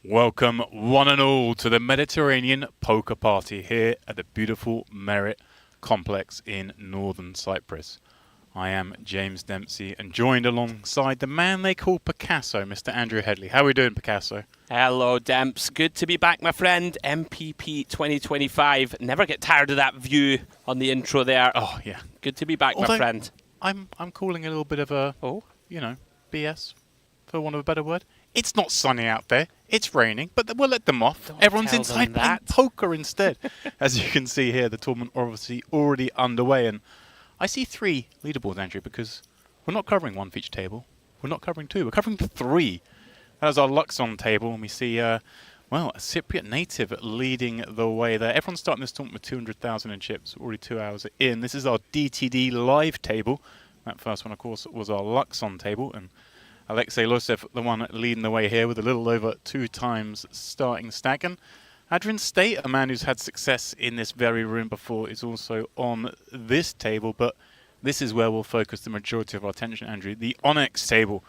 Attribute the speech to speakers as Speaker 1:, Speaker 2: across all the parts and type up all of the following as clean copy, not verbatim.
Speaker 1: Welcome one and all to the Mediterranean poker party here at the beautiful Merit complex in northern Cyprus. I am James Dempsey and joined alongside the man they call Picasso, Mr. Andrew Headley. How are we doing, Picasso?
Speaker 2: Hello, Demps. Good to be back, my friend. MPP 2025. Never get tired of that view on the intro there.
Speaker 1: Oh, yeah.
Speaker 2: Good to be back, my friend.
Speaker 1: I'm calling it a little bit of a, BS, for want of a better word. It's not sunny out there. It's raining, but we'll let them off.
Speaker 2: Don't
Speaker 1: Everyone's
Speaker 2: tell
Speaker 1: inside
Speaker 2: them
Speaker 1: playing
Speaker 2: that.
Speaker 1: poker instead. As you can see here, the tournament obviously already underway. And I see 3 leaderboards, Andrew, because we're not covering 1 for each table. We're not covering 2. We're covering 3. That is our Luxon table, and we see, a Cypriot native leading the way there. Everyone's starting this tournament with 200,000 in chips, already 2 hours in. This is our DTD live table. That first one, of course, was our Luxon table, and Alexei Losev, the one leading the way here with a little over 2 times starting stack. And Adrian State, a man who's had success in this very room before, is also on this table. But this is where we'll focus the majority of our attention, Andrew, the Onyx table.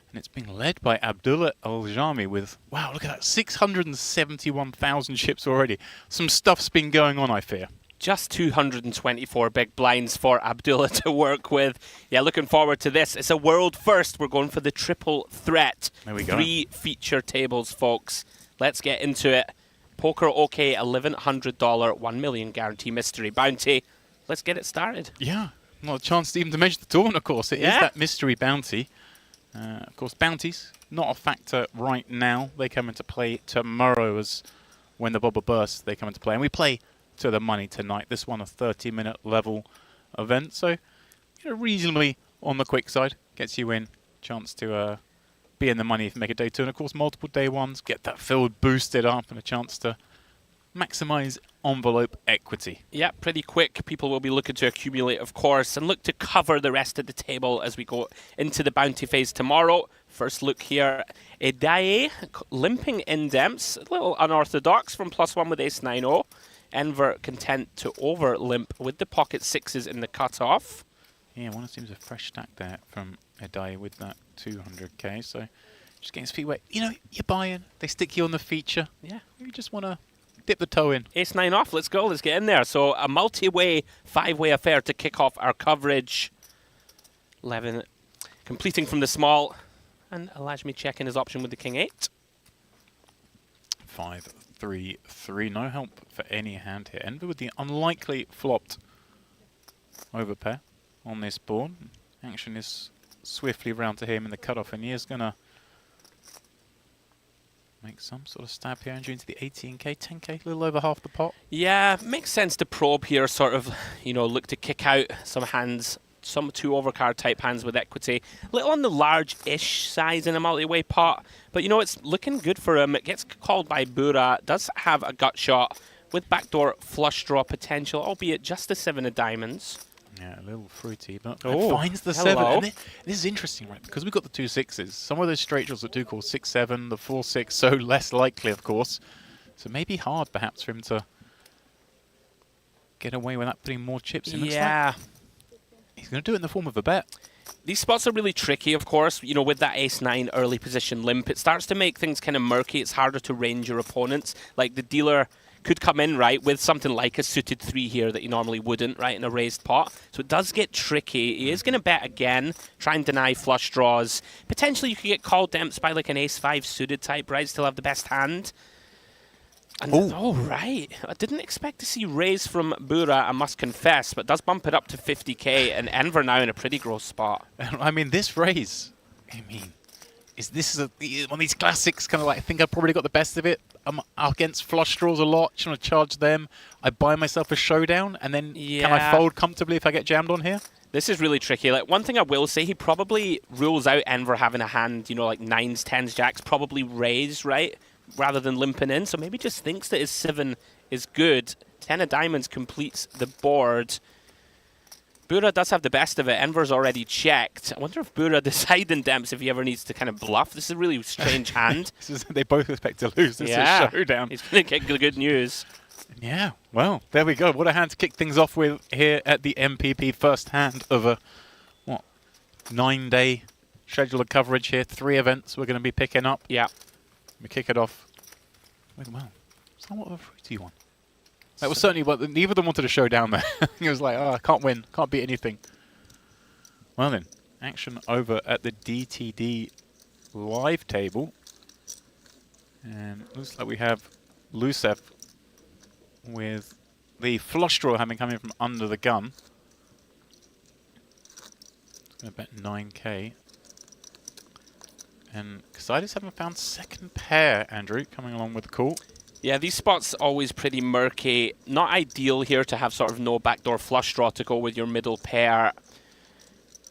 Speaker 1: And it's being led by Abdullah Aljami with, wow, look at that, 671,000 chips already. Some stuff's been going on, I fear.
Speaker 2: Just 224 big blinds for Abdullah to work with. Yeah, looking forward to this. It's a world first. We're going for the triple threat.
Speaker 1: There we go.
Speaker 2: 3 feature tables, folks. Let's get into it. PokerOK $1,100 1 million guarantee mystery bounty. Let's get it started.
Speaker 1: Yeah, not a chance to even to mention the tournament, of course. It is that mystery bounty. Of course, bounties, not a factor right now. They come into play tomorrow as when the bubble bursts, they come into play. And we play to the money tonight. This one a 30-minute level event. So, reasonably on the quick side. Gets you in. Chance to be in the money if you make a day 2. And, of course, multiple day 1s. Get that field boosted up and a chance to maximize envelope equity.
Speaker 2: Yeah, pretty quick. People will be looking to accumulate, of course, and look to cover the rest of the table as we go into the bounty phase tomorrow. First look here. Edaye limping in Demps. A little unorthodox from +1 with ace-9-0. Enver content to over limp with the pocket 6s in the cutoff.
Speaker 1: Yeah, one seems a fresh stack there from Edaye with that 200k. So just getting his feet wet. You're buying. They stick you on the feature.
Speaker 2: Yeah.
Speaker 1: You just want to dip the toe in.
Speaker 2: Ace-9 off. Let's go. Let's get in there. So a multi-way, 5-way affair to kick off our coverage. 11 completing from the small. And Aljami checking his option with the king-8.
Speaker 1: 5-3-3. No help for any hand here. Enver with the unlikely flopped overpair on this board. Action is swiftly round to him in the cutoff, and he is going to make some sort of stab here into the 18k, 10k, a little over half the pot.
Speaker 2: Yeah, makes sense to probe here, sort of, look to kick out some hands, some 2 overcard type hands with equity. A little on the large-ish size in a multi-way pot, but it's looking good for him. It gets called by Bura, does have a gut shot with backdoor flush draw potential, albeit just a 7 of diamonds.
Speaker 1: Yeah, a little fruity, but it finds the 7. And this is interesting, right? Because we've got the 2 6s. Some of those straight draws that do call 6-7, the 4-6, so less likely, of course. So maybe hard, perhaps, for him to get away without putting more chips in.
Speaker 2: Yeah.
Speaker 1: He's going to do it in the form of a bet.
Speaker 2: These spots are really tricky, of course. With that ace-9 early position limp, it starts to make things kind of murky. It's harder to range your opponents. Like, the dealer could come in, right, with something like a suited 3 here that he normally wouldn't, right, in a raised pot. So it does get tricky. He is going to bet again, try and deny flush draws. Potentially you could get called Demps by like an ace-5 suited type, right, still have the best hand. And right. I didn't expect to see raise from Bura, I must confess, but does bump it up to 50k, and Enver now in a pretty gross spot.
Speaker 1: I mean, this raise, this is one of these classics, kind of like, I think I probably got the best of it. I'm against flush draws a lot, trying to charge them. I buy myself a showdown, and then can I fold comfortably if I get jammed on here?
Speaker 2: This is really tricky. Like, one thing I will say, he probably rules out Enver having a hand, like 9s, 10s, jacks, probably raise, right, rather than limping in. So maybe just thinks that his 7 is good. 10 of diamonds completes the board. Bura does have the best of it. Enver's already checked. I wonder if Bura deciding Demps if he ever needs to kind of bluff. This is a really strange hand.
Speaker 1: They both expect to lose. This is a showdown.
Speaker 2: He's going to get the good news.
Speaker 1: Yeah, well, there we go. What a hand to kick things off with here at the MPP. First hand of a, 9-day schedule of coverage here. 3 events we're going to be picking up.
Speaker 2: Yeah.
Speaker 1: We kick it off with, well, somewhat of a fruity one. That was certainly what neither of them wanted a showdown there. It was like, oh, I can't win, can't beat anything. Well then, action over at the GTD live table. And looks like we have Luxon with the flush draw having come in from under the gun. Going to bet 9k. And Casidus haven't found second pair, Andrew, coming along with the call.
Speaker 2: Yeah, these spots always pretty murky. Not ideal here to have sort of no backdoor flush draw to go with your middle pair.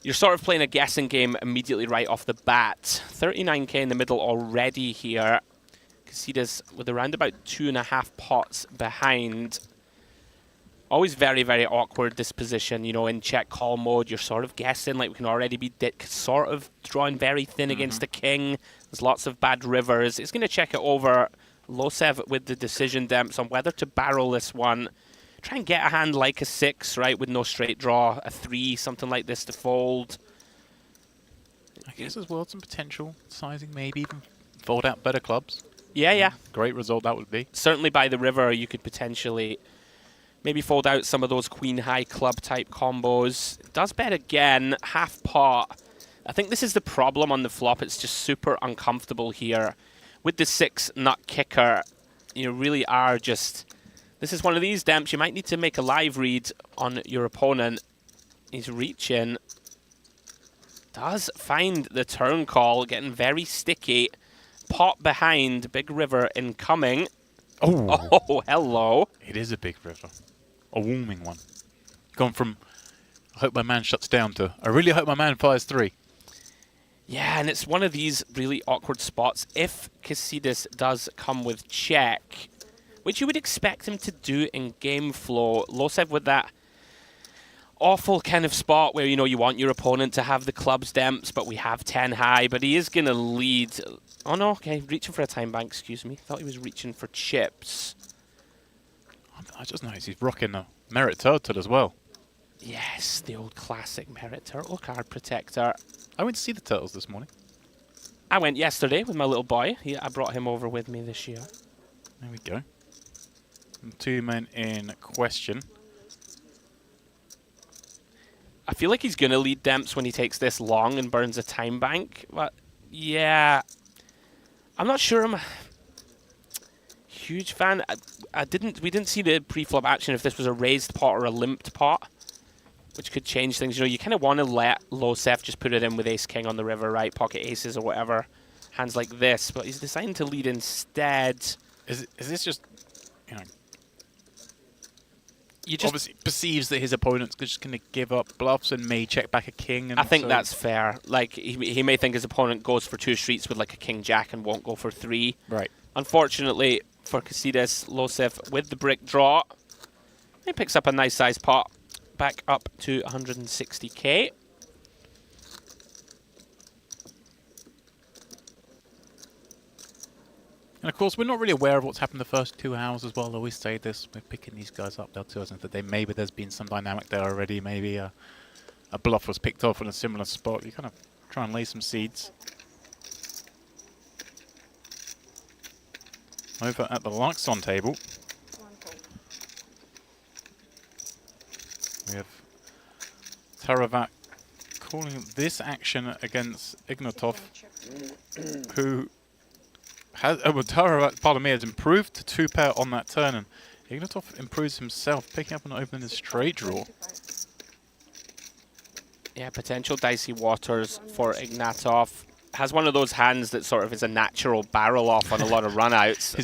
Speaker 2: You're sort of playing a guessing game immediately right off the bat. 39k in the middle already here. Casidus with around about 2.5 pots behind. Always very, very awkward this position. You know, in check call mode, you're sort of guessing. Like, we can already be sort of drawing very thin against the king. There's lots of bad rivers. It's going to check it over. Losev with the decision demps on whether to barrel this one. Try and get a hand like a 6, right, with no straight draw. A 3, something like this to fold.
Speaker 1: I guess as well some potential sizing, maybe even fold out better clubs.
Speaker 2: Yeah, yeah.
Speaker 1: Great result that would be.
Speaker 2: Certainly by the river, you could potentially maybe fold out some of those queen-high club type combos. Does bet again, half pot. I think this is the problem on the flop. It's just super uncomfortable here. With the 6 nut kicker, you really are just... This is one of these demps. You might need to make a live read on your opponent. He's reaching. Does find the turn call, getting very sticky. Pot behind, big river incoming. Oh, hello.
Speaker 1: It is a big river. A warming one. Gone from, I hope my man shuts down, to, I really hope my man fires 3.
Speaker 2: Yeah, and it's one of these really awkward spots. If Casidus does come with check, which you would expect him to do in game flow, Losev with that awful kind of spot where, you know, you want your opponent to have the clubs demps, but we have 10 high, but he is going to lead. Oh, no, okay, reaching for a time bank, excuse me. Thought he was reaching for chips.
Speaker 1: I just noticed he's rocking a Merit Turtle as well.
Speaker 2: Yes, the old classic Merit Turtle card protector.
Speaker 1: I went to see the turtles this morning.
Speaker 2: I went yesterday with my little boy. I brought him over with me this year.
Speaker 1: There we go. And 2 men in question.
Speaker 2: I feel like he's going to lead demps when he takes this long and burns a time bank. But, yeah. I'm not sure I'm a huge fan. We didn't see the pre-flop action if this was a raised pot or a limped pot, which could change things. You know, you kind of want to let Losev just put it in with ace-king on the river, right? Pocket aces or whatever. Hands like this. But he's deciding to lead instead.
Speaker 1: Is this just, you know...
Speaker 2: You just
Speaker 1: obviously perceives that his opponent's just going to give up bluffs and may check back a king. And
Speaker 2: I think
Speaker 1: so
Speaker 2: that's fair. Like, he may think his opponent goes for 2 streets with like a king-jack and won't go for 3.
Speaker 1: Right.
Speaker 2: Unfortunately for Casidus, Losev with the brick draw. He picks up a nice size pot. Back up to 160k.
Speaker 1: And of course, we're not really aware of what's happened the first 2 hours as well. I always say this, we're picking these guys up. They'll tell us that maybe there's been some dynamic there already. Maybe a bluff was picked off in a similar spot. You kind of try and lay some seeds. Over at the Luxon table, we have Taravat calling this action against Ignatov, who has, Taravat, pardon me, has improved to 2 pair on that turn, and Ignatov improves himself, picking up and opening a straight draw.
Speaker 2: Yeah, potential dicey waters for Ignatov. Has one of those hands that sort of is a natural barrel off on a lot of runouts.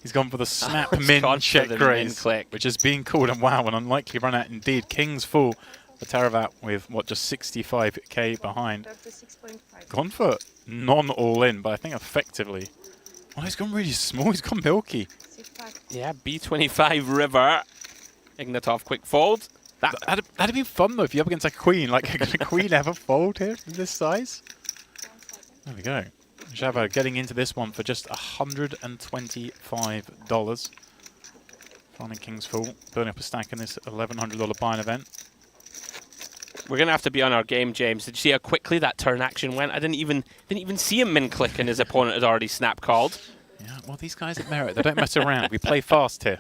Speaker 1: He's gone for the snap
Speaker 2: He's
Speaker 1: min
Speaker 2: gone
Speaker 1: check
Speaker 2: for the min
Speaker 1: raise,
Speaker 2: click.
Speaker 1: which is being called, and wow, an unlikely run out indeed. King's full for Taravat with, what, just 65k behind. Gone for non all in, but I think effectively. Oh, he's gone really small, he's gone milky.
Speaker 2: Yeah, B25 river. Ignatov quick fold.
Speaker 1: That'd be fun though if you're up against a queen. Like, can a queen ever fold here from this size? There we go. Java getting into this one for just $125. Finding King's Full, building up a stack in this $1,100 buy-in event.
Speaker 2: We're gonna have to be on our game, James. Did you see how quickly that turn action went? I didn't even see him min click, and his opponent had already snap called.
Speaker 1: Yeah, well, these guys at Merit, they don't mess around. We play fast here.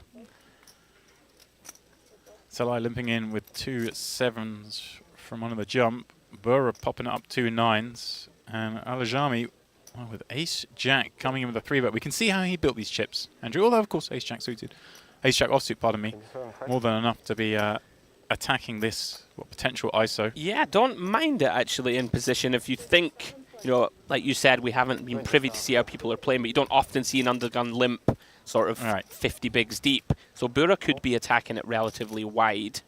Speaker 1: Salai limping in with 2 7s from under the jump. Burra popping up 2 9s. And Aljami with ace-jack coming in with a 3-bet. We can see how he built these chips, Andrew. Although, of course, ace-jack suited. Ace-jack offsuit, pardon me. More than enough to be attacking this potential ISO.
Speaker 2: Yeah, don't mind it, actually, in position. If you think, you know, like you said, we haven't been privy to see how people are playing, but you don't often see an undergun limp sort of 50 bigs deep. So Burra could be attacking it relatively wide.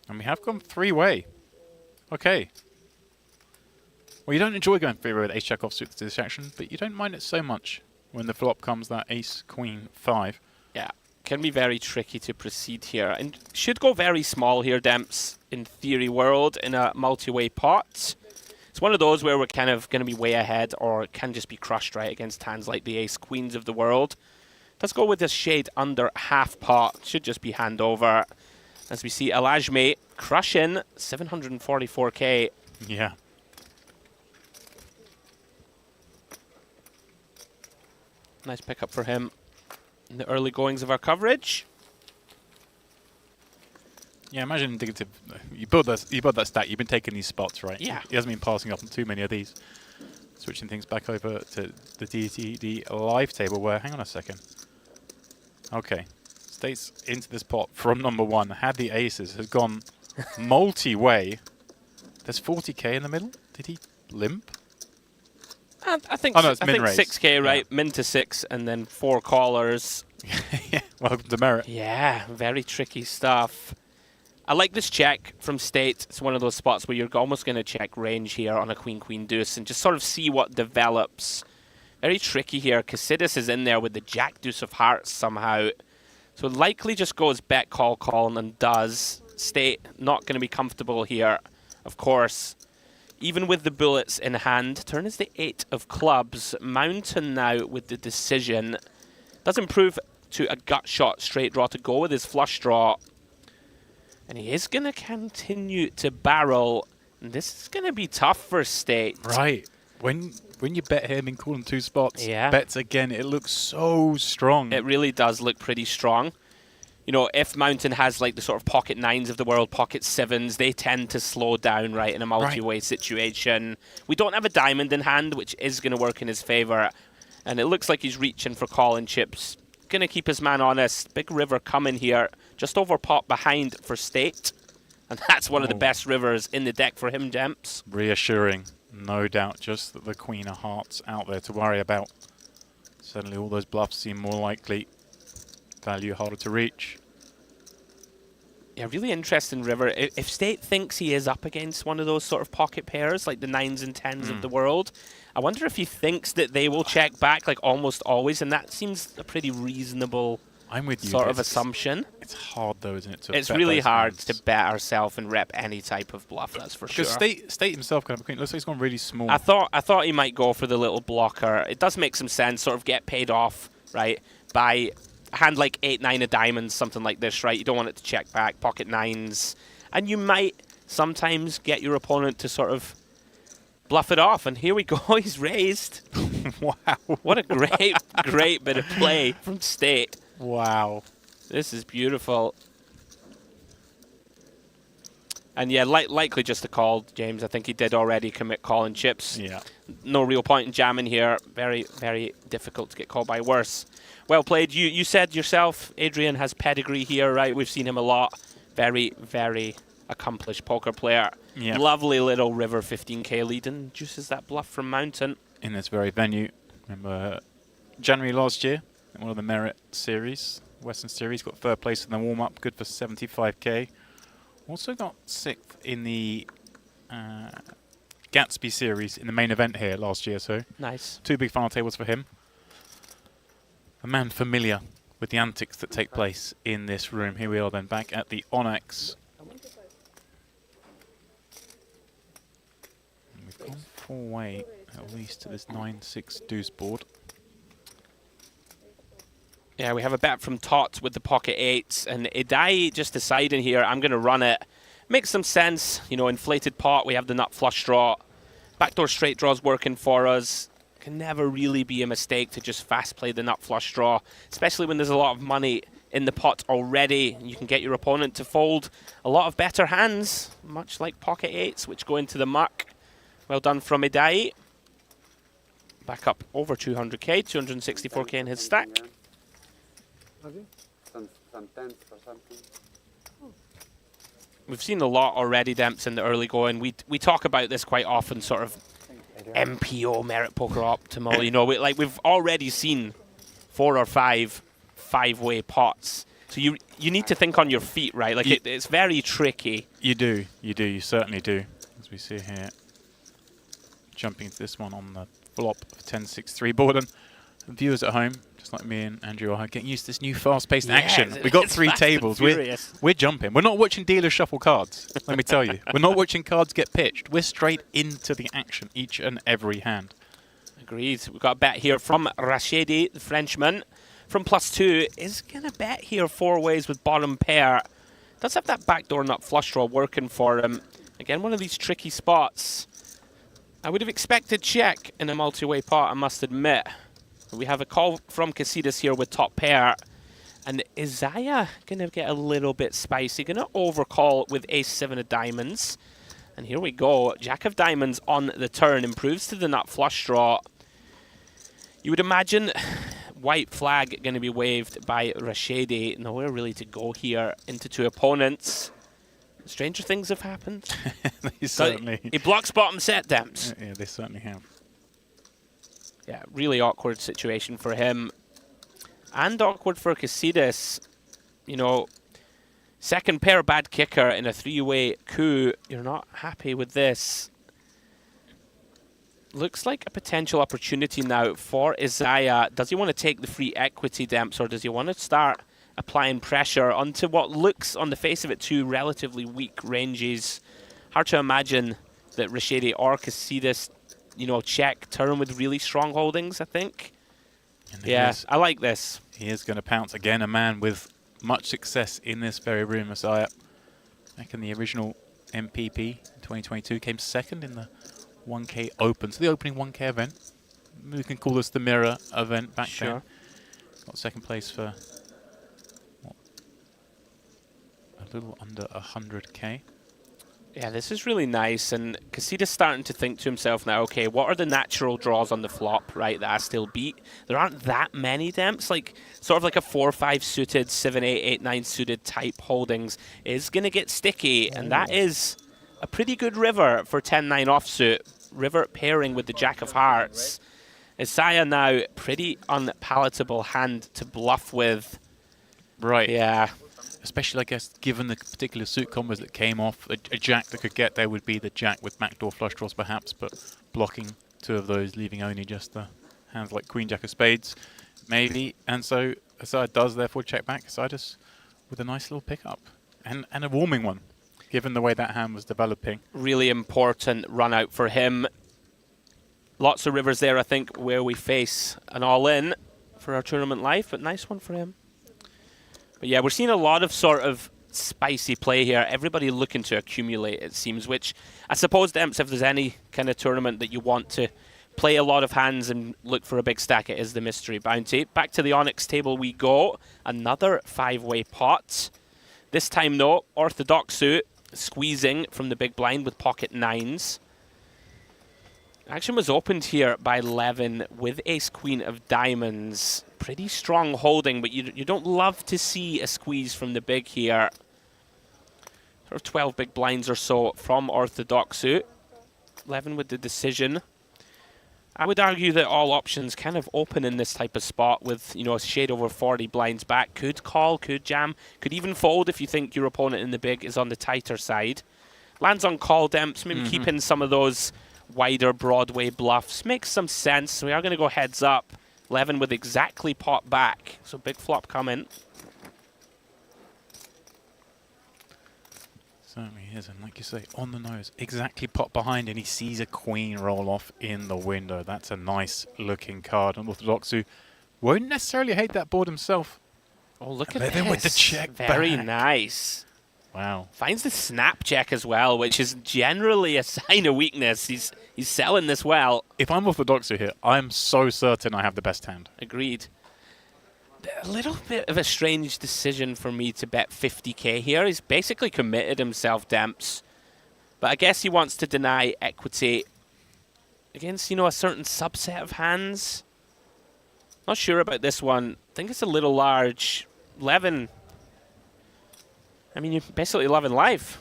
Speaker 1: And we have gone 3-way. Okay. Well, you don't enjoy going 3-way with ace-jack offsuit to this action, but you don't mind it so much when the flop comes that ace-queen 5.
Speaker 2: Yeah, can be very tricky to proceed here. And should go very small here, Demps, in theory world, in a multi-way pot. It's one of those where we're kind of going to be way ahead, or it can just be crushed right against hands like the ace-queens of the world. Let's go with this shade under half pot. Should just be hand over. As we see Aljami crushing 744k.
Speaker 1: Yeah.
Speaker 2: Nice pickup for him in the early goings of our coverage.
Speaker 1: Yeah, imagine indicative. You build that stack. You've been taking these spots, right?
Speaker 2: Yeah.
Speaker 1: He hasn't been passing up on too many of these. Switching things back over to the GTD live table where, hang on a second. Okay. States into this pot from number 1. Had the aces. Has gone multi-way. There's 40k in the middle. Did he limp?
Speaker 2: I think,
Speaker 1: oh, no, it's
Speaker 2: I
Speaker 1: min
Speaker 2: think
Speaker 1: raise.
Speaker 2: 6k, right?
Speaker 1: Yeah.
Speaker 2: Min to 6 and then 4 callers.
Speaker 1: Yeah, welcome to Merit.
Speaker 2: Yeah, very tricky stuff. I like this check from State. It's one of those spots where you're almost going to check range here on a queen-queen deuce and just sort of see what develops. Very tricky here. Casidis is in there with the jack-deuce of hearts somehow. So likely just goes bet, call, call, and does. State not going to be comfortable here, of course. Even with the bullets in hand, turn is the 8 of clubs. Mountain now with the decision. Does improve to a gut shot straight draw to go with his flush draw. And he is going to continue to barrel. And this is going to be tough for State.
Speaker 1: Right. When you bet him in calling 2 spots,
Speaker 2: Yeah.
Speaker 1: bets again, it looks so strong.
Speaker 2: It really does look pretty strong. You know, if Mountain has like the sort of pocket 9s of the world, pocket 7s, they tend to slow down, right, in a multi-way situation. We don't have a diamond in hand, which is going to work in his favor. And it looks like he's reaching for calling chips. Going to keep his man honest. Big river coming here. Just over pot behind for State. And that's one of the best rivers in the deck for him, Demps.
Speaker 1: Reassuring. No doubt, just that the Queen of Hearts out there to worry about. Suddenly all those bluffs seem more likely. Value harder to reach.
Speaker 2: Yeah, really interesting river. If State thinks he is up against one of those sort of pocket pairs, like the 9s and 10s of the world, I wonder if he thinks that they will check back like almost always, and that seems a pretty reasonable
Speaker 1: I'm with you.
Speaker 2: sort of assumption.
Speaker 1: It's hard though, isn't it? To
Speaker 2: It's
Speaker 1: bet
Speaker 2: really
Speaker 1: those
Speaker 2: hard
Speaker 1: hands.
Speaker 2: to bet ourselves and rep any type of bluff, that's for sure.
Speaker 1: Because State himself can have a queen. Looks like he's gone really small.
Speaker 2: I thought he might go for the little blocker. It does make some sense, sort of get paid off, right, by a hand like 8, 9 of diamonds, something like this, right? You don't want it to check back, pocket 9s. And you might sometimes get your opponent to sort of bluff it off. And here we go, he's raised.
Speaker 1: Wow.
Speaker 2: What a great bit of play from State.
Speaker 1: Wow.
Speaker 2: This is beautiful. And yeah, likely just a call, James. I think he did already commit calling chips.
Speaker 1: Yeah.
Speaker 2: No real point in jamming here. Very, very difficult to get called by worse. Well played. You said yourself, Adrian has pedigree here, right? We've seen him a lot. Very, very accomplished poker player.
Speaker 1: Yeah.
Speaker 2: Lovely little river 15k lead and juices that bluff from Mountain.
Speaker 1: In this very venue. Remember January last year, in one of the Merit series, Western Series, got 3rd place in the warm-up, good for 75k. Also got 6th in the Gatsby series in the main event here last year, so
Speaker 2: Nice.
Speaker 1: 2 big final tables for him. A man familiar with the antics that take place in this room. Here we are then back at the Onyx. And we've gone 4-way at least to this 9-6 deuce board.
Speaker 2: Yeah, we have a bet from Tot with the pocket eights, and Idai just deciding here, I'm going to run it. Makes some sense, you know, inflated pot, we have the nut flush draw. Backdoor straight draw's working for us. Can never really be a mistake to just fast play the nut flush draw, especially when there's a lot of money in the pot already. You can get your opponent to fold a lot of better hands, much like pocket eights, which go into the muck. Well done from Idai. Back up over 200k, 264k in his stack.
Speaker 3: Some tents or something.
Speaker 2: We've seen a lot already, Demps, in the early going. We talk about this quite often, sort of MPO, Merit Poker Optimal. You know, we've already seen 4 or 5 five-way pots. So you need to think on your feet, right? Like it's very tricky.
Speaker 1: You do, you certainly do. As we see here, jumping into this one on the flop of 10-6-3 board, and viewers at home, just like me and Andrew, are getting used to this new fast-paced action. We got 3 tables. We're jumping. We're not watching dealers shuffle cards. Let me tell you, we're not watching cards get pitched. We're straight into the action each and every hand.
Speaker 2: Agreed. We've got a bet here from Rashidi, the Frenchman. From +2 is going to bet here 4 ways with bottom pair. Does have that backdoor nut flush draw working for him. Again, one of these tricky spots. I would have expected check in a multi-way pot, I must admit. We have a call from Casitas here with top pair. And Isaiah going to get a little bit spicy. Going to overcall with ace-7 of diamonds. And here we go. Jack of diamonds on the turn. Improves to the nut flush draw. You would imagine white flag going to be waved by Rashidi. Nowhere really to go here into 2 opponents. Stranger things have happened.
Speaker 1: They certainly.
Speaker 2: He blocks bottom set, Demps.
Speaker 1: Yeah, they certainly have.
Speaker 2: Yeah, really awkward situation for him. And awkward for Casitas. You know, second pair bad kicker in a 3-way coup. You're not happy with this. Looks like a potential opportunity now for Isaiah. Does he want to take the free equity, Demps, or does he want to start applying pressure onto what looks, on the face of it, 2 relatively weak ranges? Hard to imagine that Rashidi or Casitas, you know, check turn with really strong holdings, I think. Yeah, I like this.
Speaker 1: He is going to pounce again. A man with much success in this very room, Isaiah. Back in the original MPP in 2022, came second in the 1K Open. So the opening 1K event. We can call this the mirror event back then. Got second place for what, a little under 100K.
Speaker 2: Yeah, this is really nice, and Casitas starting to think to himself now, okay, what are the natural draws on the flop, right, that I still beat? There aren't that many Demps, like, sort of like a 4-5 suited, 7-8, 8-9 suited type holdings is going to get sticky, and that is a pretty good river for 10-9 offsuit. River pairing with the Jack of Hearts. Isaiah now, pretty unpalatable hand to bluff with.
Speaker 1: Right.
Speaker 2: Yeah.
Speaker 1: Especially, I guess, given the particular suit combos that came off, a jack that could get there would be the jack with backdoor flush draws, perhaps, but blocking 2 of those, leaving only just the hands like Queen Jack of Spades, maybe. And so Isaiah does therefore check back Casitas with a nice little pickup and a warming one, given the way that hand was developing.
Speaker 2: Really important run out for him. Lots of rivers there, I think, where we face an all-in for our tournament life, but nice one for him. But yeah, we're seeing a lot of sort of spicy play here. Everybody looking to accumulate, it seems, which I suppose, Demps, if there's any kind of tournament that you want to play a lot of hands and look for a big stack, it is the Mystery Bounty. Back to the Onyx table we go. Another 5-way pot. This time, though, orthodox suit, squeezing from the big blind with pocket 9s. Action was opened here by Levin with ace-queen of diamonds. Pretty strong holding, but you don't love to see a squeeze from the big here. Sort of 12 big blinds or so from orthodox suit. Levin with the decision. I would argue that all options kind of open in this type of spot with, you know, a shade over 40 blinds back. Could call, could jam, could even fold if you think your opponent in the big is on the tighter side. Lands on call, Demps, maybe keep in some of those wider Broadway bluffs. Makes some sense. We are going to go heads up. Levin with exactly pot back. So big flop coming.
Speaker 1: Certainly is, and like you say, on the nose, exactly pot behind, and he sees a queen roll off in the window. That's a nice looking card. And Orthodoxu Won't necessarily hate that board himself.
Speaker 2: Oh, look at
Speaker 1: Levin
Speaker 2: this.
Speaker 1: with the check
Speaker 2: Very
Speaker 1: back.
Speaker 2: nice.
Speaker 1: Wow.
Speaker 2: Finds the snap check as well, which is generally a sign of weakness. He's selling this well.
Speaker 1: If I'm Ortho-Squeeze here, I'm so certain I have the best hand.
Speaker 2: Agreed. A little bit of a strange decision for me to bet 50k here. He's basically committed himself, Demps. But I guess he wants to deny equity against, you know, a certain subset of hands. Not sure about this one. I think it's a little large. Levin. I mean, you're basically loving life.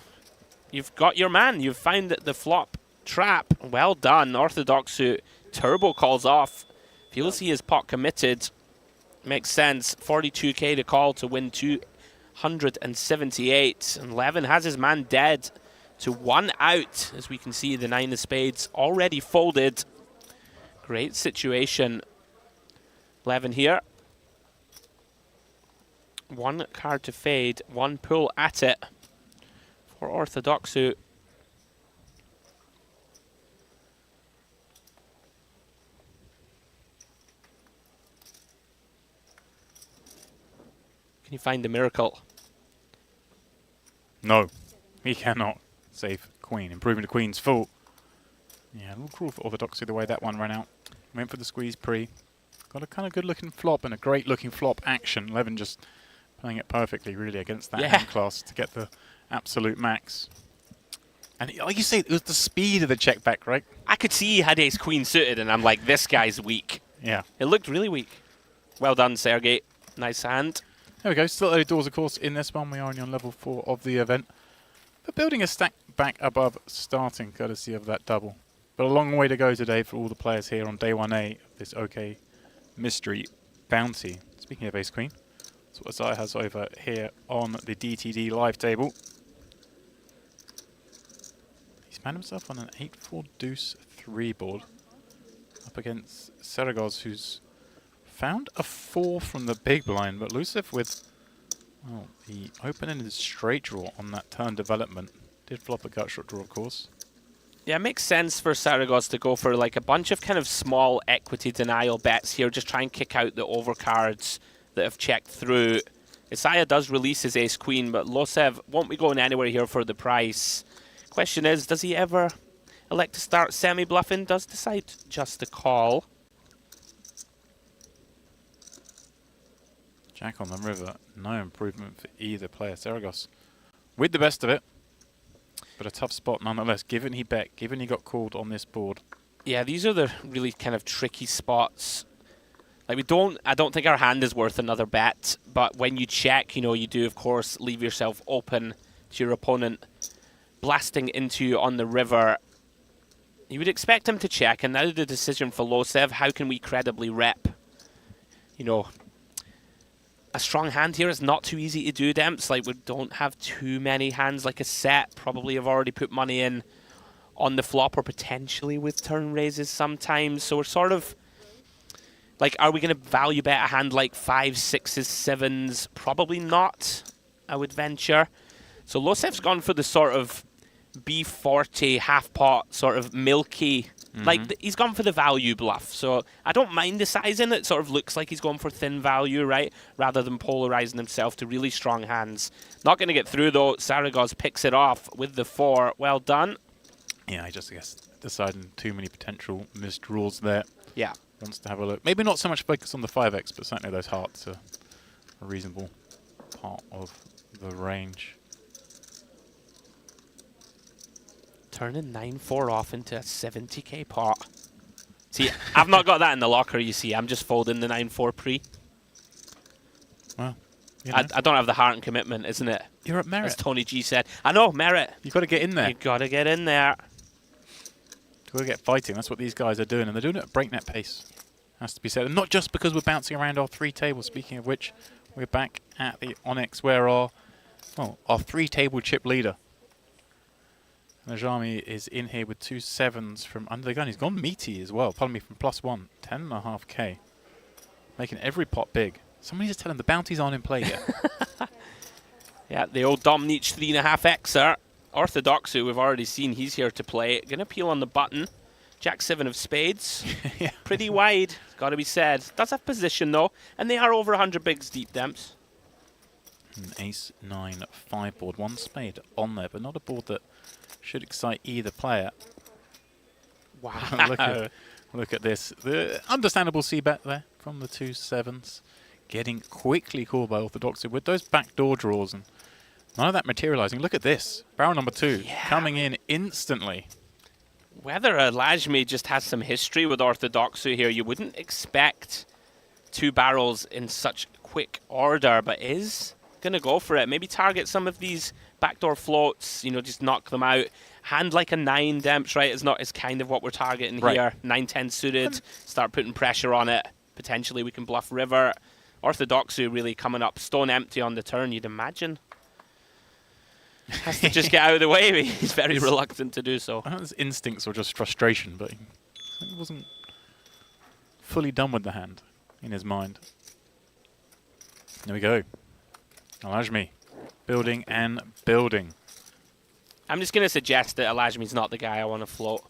Speaker 2: You've got your man. You've found the flop trap. Well done. Orthodox who turbo calls off. Feels he is pot committed. Makes sense. 42k to call to win 278. And Levin has his man dead to 1 out. As we can see, the 9 of spades already folded. Great situation. Levin here. 1 card to fade. 1 pull at it for Orthodox who Can you find the miracle?
Speaker 1: No, he cannot save queen. Improving the queen's full. Yeah, a little cruel for Orthodoxy the way that one ran out. Went for the squeeze pre. Got a kind of good looking flop and a great looking flop action. Levin just playing it perfectly really against that hand class to get the absolute max. And like you say, it was the speed of the check back, right?
Speaker 2: I could see he had ace queen suited and I'm like, this guy's weak.
Speaker 1: Yeah.
Speaker 2: It looked really weak. Well done, Sergey. Nice hand.
Speaker 1: There we go. Still early doors, of course, in this one. We are only on level 4 of the event. But building a stack back above starting, courtesy of that double. But a long way to go today for all the players here on day 1A of this OK Mystery Bounty. Speaking of ace queen, that's what Zai has over here on the DTD live table. He's found himself on an 8-4 deuce 3 board up against Saragos, who's found a 4 from the big blind, but Luciv with, well, the open-ended straight draw on that turn development. Did flop a gut shot draw, of course.
Speaker 2: Yeah, it makes sense for Saragos to go for like a bunch of kind of small equity denial bets here, just try and kick out the overcards that have checked through. Isaiah does release his ace-queen, but Losev won't be going anywhere here for the price. Question is, does he ever elect to start semi-bluffing? Does decide just to call.
Speaker 1: Jack on the river, no improvement for either player. Saragos with the best of it, but a tough spot nonetheless, given he bet, given he got called on this board.
Speaker 2: Yeah, these are the really kind of tricky spots. Like I don't think our hand is worth another bet, but when you check, you know, you do of course leave yourself open to your opponent blasting into you on the river. You would expect him to check, and now the decision for Losev, how can we credibly rep, you know, a strong hand here is not too easy to do, Demps. Like, we don't have too many hands like a set. Probably have already put money in on the flop or potentially with turn raises sometimes. So we're sort of like, are we going to value bet a hand like 5s, 6s, 7s? Probably not, I would venture. So Losev's gone for the sort of B40 half pot, sort of milky. Like, he's gone for the value bluff, so I don't mind the sizing. It sort of looks like he's going for thin value, right? Rather than polarizing himself to really strong hands. Not going to get through, though. Saragos picks it off with the 4. Well done.
Speaker 1: Yeah, I just guess deciding too many potential missed rules there.
Speaker 2: Yeah.
Speaker 1: Wants to have a look. Maybe not so much focus on the 5x, but certainly those hearts are a reasonable part of the range.
Speaker 2: Turning 9-4 off into a 70k pot. See, I've not got that in the locker, you see. I'm just folding the 9-4 pre.
Speaker 1: Well, you know.
Speaker 2: I don't have the heart and commitment, isn't it?
Speaker 1: You're at merit.
Speaker 2: As Tony G said. I know, merit.
Speaker 1: You've got to get in there.
Speaker 2: You've got to get in there.
Speaker 1: You've got to get fighting. That's what these guys are doing, and they're doing it at breakneck pace. Has to be said. And not just because we're bouncing around our 3 tables. Speaking of which, we're back at the Onyx, where our 3 table chip leader, Aljami, is in here with 2 7s from under the gun. He's gone meaty as well. Pardon me, from +1. 10.5k. Making every pot big. Somebody just tell him the bounties aren't in play yet.
Speaker 2: Yeah, the old Dom Nietzsche 3.5xer. Orthodox, who we've already seen, he's here to play. Going to peel on the button. Jack-7 of spades.
Speaker 1: Yeah.
Speaker 2: Pretty wide, got to be said. Does have position, though, and they are over 100 bigs deep, Demps.
Speaker 1: An ace 9 5 board, one spade on there, but not a board that should excite either player.
Speaker 2: Wow.
Speaker 1: Look at this. The understandable c-bet there from the 2 sevens. Getting quickly called by Orthodoxy with those backdoor draws and none of that materializing. Look at this. Barrel number 2 coming in instantly.
Speaker 2: Whether Aljami just has some history with Orthodoxy here, you wouldn't expect 2 barrels in such quick order, but is going to go for it. Maybe target some of these backdoor floats, you know, just knock them out. Hand like a 9, Demps, right? Is kind of what we're targeting here. 9-10 suited, start putting pressure on it. Potentially we can bluff river. Orthodoxy really coming up stone empty on the turn, you'd imagine. Has to just get out of the way, but he's very reluctant to do so.
Speaker 1: I don't know if his instincts or just frustration, but he wasn't fully done with the hand in his mind. There we go. Aljami, building and building.
Speaker 2: I'm just going to suggest that Aljami's not the guy I want to float.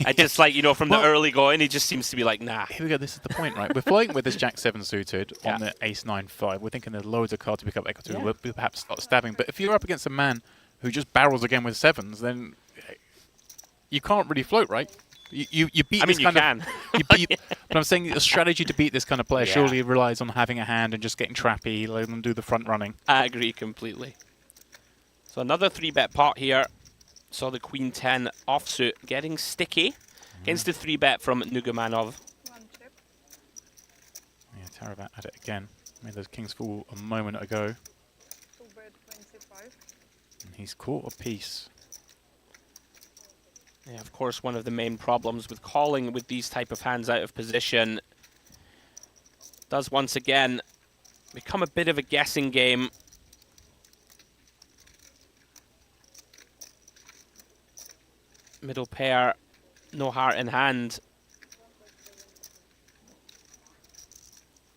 Speaker 2: I just like, you know, from the early going, he just seems to be like, nah.
Speaker 1: Here we go, this is the point, right? We're floating with this Jack-7 suited on the ace-9-5. We're thinking there's loads of cards to pick up equity. We'll perhaps start stabbing. But if you're up against a man who just barrels again with 7s, then you can't really float, right? You beat this kind of... But I'm saying a strategy to beat this kind of player surely relies on having a hand and just getting trappy, letting them do the front running.
Speaker 2: I agree completely. So another 3-bet pot here. Saw the Queen 10 offsuit getting sticky against the 3-bet from Negreanu.
Speaker 1: Yeah, Tarabat at it again. Made those kings fall a moment ago.
Speaker 4: 2-bet 25.
Speaker 1: And he's caught a piece.
Speaker 2: Yeah, of course, one of the main problems with calling with these type of hands out of position does once again become a bit of a guessing game. Middle pair, no heart in hand.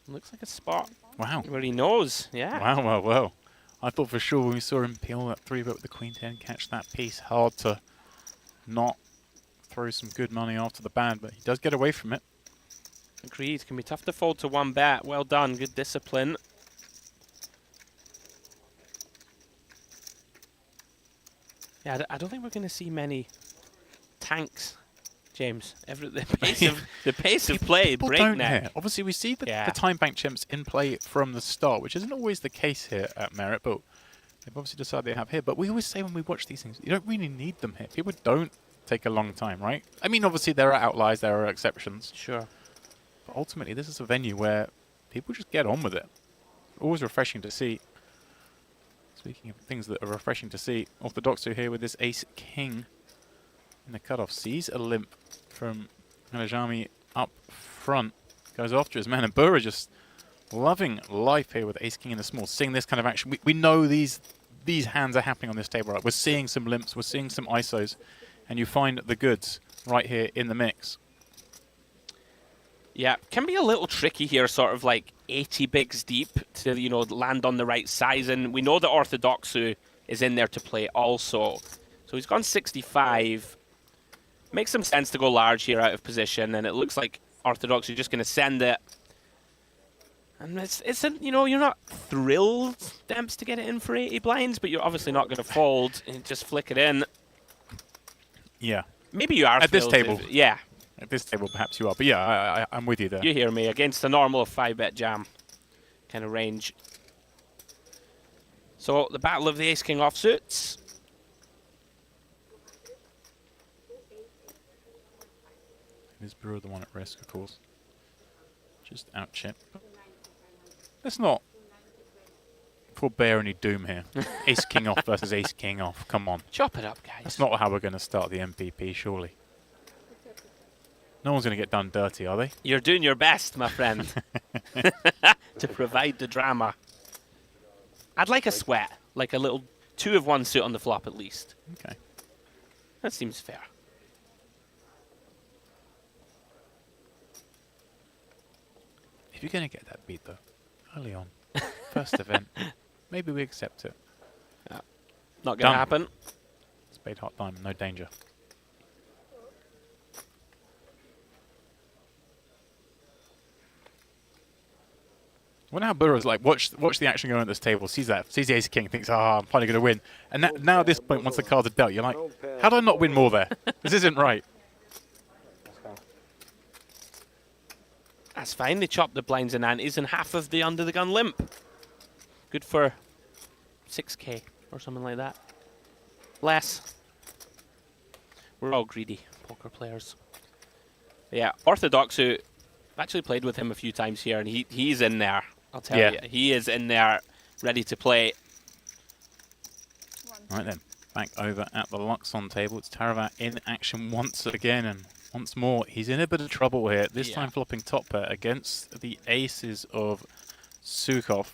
Speaker 2: Looks like a spot.
Speaker 1: Wow.
Speaker 2: Where he knows, yeah.
Speaker 1: Wow, wow, wow. I thought for sure when we saw him peel that 3-bet with the Queen 10, catch that piece, hard to not throw some good money after the bad, but he does get away from it.
Speaker 2: Agreed. Can be tough to fold to 1-bet. Well done. Good discipline. Yeah, I don't think we're going to see many tanks, James. The pace of play,
Speaker 1: People don't
Speaker 2: breakneck.
Speaker 1: here. Obviously, we see the time bank chimps in play from the start, which isn't always the case here at Merit, but they've obviously decided they have here. But we always say when we watch these things, you don't really need them here. People don't take a long time, right? I mean, obviously, there are outliers, there are exceptions.
Speaker 2: Sure.
Speaker 1: But ultimately, this is a venue where people just get on with it. Always refreshing to see. Speaking of things that are refreshing to see, Orthodoxy here with this ace-king in the cutoff. Sees a limp from Aljami up front. Goes after his man. And Burra just loving life here with ace-king in the small. Seeing this kind of action. We know these hands are happening on this table, right? We're seeing some limps. We're seeing some ISOs. And you find the goods right here in the mix.
Speaker 2: Yeah, can be a little tricky here, sort of like 80 bigs deep to, you know, land on the right size. And we know that Orthodoxy is in there to play also. So he's gone 65. Makes some sense to go large here out of position. And it looks like Orthodoxy just going to send it. And it's you know, you're not thrilled, Demps, to get it in for 80 blinds, but you're obviously not going to fold and just flick it in.
Speaker 1: Yeah.
Speaker 2: Maybe you are
Speaker 1: at this table.
Speaker 2: Yeah.
Speaker 1: At this table, perhaps you are. But yeah, I'm with you there.
Speaker 2: You hear me. Against a normal 5-bet jam kind of range. So the battle of the ace-king offsuits.
Speaker 1: Is Brewer the one at risk, of course? Just out chip. Let's not forbear any doom here. Ace-king off versus ace-king off. Come on.
Speaker 2: Chop it up, guys.
Speaker 1: That's not how we're going to start the MPP, surely. No one's going to get done dirty, are they?
Speaker 2: You're doing your best, my friend, to provide the drama. I'd like a sweat, like a little 2 of 1 suit on the flop at least.
Speaker 1: Okay.
Speaker 2: That seems fair.
Speaker 1: If you're going to get that beat, though, early on, first event, maybe we accept it.
Speaker 2: Yeah. Not going to happen.
Speaker 1: Spade, heart, diamond, no danger. wonder how Burrow's like, watch the action going on at this table, sees the ace king, thinks, I'm finally going to win. And now at this point, once the cards are dealt, you're like, how do I not win more there? This isn't right.
Speaker 2: That's fine. They chopped the blinds and antes and half of the under the gun limp. Good for 6k or something like that. Less. We're all greedy poker players. Yeah, Orthodox, who I've actually played with him a few times here, and he's in there. I'll tell you, he is in there, ready to play.
Speaker 1: Right then, back over at the Luxon table. It's Taravat in action once again, and once more, he's in a bit of trouble here. This time flopping top pair against the aces of Sukov.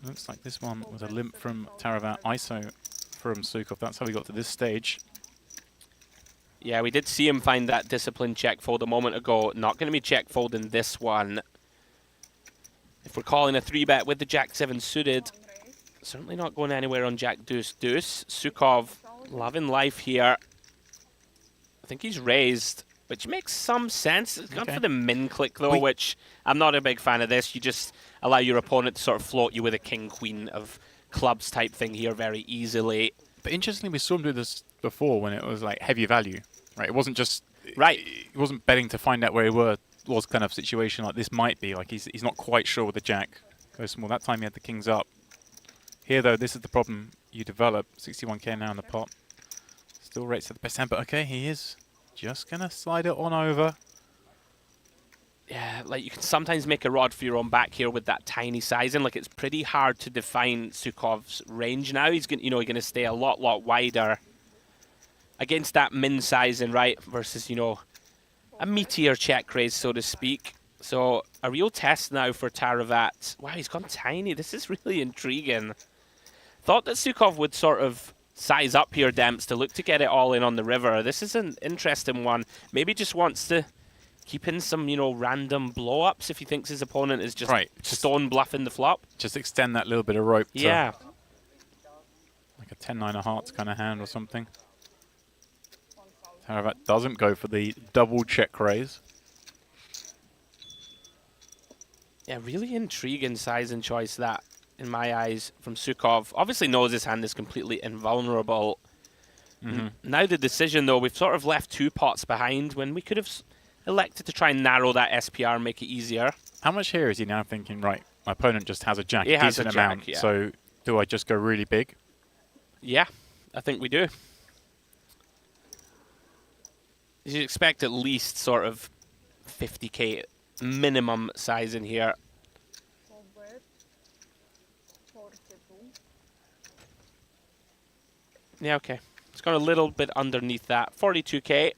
Speaker 1: Looks like this one was a limp from Taravat, ISO from Sukov. That's how we got to this stage.
Speaker 2: Yeah, we did see him find that discipline check fold a moment ago. Not going to be check fold in this one. If we're calling a 3-bet with the Jack-7 suited, certainly not going anywhere on Jack-Deuce-Deuce. Sukov loving life here. I think he's raised, which makes some sense. He's gone for the min click, though, which I'm not a big fan of this. You just allow your opponent to sort of float you with a king-queen of clubs type thing here very easily.
Speaker 1: But interestingly, we saw him do this before when it was like heavy value, right? It wasn't just... Right. He wasn't betting to find out where he was kind of situation like this might be. Like he's not quite sure with the jack. Go small. That time he had the kings up. Here, though, this is the problem you develop. 61k now in the pot. Still rates at the best hand, but okay, he is just going to slide it on over.
Speaker 2: Yeah, like you can sometimes make a rod for your own back here with that tiny sizing. Like it's pretty hard to define Sukov's range now. He's going, going to stay a lot wider against that min sizing, right? Versus, a meteor check raise, so to speak. So a real test now for Taravat. Wow, he's gone tiny. This is really intriguing. Thought that Sukov would sort of size up here, Demps, to look to get it all in on the river. This is an interesting one. Maybe just wants to keep in some, random blow-ups if he thinks his opponent is just stone bluffing the flop.
Speaker 1: Just extend that little bit of rope.
Speaker 2: Yeah.
Speaker 1: Like a 10-9 of hearts kind of hand or something. Taravat doesn't go for the double check raise.
Speaker 2: Yeah, really intriguing size and choice that, in my eyes, from Sukov. Obviously knows his hand is completely invulnerable. Now the decision, though, we've sort of left 2 pots behind when we could have elected to try and narrow that SPR and make it easier.
Speaker 1: How much here is he now thinking, right, my opponent just has a jack,
Speaker 2: he has a
Speaker 1: decent
Speaker 2: jack,
Speaker 1: amount, so do I just go really big?
Speaker 2: Yeah, I think we do. You should expect at least sort of 50k minimum size in here. Yeah, okay. It's got a little bit underneath that. 42k.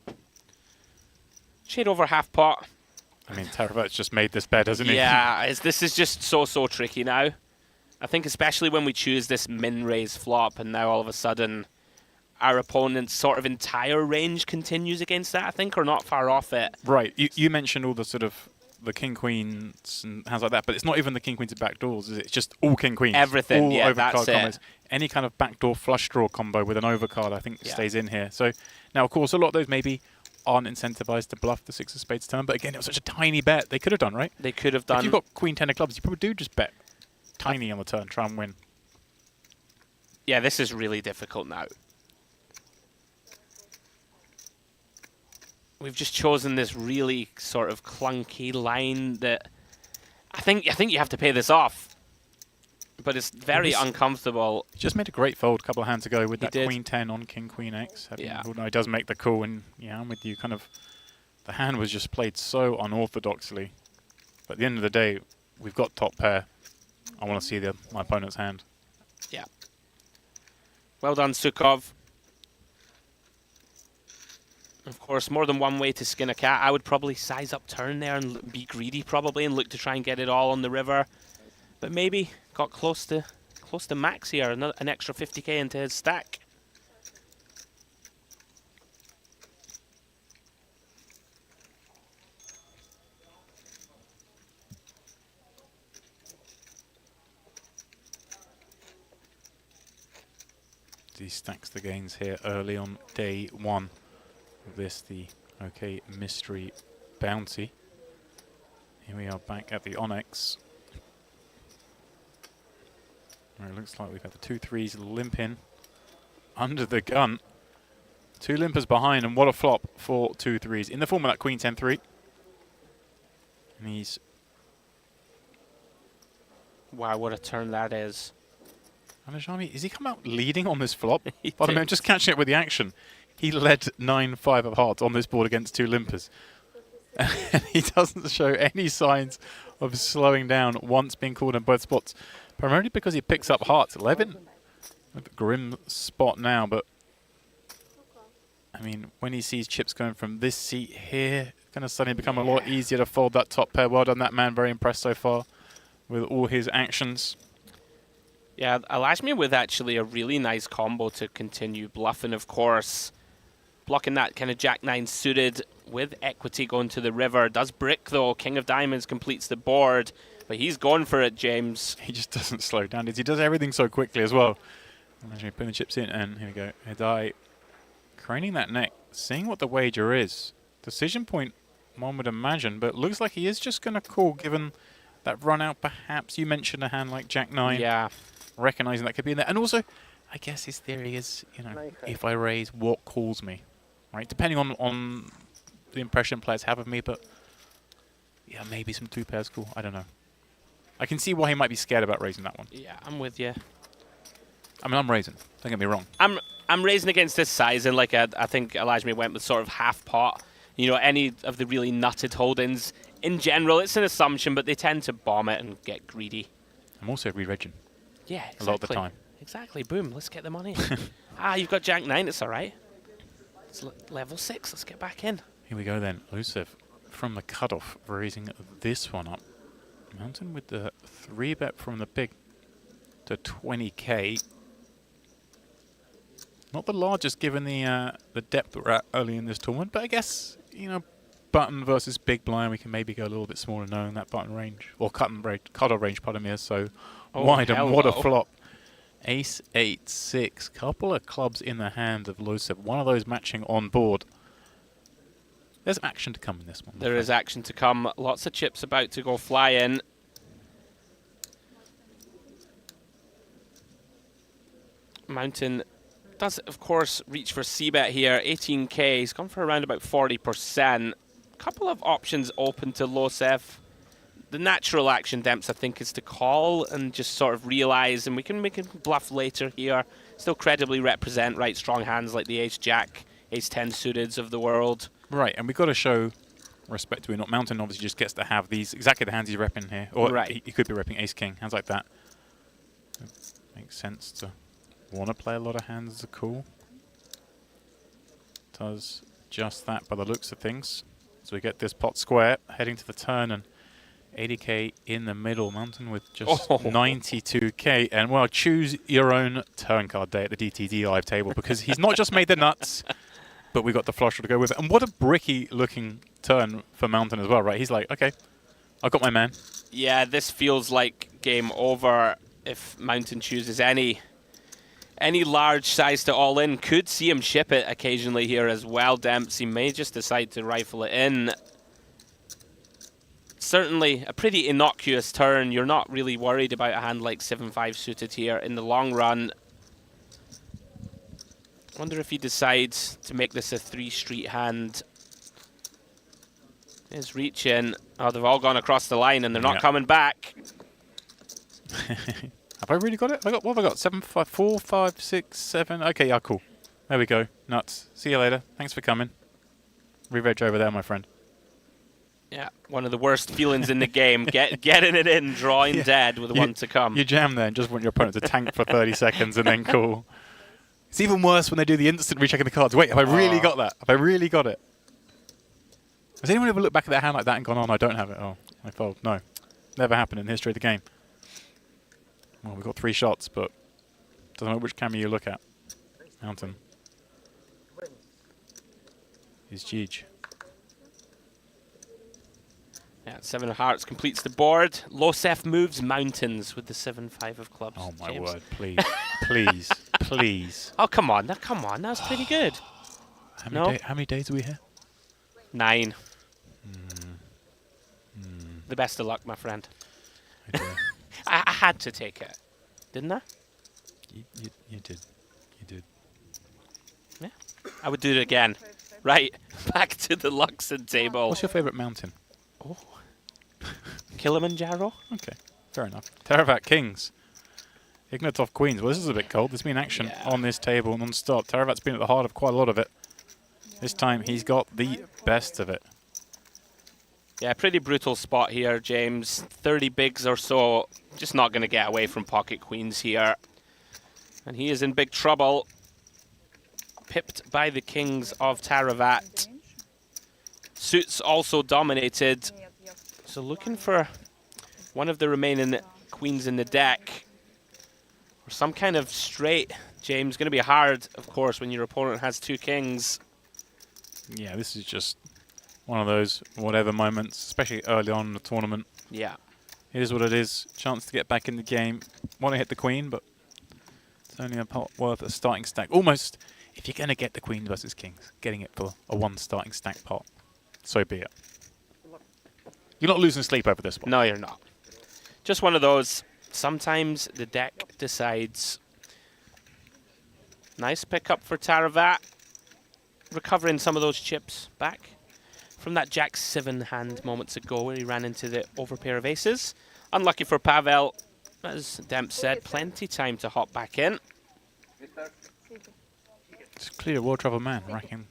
Speaker 2: Shade over half pot.
Speaker 1: I mean, Taravat's just made this bet, hasn't he?
Speaker 2: Yeah, this is just so tricky now. I think especially when we choose this min-raise flop and now all of a sudden our opponent's sort of entire range continues against that, I think, or not far off it.
Speaker 1: Right. You mentioned all the sort of the king-queens and hands like that, but it's not even the king-queens and backdoors, is it? It's just all king-queens.
Speaker 2: Everything,
Speaker 1: all
Speaker 2: yeah,
Speaker 1: overcard
Speaker 2: that's
Speaker 1: combos.
Speaker 2: it.
Speaker 1: Any kind of backdoor flush draw combo with an overcard, I think, stays in here. So now, of course, a lot of those maybe aren't incentivized to bluff the 6 of spades turn, but again, it was such a tiny bet. They could have done, right?
Speaker 2: They could have done.
Speaker 1: If you've got queen 10 of clubs, you probably do just bet tiny on the turn, try and win.
Speaker 2: Yeah, this is really difficult now. We've just chosen this really sort of clunky line that I think you have to pay this off. But it's very uncomfortable.
Speaker 1: He just made a great fold a couple of hands ago with that
Speaker 2: did.
Speaker 1: queen 10 on king queen X.
Speaker 2: Yeah.
Speaker 1: He does make the call, and yeah, I'm with you. Kind of, the hand was just played so unorthodoxly. But at the end of the day, we've got top pair. I want to see my opponent's hand.
Speaker 2: Yeah. Well done, Sukov. Of course, more than one way to skin a cat. I would probably size up turn there and be greedy probably and look to try and get it all on the river. But maybe got close to max here, an extra 50k into his stack.
Speaker 1: He stacks the gains here early on day 1 of this, the OK Mystery Bounty. Here we are back at the Onyx. Well, it looks like we've got the 2-3s limping under the gun. 2 limpers behind, and what a flop for 2-3s in the form of that Queen 10-3. And he's...
Speaker 2: Wow, what a turn that is.
Speaker 1: Aljami, has he come out leading on this flop?
Speaker 2: He
Speaker 1: Pardon me,
Speaker 2: did.
Speaker 1: I'm just catching it with the action. He led 9-5 of hearts on this board against 2 limpers. And he doesn't show any signs of slowing down once being called in both spots. Primarily because he picks up hearts. 11 with a grim spot now, but I mean, when he sees chips going from this seat here, it's going to suddenly become a lot easier to fold that top pair. Well done, that man. Very impressed so far with all his actions.
Speaker 2: Yeah, Aljami with actually a really nice combo to continue bluffing, of course. Blocking that kind of Jack-9 suited with equity going to the river. Does brick, though. King of Diamonds completes the board. But he's going for it, James.
Speaker 1: He just doesn't slow down. He does everything so quickly as well. Imagine putting the chips in, and here we go. Hedai craning that neck, seeing what the wager is. Decision point, one would imagine, but looks like he is just going to call, given that run out, perhaps. You mentioned a hand like Jack-9.
Speaker 2: Yeah.
Speaker 1: Recognizing that could be in there. And also, I guess his theory is, you know, if I raise, what calls me? Right? Depending on the impression players have of me, but yeah, maybe some 2 pairs call. I don't know. I can see why he might be scared about raising that one.
Speaker 2: Yeah, I'm with you.
Speaker 1: I mean, I'm raising. Don't get me wrong.
Speaker 2: I'm raising against this size, and like I think Aljami went with sort of half pot. You know, any of the really nutted holdings, in general, it's an assumption, but they tend to bomb it and get greedy.
Speaker 1: I'm also re-regging.
Speaker 2: Yeah, exactly.
Speaker 1: A lot of the time.
Speaker 2: Exactly. Boom. Let's get the money. You've got Jack-9. It's all right. It's level 6. Let's get back in.
Speaker 1: Here we go then. Lucev from the cutoff, raising this one up. Mountain with the 3-bet from the big to 20k. Not the largest given the depth we're at early in this tournament, but I guess, you know, button versus big blind, we can maybe go a little bit smaller knowing that button range, or cutoff range, pardon me, is so wide, and what a flop. Ace, 8, 6, couple of clubs in the hand of Lucev, one of those matching on board. There's action to come in this one.
Speaker 2: There is action to come. Lots of chips about to go flying. Mountain does, of course, reach for C-bet here. 18k. He's gone for around about 40%. Couple of options open to Lucev. The natural action, Demps, I think, is to call and just sort of realize, and we can make a bluff later here. Still credibly represent right strong hands like the Ace-Jack, Ace-10 suiteds of the world.
Speaker 1: Right, and we've got to show respect to it. Not Mountain obviously just gets to have these, exactly the hands he's repping here. Or
Speaker 2: right.
Speaker 1: he could be repping Ace-King, hands like that. Makes sense to want to play a lot of hands as a call. Does just that by the looks of things. So we get this pot square, heading to the turn, and 80k in the middle. Mountain with just 92k. And, well, choose your own turn card day at the DTD live table, because he's not just made the nuts, but we got the flush to go with it. And what a bricky-looking turn for Mountain as well, right? He's like, okay, I've got my man.
Speaker 2: Yeah, this feels like game over if Mountain chooses any large size to all in. Could see him ship it occasionally here as well, Demps. He may just decide to rifle it in. Certainly a pretty innocuous turn. You're not really worried about a hand like 7-5 suited here in the long run. Wonder if he decides to make this a 3-street hand. Is reaching. Oh, they've all gone across the line and they're not coming back.
Speaker 1: Have I really got it? What have I got? 7, 5, 4, 5, 6, 7. Okay, yeah, cool. There we go. Nuts. See you later. Thanks for coming. Re-veg over there, my friend.
Speaker 2: Yeah, one of the worst feelings in the game. Getting it in, drawing dead with one to come.
Speaker 1: You jam there and just want your opponent to tank for 30 seconds and then call. It's even worse when they do the instant rechecking the cards. Wait, have I really got that? Have I really got it? Has anyone ever looked back at their hand like that and gone, oh, no, I don't have it? Oh, I fold. No. Never happened in the history of the game. Well, we've got 3 shots, but doesn't matter which camera you look at. Mountain. Is Gigi.
Speaker 2: Yeah, 7 of hearts completes the board. Lucev moves mountains with the 7-5 of clubs.
Speaker 1: Oh, my
Speaker 2: James.
Speaker 1: word. Please. Please. Please.
Speaker 2: Oh, come on. Come on. That was pretty good.
Speaker 1: How many days are we here?
Speaker 2: 9. The best of luck, my friend. I had to take it. didn't I?
Speaker 1: You did. You did.
Speaker 2: Yeah. I would do it again. Right, back to the Luxon table.
Speaker 1: What's your favourite mountain?
Speaker 2: Oh. Kilimanjaro?
Speaker 1: Okay, fair enough. Teravat Kings. Ignatov Queens. Well, this is a bit cold. There's been action on this table non-stop. Teravat's been at the heart of quite a lot of it. This time he's got the best of it.
Speaker 2: Yeah, pretty brutal spot here, James. 30 bigs or so. Just not going to get away from pocket queens here. And he is in big trouble. Pipped by the kings of Teravat. Suits also dominated. So looking for one of the remaining queens in the deck. Or some kind of straight, James. Going to be hard, of course, when your opponent has 2 kings.
Speaker 1: Yeah, this is just one of those whatever moments, especially early on in the tournament.
Speaker 2: Yeah.
Speaker 1: It is what it is. Chance to get back in the game. Want to hit the queen, but it's only a pot worth a starting stack. Almost, if you're going to get the queen versus kings, getting it for a 1 starting stack pot. So be it. You're not losing sleep over this one.
Speaker 2: No, you're not. Just one of those. Sometimes the deck decides. Nice pickup for Teravat. Recovering some of those chips back from that Jack-7 hand moments ago where he ran into the overpair of aces. Unlucky for Pavel. As Demp said, plenty time to hop back in.
Speaker 1: It's clear world travel man rocking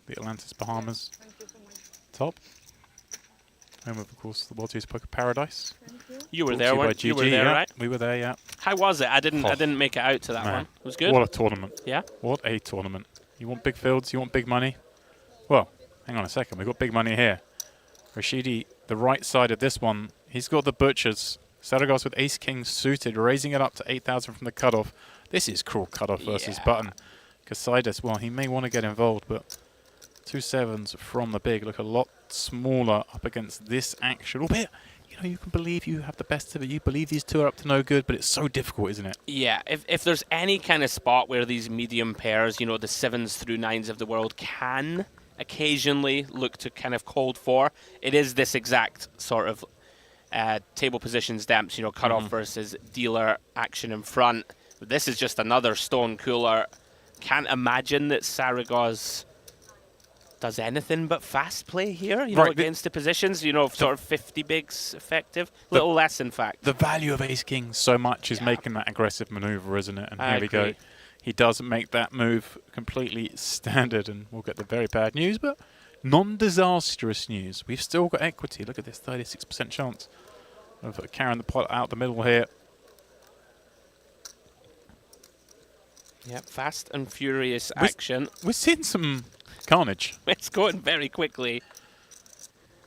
Speaker 1: the Atlantis Bahamas top. Home of course the World Series Poker Paradise.
Speaker 2: You were
Speaker 1: Brought
Speaker 2: there,
Speaker 1: to you by
Speaker 2: weren't you?
Speaker 1: GG,
Speaker 2: Were there,
Speaker 1: yeah.
Speaker 2: right?
Speaker 1: We were there, yeah.
Speaker 2: How was it? I didn't make it out to that
Speaker 1: Man,
Speaker 2: one. It was good.
Speaker 1: What a tournament.
Speaker 2: Yeah.
Speaker 1: What a tournament. You want big fields, you want big money? Well, hang on a second, we've got big money here. Rashidi, the right side of this one, he's got the butchers. Saragos with ace-king suited, raising it up to 8,000 from the cutoff. This is cruel cutoff versus button. Casidus, well, he may want to get involved, but 2 sevens from the big look a lot smaller up against this action. Albeit, you know, you can believe you have the best of it. You believe these 2 are up to no good, but it's so difficult, isn't it?
Speaker 2: Yeah, if there's any kind of spot where these medium pairs, you know, the 7s through 9s of the world can occasionally look to kind of cold for, it is this exact sort of table positions Demps, you know, cutoff versus dealer action in front. But this is just another stone cooler. Can't imagine that Saragos does anything but fast play here, you know, against the positions, you know, sort of 50 bigs effective. Little less, in fact.
Speaker 1: The value of ace-king so much is making that aggressive maneuver, isn't it? And here we go. He does make that move completely standard, and we'll get the very bad news, but non-disastrous news. We've still got equity. Look at this 36% chance of carrying the pot out the middle here.
Speaker 2: Yep, fast and furious action.
Speaker 1: We're seeing some carnage.
Speaker 2: It's going very quickly.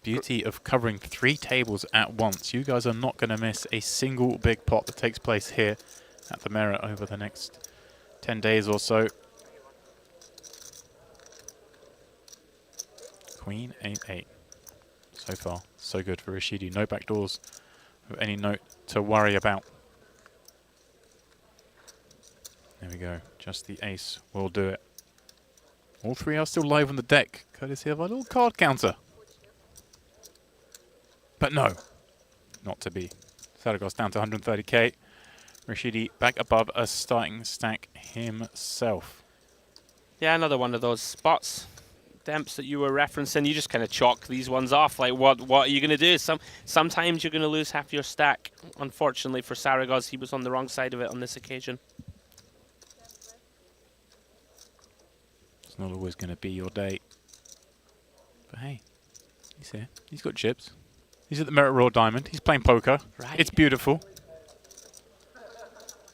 Speaker 1: Beauty of covering 3 tables at once. You guys are not going to miss a single big pot that takes place here at the Merit over the next 10 days or so. Queen 8-8. So far, so good for Rashidi. No backdoors of any note to worry about. There we go. Just the ace will do it. All 3 are still live on the deck, courtesy of our little card counter. But no, not to be. Saragos down to 130k. Rashidi back above a starting stack himself.
Speaker 2: Yeah, another one of those spots, Demps, that you were referencing. You just kind of chalk these ones off. Like, what are you going to do? Sometimes you're going to lose half your stack. Unfortunately for Saragos, he was on the wrong side of it on this occasion.
Speaker 1: It's not always going to be your day. But hey, he's here. He's got chips. He's at the Merit Royal Diamond. He's playing poker.
Speaker 2: Right.
Speaker 1: It's beautiful.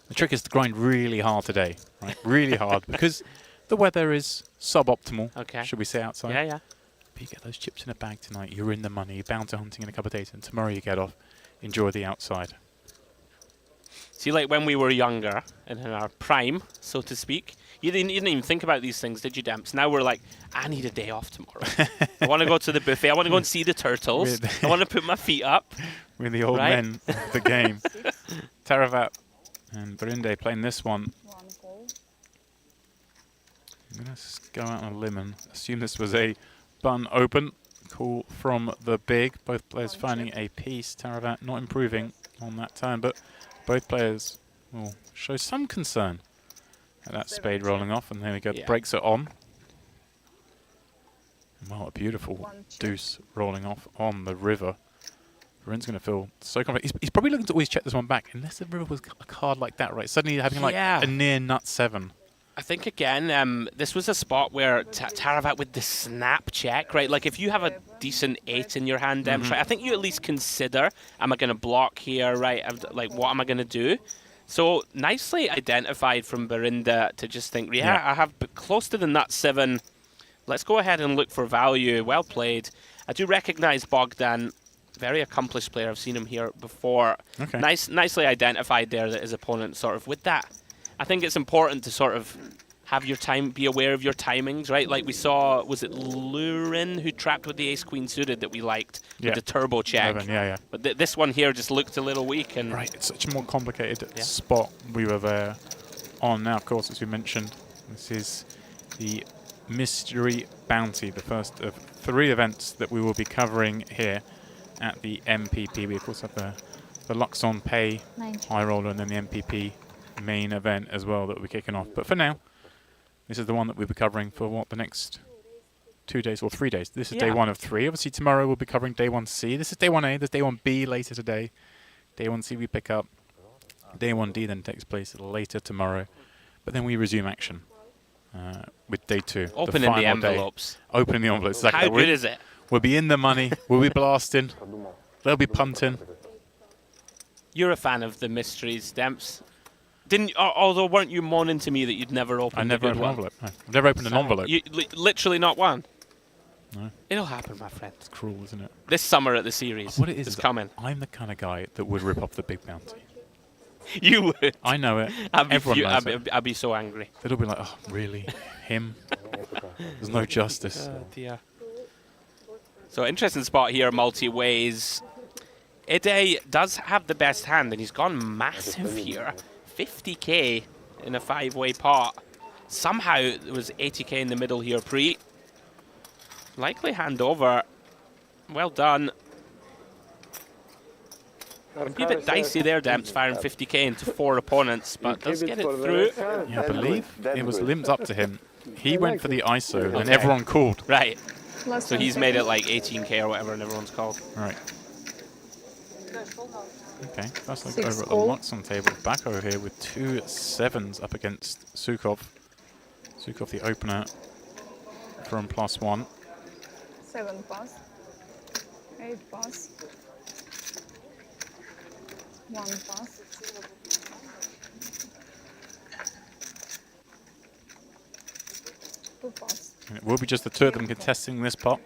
Speaker 1: The trick is to grind really hard today, right? Really hard, because the weather is suboptimal, should we say, outside.
Speaker 2: Yeah, yeah.
Speaker 1: But you get those chips in a bag tonight. You're in the money. You're bound to hunting in a couple of days, and tomorrow you get off. Enjoy the outside.
Speaker 2: See, like when we were younger, and in our prime, so to speak, you didn't even think about these things, did you, Demps? Now we're like, I need a day off tomorrow. I want to go to the buffet. I want to go and see the turtles. I want to put my feet up.
Speaker 1: We're the old men of the game. Teravat and Brinde playing this one. I'm going to go out on a limb and assume this was a bun open. Call from the big. Both players finding a piece. Teravat not improving on that turn, but both players will show some concern at that spade rolling off, and there we go,
Speaker 2: Yeah.
Speaker 1: breaks it on. And wow, a beautiful
Speaker 4: 1 check.
Speaker 1: deuce rolling off on the river. Varun's going to feel so confident. He's probably looking to always check this one back, unless the river was a card like that, right? Suddenly having like
Speaker 2: Yeah.
Speaker 1: a near nut 7.
Speaker 2: I think again, this was a spot where Taravat with the snap check, right? Like if you have a decent 8 in your hand, right? I think you at least consider, am I going to block here, right? Like what am I going to do? So nicely identified from Barinda to just think, yeah, I have close to the nut 7. Let's go ahead and look for value. Well played. I do recognize Bogdan, very accomplished player. I've seen him here before.
Speaker 1: Okay.
Speaker 2: Nicely identified there that his opponent sort of with that. I think it's important to sort of have your time, be aware of your timings, right? Like we saw, was it Lurin who trapped with the ace-queen suited that we liked with the turbo check?
Speaker 1: 11, yeah.
Speaker 2: But this one here just looked a little weak. And
Speaker 1: Right, it's such a more complicated spot we were there on. Now, of course, as we mentioned, this is the Mystery Bounty, the first of 3 events that we will be covering here at the MPP. We, of course, have the Luxon Pay High Roller and then the MPP main event as well that we'll be kicking off. But for now, this is the one that we'll be covering for, what, the next 2 days or 3 days. This is day 1 of 3. Obviously, tomorrow we'll be covering day 1C. This is day 1A. There's day 1B later today. Day 1C we pick up. Day 1D then takes place later tomorrow. But then we resume action with day 2.
Speaker 2: opening the envelopes.
Speaker 1: Opening the envelopes. Exactly.
Speaker 2: How good is it?
Speaker 1: We'll be in the money. We'll be blasting. They'll be punting.
Speaker 2: You're a fan of the mysteries, Demps. Although weren't you moaning to me that you'd never opened
Speaker 1: I never
Speaker 2: a
Speaker 1: opened
Speaker 2: good
Speaker 1: an
Speaker 2: one?
Speaker 1: envelope. No. I've never opened an envelope.
Speaker 2: You, literally not one?
Speaker 1: No.
Speaker 2: It'll happen, my friend.
Speaker 1: It's cruel, isn't it?
Speaker 2: This summer at the series.
Speaker 1: What it is
Speaker 2: is coming.
Speaker 1: I'm the kind of guy that would rip off the big bounty.
Speaker 2: You would.
Speaker 1: I know it.
Speaker 2: I'd
Speaker 1: Everyone knows it.
Speaker 2: I'd be so angry.
Speaker 1: It'll be like, oh, really? Him? There's no justice.
Speaker 2: Dear. So interesting spot here, multi-ways. Ide does have the best hand, and he's gone massive here. 50k in a 5-way pot. Somehow there was 80k in the middle here pre. Likely hand over. Well done. Be a bit dicey there, Demps, firing 50k into 4 opponents, but does get it through.
Speaker 1: Yeah, I believe it was limbs up to him. He went for the ISO, and everyone called.
Speaker 2: Right.
Speaker 4: Last
Speaker 2: So
Speaker 4: 1
Speaker 2: he's
Speaker 4: second.
Speaker 2: made it like 18k or whatever, and everyone's called.
Speaker 1: Right. Okay, that's like
Speaker 4: 6
Speaker 1: over at the
Speaker 4: call.
Speaker 1: Luxon table. Bacco here with 2 7s up against Sukov. Sukov the opener from +1.
Speaker 4: 7 pass. 8 pass. 1 pass. 2 pass.
Speaker 1: And it will be just the 2 of them contesting this pot.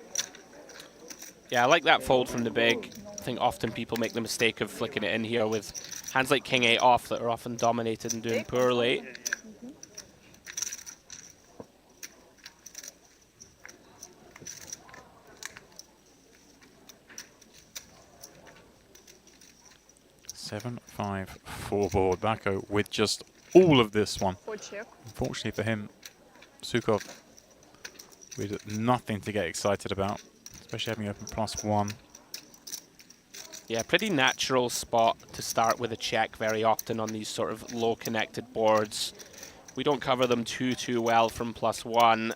Speaker 2: Yeah, I like that fold from the big. I think often people make the mistake of flicking it in here with hands like King 8 off that are often dominated and doing poorly.
Speaker 1: Seven, 5, 4 board. Bacco with just all of this one.
Speaker 4: 4 check.
Speaker 1: Unfortunately for him, Sukov with nothing to get excited about, especially having open +1.
Speaker 2: Yeah, pretty natural spot to start with a check very often on these sort of low connected boards. We don't cover them too well from +1.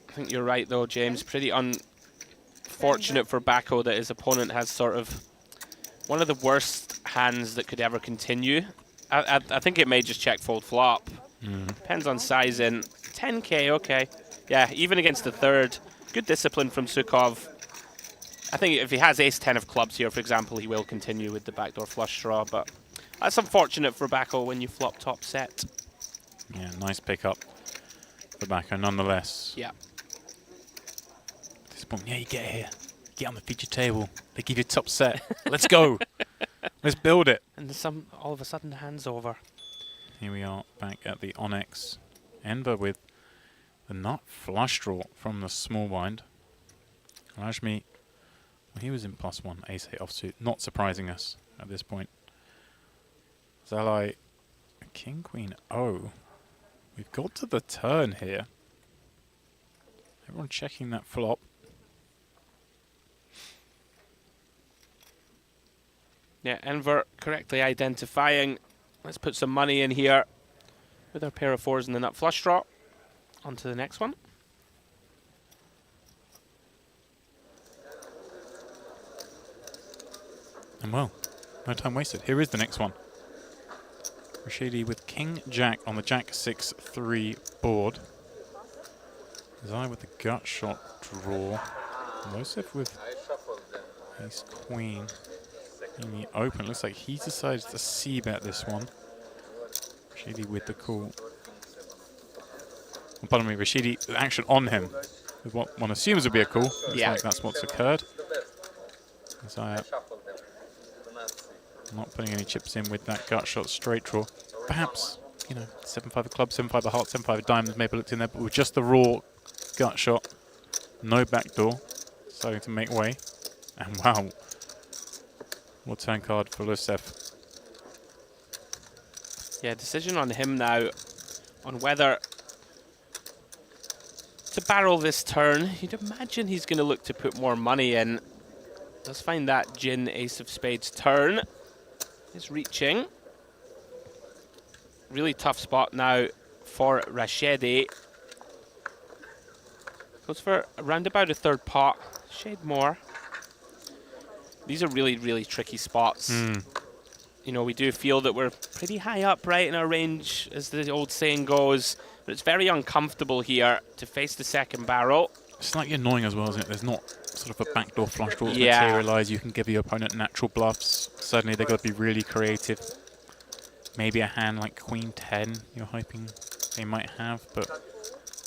Speaker 2: I think you're right though, James. Pretty unfortunate for Bacco that his opponent has sort of one of the worst hands that could ever continue. I think it may just check fold flop. Depends on sizing. 10k, okay. Yeah, even against the 3rd. Good discipline from Sukov. I think if he has ace-10 of clubs here, for example, he will continue with the backdoor flush draw, but that's unfortunate for Bacco when you flop top set.
Speaker 1: Yeah, nice pickup for Bacco nonetheless.
Speaker 2: Yeah.
Speaker 1: At this point, yeah, you get here. Get on the feature table. They give you top set. Let's go. Let's build it.
Speaker 2: And all of a sudden the hand's over.
Speaker 1: Here we are back at the Onyx. Enver with the nut flush draw from the small blind. Aljami, well, he was in +1, ace-8 offsuit, not surprising us at this point. Zalai, king, queen, oh. We've got to the turn here. Everyone checking that flop.
Speaker 2: Danver correctly identifying. Let's put some money in here with our pair of fours and the nut flush draw. On to the next one.
Speaker 1: And well, no time wasted. Here is the next one. Rashidi with King Jack on the Jack 6-3 board. Zai with the gut shot draw. Losef with Ace Queen in the open. Looks like he decides to c-bet this one. Rashidi with the call. Oh, pardon me, Rashidi with action on him with what one assumes would be a call. Looks like that's what's occurred. Zai not putting any chips in with that gut shot straight draw. Perhaps, you know, 7-5 of clubs, 7-5 of hearts, 7-5 of diamonds maybe looked in there, but with just the raw gut shot, no backdoor, starting to make way. And wow, what turn card for Lusef.
Speaker 2: Yeah, decision on him now on whether to barrel this turn. You'd imagine he's going to look to put more money in. Does find that Jin Ace of Spades turn. Is reaching. Really tough spot now for Rashidi. Goes for around about a third pot. Shade more. These are really, really tricky spots. You know, we do feel that we're pretty high up, right, in our range, as the old saying goes. But it's very uncomfortable here to face the second barrel.
Speaker 1: It's slightly annoying as well, isn't it? There's not sort of a backdoor flush draw to materialise. You can give your opponent natural bluffs. Suddenly they've got to be really creative. Maybe a hand like Queen 10 you're hoping they might have, but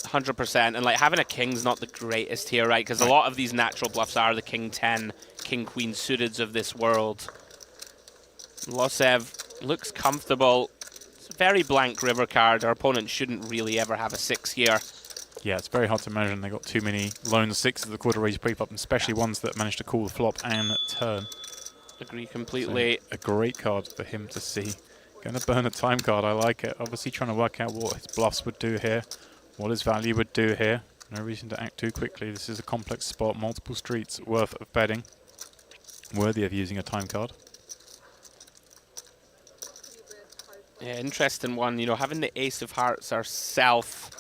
Speaker 2: 100%. And like having a king's not the greatest here, right? Because a lot of these natural bluffs are the King 10, King Queen suiteds of this world. Losev looks comfortable. It's a very blank river card. Our opponent shouldn't really ever have a 6 here.
Speaker 1: yeah, it's very hard to imagine they got too many lone 6s at the quarter raise pre-flop, and especially ones that managed to call the flop and turn.
Speaker 2: Agree completely.
Speaker 1: So a great card for him to see. Going to burn a time card, I like it. Obviously trying to work out what his bluffs would do here, what his value would do here. No reason to act too quickly. This is a complex spot, multiple streets worth of betting. Worthy of using a time card.
Speaker 2: Yeah, interesting one. You know, having the Ace of Hearts ourself,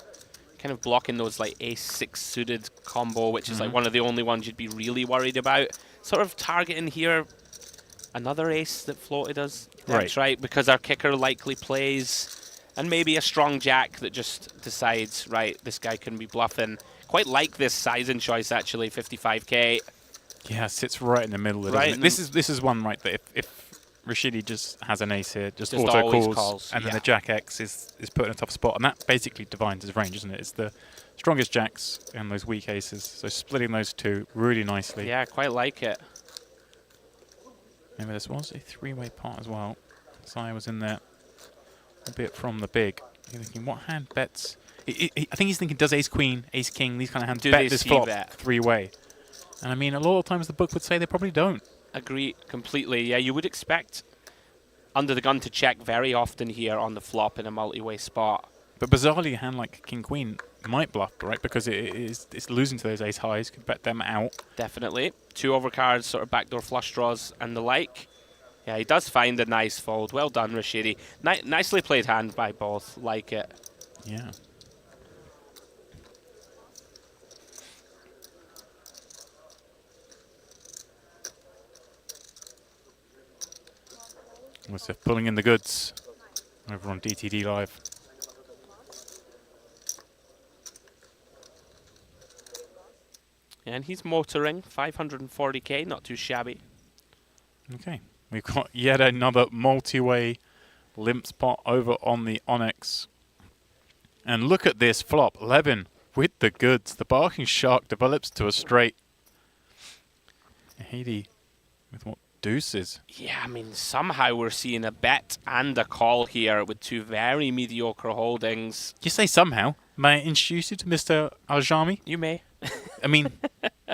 Speaker 2: kind of blocking those like Ace-6 suited combo, which is like one of the only ones you'd be really worried about. Sort of targeting here another ace that floated us. That's right, because our kicker likely plays, and maybe a strong jack that just decides, right, this guy can be bluffing. Quite like this sizing choice, actually, 55k.
Speaker 1: Yeah, sits right in the middle of it. Right. This is one, right, that if Rashidi just has an ace here, just auto calls, and then the Jack X is put in a tough spot, and that basically defines his range, isn't it? It's the strongest jacks and those weak aces, so splitting those two really nicely.
Speaker 2: Yeah, quite like it.
Speaker 1: Maybe this was a three-way pot as well. Sai was in there, a bit from the big. You're thinking, what hand bets? I think he's thinking, does ace queen, ace king, these kind of hands bet this flop three-way? And I mean, a lot of times the book would say they probably don't.
Speaker 2: Agree completely. Yeah, you would expect under the gun to check very often here on the flop in a multi-way spot.
Speaker 1: But bizarrely, a hand like king queen might bluff, right? Because it's losing to those ace highs, could bet them out.
Speaker 2: Definitely. 2 overcards, sort of backdoor flush draws and the like. Yeah, he does find a nice fold. Well done, Rashidi. Nicely played hand by both. Like it.
Speaker 1: Yeah. We're pulling in the goods over on DTD Live.
Speaker 2: And he's motoring 540k, not too shabby.
Speaker 1: Okay, we've got yet another multi-way limp spot over on the Onyx. And look at this flop, Levin with the goods. The barking shark develops to a straight. Haiti with what deuces.
Speaker 2: Yeah, I mean, somehow we're seeing a bet and a call here with 2 very mediocre holdings.
Speaker 1: You say somehow. May I introduce you to Mr. Aljami?
Speaker 2: You may.
Speaker 1: I mean,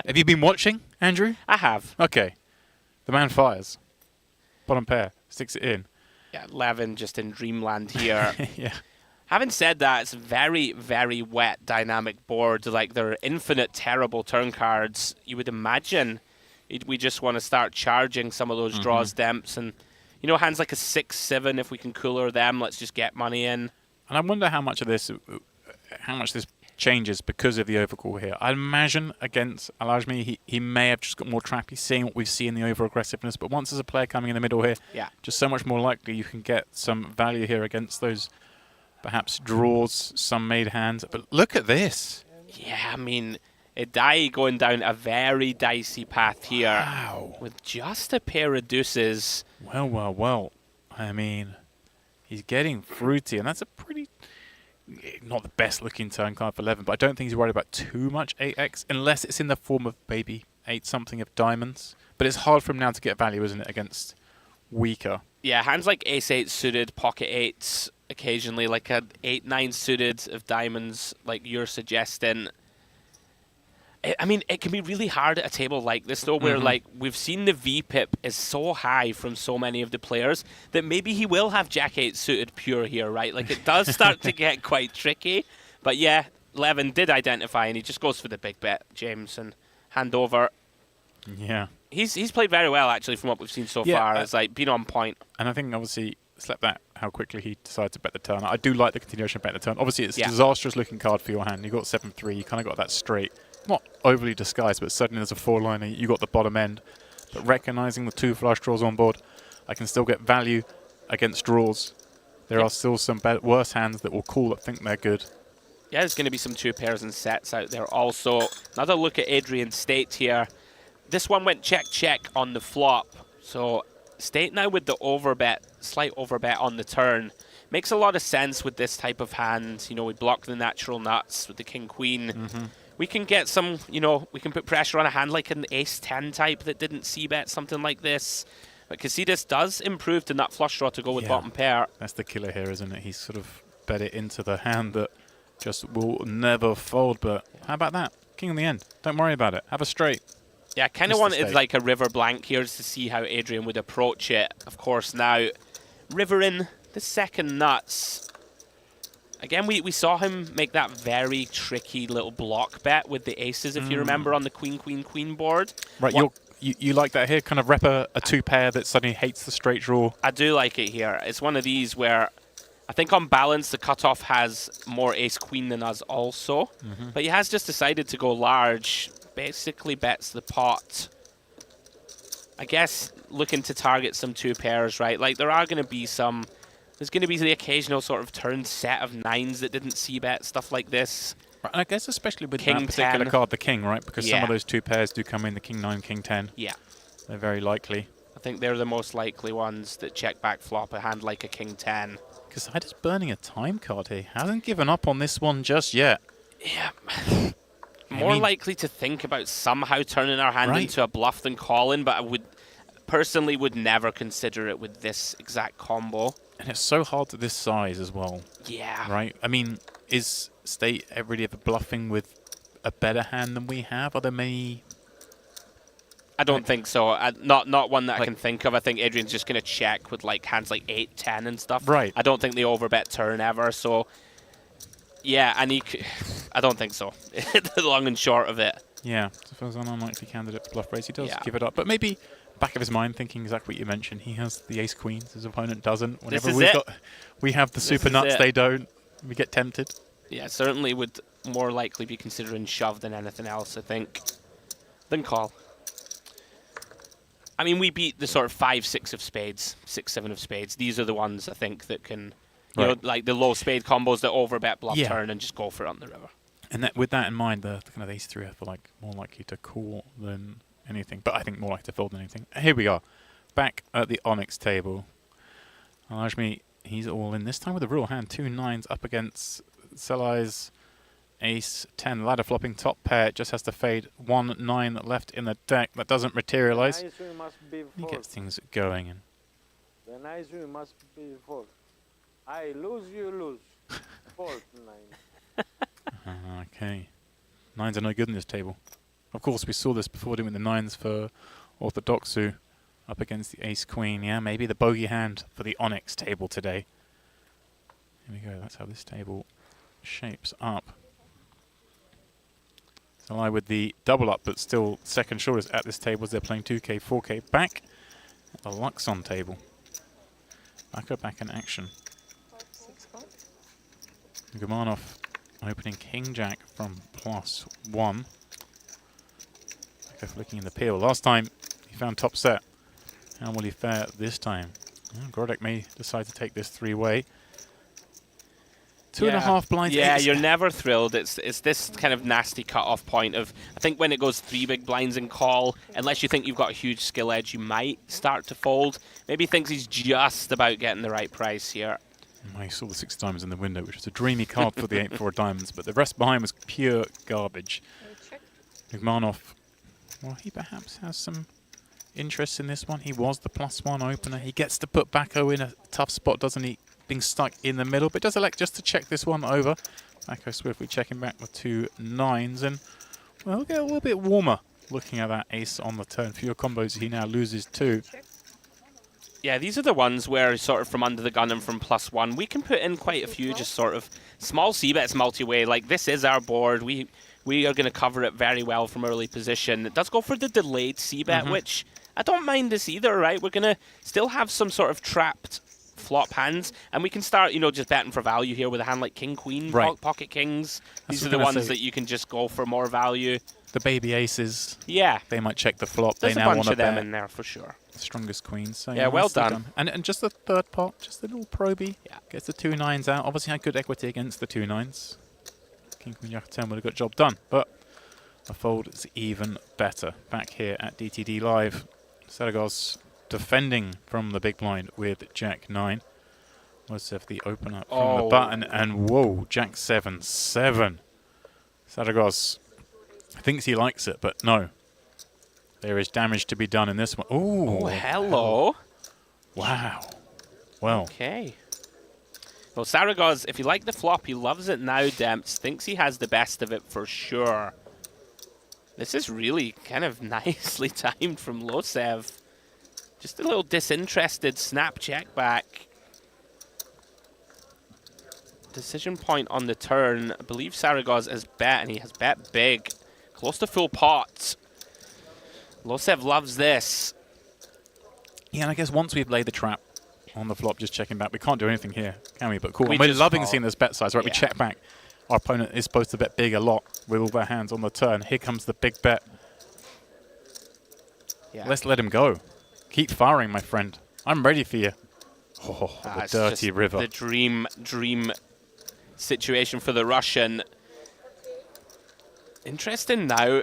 Speaker 1: have you been watching, Andrew?
Speaker 2: I have.
Speaker 1: Okay. The man fires. Bottom pair. Sticks it in.
Speaker 2: Yeah, Levin just in dreamland here.
Speaker 1: Yeah.
Speaker 2: Having said that, it's a very, very wet dynamic board. Like, there are infinite terrible turn cards. You would imagine we just want to start charging some of those draws demps and, You know, hands like a 6-7, if we can cooler them, let's just get money in.
Speaker 1: And I wonder how much this changes because of the overcall here. I imagine against Aljami, he may have just got more trappy, seeing what we see in the over-aggressiveness. But once there's a player coming in the middle here,
Speaker 2: Yeah.
Speaker 1: just so much more likely you can get some value here against those perhaps draws, some made hands. But look at this.
Speaker 2: Yeah, I mean, Idai going down a very dicey path here.
Speaker 1: Wow.
Speaker 2: With just a pair of deuces.
Speaker 1: Well, well, well. I mean, he's getting fruity, and that's a pretty... not the best looking turn card for 11, but I don't think he's worried about too much 8x, unless it's in the form of maybe 8-something of diamonds. But it's hard for him now to get value, isn't it, against weaker?
Speaker 2: Yeah, hands like ace-8 suited, pocket 8s, occasionally like a 8-9 suited of diamonds, like you're suggesting. I mean, it can be really hard at a table like this, though, where like we've seen the VPIP is so high from so many of the players that maybe he will have Jack-8 suited pure here, right? Like, it does start to get quite tricky. But yeah, Levin did identify, and he just goes for the big bet, James, and hand over.
Speaker 1: Yeah.
Speaker 2: He's played very well, actually, from what we've seen so far. It's like been on point.
Speaker 1: And I think, obviously, slept that how quickly he decided to bet the turn. I do like the continuation of bet the turn. Obviously, it's a disastrous-looking card for your hand. You got 7-3. You kind of got that straight. Not overly disguised, but certainly there's a 4-liner. You got the bottom end. But recognizing the 2 flush draws on board, I can still get value against draws. There are still some worse hands that will call that think they're good.
Speaker 2: Yeah, there's going to be some 2 pairs and sets out there also. Another look at Adrian's State here. This one went check on the flop. So State now with the overbet, slight overbet on the turn. Makes a lot of sense with this type of hand. You know, we block the natural nuts with the king-queen. We can get some, you know, we can put pressure on a hand like an ace-10 type that didn't c-bet, something like this. But Casitas does improve the nut flush draw to go with bottom pair.
Speaker 1: That's the killer here, isn't it? He's sort of bet it into the hand that just will never fold. But how about that? King in the end. Don't worry about it. Have a straight.
Speaker 2: Yeah, I kind of wanted like a river blank here just to see how Adrian would approach it. Of course, now river in the second nuts. Again, we saw him make that very tricky little block bet with the aces, if you remember, on the queen board.
Speaker 1: Right, you like that here? Kind of rep a 2-pair that suddenly hates the straight draw?
Speaker 2: I do like it here. It's one of these where I think on balance the cutoff has more ace-queen than us also. But he has just decided to go large, basically bets the pot. I guess looking to target some 2 pairs, right? Like, there are going to be some... There's going to be the occasional sort of turn set of 9s that didn't c-bet, stuff like this.
Speaker 1: Right, and I guess especially with
Speaker 2: King
Speaker 1: that particular
Speaker 2: 10.
Speaker 1: card, the king, right? Because some of those 2 pairs do come in, the king-9, king-10.
Speaker 2: Yeah.
Speaker 1: They're very likely.
Speaker 2: I think they're the most likely ones that check back flop a hand like a king-10.
Speaker 1: Casitas burning a time card here. Hasn't given up on this one just yet.
Speaker 2: Yeah. More likely to think about somehow turning our hand into a bluff than calling, but I would personally would never consider it with this exact combo.
Speaker 1: And it's so hard at this size as well.
Speaker 2: Yeah.
Speaker 1: Right? I mean, is State really ever bluffing with a better hand than we have? Are there many...
Speaker 2: I don't think so. Not one that I can think of. I think Adrian's just going to check with like hands like 8, 10 and stuff.
Speaker 1: Right.
Speaker 2: I don't think they overbet turn ever, so... Yeah, and I don't think so. The long and short of it.
Speaker 1: Yeah. So if there's an unlikely candidate to bluff raise, he does give it up. But maybe... back of his mind, thinking exactly what you mentioned. He has the ace queens, his opponent doesn't. Whenever we have the super nuts, they don't. We get tempted.
Speaker 2: Yeah, certainly would more likely be considering shove than anything else, I think, than call. I mean, we beat the sort of 5, 6 of spades, 6, 7 of spades. These are the ones I think that can, you know, like the low spade combos that overbet bluff turn and just go for it on the river.
Speaker 1: And that, with that in mind, the kind of ace 3 I feel like more likely to call than anything, but I think more likely to fold than anything. Here we are, back at the Onyx table. Aljami, he's all in, this time with a real hand. 2 9s up against Selai's ace 10. Ladder flopping top pair, just has to fade. 1 9 left in the deck. That doesn't materialize. He gets things going. And
Speaker 5: the nice win must be fold. I lose, you lose. Fold 9.
Speaker 1: Okay. 9s are no good in this table. Of course, we saw this before doing the 9s for Ortho-Squeeze up against the ace-queen. Yeah, maybe the bogey hand for the Onyx table today. Here we go. That's how this table shapes up. Salai with the double up, but still second shortest at this table as they're playing 2K, 4K back at the Luxon table. Back in action.
Speaker 4: 6 call.
Speaker 1: Gumanov opening King Jack from +1. Backo flicking in the peel. Last time he found top set. How will he fare this time? Grodek may decide to take this 3-way. 2.5 blinds.
Speaker 2: Yeah, you're never thrilled. It's this kind of nasty cut-off point of, I think when it goes 3 big blinds in call, unless you think you've got a huge skill edge, you might start to fold. Maybe he thinks he's just about getting the right price here.
Speaker 1: I saw the 6 diamonds in the window, which was a dreamy card for the 8-4 diamonds, but the rest behind was pure garbage.
Speaker 4: Check.
Speaker 1: Negreanu, well, he perhaps has some interest in this one. He was the +1 opener. He gets to put Backo in a tough spot, doesn't he? Being stuck in the middle, but does elect just to check this one over. Backo swiftly checking back with 2 9s, and well, we'll get a little bit warmer looking at that ace on the turn. Fewer combos, he now loses 2.
Speaker 4: Check.
Speaker 2: Yeah, these are the ones where sort of from under the gun and from +1, we can put in quite a few just sort of small c-bets multi-way. Like, this is our board. We are going to cover it very well from early position. It does go for the delayed c-bet, which I don't mind this either, right? We're going to still have some sort of trapped flop hands, and we can start, you know, just betting for value here with a hand like King, Queen, Pocket Kings. These are the ones that you can just go for more value.
Speaker 1: The baby aces.
Speaker 2: Yeah.
Speaker 1: They might check the flop.
Speaker 2: There's
Speaker 1: they
Speaker 2: a
Speaker 1: now
Speaker 2: bunch
Speaker 1: want to
Speaker 2: of them
Speaker 1: bet.
Speaker 2: in there for sure.
Speaker 1: Strongest queens. So
Speaker 2: Yeah, well
Speaker 1: nicely
Speaker 2: done.
Speaker 1: And just the third pot, just the little probey.
Speaker 2: Yeah.
Speaker 1: Gets the 2 9s out. Obviously had good equity against the 2 9s. King, Queen, Jack 10 would have got job done, but a fold is even better. Back here at DTD Live, Saragos defending from the big blind with Jack 9. Was if the opener from the button, and whoa, Jack 7-7. Saragos thinks he likes it, but no. There is damage to be done in this one. Ooh.
Speaker 2: Oh, hello.
Speaker 1: Wow. Well.
Speaker 2: Okay. Well, Saragos, if you like the flop, he loves it now, Demps. Thinks he has the best of it for sure. This is really kind of nicely timed from Losev. Just a little disinterested snap check back. Decision point on the turn. I believe Saragos has bet, and he has bet big. Close to full pot. Losev loves this.
Speaker 1: Yeah, and I guess once we've laid the trap on the flop, just checking back, we can't do anything here, can we? But cool.
Speaker 2: We
Speaker 1: We're
Speaker 2: just
Speaker 1: loving
Speaker 2: call.
Speaker 1: seeing this bet size, right? We check back. Our opponent is supposed to bet big a lot with all their hands on the turn. Here comes the big bet.
Speaker 2: Yeah.
Speaker 1: Let's let him go. Keep firing, my friend. I'm ready for you. Oh, the
Speaker 2: It's
Speaker 1: dirty
Speaker 2: just
Speaker 1: river.
Speaker 2: The dream situation for the Russian. Interesting now,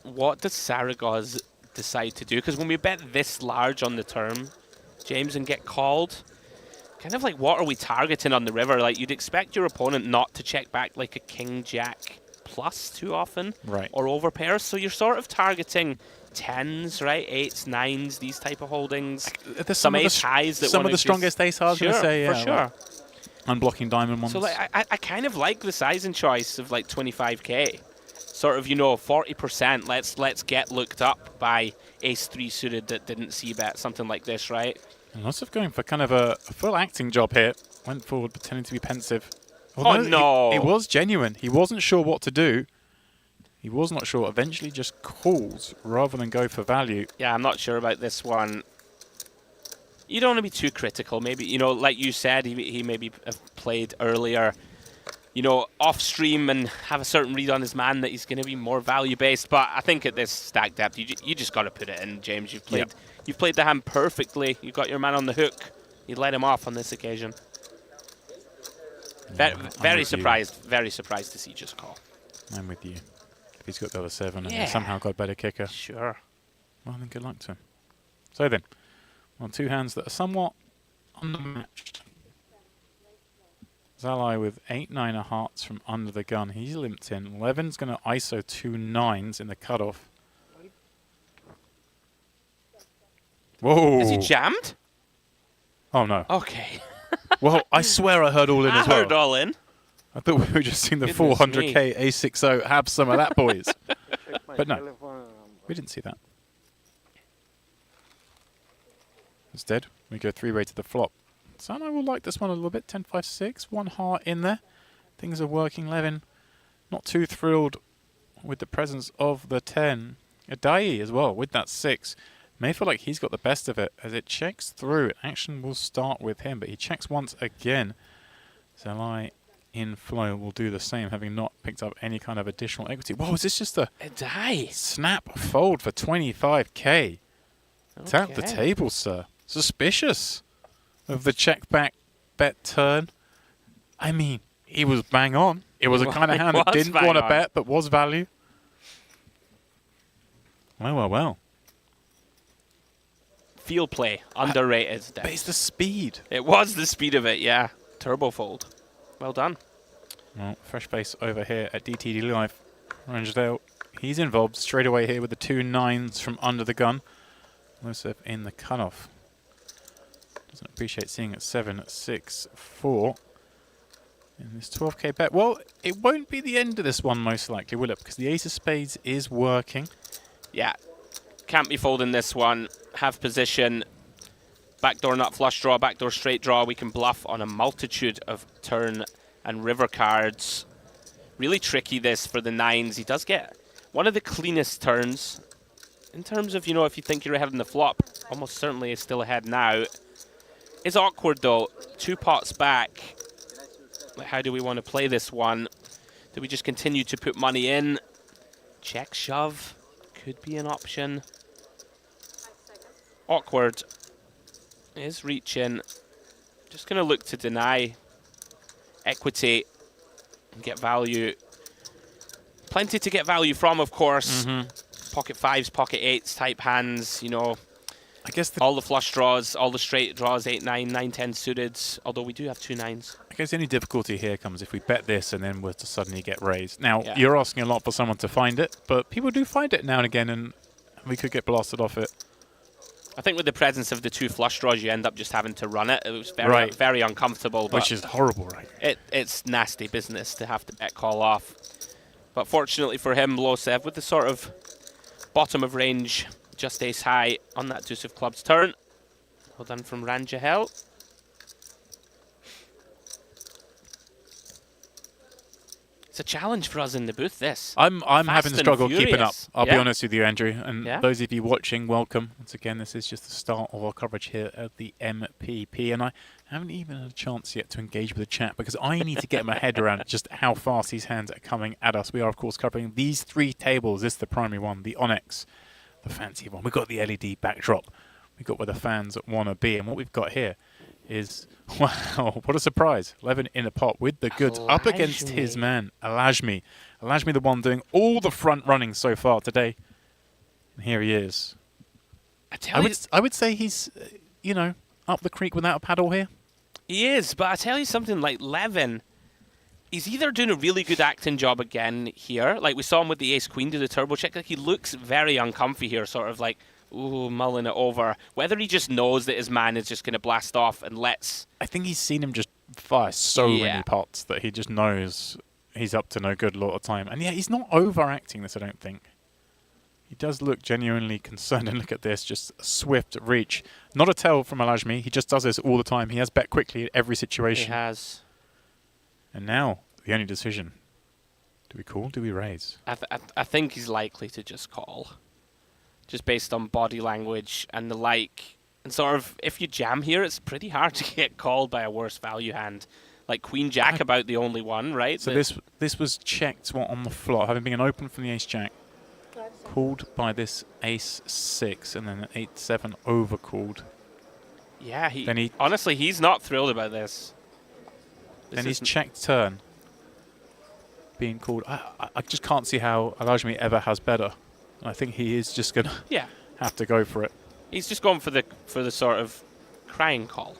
Speaker 2: what does Saragos decide to do? Because when we bet this large on the turn, James, and get called, kind of like what are we targeting on the river? Like, you'd expect your opponent not to check back like a King-Jack plus too often,
Speaker 1: right?
Speaker 2: Or over pairs, so you're sort of targeting 10s, right? 8s, 9s, these type of holdings.
Speaker 1: There's
Speaker 2: some ace highs that
Speaker 1: some of the strongest ace highs,
Speaker 2: sure,
Speaker 1: going to say, yeah,
Speaker 2: for sure.
Speaker 1: Like unblocking diamond ones.
Speaker 2: So like, I kind of like the sizing choice of like 25k. Sort of, you know, 40%. Let's get looked up by ace 3 suited that didn't see bet, something like this, right?
Speaker 1: And lots of going for kind of a full acting job here. Went forward pretending to be pensive.
Speaker 2: Oh no!
Speaker 1: He was genuine. He wasn't sure what to do. He was not sure. Eventually just calls rather than go for value.
Speaker 2: Yeah, I'm not sure about this one. You don't want to be too critical. Maybe, you know, like you said, he maybe played earlier, you know, off stream and have a certain read on his man that he's going to be more value based. But I think at this stack depth, you just got to put it in, James. You've played the hand perfectly. You got your man on the hook. You let him off on this occasion. Very surprised to see just call.
Speaker 1: I'm with you. If he's got the other 7 and somehow got a better kicker.
Speaker 2: Sure.
Speaker 1: Well, then good luck to him. So then, on 2 hands that are somewhat undermatched. Zalai with 8-9 of hearts from under the gun. He's limped in. Levin's going to ISO 2 9s in the cutoff. Whoa.
Speaker 2: Is he jammed?
Speaker 1: Oh, no.
Speaker 2: Okay.
Speaker 1: Well, I swear I heard all in as well.
Speaker 2: I heard all in.
Speaker 1: I thought we were just seeing the
Speaker 2: Goodness
Speaker 1: 400k A60. Have some of that, boys. But no,
Speaker 5: telephone
Speaker 1: we didn't see that. Instead, we go 3-way to the flop. Sano will like this one a little bit. 10-5-6, 1 heart in there. Things are working. Levin not too thrilled with the presence of the 10. Adai as well with that 6. May feel like he's got the best of it as it checks through. Action will start with him, but he checks once again. Zelai in flow will do the same, having not picked up any kind of additional equity. Whoa, is this just a
Speaker 2: die?
Speaker 1: Snap fold for 25k? Tap the table, sir. Suspicious of the check back bet turn. I mean, he was bang on. It was a kind of hand that didn't want to bet, but was value. Well, well, well.
Speaker 2: Field play, underrated.
Speaker 1: But it's the speed.
Speaker 2: It was the speed of it, yeah. Turbo fold. Well done.
Speaker 1: Well, fresh base over here at DTD Live. Ranjadale, he's involved straight away here with the 2 9s from under the gun. Losef in the cutoff. Doesn't appreciate seeing it 7 6 4. In this 12k bet. Well, it won't be the end of this one most likely, will it? Because the ace of spades is working.
Speaker 2: Yeah. Can't be folding this one. Have position. Backdoor nut flush draw, backdoor straight draw. We can bluff on a multitude of turn and river cards. Really tricky this for the 9s. He does get one of the cleanest turns. In terms of, you know, if you think you're ahead in the flop, almost certainly is still ahead now. It's awkward though. 2 pots back. How do we want to play this one? Do we just continue to put money in? Check shove could be an option. Awkward is reaching. Just going to look to deny equity and get value. Plenty to get value from, of course. Pocket 5s, pocket 8s type hands, you know.
Speaker 1: I guess
Speaker 2: all the flush draws, all the straight draws, 8 9, 9 10 suited, although we do have 2 9s.
Speaker 1: I guess the only difficulty here comes if we bet this and then we're to suddenly get raised. Now, you're asking a lot for someone to find it, but people do find it now and again, and we could get blasted off it.
Speaker 2: I think with the presence of the 2 flush draws, you end up just having to run it. It was very, very uncomfortable.
Speaker 1: Which is horrible, right?
Speaker 2: It's nasty business to have to bet call off. But fortunately for him, Losev, with the sort of bottom of range, just ace high on that deuce of clubs turn. Well done from Ranjahel. It's a challenge for us in the booth, this.
Speaker 1: I'm having to struggle keeping up. I'll be honest with you, Andrew. And those of you watching, welcome. Once again, this is just the start of our coverage here at the MPP. And I haven't even had a chance yet to engage with the chat because I need to get my head around just how fast these hands are coming at us. We are, of course, covering these 3 tables. This is the primary one, the Onyx, the fancy one. We've got the LED backdrop. We've got where the fans want to be. And what we've got here is, wow, what a surprise. 11 in a pot with the goods up against his man, Aljami. Aljami, the one doing all the front running so far today. And here he is. I would say he's, you know, up the creek without a paddle here.
Speaker 2: He is, but I tell you something, like Levin, he's either doing a really good acting job again here, like we saw him with the ace-queen do the turbo check, like he looks very uncomfy here, sort of like, ooh, mulling it over. Whether he just knows that his man is just going to blast off and lets...
Speaker 1: I think he's seen him just fire so many pots that he just knows he's up to no good a lot of time. And yeah, he's not overacting this, I don't think. He does look genuinely concerned. And look at this, just a swift reach. Not a tell from Aljami. He just does this all the time. He has bet quickly at every situation.
Speaker 2: He has.
Speaker 1: And now, the only decision. Do we call? Do we raise?
Speaker 2: I think he's likely to just call. Just based on body language and the like. And sort of, if you jam here, it's pretty hard to get called by a worse value hand. Like Queen Jack, about the only one, right?
Speaker 1: So this was checked on the flop, having been open from the Ace Jack. Called by this Ace 6, and then an 8-7 overcalled.
Speaker 2: Yeah, honestly, he's not thrilled about this.
Speaker 1: Then he's checked turn. Being called. I just can't see how Aljami ever has better. I think he is just going to have to go for it.
Speaker 2: He's just going for the sort of crying call.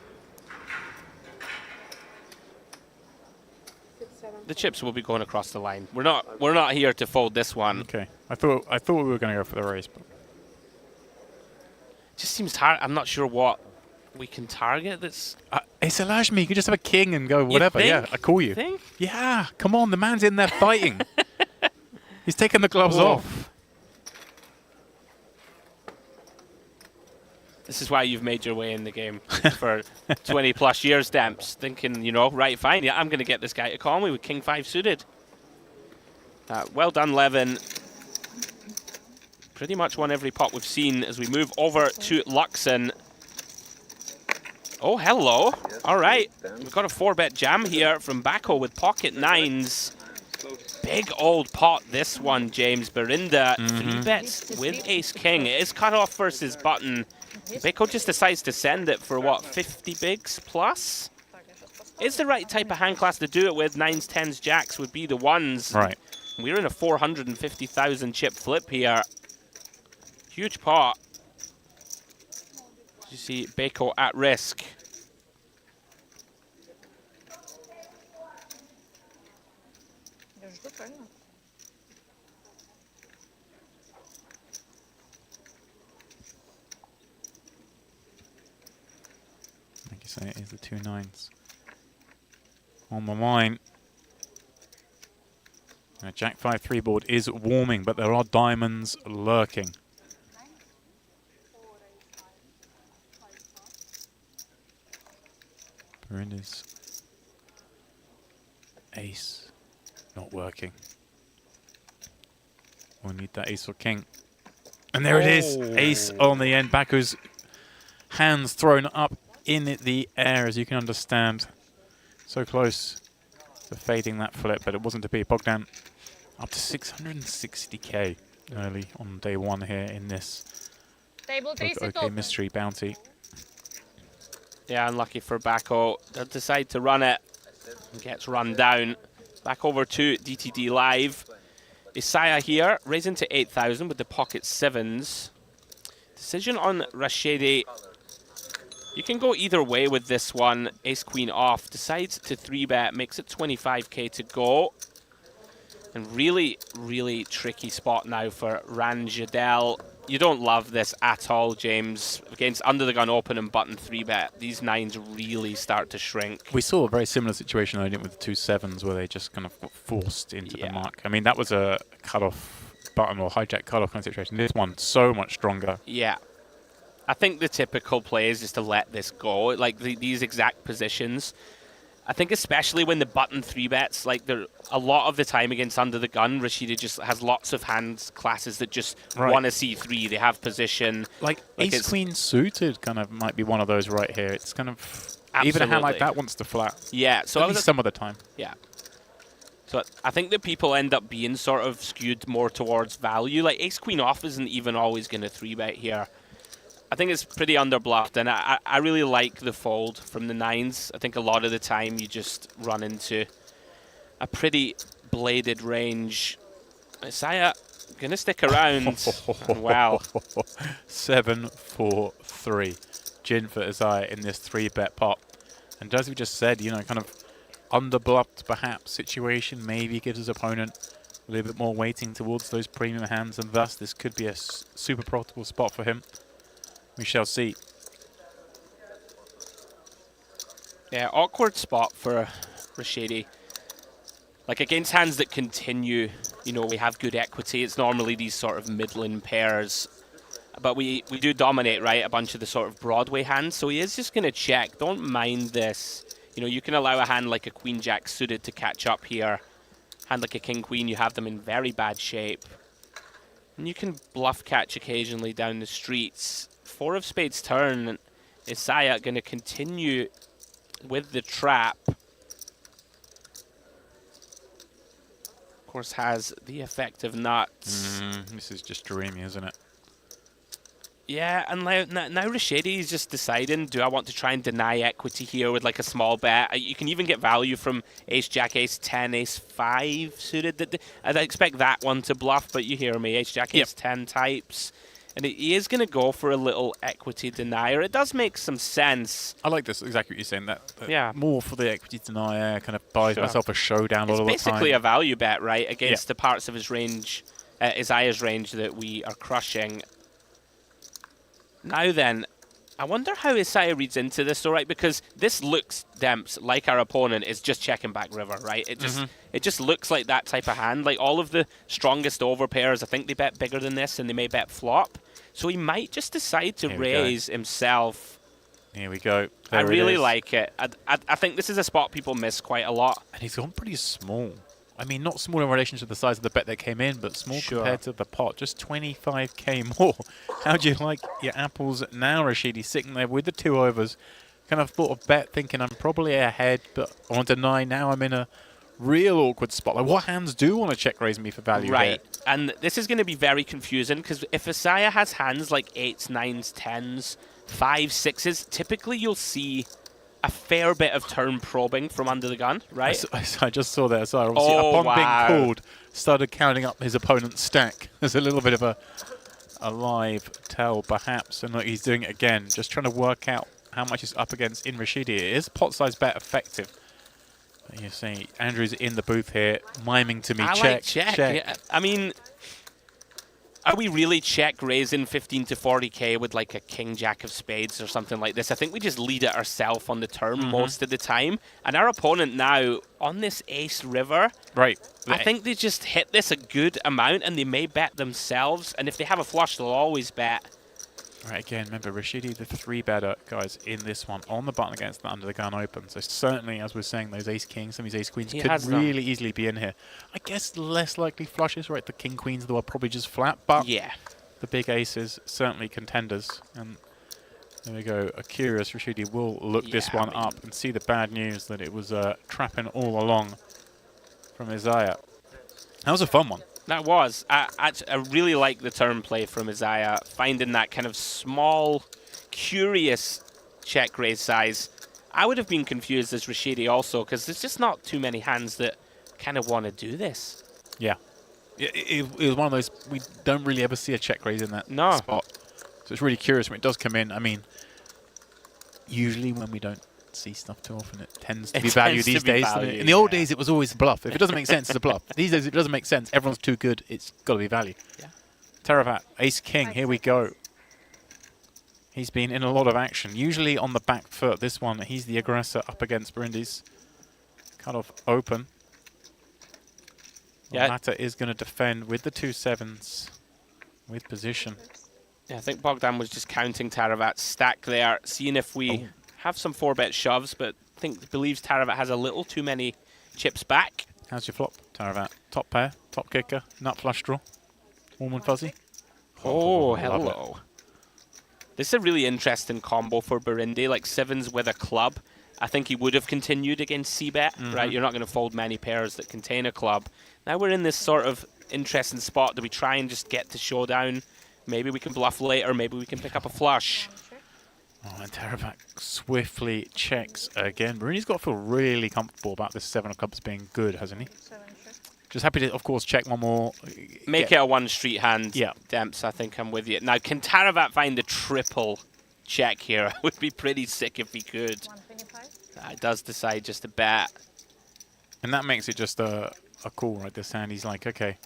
Speaker 2: The chips will be going across the line. We're not here to fold this one.
Speaker 1: Okay. I thought we were going to go for the raise, but
Speaker 2: it just seems hard. I'm not sure what we can target. That's
Speaker 1: it's Aljami. You can just have a king and go whatever. Yeah, I call you.
Speaker 2: Think?
Speaker 1: Yeah, come on. The man's in there fighting. He's taking the gloves off.
Speaker 2: This is why you've made your way in the game for 20 plus years, Stamps. Thinking, you know, right, fine, yeah, I'm going to get this guy to call me with King 5 suited. Well done, Levin. pretty much won every pot we've seen as we move over to Luxon. Oh, hello. All right. We've got a 4-bet jam here from Bako with pocket nines. Big old pot, this one, James. Barinda, 3 bets with ace-king. It is cutoff versus button. Bako just decides to send it for, what, 50 bigs plus? It's the right type of hand class to do it with. 9s, 10s, jacks would be the ones.
Speaker 1: Right.
Speaker 2: We're in a 450,000 chip flip here. Huge pot. You see Bako at risk.
Speaker 4: Я жду, правильно?
Speaker 1: Like you say, it is the 2 9s. On my mind. Jack 5-3 board is warming, but there are diamonds lurking. Barinda's ace not working. We'll need that ace or king. And there it is. Ace on the end. Baku's hands thrown up in the air, as you can understand. So close to fading that flip, but it wasn't to be. Bogdan up to 660k early on day 1 here in this
Speaker 4: Table 3 sit
Speaker 1: PokerOK
Speaker 4: open.
Speaker 1: mystery bounty.
Speaker 2: Yeah, unlucky for Bako. They'll decide to run it. Gets run down. Back over to DTD Live. Isaiah here, raising to 8,000 with the pocket 7s. Decision on Rashidi. You can go either way with this one. Ace-Queen off. Decides to 3-bet. Makes it 25k to go. And really, really tricky spot now for Ranjadel. You don't love this at all, James. Against under the gun open and button 3-bet, these 9s really start to shrink.
Speaker 1: We saw a very similar situation earlier with the 2 7s where they just kind of got forced into the mark. I mean, that was a cut-off button or hijack cut-off kind of situation. This one, so much stronger.
Speaker 2: Yeah. I think the typical play is just to let this go, like these exact positions. I think especially when the button 3-bets, like a lot of the time against under the gun, Rashida just has lots of hand classes that just want to see 3. They have position.
Speaker 1: Like ace-queen suited kind of might be one of those right here. It's kind of, even a hand like that wants to flat.
Speaker 2: Yeah. So
Speaker 1: at least some of the time.
Speaker 2: Yeah. So I think that people end up being sort of skewed more towards value. Like ace-queen off isn't even always going to 3-bet here. I think it's pretty underbluffed, and I really like the fold from the 9s. I think a lot of the time you just run into a pretty bladed range. Isaiah gonna stick around. Wow.
Speaker 1: 7-4-3. Gin for Isaiah in this 3-bet pot. And as we just said, you know, kind of underbluffed perhaps situation. Maybe gives his opponent a little bit more weighting towards those premium hands, and thus this could be a super profitable spot for him. We shall see.
Speaker 2: Yeah, awkward spot for Rashidi. Like against hands that continue, you know, we have good equity. It's normally these sort of middling pairs. But we do dominate, right, a bunch of the sort of Broadway hands. So he is just going to check. Don't mind this. You know, you can allow a hand like a Queen-Jack suited to catch up here. Hand like a King-Queen, you have them in very bad shape. And you can bluff catch occasionally down the streets. 4 of spades turn. Isaiah going to continue with the trap. Of course, has the effect of nuts.
Speaker 1: This is just dreamy, isn't it?
Speaker 2: Yeah, and now Rashidi is just deciding, do I want to try and deny equity here with like a small bet? You can even get value from Ace-Jack, Ace-10, Ace-5 suited. I'd expect that one to bluff, but you hear me, Ace-Jack, Ace-10 types. And he is going to go for a little equity denier. It does make some sense.
Speaker 1: I like this, exactly what you're saying. That
Speaker 2: yeah.
Speaker 1: More for the equity denier, kind of buys myself a showdown all the time.
Speaker 2: It's basically a value bet, right, against the parts of his range, Isaiah's range that we are crushing. Now then, I wonder how Isaiah reads into this, though, right? Because this looks, Demps, like our opponent is just checking back river, right? It just looks like that type of hand. Like all of the strongest over pairs, I think they bet bigger than this, and they may bet flop. So he might just decide to raise himself.
Speaker 1: Here we go.
Speaker 2: I really like it. I think this is a spot people miss quite a lot.
Speaker 1: And he's gone pretty small I mean, not small in relation to the size of the bet that came in, but small
Speaker 2: Sure.
Speaker 1: compared to the pot. Just 25k more. How do you like your apples now, Rashidi? Sitting there with the 2 overs. Kind of thought of bet, thinking I'm probably ahead, but I want to 9. Now I'm in a real awkward spot. Like, what hands do want to check raise me for value
Speaker 2: Right.
Speaker 1: here?
Speaker 2: And this is going to be very confusing because if Isaiah has hands like 8s, 9s, 10s, 5s, 6s, typically you'll see a fair bit of turn probing from under the gun, right?
Speaker 1: I just saw that. So obviously,
Speaker 2: Oh,
Speaker 1: upon being
Speaker 2: wow.
Speaker 1: called, started counting up his opponent's stack. There's a little bit of a live tell, perhaps. And look, he's doing it again, just trying to work out how much he's up against in Rashidi. It is pot size bet effective. But you see, Andrew's in the booth here, miming to me,
Speaker 2: I
Speaker 1: check,
Speaker 2: like check.
Speaker 1: check.
Speaker 2: Yeah. I mean, are we really check raising 15 to 40k with like a king jack of spades or something like this? I think we just lead it ourselves on the turn most of the time. And our opponent now on this ace river,
Speaker 1: Right.
Speaker 2: I think they just hit this a good amount and they may bet themselves. And if they have a flush, they'll always bet.
Speaker 1: Right, again, remember, Rashidi, the 3-better, guys, in this one, on the button against the under the gun open. So certainly, as we're saying, those ace-kings, some of these ace-queens
Speaker 2: He
Speaker 1: could
Speaker 2: has them.
Speaker 1: really easily be in here. I guess less likely flushes, right? The king-queens, though, are probably just flat, but
Speaker 2: Yeah.
Speaker 1: the big aces, certainly contenders. And there we go. A curious Rashidi will look this
Speaker 2: Yeah,
Speaker 1: one
Speaker 2: I mean-
Speaker 1: up and see the bad news that it was trapping all along from Isaiah. That was a fun one.
Speaker 2: That was. I really like the turn play from Isaiah, finding that kind of small, curious check raise size. I would have been confused as Rashidi also, because there's just not too many hands that kind of want to do this.
Speaker 1: Yeah. It was one of those, we don't really ever see a check raise in that spot. So it's really curious when it does come in. I mean, usually when we don't see stuff too often, it tends to be value these days. In the old days, it was always a bluff. If it doesn't make sense, it's a bluff. These days, it doesn't make sense. Everyone's too good. It's got to be value.
Speaker 2: Yeah.
Speaker 1: Teravat, ace-king, here we go. He's been in a lot of action, usually on the back foot. This one, he's the aggressor up against Burindi's cut off open.
Speaker 2: Yeah.
Speaker 1: The latter is going to defend with the 2 7s with position.
Speaker 2: Yeah, I think Bogdan was just counting Taravat's stack there, seeing if we have some 4-bet shoves, but believes Taravat has a little too many chips back.
Speaker 1: How's your flop, Teravat? Top pair, top kicker, nut flush draw, warm and fuzzy.
Speaker 2: Oh,
Speaker 1: love
Speaker 2: hello. This is a really interesting combo for Burundi, like 7s with a club. I think he would have continued against C-bet, right? You're not going to fold many pairs that contain a club. Now we're in this sort of interesting spot. Do we try and just get to showdown? Maybe we can bluff later. Maybe we can pick up a flush.
Speaker 1: Oh, and Teravat swiftly checks again. Bruni's got to feel really comfortable about this 7 of clubs being good, hasn't he?
Speaker 4: 7 check.
Speaker 1: Just happy to, of course, check one more.
Speaker 2: Make it a one-street hand.
Speaker 1: Yeah.
Speaker 2: Demps, I think I'm with you. Now, can Taravat find a triple check here? It would be pretty sick if he could.
Speaker 4: 125.
Speaker 2: He does decide just to bet.
Speaker 1: And that makes it just a call, right? This hand, he's like, okay.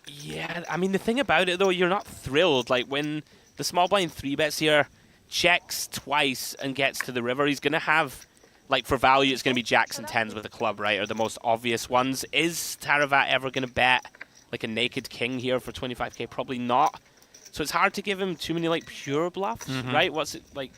Speaker 2: Yeah, I mean, the thing about it, though, you're not thrilled. Like, when the small blind 3-bets here checks twice and gets to the river, he's going to have, like, for value, it's going to be jacks and 10s with a club, right, are the most obvious ones. Is Taravat ever going to bet, like, a naked king here for 25k? Probably not. So it's hard to give him too many, like, pure bluffs, right? What's it, like,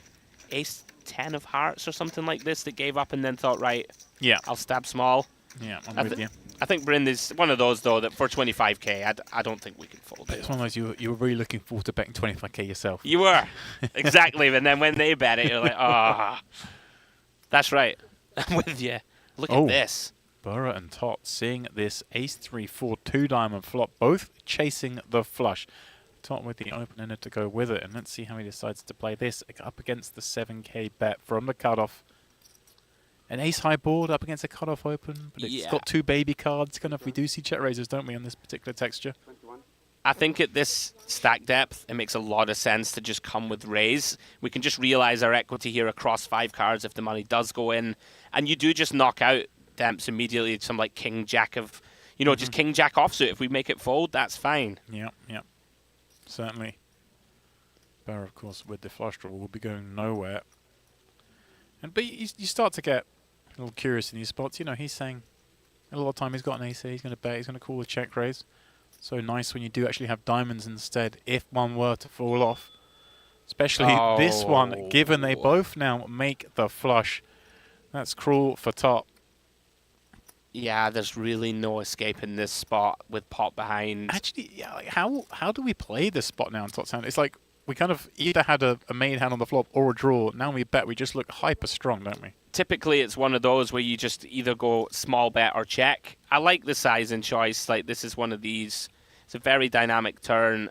Speaker 2: ace 10 of hearts or something like this that gave up and then thought, right,
Speaker 1: Yeah.
Speaker 2: I'll stab small.
Speaker 1: Yeah, I'm with you.
Speaker 2: I think Brindy's one of those, though, that for 25k, I don't think we can fold
Speaker 1: But it's
Speaker 2: it.
Speaker 1: one of those you were really looking forward to betting 25k yourself.
Speaker 2: You were. Exactly. And then when they bet it, you're like, ah. That's right. I'm with you. Look at this.
Speaker 1: Burrow and Tot seeing this ace-3-4 2-diamond flop, both chasing the flush. Tot with the open-ender to go with it. And let's see how he decides to play this up against the 7k bet from the cutoff. An ace-high board up against a cutoff open, but it's got 2 baby cards. Kind of, we do see check raisers, don't we, on this particular texture?
Speaker 3: 21.
Speaker 2: I think at this stack depth, it makes a lot of sense to just come with raise. We can just realize our equity here across 5 cards if the money does go in. And you do just knock out Demps immediately, some like king jack of, you know, just king jack offsuit. If we make it fold, that's fine.
Speaker 1: Yeah, yeah. Certainly. Burrow, of course, with the flush draw will be going nowhere. But you start to get a little curious in these spots. You know, he's saying a lot of time he's got an ace here, he's going to bet, he's going to call a check raise. So nice when you do actually have diamonds instead, if one were to fall off. Especially this one, given they both now make the flush. That's cruel for Tot.
Speaker 2: Yeah, there's really no escape in this spot with pot behind.
Speaker 1: Actually, yeah, like how do we play this spot now in top sound? It's like we kind of either had a main hand on the flop or a draw. Now we bet we just look hyper strong, don't we?
Speaker 2: Typically, it's one of those where you just either go small bet or check. I like the size and choice. Like, this is one of these. It's a very dynamic turn.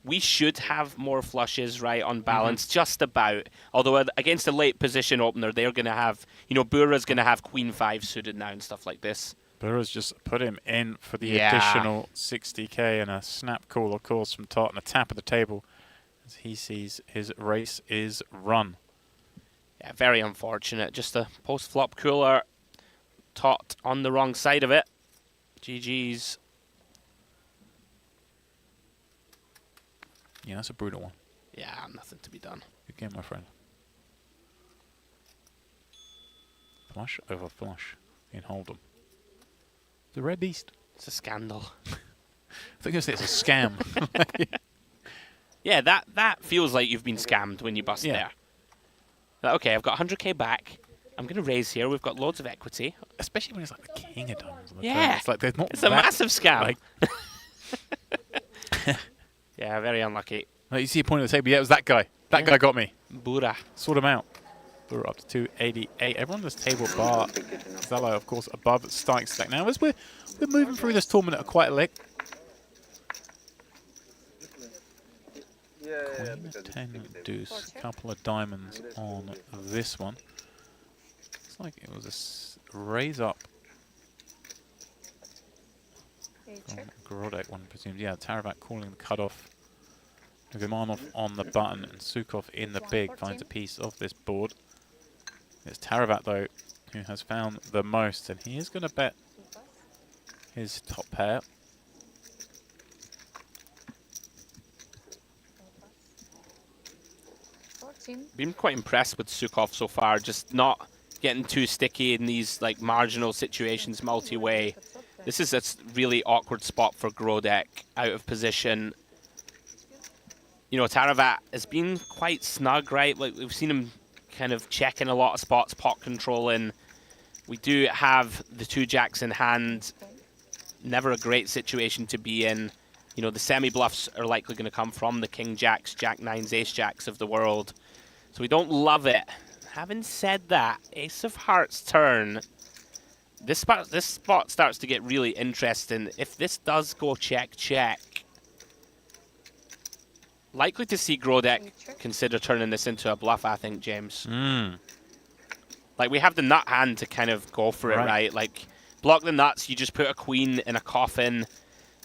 Speaker 2: We should have more flushes, right, on balance, just about. Although against a late position opener, they're going to have, you know, Bura's going to have Queen 5 suited now and stuff like this.
Speaker 1: Bura's just put him in for the additional 60k and a snap call, of course, from Tot and a tap of the table as he sees his race is run.
Speaker 2: Yeah, very unfortunate. Just a post-flop cooler. Tot on the wrong side of it. GG's.
Speaker 1: Yeah, that's a brutal one.
Speaker 2: Yeah, nothing to be done.
Speaker 1: Good game, my friend. Flush over flush in Hold'em. The Red Beast.
Speaker 2: It's a scandal.
Speaker 1: I think it's a scam.
Speaker 2: Yeah, that feels like you've been scammed when you bust there. Okay, I've got 100k back. I'm going to raise here. We've got loads of equity.
Speaker 1: Especially when it's like the king of diamonds on the turn.
Speaker 2: Yeah,
Speaker 1: It's like there's not
Speaker 2: it's a massive scam.
Speaker 1: Like,
Speaker 2: yeah, very unlucky.
Speaker 1: you see a point of the table. Yeah, it was that guy. That guy got me.
Speaker 2: Bura.
Speaker 1: Sort him out. We're up to 288. Everyone on this table bar Zello, of course, above starting stack. Now, as we're moving through this tournament at quite a lick. Queen 10 deuce. Couple of diamonds on this one. Looks like it was a raise up. Grodek, one presumes. Yeah, Taravat calling the cutoff. Negreanu on the button and Sukov in the big finds a piece of this board. It's Taravat, though, who has found the most, and he is going to bet his top pair.
Speaker 2: Been quite impressed with Sukov so far, just not getting too sticky in these like marginal situations multi-way. This is a really awkward spot for Grodek, out of position. You know, Taravat has been quite snug, right? Like, we've seen him kind of checking a lot of spots, pot controlling. We do have the 2 jacks in hand. Never a great situation to be in. You know, the semi-bluffs are likely going to come from the king jacks, jack nines, ace jacks of the world. So we don't love it. Having said that, ace of hearts turn. This spot starts to get really interesting. If this does go check, check, likely to see Grodek consider turning this into a bluff, I think, James. Like, we have the nut hand to kind of go for it, right? Like, block the nuts, you just put a queen in a coffin.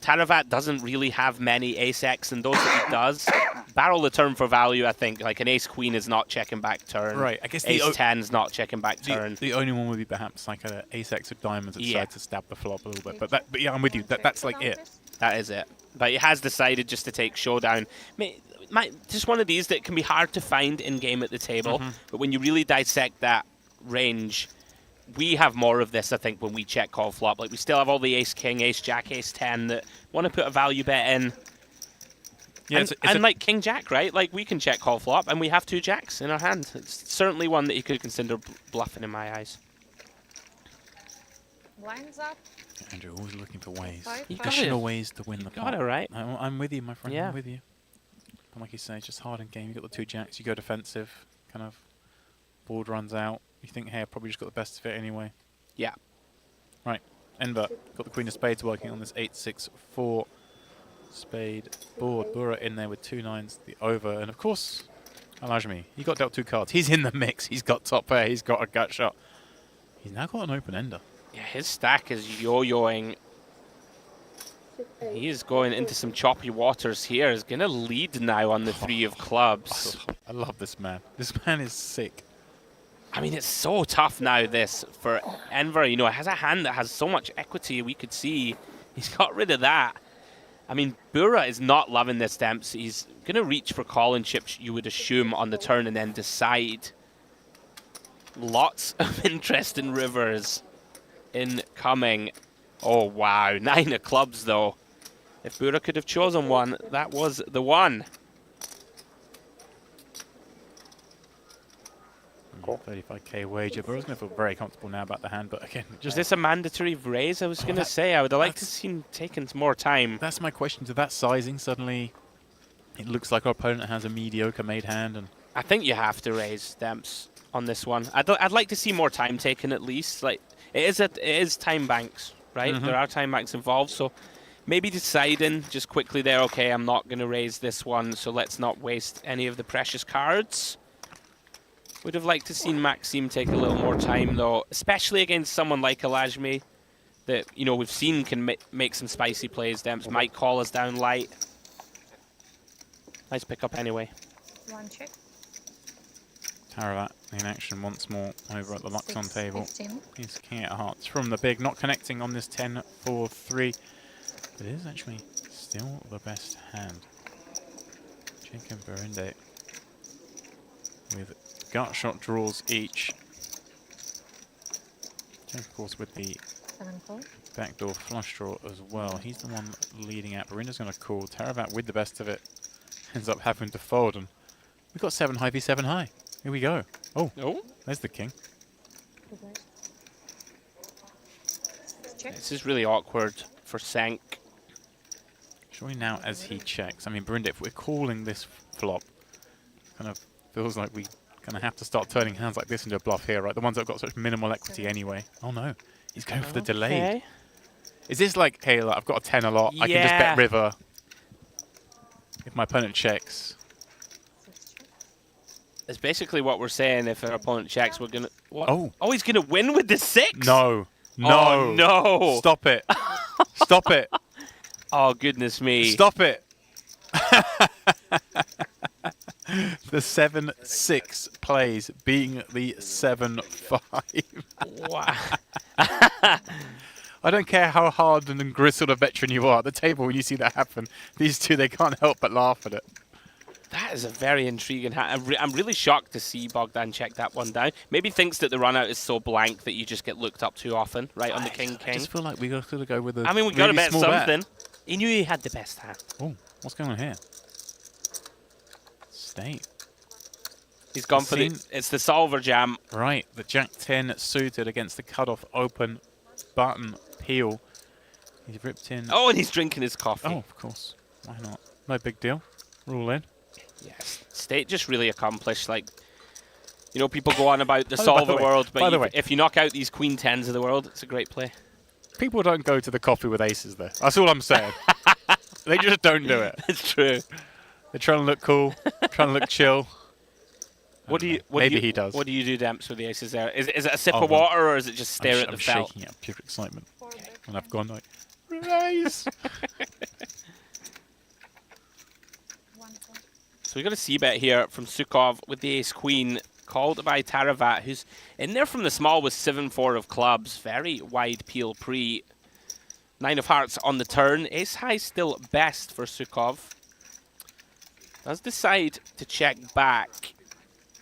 Speaker 2: Taravat doesn't really have many ace-X, and those that he does, barrel the turn for value, I think. Like, an ace-queen is not checking back turn.
Speaker 1: Right, I guess
Speaker 2: ace-10 is not checking back turn.
Speaker 1: The only one would be perhaps like an ace-X of diamonds that decides to stab the flop a little bit. But yeah, I'm with you. That's like it.
Speaker 2: That is it. But he has decided just to take Showdown. Just one of these that can be hard to find in-game at the table, but when you really dissect that range, we have more of this, I think, when we check call flop. Like, we still have all the ace-king, ace-jack, ace-10 that want to put a value bet in. Yeah, and like king-jack, right? Like, we can check call flop, and we have 2 jacks in our hand. It's certainly one that you could consider bluffing in my eyes.
Speaker 4: Blinds up.
Speaker 1: Andrew, always looking for ways.
Speaker 2: You
Speaker 1: Additional ways to win the pot.
Speaker 2: Got it, right?
Speaker 1: I'm with you, my friend.
Speaker 2: Yeah.
Speaker 1: I'm with you. But like you say, it's just hard in game. You got the 2 jacks. You go defensive. Kind of board runs out. You think, hey, I probably just got the best of it anyway.
Speaker 2: Yeah.
Speaker 1: Right. Enver got the queen of spades working on this 8-6-4 spade board. Bura in there with 2 nines, the over, and of course, Aljami. He got dealt 2 cards. He's in the mix. He's got top pair. He's got a gut shot. He's now got an open ender.
Speaker 2: Yeah, his stack is yo-yoing. He is going into some choppy waters here. He's going to lead now on the 3 of clubs.
Speaker 1: I love this man. This man is sick.
Speaker 2: I mean, it's so tough now, this, for Enver. You know, it has a hand that has so much equity. We could see he's got rid of that. I mean, Bura is not loving this Demps. He's going to reach for calling chips, you would assume, on the turn and then decide. Lots of interesting rivers incoming. Oh, wow. 9 of clubs, though. If Bura could have chosen one, that was the one.
Speaker 3: call.
Speaker 1: 35k wager, but I was going to feel very comfortable now about the hand. But again,
Speaker 2: Is
Speaker 1: just
Speaker 2: this a mandatory raise? I was going to say, I would have liked to
Speaker 1: that's-
Speaker 2: see him taking some more time.
Speaker 1: that's my question. To that sizing, suddenly it looks like our opponent has a mediocre made hand. And
Speaker 2: I think you have to raise Demps on this one. I'd like to see more time taken at least. Like it is time banks, right?
Speaker 1: Mhm.
Speaker 2: There are time banks involved, so maybe deciding just quickly there. Okay, I'm not going to raise this one, so let's not waste any of the precious cards. Would have liked to seen Maxime take a little more time though, especially against someone like Aljami that we've seen can make some spicy plays. Demps might call us down light. Nice pickup anyway.
Speaker 4: One check.
Speaker 1: Taravat in action once more over at the Luxon
Speaker 4: 6,
Speaker 1: table.
Speaker 4: 15.
Speaker 1: He's king at hearts from the big, not connecting on this 10-4-3. But it is actually still the best hand. Jacob Berinde with gut shot draws each. Jack, of course, with the
Speaker 4: 7 call.
Speaker 1: backdoor flush draw as well. He's the one leading out. Berinda's going to call. Taravat with the best of it ends up having to fold. And we've got 7 high v 7 high. Here we go. Oh, there's the king.
Speaker 4: Good night. Check.
Speaker 2: This is really awkward for Senk.
Speaker 1: Surely now as he checks. I mean, Berinda, if we're calling this flop, kind of feels like we kind of have to start turning hands like this into a bluff here, right? The ones that have got such minimal equity anyway. Oh no, he's going for the delayed.
Speaker 2: Okay.
Speaker 1: Is this like, hey, look, I've got a 10 a lot, I can just
Speaker 2: Yeah.
Speaker 1: bet river if my opponent checks?
Speaker 4: 6 check.
Speaker 2: It's basically what we're saying. If our opponent checks, we're gonna. What?
Speaker 1: Oh.
Speaker 2: Oh, he's gonna win with the 6.
Speaker 1: No, no,
Speaker 2: Oh, no.
Speaker 1: Stop it, stop it,
Speaker 2: Oh goodness me.
Speaker 1: stop it. The 7-6 plays being the 7-5.
Speaker 2: Wow.
Speaker 1: I don't care how hard and gristled a veteran you are at the table when you see that happen. These two, they can't help but laugh at it.
Speaker 2: That is a very intriguing hand. I'm really shocked to see Bogdan check that one down. Maybe thinks that the run out is so blank that you just get looked up too often, right, on the
Speaker 1: I
Speaker 2: king-king.
Speaker 1: just feel like we got to go with a
Speaker 2: I mean, we got to
Speaker 1: really
Speaker 2: bet
Speaker 1: small
Speaker 2: something. He knew he had the best hand.
Speaker 1: Oh, what's going on here? State.
Speaker 2: He's gone for the... It's the solver jam.
Speaker 1: Right, the Jack 10 suited against the cutoff open button peel. He's ripped in.
Speaker 2: Oh, and he's drinking his coffee.
Speaker 1: Oh, of course. Why not? No big deal. Rule in.
Speaker 2: Yes. State just really accomplished, like... people go on about the
Speaker 1: By the
Speaker 2: solver
Speaker 1: way-
Speaker 2: world,
Speaker 1: by the way-
Speaker 2: but if you knock out these queen 10s of the world, it's a great play.
Speaker 1: People don't go to the coffee with aces there. That's all I'm saying. They just don't do it.
Speaker 2: It's true.
Speaker 1: They're trying to look cool, trying to look chill. Maybe he does.
Speaker 2: What do you do, Demps, with the aces there? Is it a sip
Speaker 1: Oh,
Speaker 2: of
Speaker 1: well,
Speaker 2: water, or is it just stare at the
Speaker 1: I'm
Speaker 2: felt?
Speaker 1: shaking out pure excitement.
Speaker 4: 4 bet.
Speaker 1: And I've gone like, raise.
Speaker 4: 1 call.
Speaker 2: So we got a c-bet here from Sukov with the ace-queen, called by Taravat, who's in there from the small with 7-4 of clubs. Very wide peel pre. 9 of hearts on the turn. Ace-high still best for Sukov. Does decide to check back.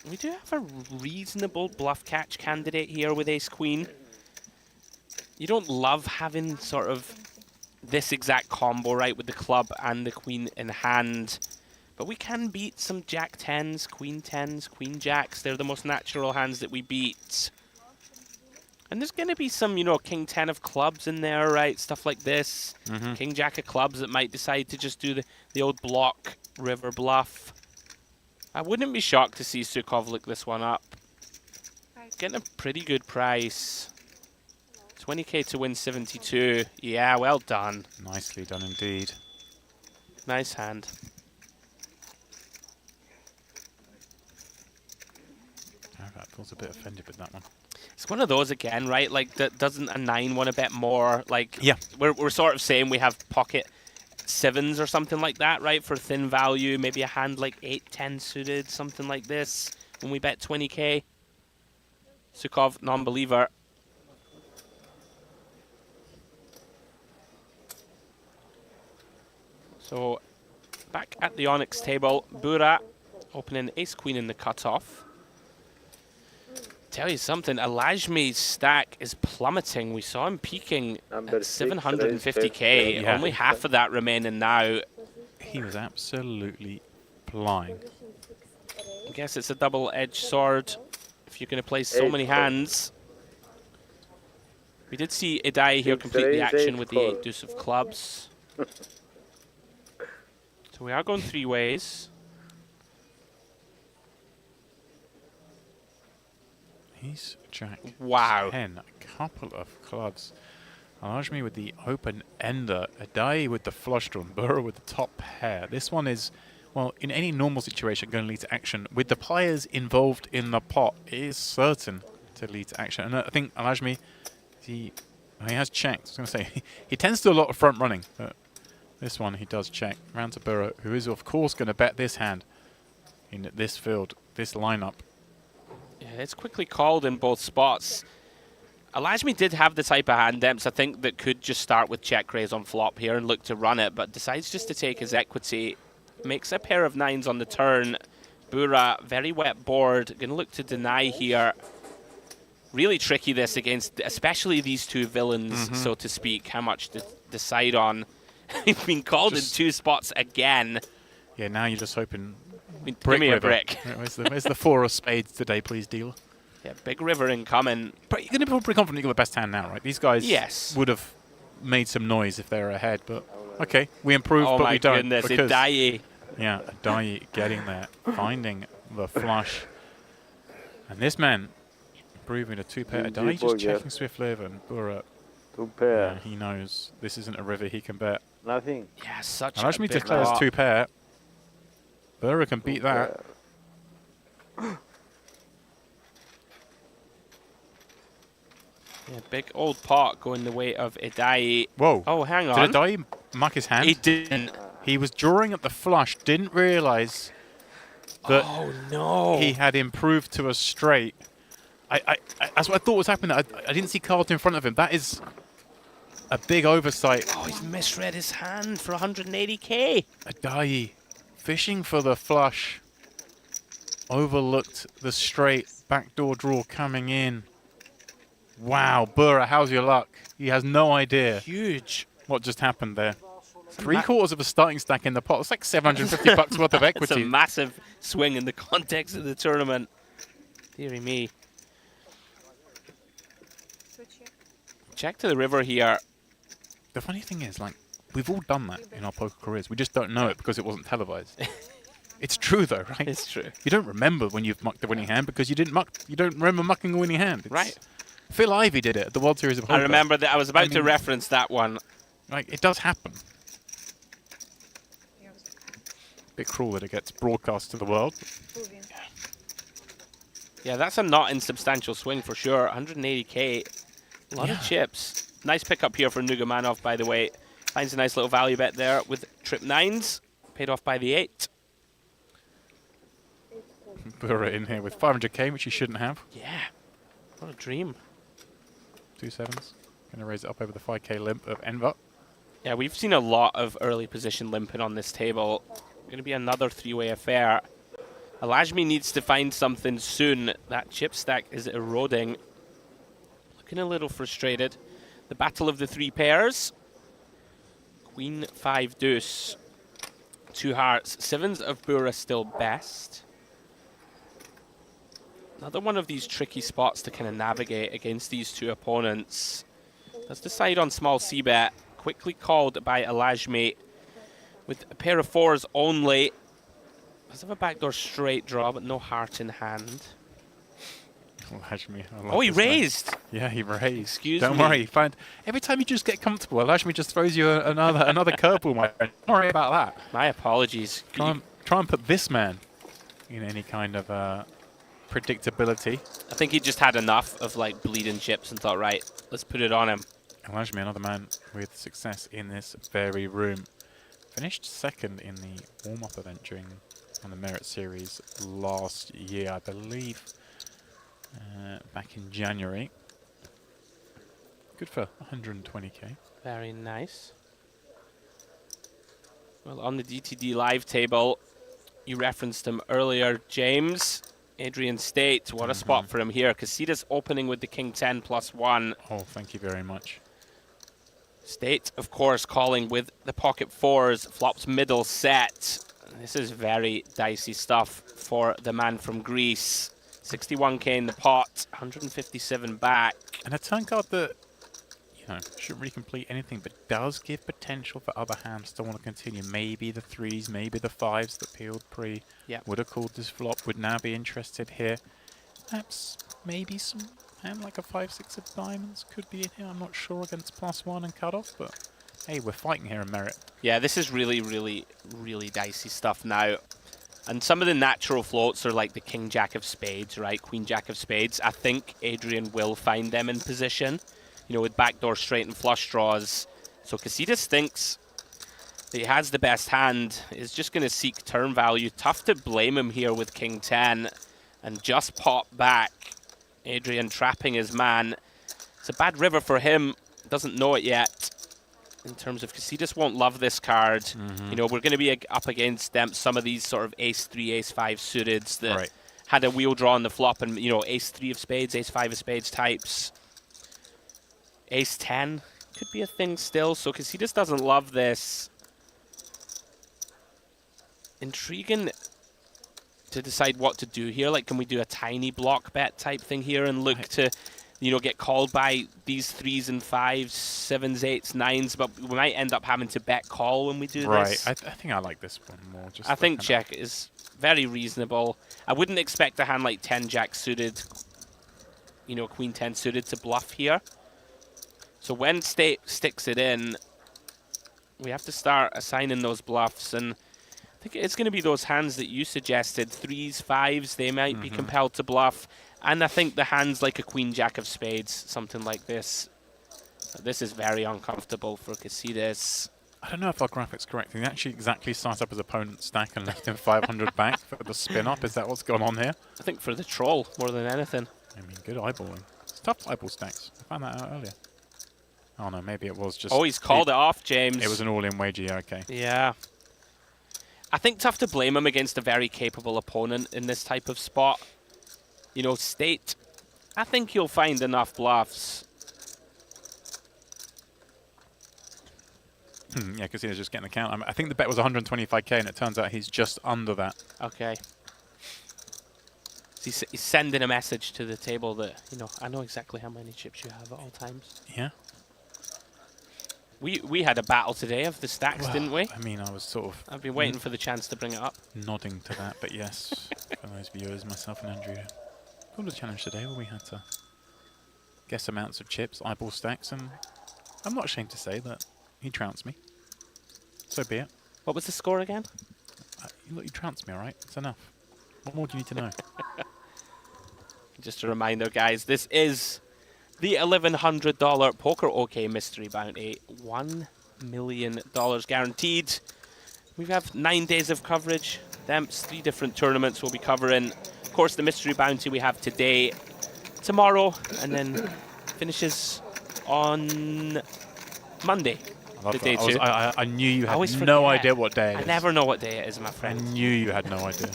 Speaker 2: We do have a reasonable bluff catch candidate here with ace-queen. You don't love having sort of this exact combo, right, with the club and the queen in hand. But we can beat some jack 10s, queen 10s, queen jacks. They're the most natural hands that we beat. And there's going to be some, king 10 of clubs in there, right? Stuff like this. King jack of clubs that might decide to just do the old block river bluff. I wouldn't be shocked to see Sukov look this one up. Getting a pretty good price. 20k to win 72. Yeah, well done.
Speaker 1: Nicely done indeed.
Speaker 2: Nice hand.
Speaker 1: That feels a bit offended with that one.
Speaker 2: It's one of those again, right? Like, doesn't a 9 want a bit more? Like,
Speaker 1: Yeah.
Speaker 2: We're sort of saying we have pocket 7s or something like that, right? For thin value, maybe a hand like 8-10 suited, something like this. When we bet 20k. Sukov, non-believer. So, back at the Onyx table, Bura opening ace-queen in the cutoff. Tell you something, Aljami's stack is plummeting. We saw him peaking
Speaker 3: Number
Speaker 2: at
Speaker 3: 6,
Speaker 2: 750k.
Speaker 1: Yeah.
Speaker 2: Only half of that remaining now.
Speaker 1: He was absolutely flying.
Speaker 2: I guess it's a double-edged sword. if you're going to play so many hands. We did see Idai here
Speaker 5: Six,
Speaker 2: complete the
Speaker 5: raise,
Speaker 2: action
Speaker 5: eight,
Speaker 2: with the
Speaker 5: call.
Speaker 2: 8 deuce of clubs. So we are going 3 ways.
Speaker 1: He's jack
Speaker 2: Wow.
Speaker 1: 10, a couple of clubs. Aljami with the open ender, Adai with the flush draw, and Burrow with the top pair. This one is, well, in any normal situation, going to lead to action. With the players involved in the pot, it is certain to lead to action. And I think Aljami, he has checked. I was going to say, he tends to do a lot of front running, but this one he does check. Round to Burrow, who is, of course, going to bet this hand in this field, this lineup.
Speaker 2: Yeah, it's quickly called in both spots. Aljami did have the type of hand depths, I think, that could just start with check raise on flop here and look to run it, but decides just to take his equity. Makes a pair of 9s on the turn. Bura, very wet board, going to look to deny here. Really tricky this against, especially these two villains, so to speak, how much to decide on. He's been called in 2 spots again.
Speaker 1: Yeah, now you're just hoping.
Speaker 2: Give me a brick.
Speaker 1: Where's the 4 of spades today, please, dealer?
Speaker 2: Yeah, big river incoming.
Speaker 1: But you're going to be pretty confident you got the best hand now, right? These guys
Speaker 2: Yes.
Speaker 1: would have made some noise if they were ahead, but okay, we improved,
Speaker 2: Oh
Speaker 1: but
Speaker 2: my
Speaker 1: we don't.
Speaker 2: goodness,
Speaker 1: because,
Speaker 2: Idai.
Speaker 1: yeah, Adai getting there, finding the flush. And this man improving a 2-pair. Adai just checking swiftly over, and Bura,
Speaker 5: 2 pair.
Speaker 1: he knows this isn't a river he can bet.
Speaker 5: Nothing.
Speaker 2: Yeah, such a
Speaker 1: Aljami
Speaker 2: big
Speaker 1: declares
Speaker 2: pot.
Speaker 1: 2-pair. Bura can beat that.
Speaker 2: Yeah, big old pot going the way of Idai.
Speaker 1: Whoa.
Speaker 2: Oh, hang on.
Speaker 1: Did Adai muck his hand?
Speaker 2: He didn't.
Speaker 1: He was drawing at the flush, didn't realize that
Speaker 2: Oh, no.
Speaker 1: he had improved to a straight. That's what I thought was happening. I didn't see cards in front of him. That is a big oversight.
Speaker 2: Oh, he's misread his hand for 180k.
Speaker 1: Adai fishing for the flush. Overlooked the straight backdoor draw coming in. Wow, Bura, how's your luck? He has no idea
Speaker 2: Huge.
Speaker 1: what just happened there. 3/4 of a starting stack in the pot. It's like 750 bucks worth of
Speaker 2: It's a
Speaker 1: equity.
Speaker 2: massive swing in the context of the tournament. Deary me.
Speaker 4: Switch here.
Speaker 2: Check to the river here.
Speaker 1: The funny thing is, like, we've all done that in our poker careers. We just don't know it because it wasn't televised. It's true, though, right?
Speaker 2: It's true.
Speaker 1: You don't remember when you've mucked the winning hand because you didn't muck. You don't remember mucking a winning hand. It's,
Speaker 2: Right.
Speaker 1: Phil Ivey did it at the World Series of Poker.
Speaker 2: I remember that. I was about to
Speaker 1: mean-
Speaker 2: reference that one.
Speaker 1: Like, it does happen.
Speaker 4: Here was
Speaker 1: Bit cruel that it gets broadcast to the world.
Speaker 4: moving.
Speaker 2: Yeah, that's a not insubstantial swing for sure. 180k. A lot of chips. Nice pickup here for Nugamanov, by the way. Finds a nice little value bet there with trip 9s. Paid off by the 8.
Speaker 1: Bura in here with 500k, which he shouldn't have.
Speaker 2: Yeah. What a dream.
Speaker 1: 2 7s. Going to raise it up over the 5k limp of Enver.
Speaker 2: Yeah, we've seen a lot of early position limping on this table. Going to be another 3-way affair. Aljami needs to find something soon. That chip stack is eroding. Looking a little frustrated. The battle of the 3 pairs. Queen, 5, deuce. 2 hearts. 7s of Bura still best. Another one of these tricky spots to kind of navigate against these 2 opponents. Let's decide on small c-bet. Quickly called by Aljami with a pair of 4s only. Does have a backdoor straight draw, but no heart in hand.
Speaker 1: Aljami.
Speaker 2: Oh, he raised!
Speaker 1: Yeah, he raised.
Speaker 2: Excuse
Speaker 1: Don't
Speaker 2: me.
Speaker 1: worry. Every time you just get comfortable, Aljami just throws you another curveball, my friend. Don't worry about that.
Speaker 2: My apologies.
Speaker 1: Try and put this man in any kind of predictability.
Speaker 2: I think he just had enough of like bleeding chips and thought, right, let's put it on him.
Speaker 1: Aljami, another man with success in this very room. Finished second in the warm-up event on the Merit Series last year, I believe, back in January. Good for 120k.
Speaker 2: Very nice. Well, on the GTD live table, you referenced him earlier, James. Adrian State, what a spot for him here. Casitas opening with the King 10 +1.
Speaker 1: Oh, thank you very much.
Speaker 2: State, of course, calling with the pocket 4s. Flops middle set. This is very dicey stuff for the man from Greece. 61k in the pot, 157 back.
Speaker 1: And a turn card that, you know, shouldn't really complete anything, but does give potential for other hands to want to continue. Maybe the 3s, maybe the 5s that peeled pre would have called this flop, would now be interested here. Perhaps maybe some hand like a 5-6 of diamonds could be in here. I'm not sure against +1 and cutoff, but hey, we're fighting here in merit.
Speaker 2: Yeah, this is really, really, really dicey stuff now. And some of the natural floats are like the King Jack of Spades, right? Queen Jack of Spades. I think Adrian will find them in position, you know, with backdoor straight and flush draws. So Casitas thinks that he has the best hand, is just going to seek turn value. Tough to blame him here with King 10 and just pop back. Adrian trapping his man. It's a bad river for him, doesn't know it yet. In terms of, Casitas won't love this card. You know, we're going to be up against them, some of these sort of ace-3, ace-5 suiteds that had a wheel draw on the flop and, you know, ace-3 of spades, ace-5 of spades types. Ace-10 could be a thing still, so Casitas doesn't love this. Intriguing to decide what to do here. Like, can we do a tiny block bet type thing here and look to, you know, get called by these 3s and 5s, 7s, 8s, 9s, but we might end up having to bet call when we do this.
Speaker 1: I think I like this one more. Just
Speaker 2: I think check is very reasonable. I wouldn't expect a hand like 10 Jack suited, you know, Queen 10 suited to bluff here. So when State sticks it in, we have to start assigning those bluffs, and I think it's going to be those hands that you suggested, 3s, 5s, they might be compelled to bluff. And I think the hands like a Queen Jack of Spades, something like this. This is very uncomfortable for Casitas.
Speaker 1: I don't know if our graphics correct. They actually exactly start up his opponent's stack and left him 500 back for the spin-up. Is that what's gone on here?
Speaker 2: I think for the troll more than anything.
Speaker 1: I mean, good eyeballing. It's tough to eyeball stacks. I found that out earlier. Oh no, maybe it was just...
Speaker 2: Oh, he's called it off, James.
Speaker 1: It was an all-in wager, yeah, okay.
Speaker 2: Yeah. I think tough to blame him against a very capable opponent in this type of spot. You know, State, I think you'll find enough bluffs.
Speaker 1: Yeah, because he was just getting the count. I think the bet was 125k, and it turns out he's just under that.
Speaker 2: Okay. So he's sending a message to the table that, you know, I know exactly how many chips you have at all times.
Speaker 1: Yeah.
Speaker 2: We had a battle today of the stacks, didn't we?
Speaker 1: I mean, I was sort of...
Speaker 2: I've been waiting for the chance to bring it up.
Speaker 1: Nodding to that, but yes, for those viewers, myself and Andrew pulled a challenge today where we had to guess amounts of chips, eyeball stacks, and I'm not ashamed to say that he trounced me. So be it.
Speaker 2: What was the score again?
Speaker 1: Look, you trounced me, alright? It's enough. What more do you need to know?
Speaker 2: Just a reminder, guys, this is the $1,100 PokerOK Mystery Bounty. $1 million guaranteed. We have 9 days of coverage. Demps, 3 different tournaments we'll be covering. Of course, the Mystery Bounty we have today, tomorrow, and then finishes on Monday. The day 2.
Speaker 1: I knew you had no idea what day it is.
Speaker 2: I never know what day it is, my friend.
Speaker 1: I knew you had no idea.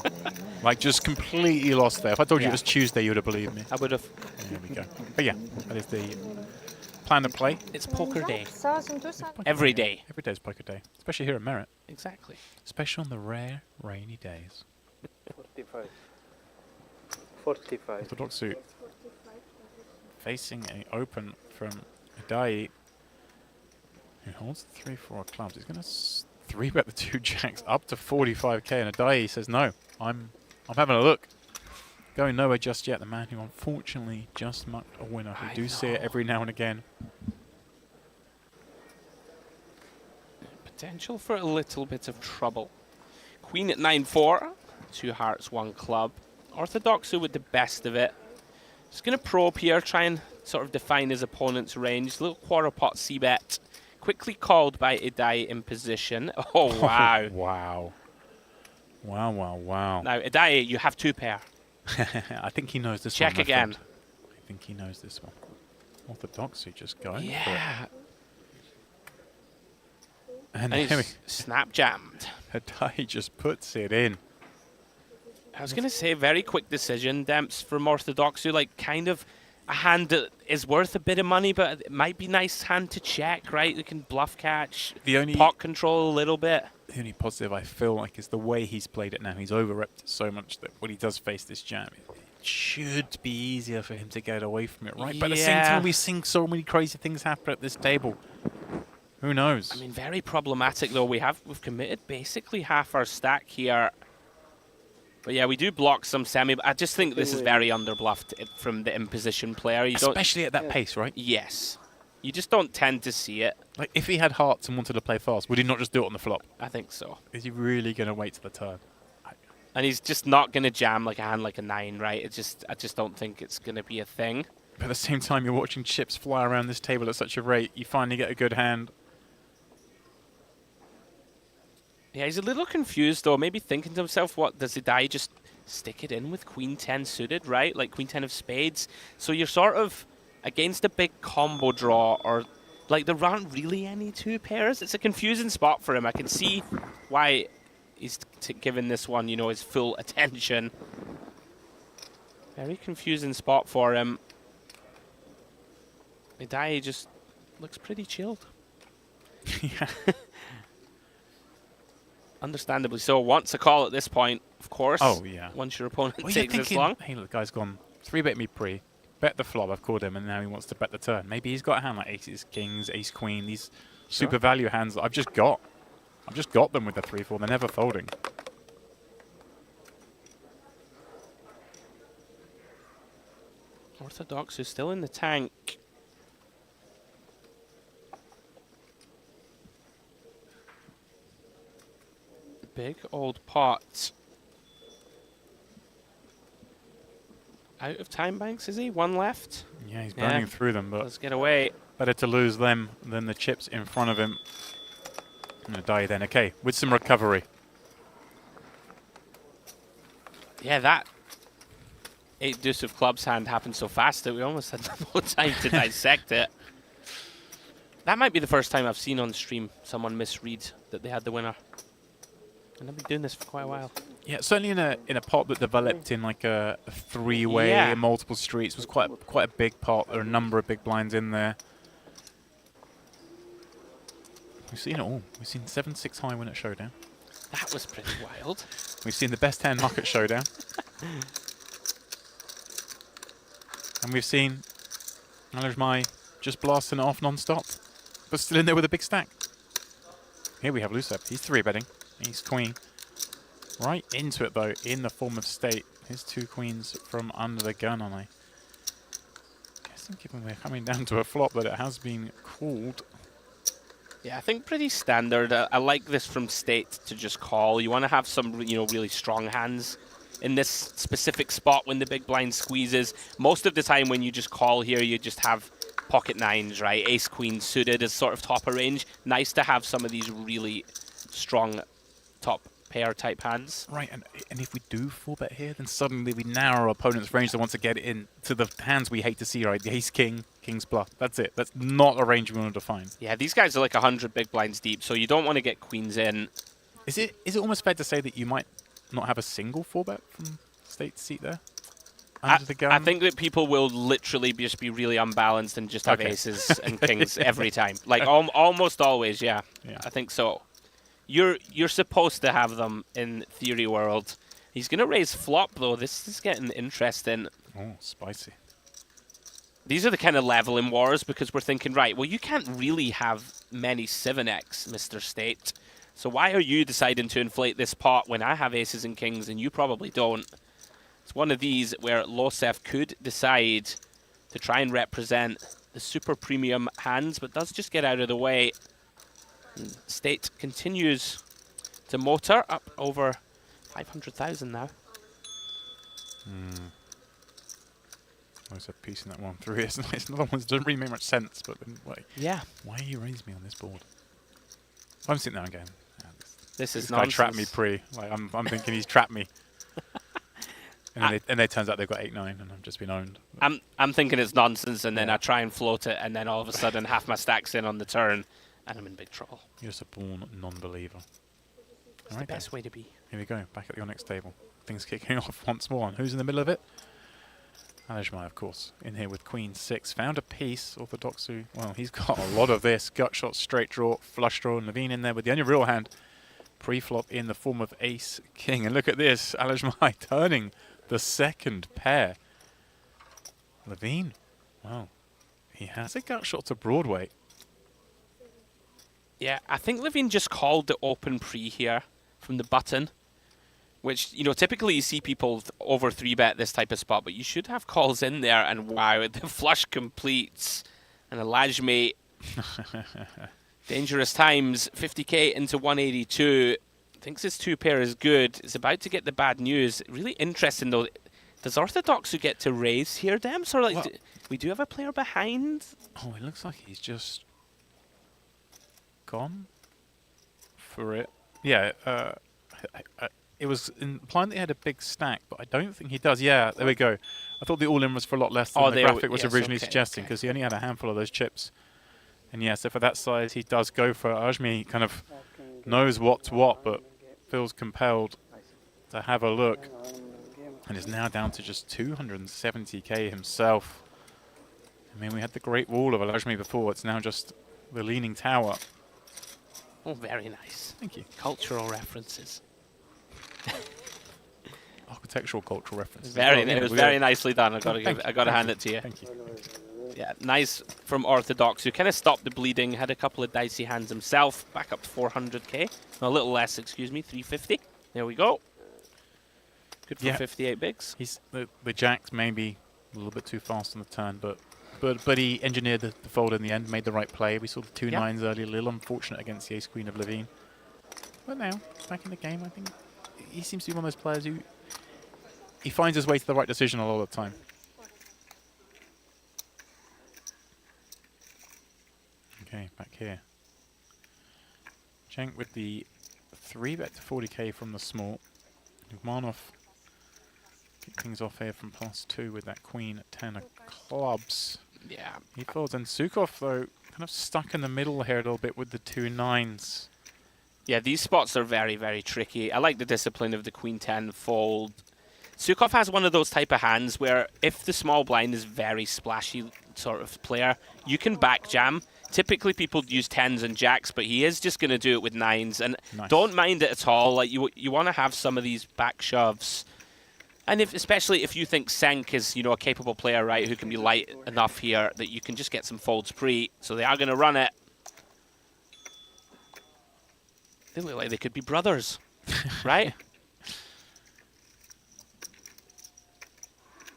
Speaker 1: Like, just completely lost there. If I told you it was Tuesday, you would have believed me.
Speaker 2: I would have.
Speaker 1: There we go. But yeah, that is the plan of play.
Speaker 2: It's poker day.
Speaker 4: 1,200.
Speaker 2: Every day.
Speaker 1: Every day is poker day, especially here at Merit.
Speaker 2: Exactly.
Speaker 1: Especially on the rare, rainy days.
Speaker 5: 45. 45.
Speaker 1: Orthodox suit. Facing an open from Adai, who holds the 3-4 clubs. He's going to 3-bet the 2 jacks up to 45k, and Adai says, no, I'm having a look. Going nowhere just yet. The man who unfortunately just mucked a winner. We do see it every now and again.
Speaker 2: Potential for a little bit of trouble. Queen at 9-4. 2 hearts, 1 club. Orthodoxu with the best of it. Just going to probe here, try and sort of define his opponent's range. Little quarter pot c-bet. Quickly called by Idai in position. Oh, wow.
Speaker 1: Wow. Wow, wow, wow.
Speaker 2: Now, Idai, you have 2 pair.
Speaker 1: I think he knows this
Speaker 2: Check
Speaker 1: one.
Speaker 2: again.
Speaker 1: I think he knows this one. Orthodoxy just going for it.
Speaker 2: Yeah.
Speaker 1: And
Speaker 2: And
Speaker 1: there we
Speaker 2: he's snap jammed.
Speaker 1: Adai just puts it in.
Speaker 2: I was going to say, very quick decision, Demps, from Orthodoxu. Like, kind of a hand that is worth a bit of money, but it might be nice hand to check, right? We can bluff catch, pot control a little bit.
Speaker 1: The only positive I feel like is the way he's played it now. He's over-repped it so much that when he does face this jam, should be easier for him to get away from it, right? But at the same
Speaker 2: Yeah.
Speaker 1: time, we've seen so many crazy things happen at this table. Who knows?
Speaker 2: I mean, very problematic though. We've committed basically half our stack here. But yeah, we do block some semi. I just think this is very underbluffed from the imposition player. You don't,
Speaker 1: especially at that pace, right?
Speaker 2: yes. You just don't tend to see it.
Speaker 1: Like, if he had hearts and wanted to play fast, would he not just do it on the flop?
Speaker 2: I think so.
Speaker 1: Is he really going to wait to the turn?
Speaker 2: And he's just not going to jam like a hand like a 9, right? I just don't think it's going to be a thing.
Speaker 1: But at the same time, you're watching chips fly around this table at such a rate, you finally get a good hand.
Speaker 2: Yeah, he's a little confused though. Maybe thinking to himself, what, does the die just stick it in with Queen 10 suited, right? Like Queen 10 of spades. So you're sort of against a big combo draw, or like there aren't really any 2 pairs. It's a confusing spot for him. I can see why he's given this one, you know, his full attention. Very confusing spot for him. The die just looks pretty chilled.
Speaker 1: Yeah.
Speaker 2: Understandably so. Wants a call at this point, of course.
Speaker 1: Oh, yeah.
Speaker 2: Once your opponent
Speaker 1: Well, you're
Speaker 2: takes this
Speaker 1: thinking,
Speaker 2: long.
Speaker 1: hey, look, the guy's gone 3-bet me pre, bet the flop, I've called him, and now he wants to bet the turn. Maybe he's got a hand like aces, kings, ace, queen, these super value hands that I've just got. I've just got them with the 3-4. They're never folding.
Speaker 2: Orthodox who's still in the tank. Big old pot. Out of time banks, is he? 1 left.
Speaker 1: Yeah, he's burning through them, but
Speaker 2: Let's get away.
Speaker 1: better to lose them than the chips in front of him. I'm going to die then. Okay, with some recovery.
Speaker 2: Yeah, that 8 deuce of clubs hand happened so fast that we almost had no time to dissect it. That might be the first time I've seen on stream someone misread that they had the winner. And I've been doing this for quite a while.
Speaker 1: Yeah, certainly in a pot that developed in like a 3-way, multiple streets, was quite a big pot. There are a number of big blinds in there. We've seen it all. We've seen 7-6 high win at Showdown.
Speaker 2: That was pretty wild.
Speaker 1: We've seen the best hand luck at Showdown. And we've seen Aljami just blasting it off non-stop, but still in there with a big stack. Here we have Luxon. He's 3-betting. He's queen. Right into it, though, in the form of state. His 2 queens from under the gun, aren't they? Guessing given we're coming down to a flop that it has been called.
Speaker 2: Yeah, I think pretty standard. I like this from state to just call. You want to have some, you know, really strong hands in this specific spot when the big blind squeezes. Most of the time when you just call here, you just have pocket 9s, right? Ace, queen suited is sort of top of range. Nice to have some of these really strong top pair type hands.
Speaker 1: Right, and if we do 4-bet here, then suddenly we narrow our opponent's range that wants to get it in to the hands we hate to see, right? The ace, king, king's bluff. That's it. That's not a range we want to define.
Speaker 2: Yeah, these guys are like 100 big blinds deep, so you don't want to get queens in.
Speaker 1: Is it almost fair to say that you might not have a single 4-bet from state seat there? Under the gun?
Speaker 2: I think that people will literally just be really unbalanced and just have aces and kings every time. Like almost always, yeah. I think so. You're supposed to have them in theory world. He's going to raise flop, though. This is getting interesting.
Speaker 1: Oh, spicy.
Speaker 2: These are the kind of leveling wars because we're thinking, right, well, you can't really have many 7x, Mr. State. So why are you deciding to inflate this pot when I have aces and kings and you probably don't? It's one of these where Losef could decide to try and represent the super premium hands, but does just get out of the way. State continues to motor up over 500,000 now.
Speaker 1: There's a piece in that one through. It's another one that doesn't really make much sense, but then, wait,
Speaker 2: Yeah.
Speaker 1: why are you raising me on this board? I'm sitting there again.
Speaker 2: This is
Speaker 1: This guy trapped me
Speaker 2: nonsense.
Speaker 1: pre. Like I'm thinking he's trapped me. And then it turns out they've got 8-9 and I've just been owned.
Speaker 2: I'm thinking it's nonsense, and then I try and float it, and then all of a sudden half my stack's in on the turn, and I'm in big trouble.
Speaker 1: You're just a born non-believer.
Speaker 2: It's the best way to be.
Speaker 1: Here we go, back at the Onyx table. Things kicking off once more. And who's in the middle of it? Aljami, of course, in here with Queen 6. Found a piece. Orthodoxu, well, he's got a lot of this. Gut shot, straight draw, flush draw, and Levine in there with the only real hand. Pre-flop in the form of Ace King. And look at this, Aljami turning the second pair. Levine, wow, he has a gut shot to Broadway.
Speaker 2: Yeah, I think Levine just called the open pre here from the button, which, you know, typically you see people over 3-bet this type of spot, but you should have calls in there, and wow, the flush completes. And Aljami, dangerous times, 50k into 182, thinks his 2-pair is good, is about to get the bad news. Really interesting though, does Orthodox who get to raise here, Dems? Or like,
Speaker 1: Well,
Speaker 2: we do have a player behind?
Speaker 1: Oh, it looks like he's just gone for it. Yeah, it was implying that he had a big stack, but I don't think he does. Yeah, there we go. I thought the all-in was for a lot less than the graphic was
Speaker 2: yes,
Speaker 1: originally
Speaker 2: okay,
Speaker 1: suggesting, because he only had a handful of those chips. And yeah, so for that size, he does go for it. Aljami kind of knows what's what, but feels compelled to have a look. And is now down to just 270k himself. I mean, we had the great wall of Aljami before. It's now just the leaning tower.
Speaker 2: Oh, very nice.
Speaker 1: Thank you.
Speaker 2: Cultural references.
Speaker 1: Architectural cultural references.
Speaker 2: Very,
Speaker 1: Well,
Speaker 2: it was
Speaker 1: we
Speaker 2: very
Speaker 1: are-
Speaker 2: nicely done. I
Speaker 1: Thank you,
Speaker 2: gotta
Speaker 1: thank
Speaker 2: hand
Speaker 1: you,
Speaker 2: it to you.
Speaker 1: Thank you.
Speaker 2: Yeah, nice from Orthodox, who kind of stopped the bleeding, had a couple of dicey hands himself, back up to 400k. A little less, excuse me, 350. There we go. Good for
Speaker 1: Yeah.
Speaker 2: 58 bigs.
Speaker 1: He's the jacks maybe a little bit too fast on the turn, but he engineered the fold in the end, made the right play. We saw the 2
Speaker 2: Yeah.
Speaker 1: nines earlier, a little unfortunate against the ace queen of Levine. But now, back in the game, I think he seems to be one of those players who he finds his way to the right decision a lot of the time. Okay, back here. Cenk with the 3-bet to 40k from the small. Negreanu kick things off here from +2 with that queen at 10 of clubs.
Speaker 2: Yeah.
Speaker 1: He folds, and Sukov though kind of stuck in the middle here a little bit with the 2 nines.
Speaker 2: Yeah, these spots are very, very tricky. I like the discipline of the queen 10 fold. Sukov has one of those type of hands where if the small blind is very splashy sort of player, you can back jam. Typically people use 10s and jacks, but he is just going to do it with 9s. And
Speaker 1: Nice.
Speaker 2: don't mind it at all. Like you want to have some of these back shoves. And especially if you think Cenk is, you know, a capable player, right, who can be light enough here that you can just get some folds pre. So they are going to run it. They look like they could be brothers, right?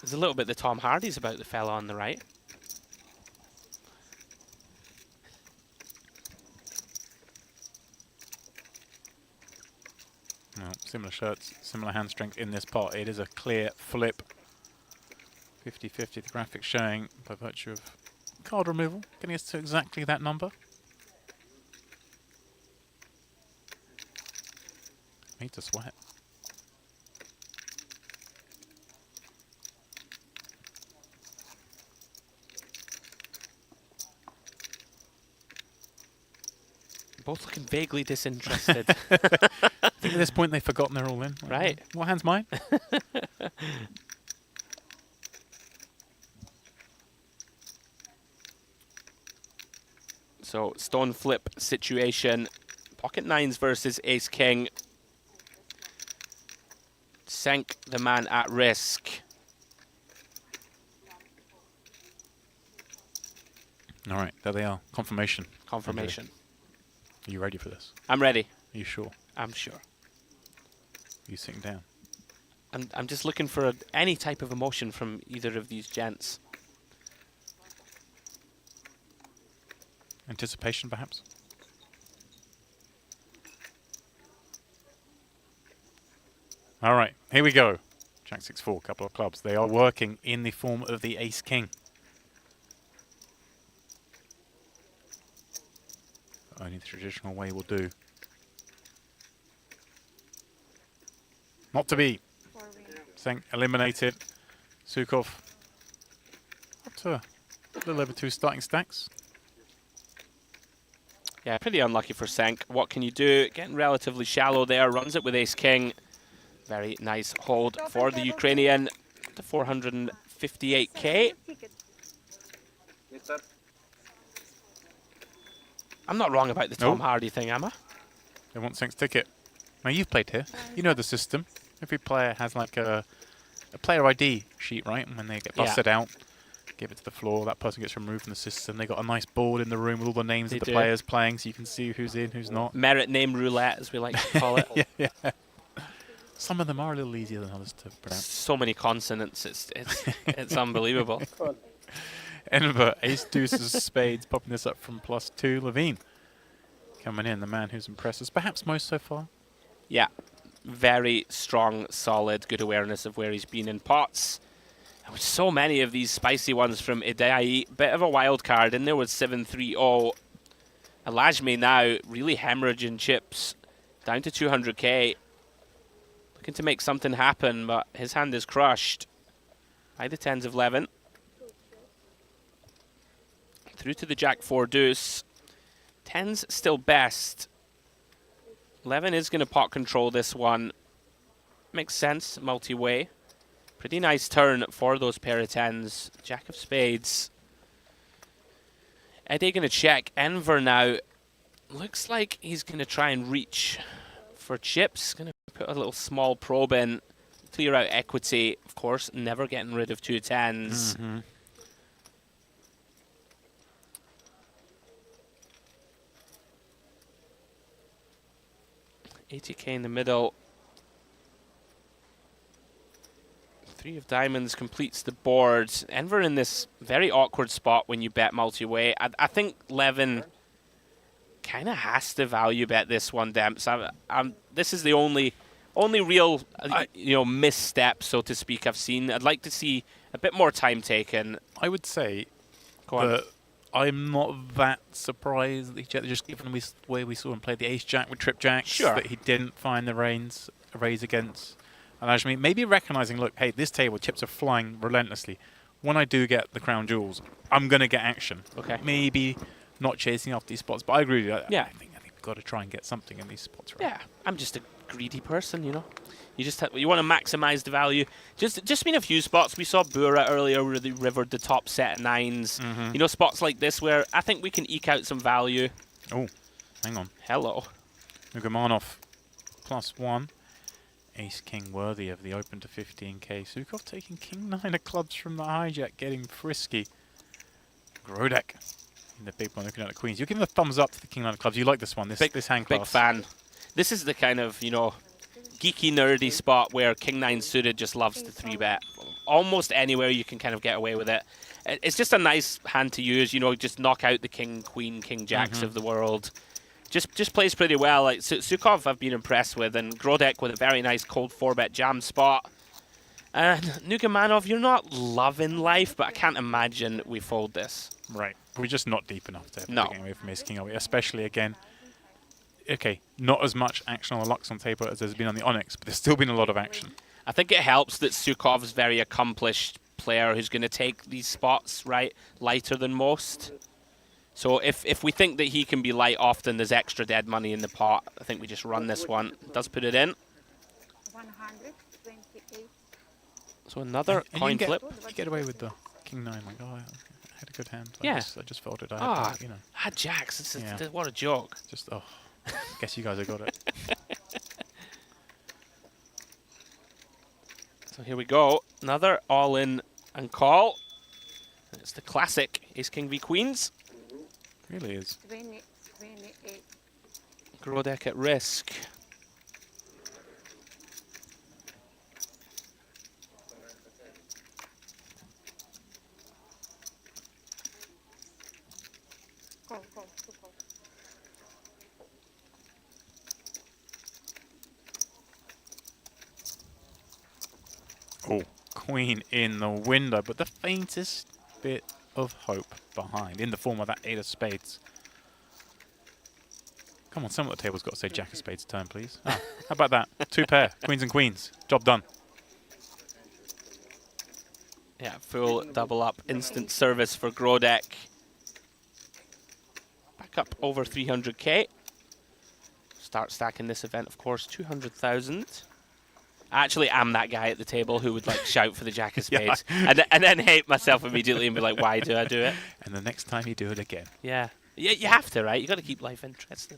Speaker 2: There's a little bit the Tom Hardy's about the fella on the right.
Speaker 1: Well, similar shirts, similar hand strength in this pot. It is a clear flip. 50-50, the graphic showing by virtue of card removal, getting us to exactly that number. Need to sweat.
Speaker 2: Both looking vaguely disinterested.
Speaker 1: I think at this point they've forgotten they're all in. Like,
Speaker 2: Right.
Speaker 1: What hand's mine?
Speaker 2: So stone flip situation. Pocket nines versus ace king. Cenk the man at risk.
Speaker 1: All right, there they are. Confirmation.
Speaker 2: Confirmation.
Speaker 1: Are you ready for this?
Speaker 2: I'm ready.
Speaker 1: Are you sure?
Speaker 2: I'm sure.
Speaker 1: Are you sitting down?
Speaker 2: I'm just looking for any type of emotion from either of these gents.
Speaker 1: Anticipation, perhaps? All right, here we go. Jack 6-4, couple of clubs. They are working in the form of the ace-king. Only the traditional way will do. Not to be. Cenk eliminated. Sukov up to a little over 2 starting stacks.
Speaker 2: Yeah, pretty unlucky for Cenk. What can you do? Getting relatively shallow there. Runs it with ace-king. Very nice hold for the Ukrainian. To 458k. I'm not wrong about the Tom
Speaker 1: Nope.
Speaker 2: Hardy thing, am I?
Speaker 1: They want Cenk's ticket. Now, you've played here. You know the system. Every player has like a a player ID sheet, right? And when they get
Speaker 2: Yeah.
Speaker 1: busted out, give it to the floor. That person gets removed from the system. They got a nice board in the room with all the names
Speaker 2: They
Speaker 1: of the
Speaker 2: do.
Speaker 1: players playing, so you can see who's in, who's not.
Speaker 2: Merit name roulette, as we like to call it.
Speaker 1: Yeah. Some of them are a little easier than others to pronounce.
Speaker 2: So many consonants. It's unbelievable.
Speaker 1: Enver, ace deuces spades, popping this up from +2. Levine coming in, the man who's impressed us perhaps most so far.
Speaker 2: Yeah, very strong, solid, good awareness of where he's been in pots. And with so many of these spicy ones from Idai, bit of a wild card in there with 7-3-0. Aljami now really hemorrhaging chips down to 200k. Looking to make something happen, but his hand is crushed by the 10s of Levin. Through to the Jack-4 deuce. 10's still best. Levin is going to pot control this one. Makes sense, multi-way. Pretty nice turn for those pair of 10s. Jack of spades. Eddie going to check. Enver now. Looks like he's going to try and reach for chips. Going to put a little small probe in. Clear out equity. Of course, never getting rid of 2 10s. 80k in the middle. 3 of diamonds completes the board. Enver in this very awkward spot when you bet multi-way. I think Levin kind of has to value bet this one, Demps. This is the only real misstep, so to speak, I've seen. I'd like to see a bit more time taken.
Speaker 1: I would say
Speaker 2: Go on.
Speaker 1: that I'm not that surprised that he checked, just given the way we saw him play the ace-jack with trip-jacks,
Speaker 2: Sure.
Speaker 1: that he didn't find the raise against Aljami. Maybe recognizing, look, hey, this table, chips are flying relentlessly. When I do get the crown jewels, I'm going to get action.
Speaker 2: Okay.
Speaker 1: Maybe not chasing after these spots, but I agree with you.
Speaker 2: Yeah.
Speaker 1: I think we've got to try and get something in these spots, right?
Speaker 2: Yeah, I'm just a greedy person, you know. You just you want to maximize the value. Just been a few spots. We saw Bura earlier where they rivered the top set 9s. You know, spots like this where I think we can eke out some value.
Speaker 1: Oh, hang on.
Speaker 2: Hello.
Speaker 1: Negreanu +1. Ace-king worthy of the open to 15k. Sukov taking king-9 of clubs from the hijack, getting frisky. Grodek in the big one looking at the queens. You're giving a thumbs up to the king-9 of clubs. You like this one, this hand class.
Speaker 2: Big fan. This is the kind of, geeky, nerdy spot where king-9 suited just loves to 3-bet. Almost anywhere you can kind of get away with it. It's just a nice hand to use, just knock out the king, queen, king, jacks of the world. Just plays pretty well. Like Sukov I've been impressed with, and Grodek with a very nice cold 4-bet jam spot. And Negreanu, you're not loving life, but I can't imagine we fold this.
Speaker 1: Right. We're just not deep enough to
Speaker 2: No.
Speaker 1: get away from ace-king, are we? Especially, again, okay, not as much action on the Luxon table as there's been on the Onyx, but there's still been a lot of action.
Speaker 2: I think it helps that Sukov's very accomplished player who's going to take these spots, right, lighter than most. So if we think that he can be light often, there's extra dead money in the pot. I think we just run this one. Does put it in.
Speaker 4: 128.
Speaker 2: So another
Speaker 1: And
Speaker 2: coin
Speaker 1: you
Speaker 2: flip.
Speaker 1: You get away with the king-9, like, oh, I had a good hand.
Speaker 2: Yeah.
Speaker 1: I just folded.
Speaker 2: Ah,
Speaker 1: you know,
Speaker 2: had jacks.
Speaker 1: Yeah.
Speaker 2: What a joke.
Speaker 1: just, oh, guess you guys have got it.
Speaker 2: So here we go. Another all-in and call. It's the classic Ace-King v Queens.
Speaker 1: Really is.
Speaker 4: 28.
Speaker 2: Grodek at risk.
Speaker 4: Go.
Speaker 1: Oh, queen in the window, but the faintest bit of hope behind, in the form of that 8 of spades. Come on, someone at the table's got to say jack of spades turn, please. Ah, how about that? 2 pair, queens and queens. Job done.
Speaker 2: Yeah, full double up instant service for Grodek. Back up over 300k. Start stacking this event, of course, 200,000. I actually am that guy at the table who would shout for the jack of
Speaker 1: Yeah.
Speaker 2: spades and then hate myself immediately and be like, why do I do it?
Speaker 1: And the next time you do it again.
Speaker 2: Yeah. Yeah, you have to, right? You got to keep life interesting.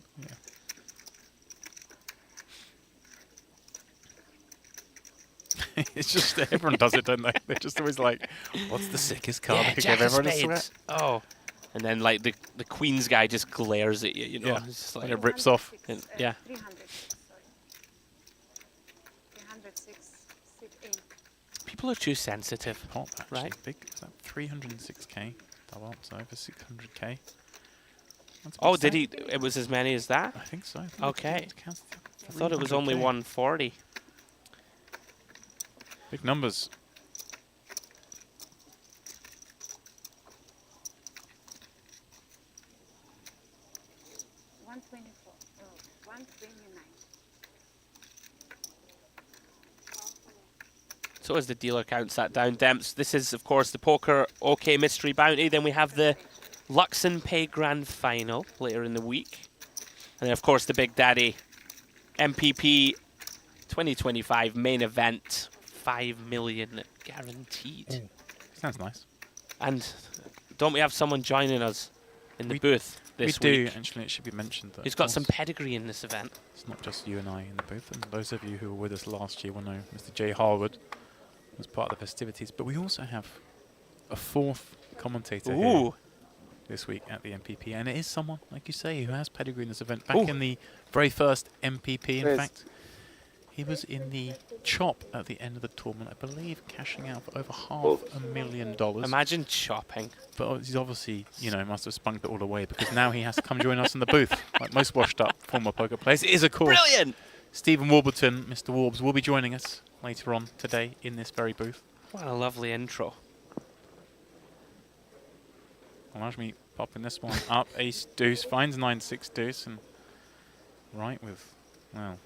Speaker 1: Yeah. It's just everyone does it, don't they? They're just always like, "What's the sickest card
Speaker 2: Yeah,
Speaker 1: that could
Speaker 2: Jack
Speaker 1: give
Speaker 2: of
Speaker 1: everyone a sweat?"
Speaker 2: spades. Oh. And then like the Queen's guy just glares at you, you know.
Speaker 1: Yeah.
Speaker 2: It's just
Speaker 1: And
Speaker 2: like,
Speaker 1: it rips off.
Speaker 2: and, yeah.
Speaker 4: 306, sorry. 306, sit in.
Speaker 2: People are too sensitive.
Speaker 1: Pop, actually.
Speaker 2: Right.
Speaker 1: Big. Is that 306k? Double up, so over 600k. That's
Speaker 2: Oh,
Speaker 1: what's
Speaker 2: did
Speaker 1: that?
Speaker 2: he? It was as many as that?
Speaker 1: I think so. I think
Speaker 2: Okay.
Speaker 1: it counts to
Speaker 2: I thought it was only
Speaker 1: 300K.
Speaker 2: 140.
Speaker 1: Big numbers.
Speaker 4: $124. Oh, 129.
Speaker 2: So as the dealer counts that down, Demps, this is, of course, the PokerOK Mystery Bounty. Then we have the Luxon Pay Grand Final later in the week. And then, of course, the Big Daddy MPP 2025 main event. 5 million guaranteed.
Speaker 1: Sounds nice.
Speaker 2: And don't we have someone joining us in the
Speaker 1: We-
Speaker 2: booth this
Speaker 1: we do,
Speaker 2: week?
Speaker 1: actually. It should be mentioned that.
Speaker 2: Who's
Speaker 1: of
Speaker 2: got some
Speaker 1: course,
Speaker 2: pedigree in this event?
Speaker 1: It's not just you and I in the booth. And those of you who were with us last year will know Mr. Jay Harwood was part of the festivities. But we also have a fourth commentator here
Speaker 2: Ooh.
Speaker 1: this week at the MPP. And it is someone, like you say, who has pedigree in this event. Back
Speaker 2: Ooh.
Speaker 1: in the very first MPP, in
Speaker 3: Yes.
Speaker 1: fact. He was in the chop at the end of the tournament, I believe, cashing out for over $500,000.
Speaker 2: Imagine chopping.
Speaker 1: But he's obviously, you know, must have spunked it all away because now he has to come join us in the booth, like most washed-up former poker players. It is, of course,
Speaker 2: Brilliant!
Speaker 1: Stephen Warburton, Mr. Warbs, will be joining us later on today in this very booth.
Speaker 2: What a lovely intro.
Speaker 1: Aljami popping this one up, ace deuce, finds 9-6 deuce, and right with, well,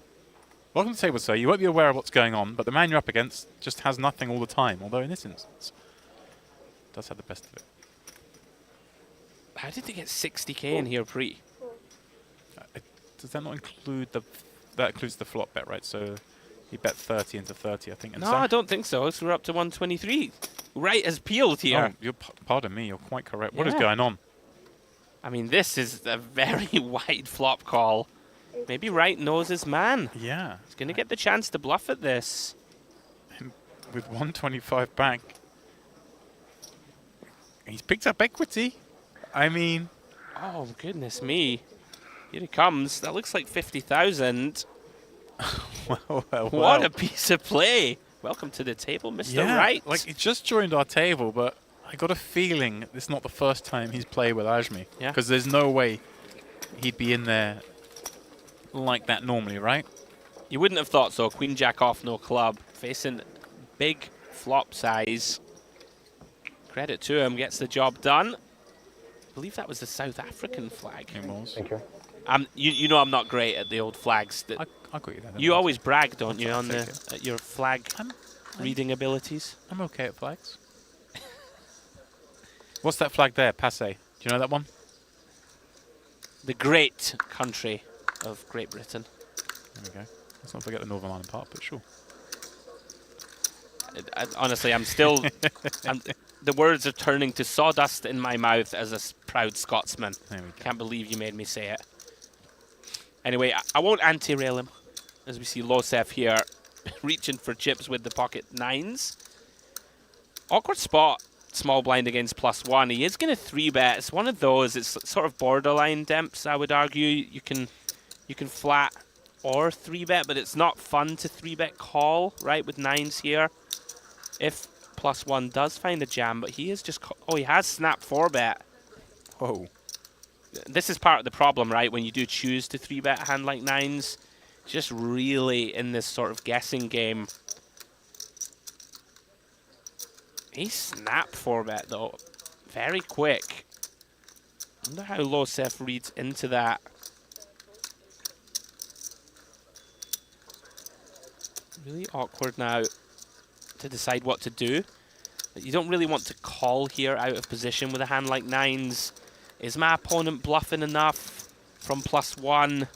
Speaker 1: welcome to the table, sir. You won't be aware of what's going on, but the man you're up against just has nothing all the time, although in this instance, does have the best of it.
Speaker 2: How did they get 60k in here pre?
Speaker 1: Does that not include the, that includes the flop bet, right? So he bet 30 into 30, I think. And
Speaker 2: No, I don't think so. So we're up to 123. Right has peeled here.
Speaker 1: Oh, pardon me, you're quite correct. What is
Speaker 2: Yeah.
Speaker 1: going on?
Speaker 2: I mean, this is a very wide flop call. Maybe Wright knows his man.
Speaker 1: Yeah.
Speaker 2: He's going to get the chance to bluff at this.
Speaker 1: With 125 back, he's picked up equity. I mean,
Speaker 2: Oh, goodness me. Here he comes. That looks like 50,000.
Speaker 1: well.
Speaker 2: What a piece of play. Welcome to the table, Mr.
Speaker 1: Yeah,
Speaker 2: Wright.
Speaker 1: like he just joined our table, but I got a feeling this is not the first time he's played with Aljami.
Speaker 2: Yeah.
Speaker 1: Because there's no way he'd be in there like that normally, right?
Speaker 2: You wouldn't have thought so. Queen Jack off, no club. Facing big flop size. Credit to him, gets the job done. I believe that was the South African flag.
Speaker 1: It was.
Speaker 3: Thank you.
Speaker 2: You know I'm not great at the old flags. That
Speaker 1: I got you there.
Speaker 2: you always brag, don't you,
Speaker 1: I'll
Speaker 2: on
Speaker 1: take
Speaker 2: the
Speaker 1: it.
Speaker 2: at your flag reading abilities?
Speaker 1: I'm okay at flags. What's that flag there? Passe. Do you know that one?
Speaker 2: The great country of Great Britain.
Speaker 1: There we go. Let's not forget the Northern Ireland part, but sure.
Speaker 2: Honestly, I'm still. The words are turning to sawdust in my mouth as a proud Scotsman.
Speaker 1: There we go.
Speaker 2: Can't believe you made me say it. Anyway, I won't anti-rail him, as we see Losef here reaching for chips with the pocket nines. Awkward spot, small blind against +1. He is going to 3-bet. It's one of those. It's sort of borderline Demps, I would argue. You can flat or 3-bet, but it's not fun to 3-bet call, right, with nines here. If +1 does find a jam, but he is just... Oh, he has snap 4-bet.
Speaker 1: Whoa.
Speaker 2: This is part of the problem, right? When you do choose to 3-bet a hand like nines, just really in this sort of guessing game. He snapped 4-bet though, very quick. Wonder how Losef reads into that. Really awkward now to decide what to do. You don't really want to call here out of position with a hand like nines. Is my opponent bluffing enough from +1?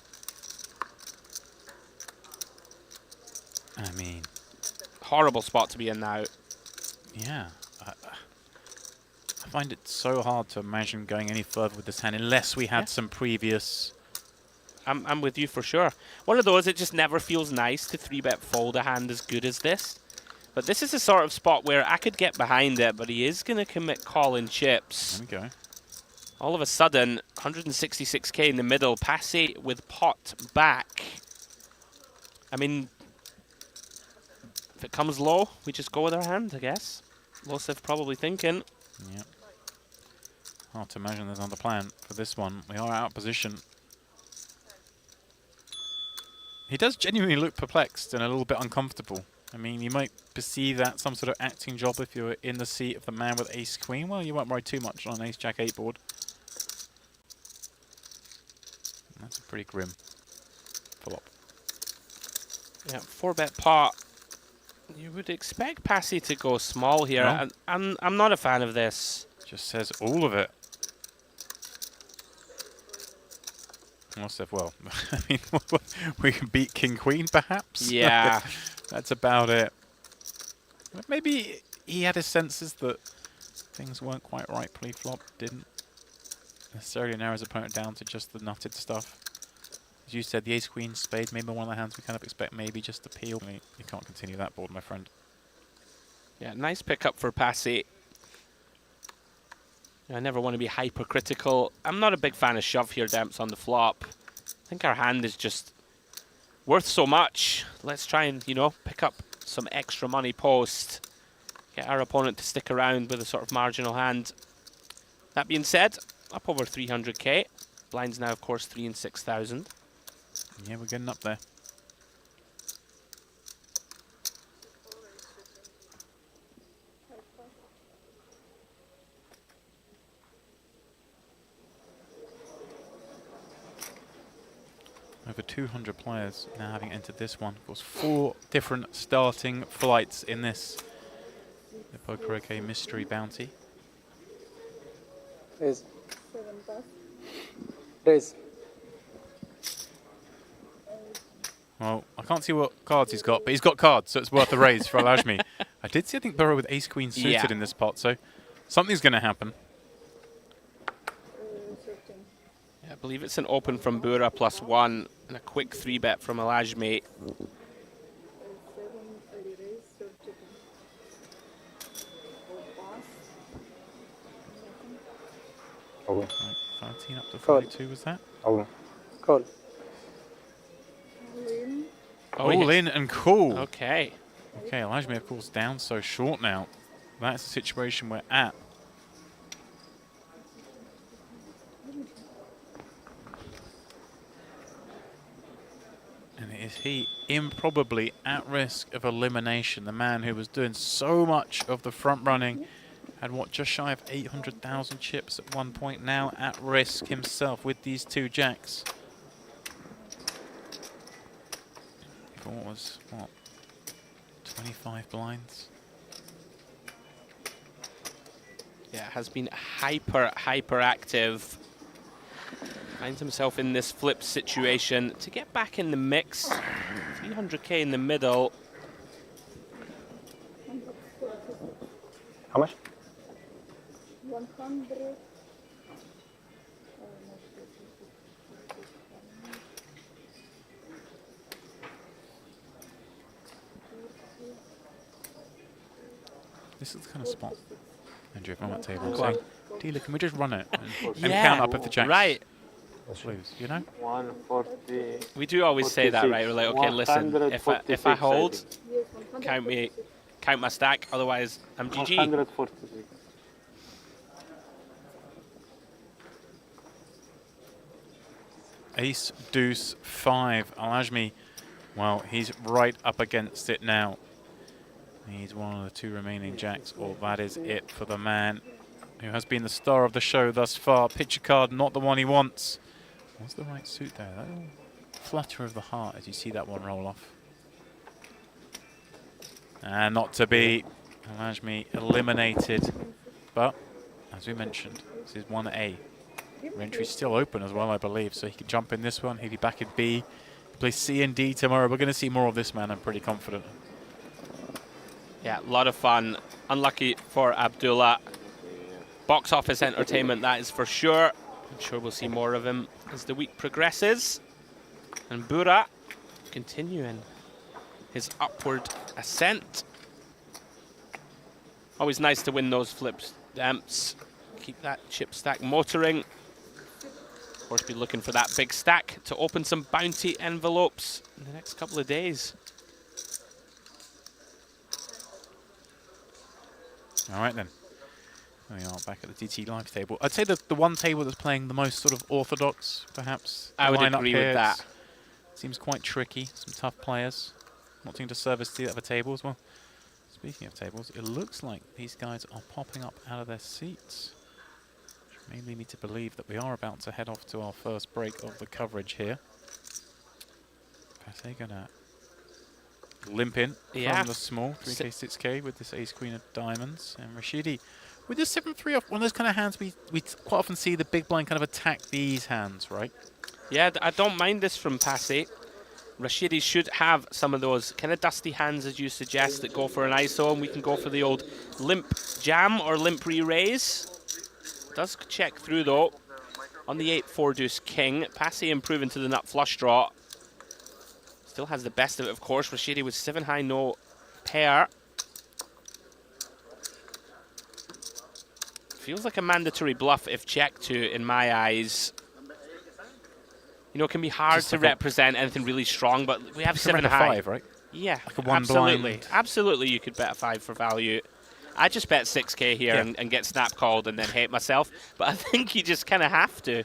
Speaker 1: I mean,
Speaker 2: Horrible spot to be in now.
Speaker 1: yeah. I find it so hard to imagine going any further with this hand unless we had some previous...
Speaker 2: I'm with you for sure. One of those, it just never feels nice to 3-bet fold a hand as good as this. But this is the sort of spot where I could get behind it, but he is going to commit calling chips.
Speaker 1: There we go.
Speaker 2: All of a sudden, 166k in the middle. Passy with pot back. I mean, if it comes low, we just go with our hand, I guess. Losif probably thinking.
Speaker 1: Yep. Hard to imagine there's another plan for this one. We are out of position. He does genuinely look perplexed and a little bit uncomfortable. I mean, you might perceive that some sort of acting job if you're in the seat of the man with ace-queen. Well, you won't worry too much on an ace-jack-8 board. That's a pretty grim flop.
Speaker 2: Yeah, 4-bet pot. You would expect Passy to go small here.
Speaker 1: No.
Speaker 2: And I'm not a fan of this.
Speaker 1: Just says all of it. Must have, well, I mean, we can beat King-Queen, perhaps?
Speaker 2: Yeah.
Speaker 1: That's about it. Maybe he had his senses that things weren't quite right pre-flop, didn't necessarily narrow his opponent down to just the nutted stuff. As you said, the ace-queen spade, maybe one of the hands we kind of expect maybe just to peel. You can't continue that board, my friend.
Speaker 2: Yeah, nice pickup for Passy. I never want to be hypercritical. I'm not a big fan of shove here, Demps, on the flop. I think our hand is just worth so much. Let's try and, you know, pick up some extra money post. Get our opponent to stick around with a sort of marginal hand. That being said, up over 300k. Blinds now, of course, 3 and 6,000.
Speaker 1: Yeah, we're getting up there. Over 200 players now having entered this one. Of course, 4 different starting flights in this. The PokerOK Mystery Bounty.
Speaker 5: Raise.
Speaker 4: 7 bucks.
Speaker 5: Raise.
Speaker 1: Well, I can't see what cards he's got, but he's got cards, so it's worth a raise for Aljami. I did see, I think, Burrow with ace-queen suited in this pot, so something's going to happen.
Speaker 4: 13.
Speaker 2: Yeah, I believe it's an open from Bura +1 and a quick 3-bet from Aljami.
Speaker 4: 7 early raise, 13. Or pass.
Speaker 3: Okay.
Speaker 1: Right, 13 up to
Speaker 5: Call.
Speaker 1: 42, was that?
Speaker 3: Okay.
Speaker 5: Call.
Speaker 4: All in.
Speaker 2: Oh,
Speaker 1: All
Speaker 2: yeah.
Speaker 1: in and cool.
Speaker 2: Okay.
Speaker 1: Okay, Aljami, of course, down so short now. That's the situation we're at. And is he improbably at risk of elimination? The man who was doing so much of the front running, had what, just shy of 800,000 chips at one point, now at risk himself with these 2 jacks. For what was, what, 25 blinds?
Speaker 2: Yeah, has been hyper active. Finds himself in this flip situation to get back in the mix. 300k in the middle.
Speaker 3: How much?
Speaker 4: 100.
Speaker 1: This is the kind of spot, Andrew, if I'm at table,
Speaker 2: Go
Speaker 1: saying,
Speaker 2: on.
Speaker 1: dealer, can we just run it and
Speaker 2: Yeah,
Speaker 1: count up if the jacks
Speaker 2: right.
Speaker 1: lose, you know?
Speaker 5: 140.
Speaker 2: We do always say that, right? We're like, okay, listen, if I hold,
Speaker 4: Yes, 100.
Speaker 2: count my stack, otherwise I'm GG.
Speaker 5: 146.
Speaker 1: Ace, deuce, 5. Aljami, well, he's right up against it now. He's one of the 2 remaining jacks. Well, that is it for the man who has been the star of the show thus far. Picture card, not the one he wants. What's the right suit there? That little flutter of the heart as you see that one roll off. And not to be. Aljami eliminated. But, as we mentioned, this is 1A. Entry's still open as well, I believe, so he can jump in this one. He'll be back in B. Play C and D tomorrow. We're going to see more of this man, I'm pretty confident.
Speaker 2: Yeah, a lot of fun. Unlucky for Abdullah. Box office entertainment, that is for sure. I'm sure we'll see more of him as the week progresses. And Bura continuing his upward ascent. Always nice to win those flips. Damps. Keep that chip stack motoring. Of course, be looking for that big stack to open some bounty envelopes in the next couple of days.
Speaker 1: All right then. There we are back at the DT live table. I'd say the one table that's playing the most sort of orthodox, perhaps.
Speaker 2: I would
Speaker 1: lineup
Speaker 2: agree
Speaker 1: here,
Speaker 2: with that.
Speaker 1: Seems quite tricky. Some tough players. Not seeing to service the other table as well. Speaking of tables, it looks like these guys are popping up out of their seats. Which may lead me to believe that we are about to head off to our first break of the coverage here. Pate gonna limp in from the small 3K, 6K with this ace queen of diamonds. And Rashidi with this 7-3 off, one of those kind of hands we quite often see the big blind kind of attack these hands, right?
Speaker 2: Yeah, I don't mind this from Pate. Rashidi should have some of those kind of dusty hands, as you suggest, that go for an ISO, and we can go for the old limp jam or limp re-raise. Does check through, though, on the 8-4 deuce king. Pate improving to the nut flush draw. Still has the best of it, of course. Rashidi with 7 high, no pair. Feels like a mandatory bluff if checked to, in my eyes. You know, it can be hard
Speaker 1: Just
Speaker 2: to
Speaker 1: like
Speaker 2: represent anything really strong, but we have 7
Speaker 1: a
Speaker 2: high.
Speaker 1: 5, right?
Speaker 2: Yeah,
Speaker 1: Like a one
Speaker 2: absolutely.
Speaker 1: blind.
Speaker 2: Absolutely, you could bet a 5 for value. I just bet 6K here and get snap called and then hate myself, but I think you just kind of have to.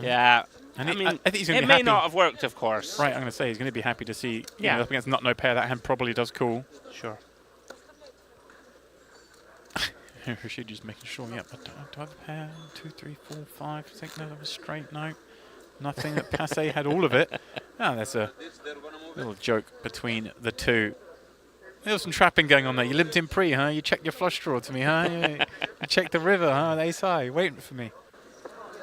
Speaker 2: Yeah.
Speaker 1: And
Speaker 2: I mean,
Speaker 1: I think he's gonna
Speaker 2: it
Speaker 1: be
Speaker 2: may
Speaker 1: happy.
Speaker 2: not have worked, of course.
Speaker 1: Right, I'm going to say he's going to be happy to see, you
Speaker 2: Yeah.
Speaker 1: know, up against nut no pair, that hand probably does cool.
Speaker 2: Sure.
Speaker 1: Rashid just making sure, yeah, but do I have a pair? 2, 3, 4, 5, take another straight, no. Nothing. That Pate had all of it. Ah, there's a little joke between the two. There was some trapping going on there. You limped in pre, huh? You checked your flush draw to me, huh? You checked the river, huh? The ace high, waiting for me.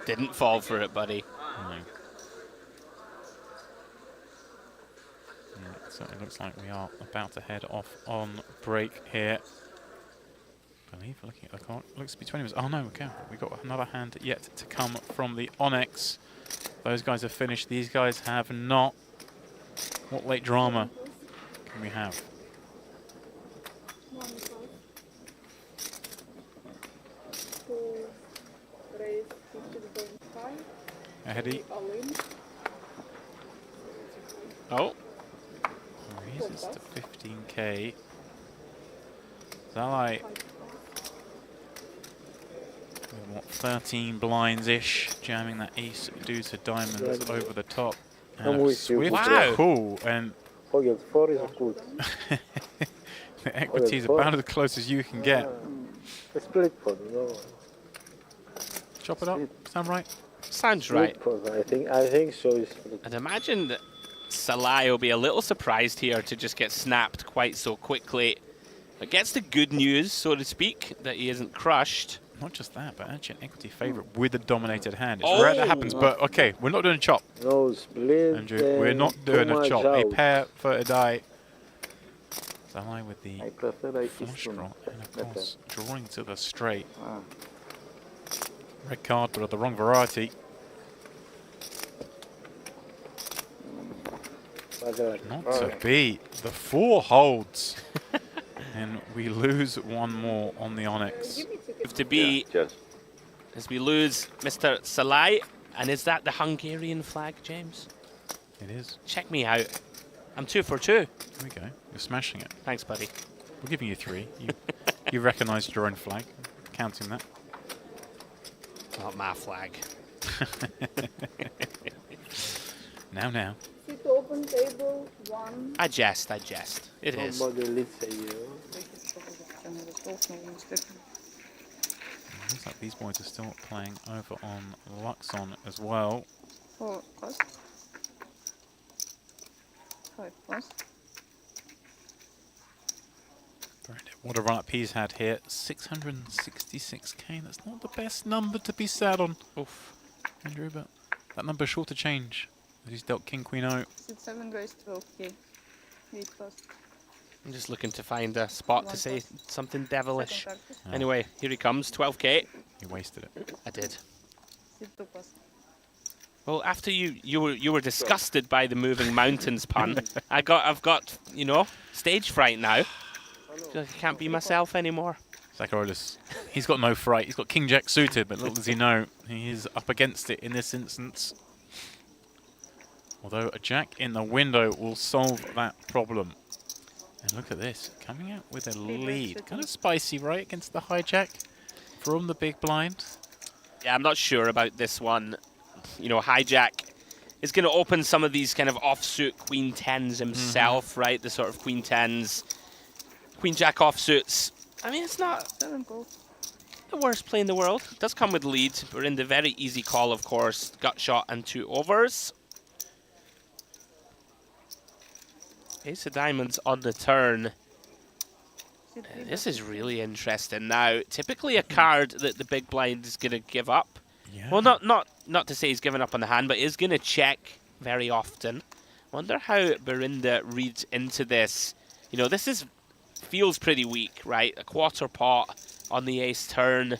Speaker 2: Didn't fall for it, buddy.
Speaker 1: No. Yeah, so it looks like we are about to head off on break here. I believe, looking at the clock, looks to be 20 minutes. Oh no, okay. We've got another hand yet to come from the Onyx. Those guys have finished. These guys have not. What late drama can we have?
Speaker 4: 1 plus 2 raise 15.5.
Speaker 1: A heady.
Speaker 4: All in.
Speaker 2: Oh.
Speaker 1: Raises to 15k. Zalai. What, 13 blinds-ish, jamming that ace deuce of diamonds over the top.
Speaker 3: I'm
Speaker 1: And a
Speaker 3: with you.
Speaker 1: swift
Speaker 2: Wow.
Speaker 1: call, and
Speaker 3: Forget 4 is good.
Speaker 1: the equity is about as close as you can get.
Speaker 3: Split pot, no.
Speaker 1: Chop it up, sound right?
Speaker 2: Sounds right.
Speaker 3: Split pot, I think so. Is split.
Speaker 2: I'd imagine that Salai will be a little surprised here to just get snapped quite so quickly. But gets the good news, so to speak, that he isn't crushed.
Speaker 1: Not just that, but actually an equity favourite with a dominated hand. It's rare that happens, but okay, we're not doing a chop,
Speaker 3: No split.
Speaker 1: Andrew. We're not doing
Speaker 3: too
Speaker 1: a
Speaker 3: much
Speaker 1: chop. A
Speaker 3: out.
Speaker 1: pair for a die. Zalai with the
Speaker 3: I prefer I
Speaker 1: flush
Speaker 3: fish
Speaker 1: draw, and of
Speaker 3: better.
Speaker 1: course, drawing to the straight.
Speaker 3: Ah.
Speaker 1: Red card, but of the wrong variety. Not to be. The 4 holds. And we lose one more on the Onyx.
Speaker 4: Give me ticket.
Speaker 2: To be,
Speaker 3: Just.
Speaker 2: as we lose Mr. Salai. And is that the Hungarian flag, James?
Speaker 1: It is.
Speaker 2: Check me out. I'm 2 for 2.
Speaker 1: There we go. You're smashing it.
Speaker 2: Thanks, buddy.
Speaker 1: We're giving you 3. You recognised your own flag. Counting that.
Speaker 2: Not my flag.
Speaker 1: Now.
Speaker 4: Sit open table 1.
Speaker 2: I jest. It is.
Speaker 3: Somebody leads a you.
Speaker 1: Looks like these boys are still playing over on Luxon as well.
Speaker 4: 4 plus. 5 plus.
Speaker 1: What a run-up he's had here. 666k. That's not the best number to be sad on,
Speaker 2: Oof.
Speaker 1: Andrew, but that number's sure to change. He's dealt King, Queen, O.
Speaker 4: Sit 7 raise 12k. 8 plus.
Speaker 2: I'm just looking to find a spot to
Speaker 4: 1
Speaker 2: say
Speaker 4: plus.
Speaker 2: something devilish.
Speaker 4: Second target.
Speaker 1: Oh.
Speaker 2: Anyway, here he comes. 12k.
Speaker 1: He wasted it.
Speaker 2: I did.
Speaker 4: Sit 2 plus.
Speaker 2: Well, after you were disgusted by the moving mountains pun, I've got stage fright now. Feel like I can't be myself anymore.
Speaker 1: Zacharolus, he's got no fright. He's got King Jack suited, but little does he know, he is up against it in this instance. Although a jack in the window will solve that problem. And look at this, coming out with a lead. Kind of spicy, right, against the hijack from the big blind.
Speaker 2: Yeah, I'm not sure about this one. You know, hijack is going to open some of these kind of offsuit queen tens himself, right? The sort of queen tens, queen jack offsuits. I mean, it's not
Speaker 4: 7 gold.
Speaker 2: the worst play in the world. It does come with lead. We're in the very easy call, of course. Gut shot and 2 overs. Ace of diamonds on the turn. This is really interesting. Now, typically a card that the big blind is going to give up.
Speaker 1: Yeah.
Speaker 2: Well, not to say he's given up on the hand, but is going to check very often. Wonder how Berinda reads into this. You know, this feels pretty weak, right? A quarter pot on the ace turn.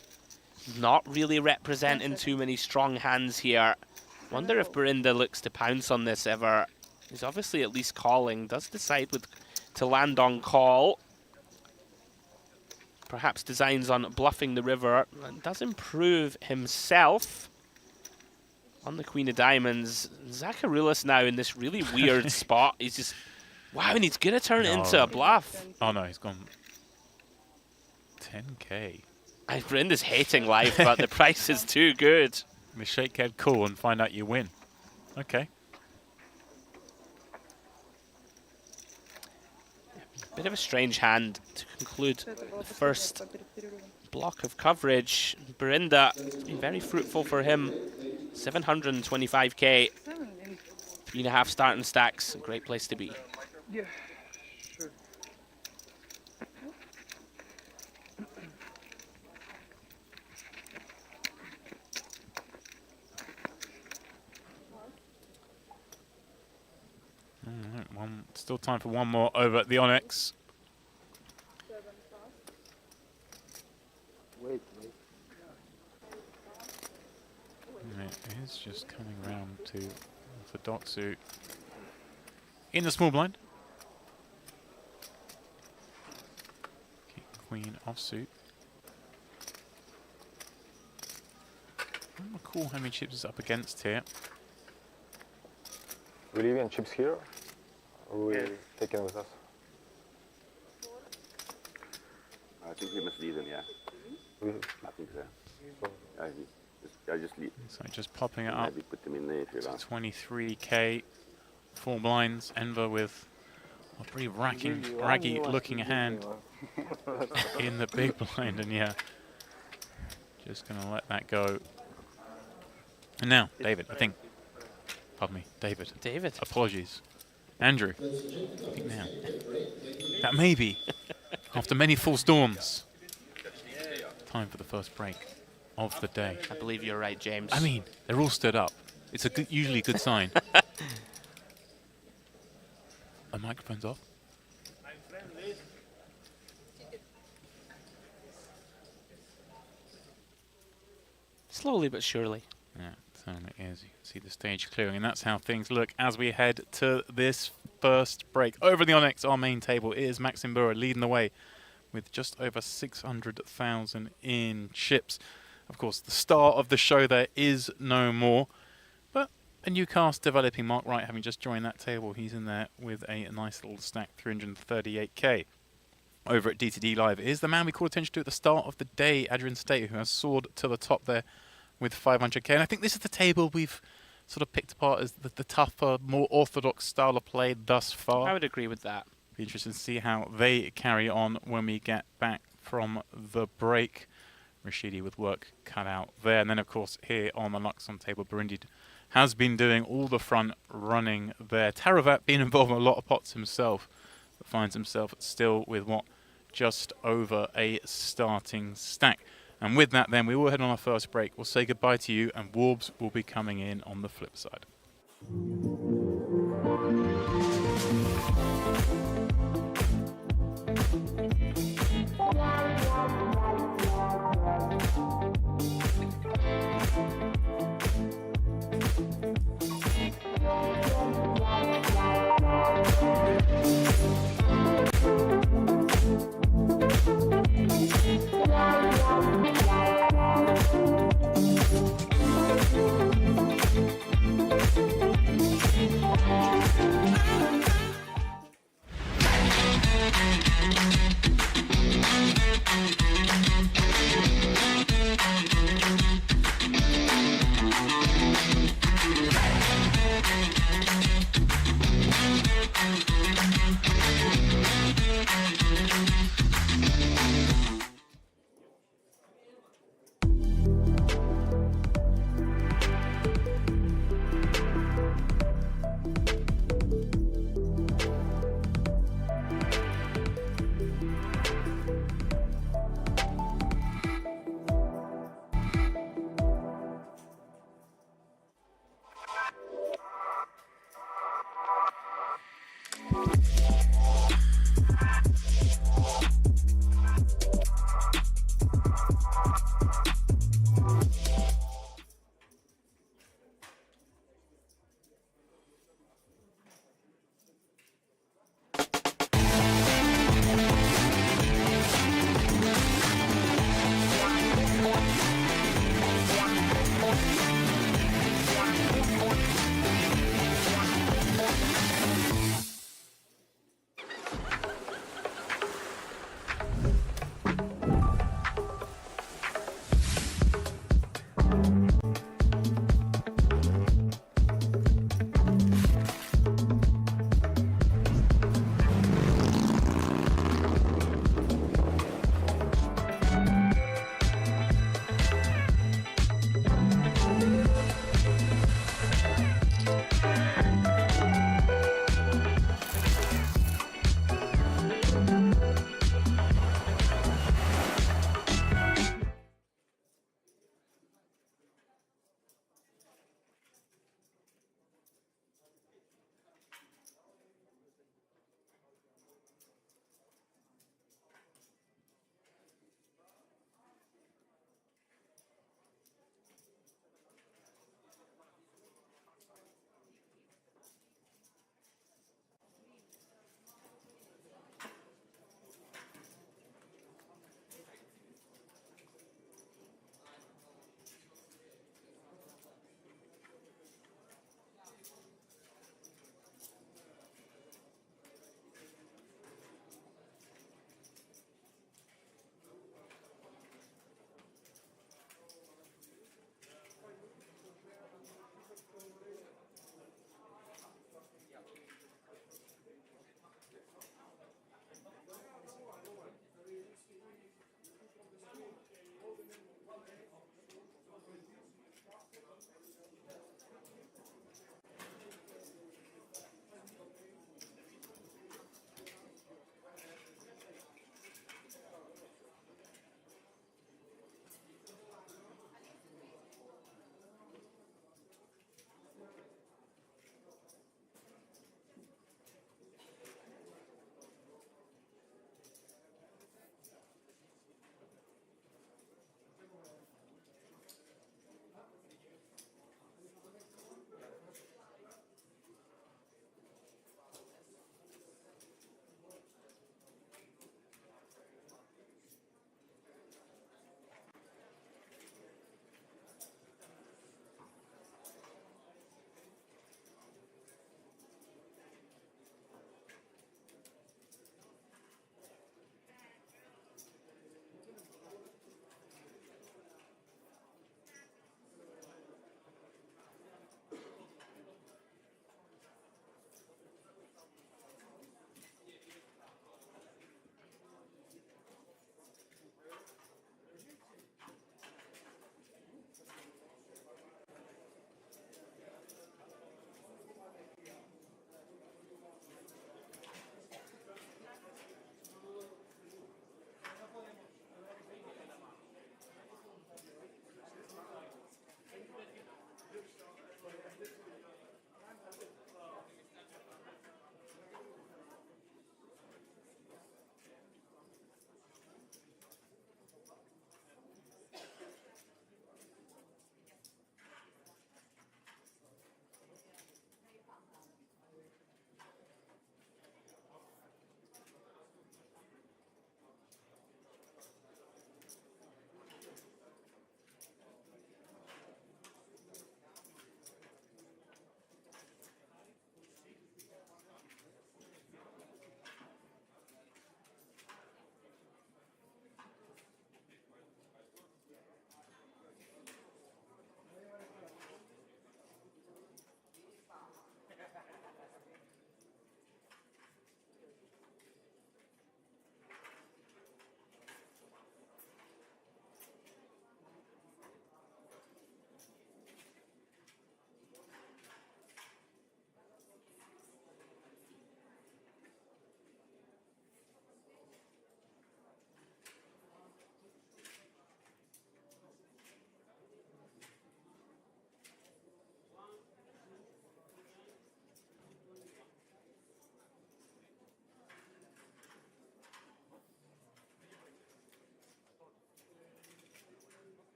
Speaker 2: Not really representing too many strong hands here. Wonder if Berinda looks to pounce on this ever. He's obviously at least calling. Does decide to land on call. Perhaps designs on bluffing the river. And does improve himself on the queen of diamonds. Zacharolus now in this really weird spot. He's just, wow, and he's going to turn it into a bluff.
Speaker 1: Oh no, he's gone 10k.
Speaker 2: Brinda's hating life, but the price is too good.
Speaker 1: The shake head call and find out you win. Okay.
Speaker 2: Bit of a strange hand to conclude the first block of coverage. Berinda has been very fruitful for him. 725k, 3.5 starting stacks. A great place to be.
Speaker 3: Yeah, sure.
Speaker 1: Still time for one more over at the Onyx.
Speaker 3: Wait.
Speaker 1: And it is just coming round to the dock suit in the small blind. King, queen offsuit. I'm not cool how many chips is up against here.
Speaker 6: We leaving chips here? Or we taking with us?
Speaker 7: I think we must leave them, yeah. I think so. I just leave.
Speaker 1: So just popping it up
Speaker 7: Maybe put them in there if you
Speaker 1: to
Speaker 7: want.
Speaker 1: 23k. 4 blinds. Enver with a pretty raggy looking hand in the big blind, and yeah, just gonna let that go. And now, David, I think. Pardon me, David.
Speaker 2: David.
Speaker 1: Apologies. Andrew, I think now. That may be, after many full storms, time for the first break of the day.
Speaker 2: I believe you're right, James.
Speaker 1: I mean, they're all stood up. It's usually a good sign. A microphone's off.
Speaker 2: Slowly but surely.
Speaker 1: Yeah, certainly is. You can see the stage clearing, and that's how things look as we head to this first break. Over the Onyx, our main table, is Maxim Bura leading the way with just over 600,000 in chips. Of course, the star of the show there is no more, but a new cast developing. Mark Wright having just joined that table. He's in there with a nice little stack, 338k. Over at DTD Live is the man we called attention to at the start of the day, Adrian State, who has soared to the top there with 500k. And I think this is the table we've sort of picked apart as the tougher, more orthodox style of play thus far.
Speaker 2: I would agree with that.
Speaker 1: Be interesting to see how they carry on when we get back from the break. Rashidi with work cut out there. And then, of course, here on the Luxon table, Burundi has been doing all the front running there. Taravat being involved in a lot of pots himself, but finds himself still with what? Just over a starting stack. And with that, then, we will head on our first break. We'll say goodbye to you, and Warbs will be coming in on the flip side.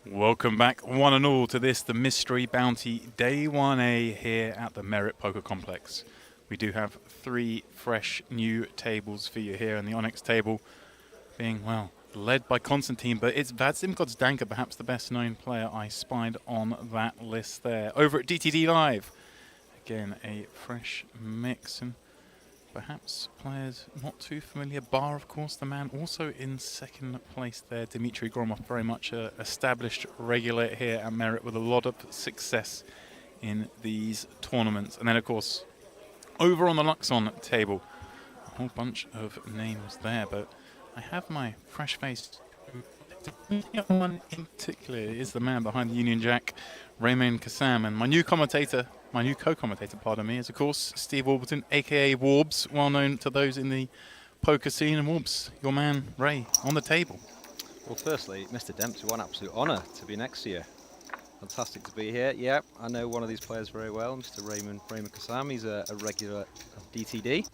Speaker 1: Welcome back, one and all, to this, the Mystery Bounty Day 1A here at the Merit Poker Complex. We do have 3 fresh new tables for you here, and the Onyx table being, well, led by Konstantin, but it's Vadim Gozdanka, perhaps the best known player I spied on that list there. Over at GTD Live, again, a fresh mix, and perhaps players not too familiar, bar, of course, the man also in second place there, Dmitry Gromov, very much a established regular here at Merit with a lot of success in these tournaments. And then, of course, over on the Luxon table, a whole bunch of names there, but I have my fresh face. One in particular is the man behind the Union Jack, Raymond Kassam, and my new co-commentator, pardon me, is of course Steve Warburton, aka Warbs, well known to those in the poker scene. And Warbs, your man Ray on the table.
Speaker 8: Well, firstly, Mr. Dempsey, one absolute honour to be next to you. Fantastic to be here. Yeah, I know one of these players very well, Mr. Raymond Kassam. He's a regular of DTD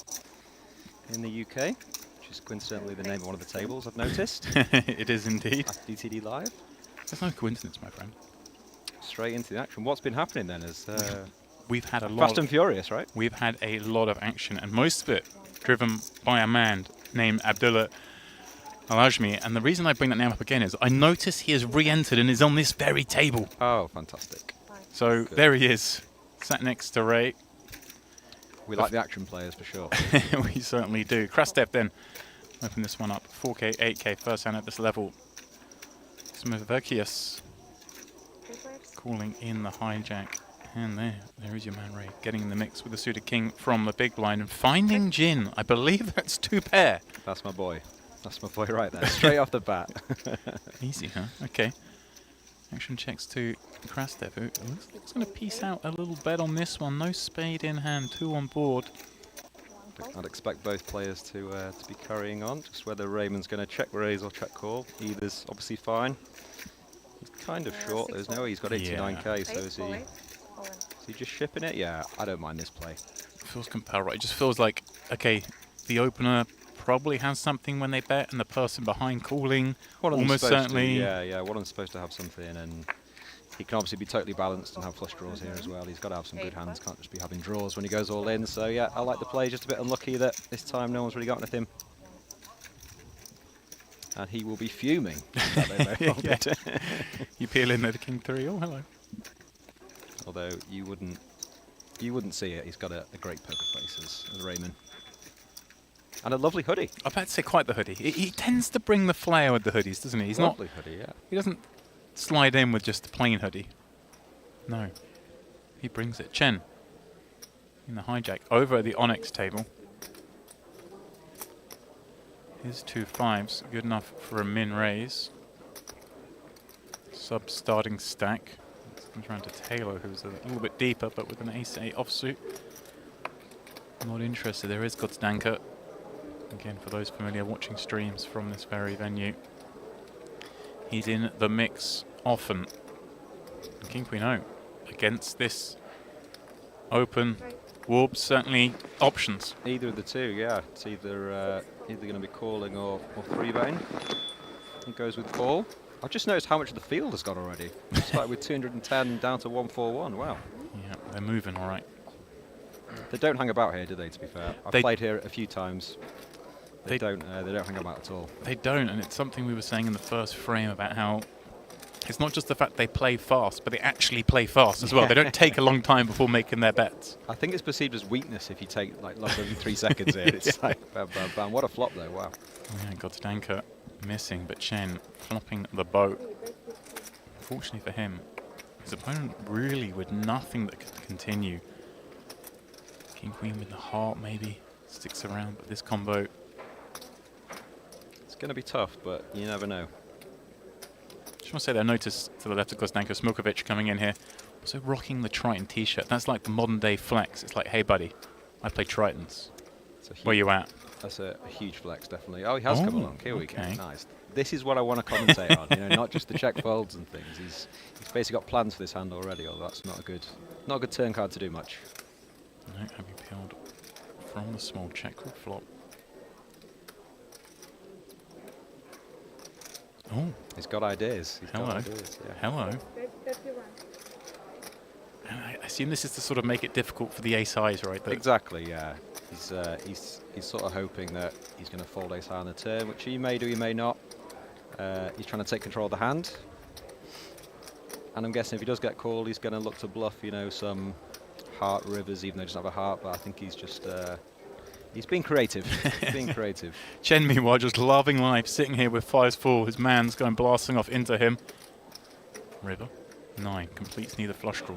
Speaker 8: in the UK, which is coincidentally the name of one of the tables I've noticed.
Speaker 1: It is indeed.
Speaker 8: At DTD Live.
Speaker 1: There's no coincidence, my friend.
Speaker 8: Straight into the action. What's been happening then? Is
Speaker 1: we've had a lot.
Speaker 8: Fast and Furious, right?
Speaker 1: We've had a lot of action, and most of it driven by a man named Abdullah Aljami. And the reason I bring that name up again is I notice he has re-entered and is on this very table.
Speaker 8: Oh, fantastic.
Speaker 1: So
Speaker 8: good.
Speaker 1: There he is, sat next to Ray.
Speaker 8: We like the action players for sure.
Speaker 1: We certainly do. Krastev then open this one up. 4K, 8K, first hand at this level. Smoverkius calling in the hijack. And there is your man Ray, getting in the mix with the suited king from the big blind and finding Jin. I believe that's 2 pair.
Speaker 8: That's my boy. That's my boy right there, straight off the bat.
Speaker 1: Easy, huh? Okay. Action checks to Krastev, who looks like he's going to piece out a little bet on this one. No spade in hand, 2 on board.
Speaker 8: I'd expect both players to be carrying on, just whether Raymond's going to check raise or check call. Either's obviously fine. He's kind of short, there's no way he's got 89k, so is he just shipping it? Yeah, I don't mind this play.
Speaker 1: Feels compelled, right? It just feels like, okay, the opener probably has something when they bet, and the person behind calling almost certainly.
Speaker 8: Yeah, one of them's supposed to have something, and he can obviously be totally balanced and have flush draws here as well. He's got to have some good hands, can't just be having draws when he goes all in. So yeah, I like the play, just a bit unlucky that this time no one's really got anything. And he will be fuming.
Speaker 1: You peel in there, the king 3. Oh, hello.
Speaker 8: Although you wouldn't see it. He's got a great poker face as Raymond. And a lovely hoodie.
Speaker 1: I'm about to say quite the hoodie. He tends to bring the flair with the hoodies, doesn't he? He's
Speaker 8: lovely
Speaker 1: not,
Speaker 8: hoodie, yeah.
Speaker 1: He doesn't slide in with just a plain hoodie. No. He brings it. Chen in the hijack over at the Onyx table. His 2 5s, good enough for a min raise. Sub starting stack. Comes around to Taylor, who's a little bit deeper, but with an ace-8 offsuit. Not interested. There is Gozdanka. Again, for those familiar watching streams from this very venue, he's in the mix often. And King Queen O against this open Warbs, certainly options.
Speaker 8: Either of the two, yeah. It's either going to be calling or 3-betting. He goes with call. I've just noticed how much of the field has gone already. Started with 210 down to 141. Wow.
Speaker 1: Yeah, they're moving all right.
Speaker 8: They don't hang about here, do they? To be fair, I've played here a few times. They don't hang about at all.
Speaker 1: They don't, and it's something we were saying in the first frame about how it's not just the fact they play fast, but they actually play fast as well. They don't take a long time before making their bets.
Speaker 8: I think it's perceived as weakness if you take like longer than 3 seconds here. It's like bam, bam, bam. What a flop though! Wow.
Speaker 1: Yeah, Gozdanka missing, but Chen flopping the boat. Unfortunately for him, his opponent really with nothing that could continue. King Queen with the heart maybe sticks around, but this combo.
Speaker 8: It's going to be tough, but you never know.
Speaker 1: Just want to say that I noticed to the left of Gozdanka, Smilkovic coming in here, also rocking the Triton t-shirt. That's like the modern day flex. It's like, hey buddy, I play Tritons. Where you at?
Speaker 8: That's a huge flex, definitely. Oh, he has come along. Here we go.
Speaker 1: Okay.
Speaker 8: Nice. This is what I want to commentate on. You know, not just the check folds and things. He's basically got plans for this hand already. Although that's not a good turn card to do much.
Speaker 1: No, having peeled from the small check called flop. Oh,
Speaker 8: He's got ideas. He's
Speaker 1: Hello.
Speaker 8: got ideas. Yeah.
Speaker 1: hello.
Speaker 4: 31.
Speaker 1: And I assume this is to sort of make it difficult for the ace highs, right? That
Speaker 8: Exactly. Yeah. He's sort of hoping that he's going to fold ace high on the turn, which he may do, he may not. He's trying to take control of the hand. And I'm guessing if he does get called, he's going to look to bluff, you know, some heart rivers, even though he doesn't have a heart. But I think he's just, he's being creative. He's being creative.
Speaker 1: Chen, meanwhile, just loving life, sitting here with 5-4. His man's going blasting off into him. River. 9. Completes neither flush draw.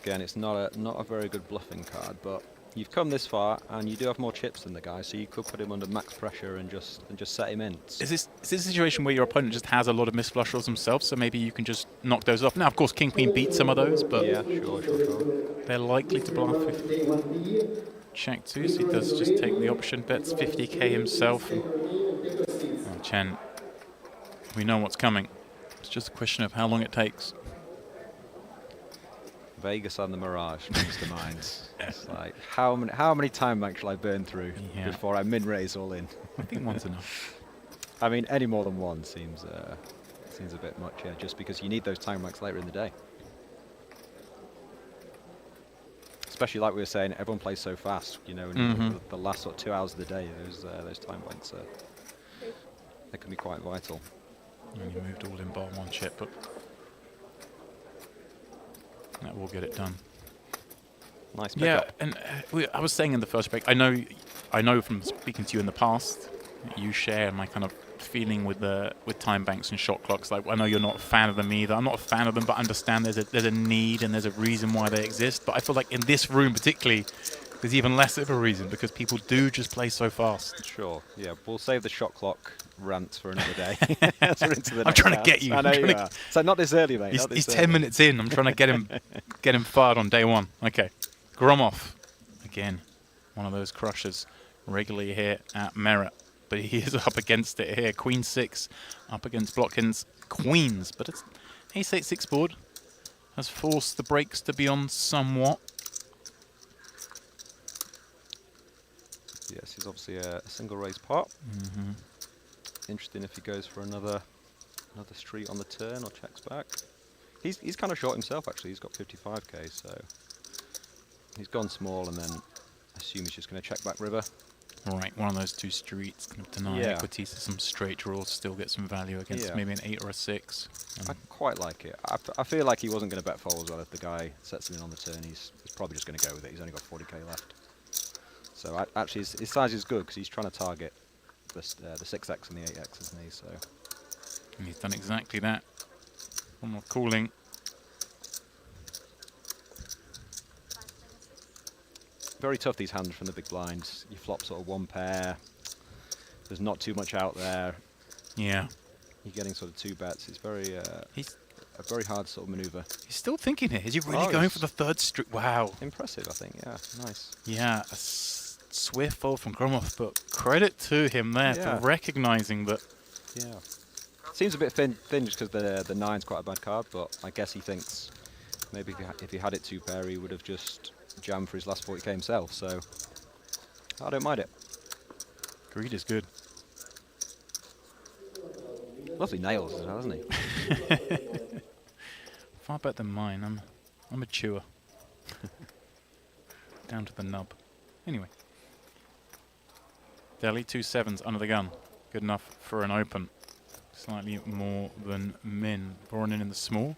Speaker 8: Again, it's not a very good bluffing card, but you've come this far, and you do have more chips than the guy, so you could put him under max pressure and just set him in.
Speaker 1: Is this a situation where your opponent just has a lot of missed flush draws himself, so maybe you can just knock those off? Now, of course, King Queen beats some of those, but
Speaker 8: Yeah, sure.
Speaker 1: they're likely to bluff if check too, so he does just take the option, bets 50k himself. And Chen, we know what's coming. It's just a question of how long it takes.
Speaker 8: Vegas and the Mirage comes to mind. It's like, how many time banks shall I burn through before I min-raise all in?
Speaker 1: I think one's enough.
Speaker 8: I mean, any more than one seems a bit much, yeah, just because you need those time banks later in the day. Especially like we were saying, everyone plays so fast, you know, in the last sort of 2 hours of the day, those time banks, they can be quite vital.
Speaker 1: And he moved all in bar one chip, but that will get it done.
Speaker 8: Nice
Speaker 1: Yeah,
Speaker 8: pickup.
Speaker 1: and I was saying in the first break, I know from speaking to you in the past, you share my kind of feeling with time banks and shot clocks. Like, I know you're not a fan of them either. I'm not a fan of them, but I understand there's a need and there's a reason why they exist. But I feel like in this room particularly, there's even less of a reason because people do just play so fast.
Speaker 8: Sure, yeah, we'll save the shot clock rant for another day. So we're into the
Speaker 1: I'm
Speaker 8: next
Speaker 1: trying to
Speaker 8: round.
Speaker 1: get you.
Speaker 8: I know you are. So not this early, mate. not
Speaker 1: He's
Speaker 8: this
Speaker 1: 10
Speaker 8: early.
Speaker 1: minutes in. I'm trying to get him fired on day one. Okay, Gromov again, one of those crushers regularly here at Merit, but he is up against it here. Queen 6 up against Blokhin's Queens, but it's ace 8-6 board has forced the brakes to be on somewhat.
Speaker 8: Yes, he's obviously a single raise pot. Interesting if he goes for another street on the turn or checks back. He's kind of short himself actually. He's got 55k, so he's gone small and then I assume he's just going to check back river.
Speaker 1: Right, one of those two streets kind of deny equity, so some straight draws still get some value against maybe an 8 or a 6.
Speaker 8: I quite like it. I feel like he wasn't going to bet fold as well. If the guy sets him in on the turn, he's probably just going to go with it. He's only got 40k left. So actually his size is good because he's trying to target the 6x and the 8x, isn't he? So
Speaker 1: And he's done exactly that. One more calling.
Speaker 8: very tough, these hands from the big blinds. You flop sort of one pair. There's not too much out there.
Speaker 1: Yeah.
Speaker 8: You're getting sort of two bets. It's very a very hard sort of maneuver.
Speaker 1: He's still thinking here. Is he really going for the third streak? Wow.
Speaker 8: Impressive, I think. Yeah, nice.
Speaker 1: Yeah, a swift fold from Gromov, but credit to him there for recognizing that.
Speaker 8: Yeah. Seems a bit thin just because the 9's quite a bad card, but I guess he thinks maybe if he had it two pair, he would have just jammed for his last 40k himself, so I don't mind it.
Speaker 1: Greed is good.
Speaker 8: Lovely nails as well, hasn't he?
Speaker 1: Far better than mine. I'm a chewer. Down to the nub. Anyway. Delhi, 2 7s under the gun. Good enough for an open. Slightly more than min. Voronin in the small.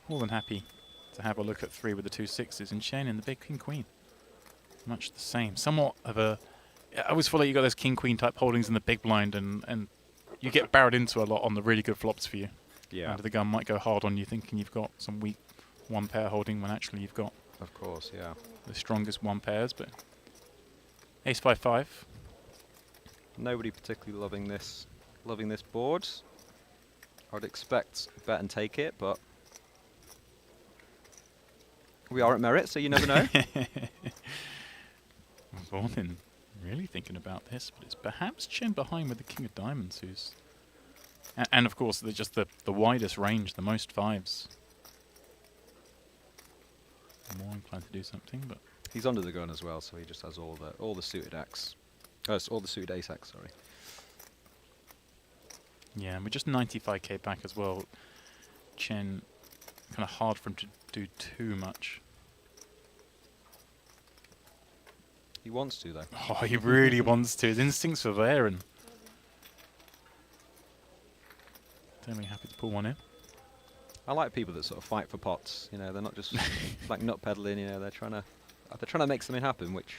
Speaker 1: More than happy to have a look at 3 with the 2 6s. And Shane in the big king queen. Much the same. Somewhat of a... I always feel like you got those king queen type holdings in the big blind, and you get barreled into a lot on the really good flops for you.
Speaker 8: Yeah.
Speaker 1: Under the gun might go hard on you thinking you've got some weak one pair holding when actually you've got...
Speaker 8: Of course, yeah.
Speaker 1: The strongest one pairs, but... Ace 5-5.
Speaker 8: Nobody particularly loving this board. I would expect bet and take it, but we are at Merit, so you never know.
Speaker 1: Voronin really thinking about this, but it's perhaps chin behind with the king of diamonds, who's... And of course, they're just the widest range, the most fives. I'm more inclined to do something, but...
Speaker 8: He's under the gun as well, so he just has all the suited ace. All the suited ace X, sorry.
Speaker 1: Yeah, and we're just 95k back as well. Chen, kind of hard for him to do too much.
Speaker 8: He wants to, though.
Speaker 1: Oh, he really wants to. His instincts are there, and definitely happy to pull one in.
Speaker 8: I like people that sort of fight for pots. You know, they're not just like nut peddling. You know, they're trying to make something happen. Which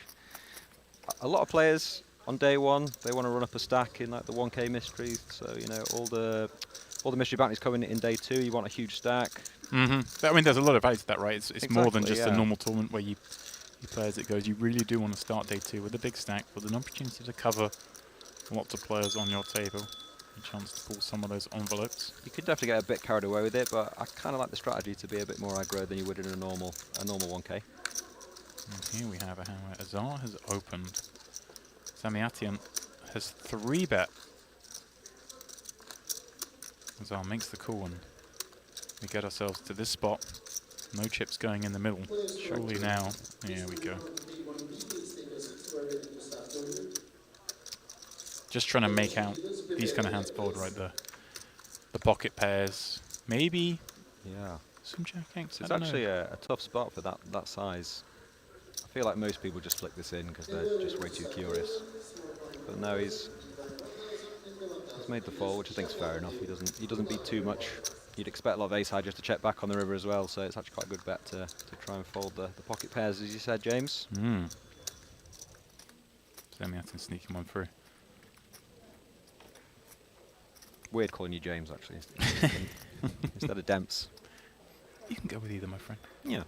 Speaker 8: a lot of players on day one, they want to run up a stack in like the 1k mysteries. So you know, all the mystery bounties coming in day 2. You want a huge stack.
Speaker 1: I mean, there's a lot of value to that, right? It's more than just
Speaker 8: yeah.
Speaker 1: a normal tournament where you play as it goes. You really do want to start day 2 with a big stack, with an opportunity to cover lots of players on your table. A chance to pull some of those envelopes.
Speaker 8: You could definitely get a bit carried away with it, but I kind of like the strategy to be a bit more aggro than you would in a normal 1k.
Speaker 1: And here we have a hand where Azar has opened. Samiatian has 3-bet. Azar makes the call, and we get ourselves to this spot. No chips going in the middle. Surely now. Here we go. Just trying to make out these kind of hands fold right there. The pocket pairs. Maybe
Speaker 8: Yeah.
Speaker 1: some jack X.
Speaker 8: It's actually a tough spot for that size. I feel like most people just flick this in because they're just way too curious. But no, he's made the fold, which I think is fair enough. He doesn't beat too much. You'd expect a lot of ace high just to check back on the river as well, so it's actually quite a good bet to try and fold the pocket pairs, as you said, James.
Speaker 1: Samiatian sneaking one through.
Speaker 8: Weird calling you James, actually, instead of Demps.
Speaker 1: You can go with either, my friend.
Speaker 8: Yeah.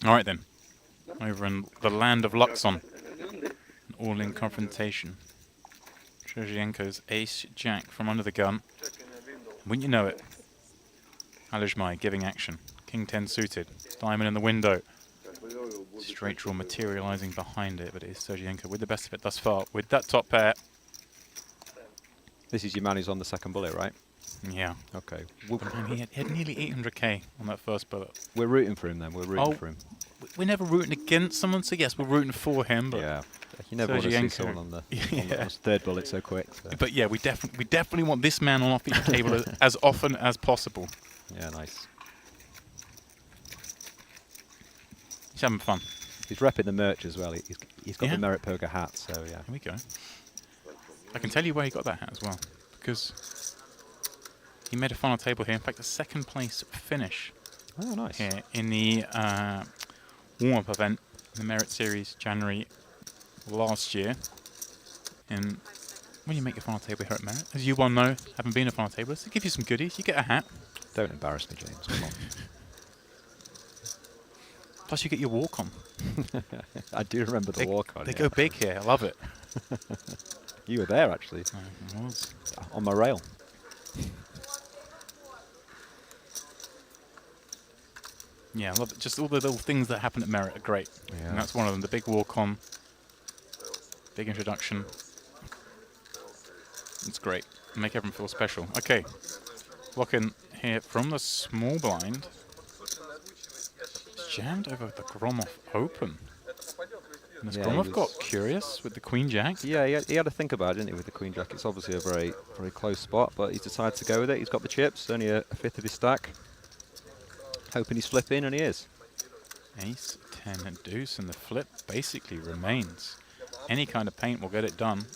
Speaker 1: All right then. Over in the land of Luxon. An all-in confrontation. Shevchenko's ace-jack from under the gun. Wouldn't you know it? Aljami giving action. King 10 suited. Diamond in the window. Straight draw materializing behind it, but it is Shevchenko with the best of it thus far. With that top pair.
Speaker 8: This is your man who's on the second bullet, right?
Speaker 1: Yeah.
Speaker 8: Okay.
Speaker 1: He had nearly 800k on that first bullet.
Speaker 8: We're rooting for him then. We're rooting for him.
Speaker 1: We're never rooting against someone, so yes, we're rooting for him. But
Speaker 8: yeah. You never want to see
Speaker 1: Shevchenko.
Speaker 8: someone on the third bullet so quick. So.
Speaker 1: But yeah, we definitely want this man on our feature table as often as possible.
Speaker 8: Yeah, nice.
Speaker 1: He's having fun.
Speaker 8: He's repping the merch as well. He's got
Speaker 1: Yeah.
Speaker 8: the Merit Poker hat, so yeah.
Speaker 1: Here we go. I can tell you where he got that hat as well, because he made a final table here. In fact, a second place finish.
Speaker 8: Oh, nice.
Speaker 1: Here in the warm-up event, the Merit Series, January last year. And when you make your final table here at Merit, as you well know, having been a final table, they give you some goodies. You get a hat.
Speaker 8: Don't embarrass me, James. Come on.
Speaker 1: Plus, you get your walk-on.
Speaker 8: I do remember the walk-on.
Speaker 1: They go big here. I love it.
Speaker 8: You were there, actually,
Speaker 1: I was.
Speaker 8: on my rail.
Speaker 1: Yeah, I love it. Just all the little things that happen at Merit are great.
Speaker 8: Yeah.
Speaker 1: And that's one of them. The big walk-on. Big introduction. It's great. Make everyone feel special. Okay. Lock in here from the small blind. It's jammed over the Gromov open. And this Gromov got curious with the Queen Jack.
Speaker 8: Yeah, he had to think about it, didn't he, with the Queen Jack. It's obviously a very, very close spot, but he's decided to go with it. He's got the chips, only a fifth of his stack. Hoping he's flipping, and he is.
Speaker 1: Ace, 10 and deuce, and the flip basically remains. Any kind of paint will get it done.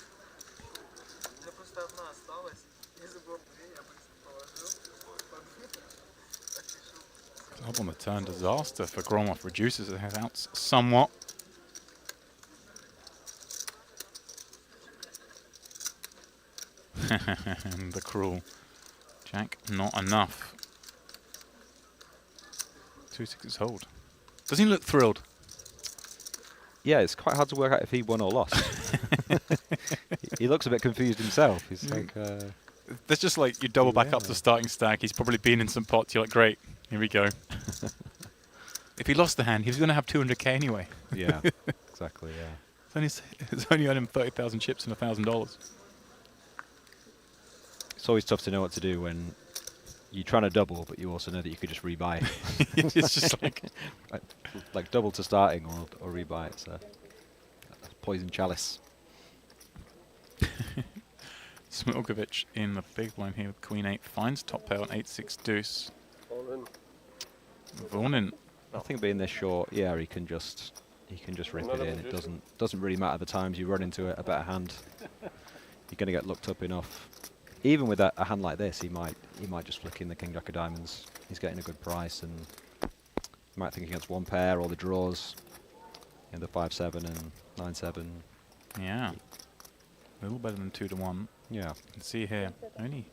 Speaker 1: Club on the turn, disaster for Gromov. Reduces it out somewhat. And the cruel Jack, not enough. 2-6 hold. Doesn't he look thrilled?
Speaker 8: Yeah, it's quite hard to work out if he won or lost. He looks a bit confused himself. He's like,
Speaker 1: There's just like you double back up to starting stack. He's probably been in some pots. You're like, great, here we go. If he lost the hand, he was going to have 200k anyway.
Speaker 8: Yeah, exactly. Yeah.
Speaker 1: It's only earned him 30,000 chips and $1,000.
Speaker 8: It's always tough to know what to do when you're trying to double, but you also know that you could just rebuy.
Speaker 1: It's just like
Speaker 8: like double to starting or rebuy. It's a poison chalice.
Speaker 1: Smilkovic in the big blind here with Queen 8 finds top pair on 8-6 deuce.
Speaker 6: All in.
Speaker 1: Vornin.
Speaker 8: I think being this short, yeah, he can just rip it in. It doesn't really matter the times you run into a better hand. You're going to get looked up enough. Even with a hand like this, he might just flick in the king jack of diamonds. He's getting a good price, and he might think against one pair or the draws, you know, the 5-7 and 9-7.
Speaker 1: Yeah. A little better than 2-1.
Speaker 8: Yeah.
Speaker 1: You can see here, only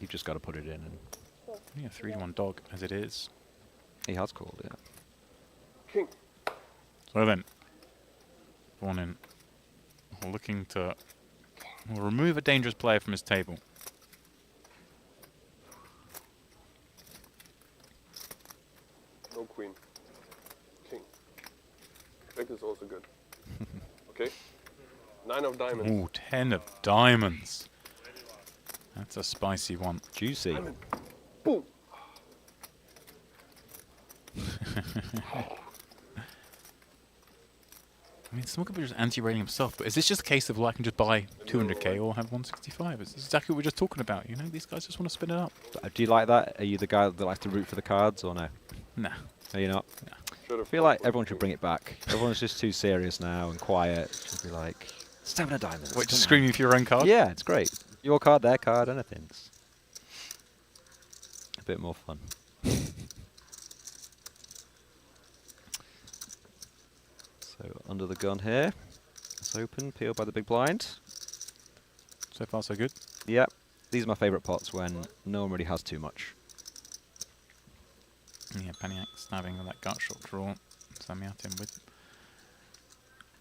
Speaker 8: You've just got to put it in, and
Speaker 1: a 3-1 dog as it is.
Speaker 8: he has called it.
Speaker 6: King.
Speaker 1: So then, Vornin looking to remove a dangerous player from his table.
Speaker 6: No queen. King. Jack is also good. Okay. 9 of diamonds.
Speaker 1: Ooh, 10 of diamonds. That's a spicy one.
Speaker 8: Juicy.
Speaker 6: Diamond. Boom.
Speaker 1: I mean, Smilkovic is anti-rating himself, but is this just a case of, well, I can just buy 200k or have 165? It's exactly what we're just talking about, you know? These guys just want to spin it up.
Speaker 8: Do you like that? Are you the guy that likes to root for the cards, or no?
Speaker 1: Nah.
Speaker 8: Are you not?
Speaker 6: Should
Speaker 8: I
Speaker 6: have
Speaker 8: feel like everyone should bring it back. Everyone's just too serious now and quiet. Should be like, 7 of diamonds.
Speaker 1: Wait,
Speaker 8: come
Speaker 1: just
Speaker 8: on."
Speaker 1: screaming for your own card?
Speaker 8: Yeah, it's great. Your card, their card, anything. It's a bit more fun. So under the gun here. It's open, peeled by the big blind.
Speaker 1: So far, so good.
Speaker 8: Yep. These are my favourite pots when no one really has too much.
Speaker 1: Yeah, Paniac snapping with that gut shot draw. Samiatin with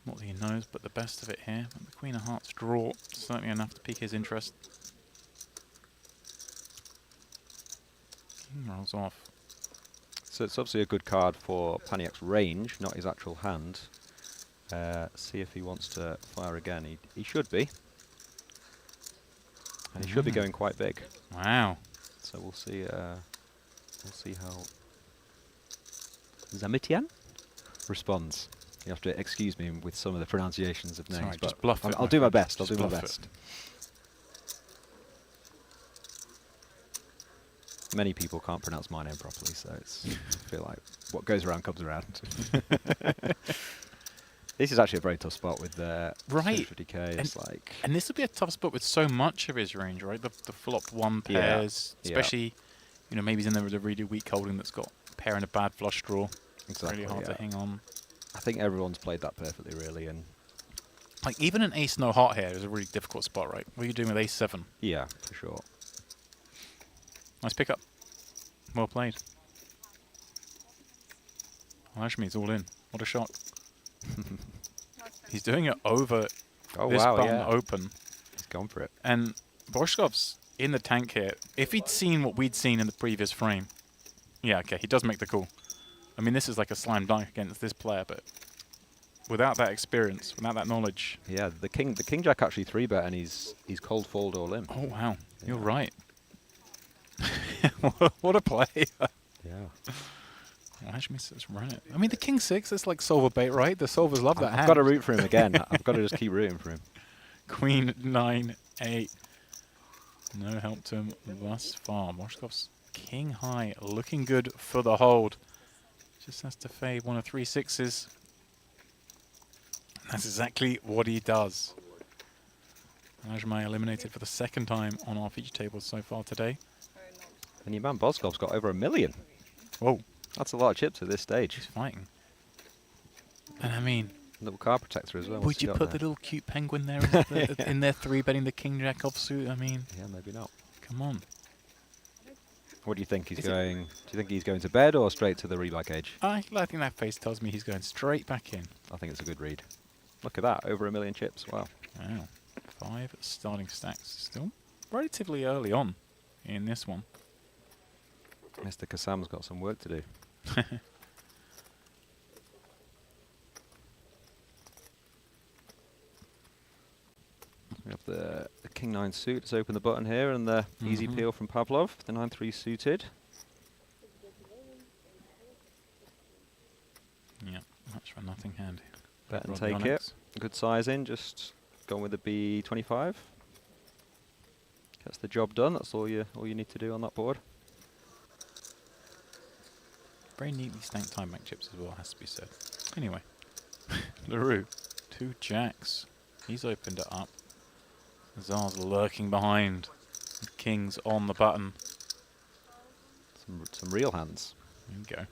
Speaker 1: what he knows, but the best of it here. And the Queen of Hearts draw, certainly enough to pique his interest. King rolls off.
Speaker 8: So it's obviously a good card for Paniac's range, not his actual hand. See if he wants to fire again. He should be. And he should be going quite big.
Speaker 1: Wow.
Speaker 8: So we'll see how Zamitian responds. You have to excuse me with some of the pronunciations of names,
Speaker 1: Sorry,
Speaker 8: but
Speaker 1: just bluff it,
Speaker 8: I'll
Speaker 1: my
Speaker 8: do my
Speaker 1: friend.
Speaker 8: best. I'll
Speaker 1: Just
Speaker 8: do my
Speaker 1: bluff it.
Speaker 8: best. Many people can't pronounce my name properly, so it's I feel like what goes around comes around. This is actually a very tough spot with
Speaker 1: Right.
Speaker 8: 50k. It's like
Speaker 1: And this would be a tough spot with so much of his range, right? The flop one
Speaker 8: Yeah,
Speaker 1: pairs,
Speaker 8: yeah.
Speaker 1: especially, you know, maybe he's in there with a really weak holding that's got a pair and a bad flush draw.
Speaker 8: exactly.
Speaker 1: Really hard to hang on.
Speaker 8: I think everyone's played that perfectly, really, and
Speaker 1: Like, even an ace no heart here is a really difficult spot, right? What are you doing with ace 7?
Speaker 8: yeah, for sure.
Speaker 1: Nice pickup. Well played. Aljami's all in. What a shot. He's doing it over
Speaker 8: Oh
Speaker 1: this
Speaker 8: wow,
Speaker 1: button
Speaker 8: yeah,
Speaker 1: open.
Speaker 8: he's gone for it.
Speaker 1: And Borskov's in the tank here. If he'd seen what we'd seen in the previous frame, yeah, okay, he does make the call. I mean, this is like a slam dunk against this player, but without that experience, without that knowledge.
Speaker 8: Yeah, the king jack actually 3-bet, and he's cold fold all in.
Speaker 1: Oh, wow. You're
Speaker 8: Yeah.
Speaker 1: right. What a play.
Speaker 8: Yeah.
Speaker 1: Aljami says run it. I mean, the king 6 is like solver bait, right? The solvers love that
Speaker 8: I've
Speaker 1: hand.
Speaker 8: got to root for him again. I've got to just keep rooting for him.
Speaker 1: Queen 9, 8. No help to him thus far. Borskov's king high, looking good for the hold. Just has to fade one of 3 6s. That's exactly what he does. Aljami eliminated for the second time on our feature table so far today.
Speaker 8: And your man Boskov's got over 1 million.
Speaker 1: Whoa,
Speaker 8: That's a lot of chips at this stage.
Speaker 1: he's fighting. And I mean,
Speaker 8: Little card protector as well. What's
Speaker 1: would
Speaker 8: he
Speaker 1: you
Speaker 8: got
Speaker 1: put
Speaker 8: there?
Speaker 1: the little cute penguin there in their 3-betting the king jack offsuit? I mean,
Speaker 8: Yeah, maybe not.
Speaker 1: come on.
Speaker 8: What do you think he's
Speaker 1: Is it-
Speaker 8: going? Do you think he's going to bed or straight to the rebuy cage?
Speaker 1: I think that face tells me he's going straight back in.
Speaker 8: I think it's a good read. Look at that, over 1 million chips. Wow.
Speaker 1: Wow. 5 starting stacks still. relatively early on in this one.
Speaker 8: Mr. Kassam's got some work to do. We have the King 9 suit. Let's open the button here, and the easy peel from Pavlov, the 9-3 suited.
Speaker 1: Yeah, much for nothing hand.
Speaker 8: Bet and
Speaker 1: Rob the
Speaker 8: take
Speaker 1: Onyx.
Speaker 8: it. Good size in, just going with the B25. Gets the job done. That's all you need to do on that board.
Speaker 1: Very neatly stacked time bank chips as well, has to be said. Anyway, LaRue, 2 jacks. He's opened it up. Czar's lurking behind. The King's on the button.
Speaker 8: Some real hands.
Speaker 1: There you go.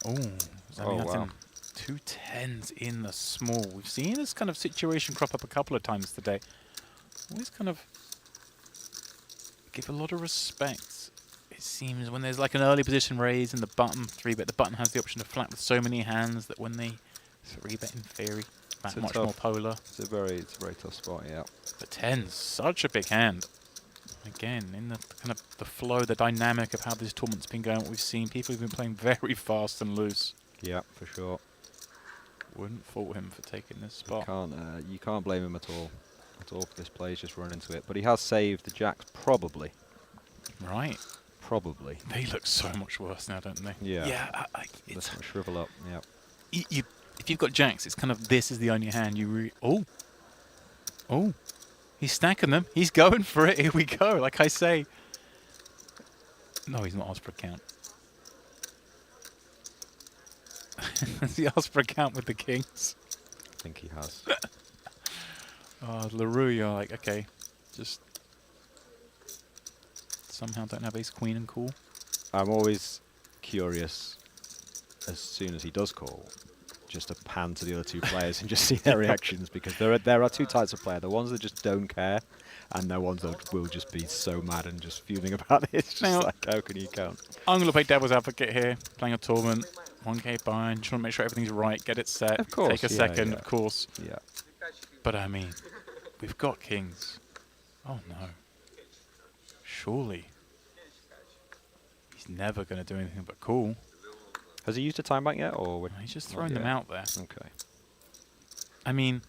Speaker 1: Oh,
Speaker 8: Oh, wow.
Speaker 1: 2 10s in the small. We've seen this kind of situation crop up a couple of times today. Always kind of give a lot of respect. It seems when there's like an early position raise in the button 3-bet, the button has the option to flat with so many hands that when they 3-bet in theory, that much more polar.
Speaker 8: It's a very tough spot, yeah.
Speaker 1: But 10's such a big hand. Again, in the kind of the flow, the dynamic of how this tournament's been going, what we've seen, people have been playing very fast and loose.
Speaker 8: Yeah, for sure.
Speaker 1: Wouldn't fault him for taking this spot.
Speaker 8: You can't blame him at all. For this play. He's just run into it. But he has saved the jacks, probably.
Speaker 1: Right.
Speaker 8: Probably.
Speaker 1: They look so much worse now, don't they?
Speaker 8: Yeah.
Speaker 1: Yeah.
Speaker 8: Let's shrivel up. Yeah.
Speaker 1: If you've got jacks, it's kind of this is the only hand you Oh. He's stacking them. He's going for it. Here we go. Like I say. No, he's not asked for a count. Has he asked for a count with the Kings?
Speaker 8: I think he has.
Speaker 1: LaRue, you're like, okay, just somehow don't have ace queen and call.
Speaker 8: I'm always curious as soon as he does call, just to pan to the other 2 players and just see their reactions, because there are 2 types of player. The ones that just don't care, and the ones that will just be so mad and just fuming about it. It's just like, how can you count?
Speaker 1: I'm going to play devil's advocate here, playing a tournament, 1k bind, trying to make sure everything's right, get it set,
Speaker 8: Of course,
Speaker 1: take a second, of course.
Speaker 8: Yeah.
Speaker 1: But I mean, we've got kings. Oh no. Surely. He's never going to do anything but call.
Speaker 8: Has he used a time bank yet, or
Speaker 1: He's just throwing them out there.
Speaker 8: Okay.
Speaker 1: I mean,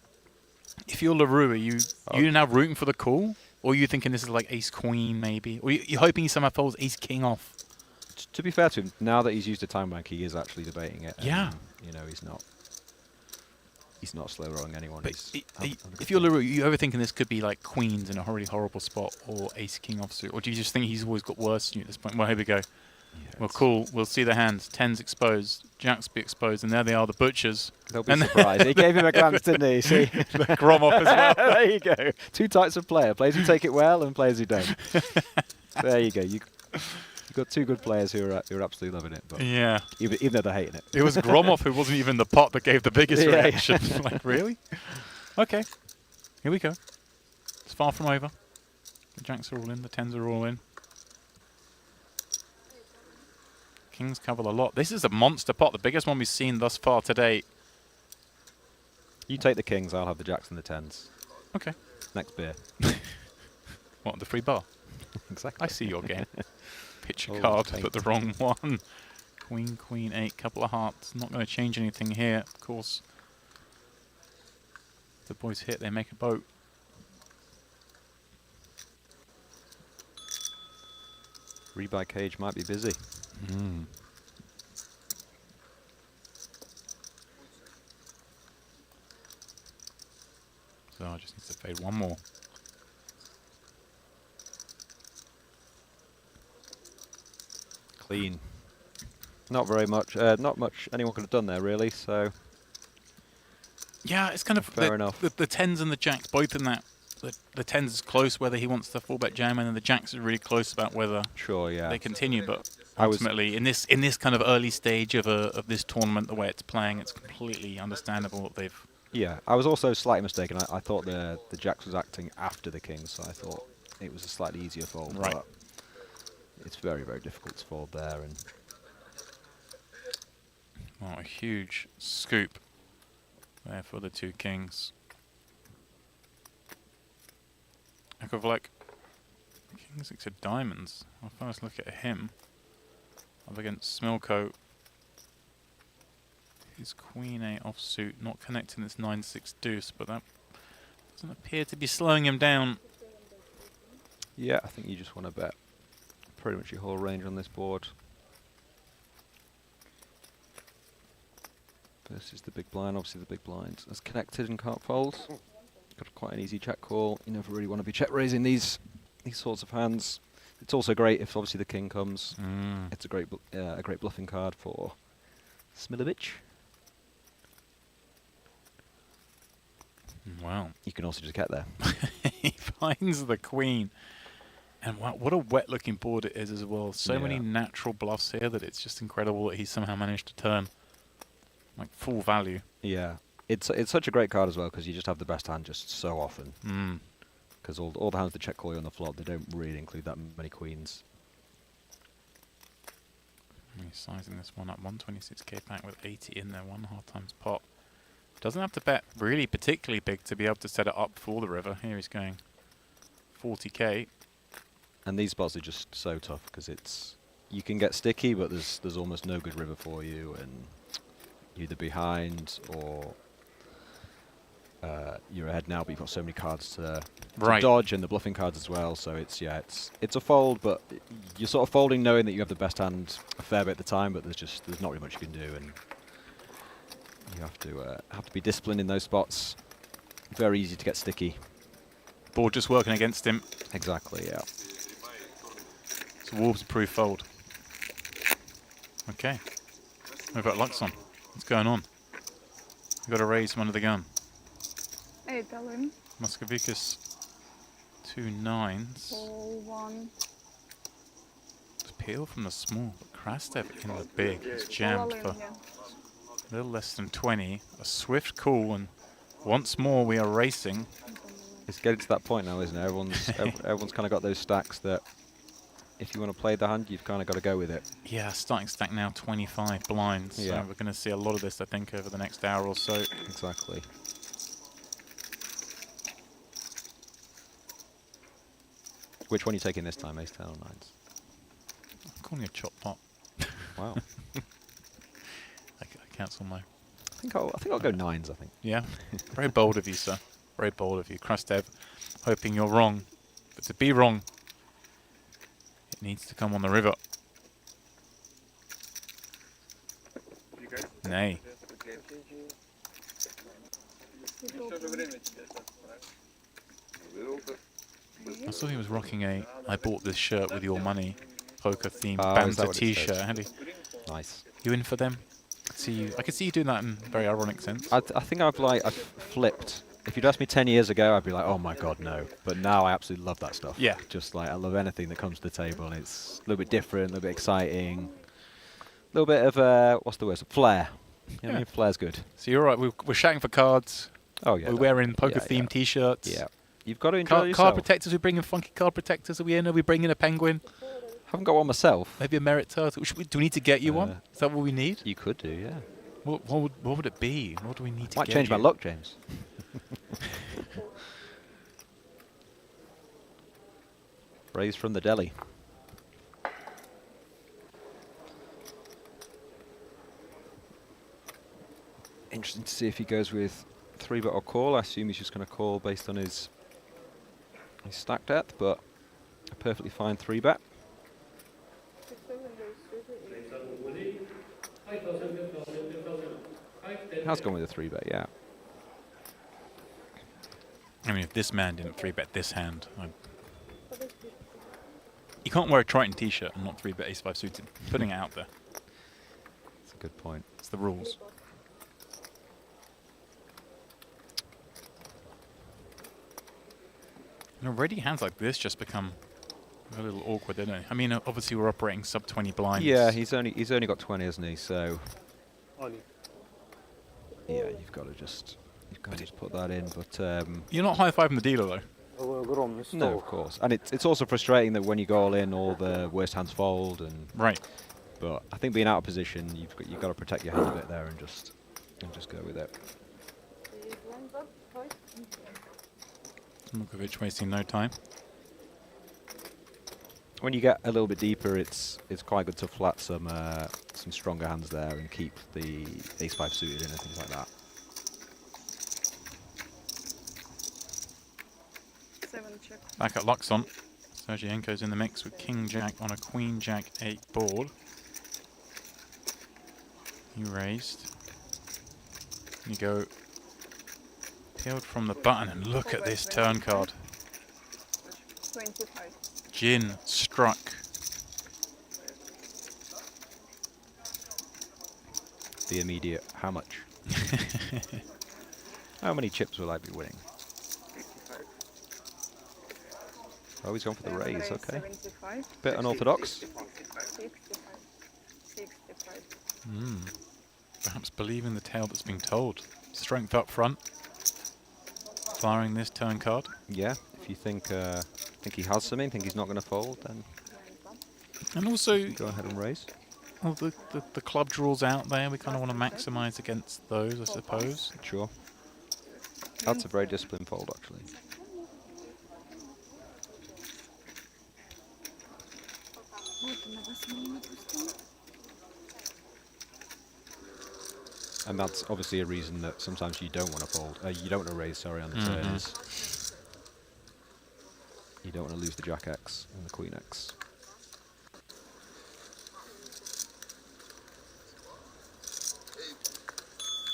Speaker 1: if you're LaRue, are you now rooting for the call? Or are you thinking this is like ace queen maybe? Or you're hoping he somehow folds ace king off?
Speaker 8: To be fair to him, now that he's used a time bank, he is actually debating it.
Speaker 1: Yeah.
Speaker 8: You know, he's not slow rolling anyone.
Speaker 1: But if you're LaRue, you overthinking this could be like queens in a really horrible spot, or ace king offsuit, or do you just think he's always got worse than you at this point? Well, here we go. Yeah, well, cool. We'll see the hands. 10's exposed, jacks be exposed, and there they are, the butchers.
Speaker 8: They'll be surprised. He gave him a glance, didn't he? See?
Speaker 1: The Gromov as well.
Speaker 8: There you go. 2 types of player: players who take it well and players who don't. There you go. You've got 2 good players who are absolutely loving it. But
Speaker 1: yeah.
Speaker 8: Even though they're hating it.
Speaker 1: It was Gromov who wasn't even the pot that gave the biggest reaction. Like, really? Okay. Here we go. It's far from over. The jacks are all in. The 10's are all in. Kings cover a lot. This is a monster pot, the biggest one we've seen thus far today.
Speaker 8: You take the kings, I'll have the jacks and the 10s.
Speaker 1: Okay.
Speaker 8: Next beer.
Speaker 1: What, the free bar?
Speaker 8: Exactly.
Speaker 1: I see your game. Pitch a
Speaker 8: Oh,
Speaker 1: card,
Speaker 8: take
Speaker 1: but the wrong one. Queen, queen, 8, couple of hearts. Not going to change anything here, of course. The boys hit, they make a boat.
Speaker 8: Rebuy cage might be busy.
Speaker 1: So I just need to fade one more.
Speaker 8: Clean. Not very much. Not much anyone could have done there, really. So
Speaker 1: yeah, it's kind of
Speaker 8: fair enough.
Speaker 1: The 10s and the jacks both in that. The 10s is close whether he wants the full bet jam, and then the jacks is really close about whether they continue. But ultimately, in this kind of early stage of this tournament, the way it's playing, it's completely understandable that they've.
Speaker 8: Yeah, I was also slightly mistaken. I thought the jacks was acting after the kings, so I thought it was a slightly easier fold.
Speaker 1: Right.
Speaker 8: But it's very, very difficult to fold there. And
Speaker 1: Oh, a huge scoop there for the 2 kings. Jack of like King 6 of diamonds. I'll first look at him. Up against Smilko. His Queen 8 offsuit, not connecting this 9-6 deuce, but that doesn't appear to be slowing him down.
Speaker 8: Yeah, I think you just want to bet pretty much your whole range on this board. Versus the big blind, obviously the big blind is connected and can't fold. Got quite an easy check call. You never really want to be check raising these sorts of hands. It's also great if obviously the king comes. It's a great bluffing card for Smilovic.
Speaker 1: Wow.
Speaker 8: You can also just get there.
Speaker 1: He finds the queen. And wow, what a wet looking board it is as well. So many natural bluffs here that it's just incredible that he somehow managed to turn like full value.
Speaker 8: Yeah. It's such a great card as well because you just have the best hand just so often. Because all the hands that check call you on the flop, they don't really include that many queens.
Speaker 1: He's sizing this one up. 126k back with 80 in there, 1.5 times pot. Doesn't have to bet really particularly big to be able to set it up for the river. Here he's going 40k.
Speaker 8: And these spots are just so tough because it's you can get sticky, but there's almost no good river for you, and you're either behind or you're ahead now, but you've got so many cards to dodge, and the bluffing cards as well. So it's a fold, but you're sort of folding knowing that you have the best hand a fair bit at the time, but there's not really much you can do, and you have to be disciplined in those spots. Very easy to get sticky.
Speaker 1: Board just working against him.
Speaker 8: Exactly, yeah.
Speaker 1: It's a Wolves-proof fold. Okay. We've got Luxon. What's going on? We've got to raise him under the gun.
Speaker 4: Hey, tell him.
Speaker 1: Muscovicus, 2 9s.
Speaker 4: Call 1.
Speaker 1: Peel from the small, but Krastev in the big. It's jammed for a little less than 20. A swift call, and once more we are racing.
Speaker 8: It's getting to that point now, isn't it? Everyone's kind of got those stacks that if you want to play the hand, you've kind of got to go with it.
Speaker 1: Yeah, starting stack now 25 blinds. So we're going to see a lot of this, I think, over the next hour or so.
Speaker 8: Exactly. Which one are you taking this time, ace 10 or 9s?
Speaker 1: I'm calling a chop pot.
Speaker 8: Wow.
Speaker 1: I cancel my...
Speaker 8: I think I'll go 9s, I think.
Speaker 1: Yeah. Very bold of you, sir. Very bold of you. Krastev, hoping you're wrong. But to be wrong, it needs to come on the river. Nay. I saw he was rocking a I bought this shirt with your money poker themed Banter t-shirt. Had he?
Speaker 8: Nice.
Speaker 1: You in for them? I could see you doing that in a very ironic sense.
Speaker 8: I think I've flipped. If you'd asked me 10 years ago, I'd be like, oh my god, no. But now I absolutely love that stuff.
Speaker 1: Yeah.
Speaker 8: Just like, I love anything that comes to the table. And it's a little bit different, a little bit exciting. A little bit of, what's the word? Flair. You know what I mean? Flair's good.
Speaker 1: So you're right, we're shouting for cards.
Speaker 8: Oh yeah.
Speaker 1: We're wearing poker themed t-shirts.
Speaker 8: Yeah. You've got to enjoy yourself.
Speaker 1: Card protectors, we bring in funky card protectors. Are we in? Are we bringing a penguin?
Speaker 8: Haven't got one myself.
Speaker 1: Maybe a merit turtle. Do we need to get you one? Is that what we need?
Speaker 8: You could do, yeah.
Speaker 1: What would it be? What do we need to
Speaker 8: Might
Speaker 1: get
Speaker 8: change
Speaker 1: you?
Speaker 8: my luck, James. Raise from the deli. Interesting to see if he goes with 3-bet or call. I assume he's just going to call based on his stack depth, but a perfectly fine 3-bet. Has gone with a 3-bet, yeah.
Speaker 1: I mean, if this man didn't 3-bet this hand, you can't wear a Triton t-shirt and not 3-bet ace-5 suited. Putting it out there.
Speaker 8: That's a good point.
Speaker 1: It's the rules. And already hands like this just become a little awkward, don't they? I mean, obviously we're operating sub 20 blinds.
Speaker 8: Yeah, he's only got 20, hasn't he? So yeah, you've got to just put that in. But
Speaker 1: you're not high-fiving the dealer though.
Speaker 8: No, of course. And it's also frustrating that when you go all in, all the worst hands fold. And
Speaker 1: right.
Speaker 8: But I think being out of position, you've got to protect your hand a bit there and just go with it.
Speaker 1: Mukovic wasting no time.
Speaker 8: When you get a little bit deeper, it's quite good to flat some stronger hands there and keep the ace-5 suited in and things like that.
Speaker 4: 7 check.
Speaker 1: Back at Luxon. Sergienko's in the mix with King-Jack on a Queen-Jack-8 board. You raised. You go peeled from the button and look at this turn card.
Speaker 4: 25.
Speaker 1: Gin struck.
Speaker 8: The immediate, how much? How many chips will I be winning?
Speaker 3: 55.
Speaker 8: Oh, he's gone for the raise, okay.
Speaker 4: 75.
Speaker 8: Bit unorthodox.
Speaker 4: 65. 65.
Speaker 1: Perhaps believing the tale that's being told. Strength up front. Firing this turn card.
Speaker 8: Yeah, if you think he has something, think he's not going to fold, then
Speaker 1: And also,
Speaker 8: go ahead and raise.
Speaker 1: well, the club draws out there. We kind of want to maximise against those, I suppose.
Speaker 8: Sure. That's a very disciplined fold, actually. And that's obviously a reason that sometimes you don't want to fold. You don't want to raise, sorry, on the turn. Is you don't want to lose the Jack X and the Queen X.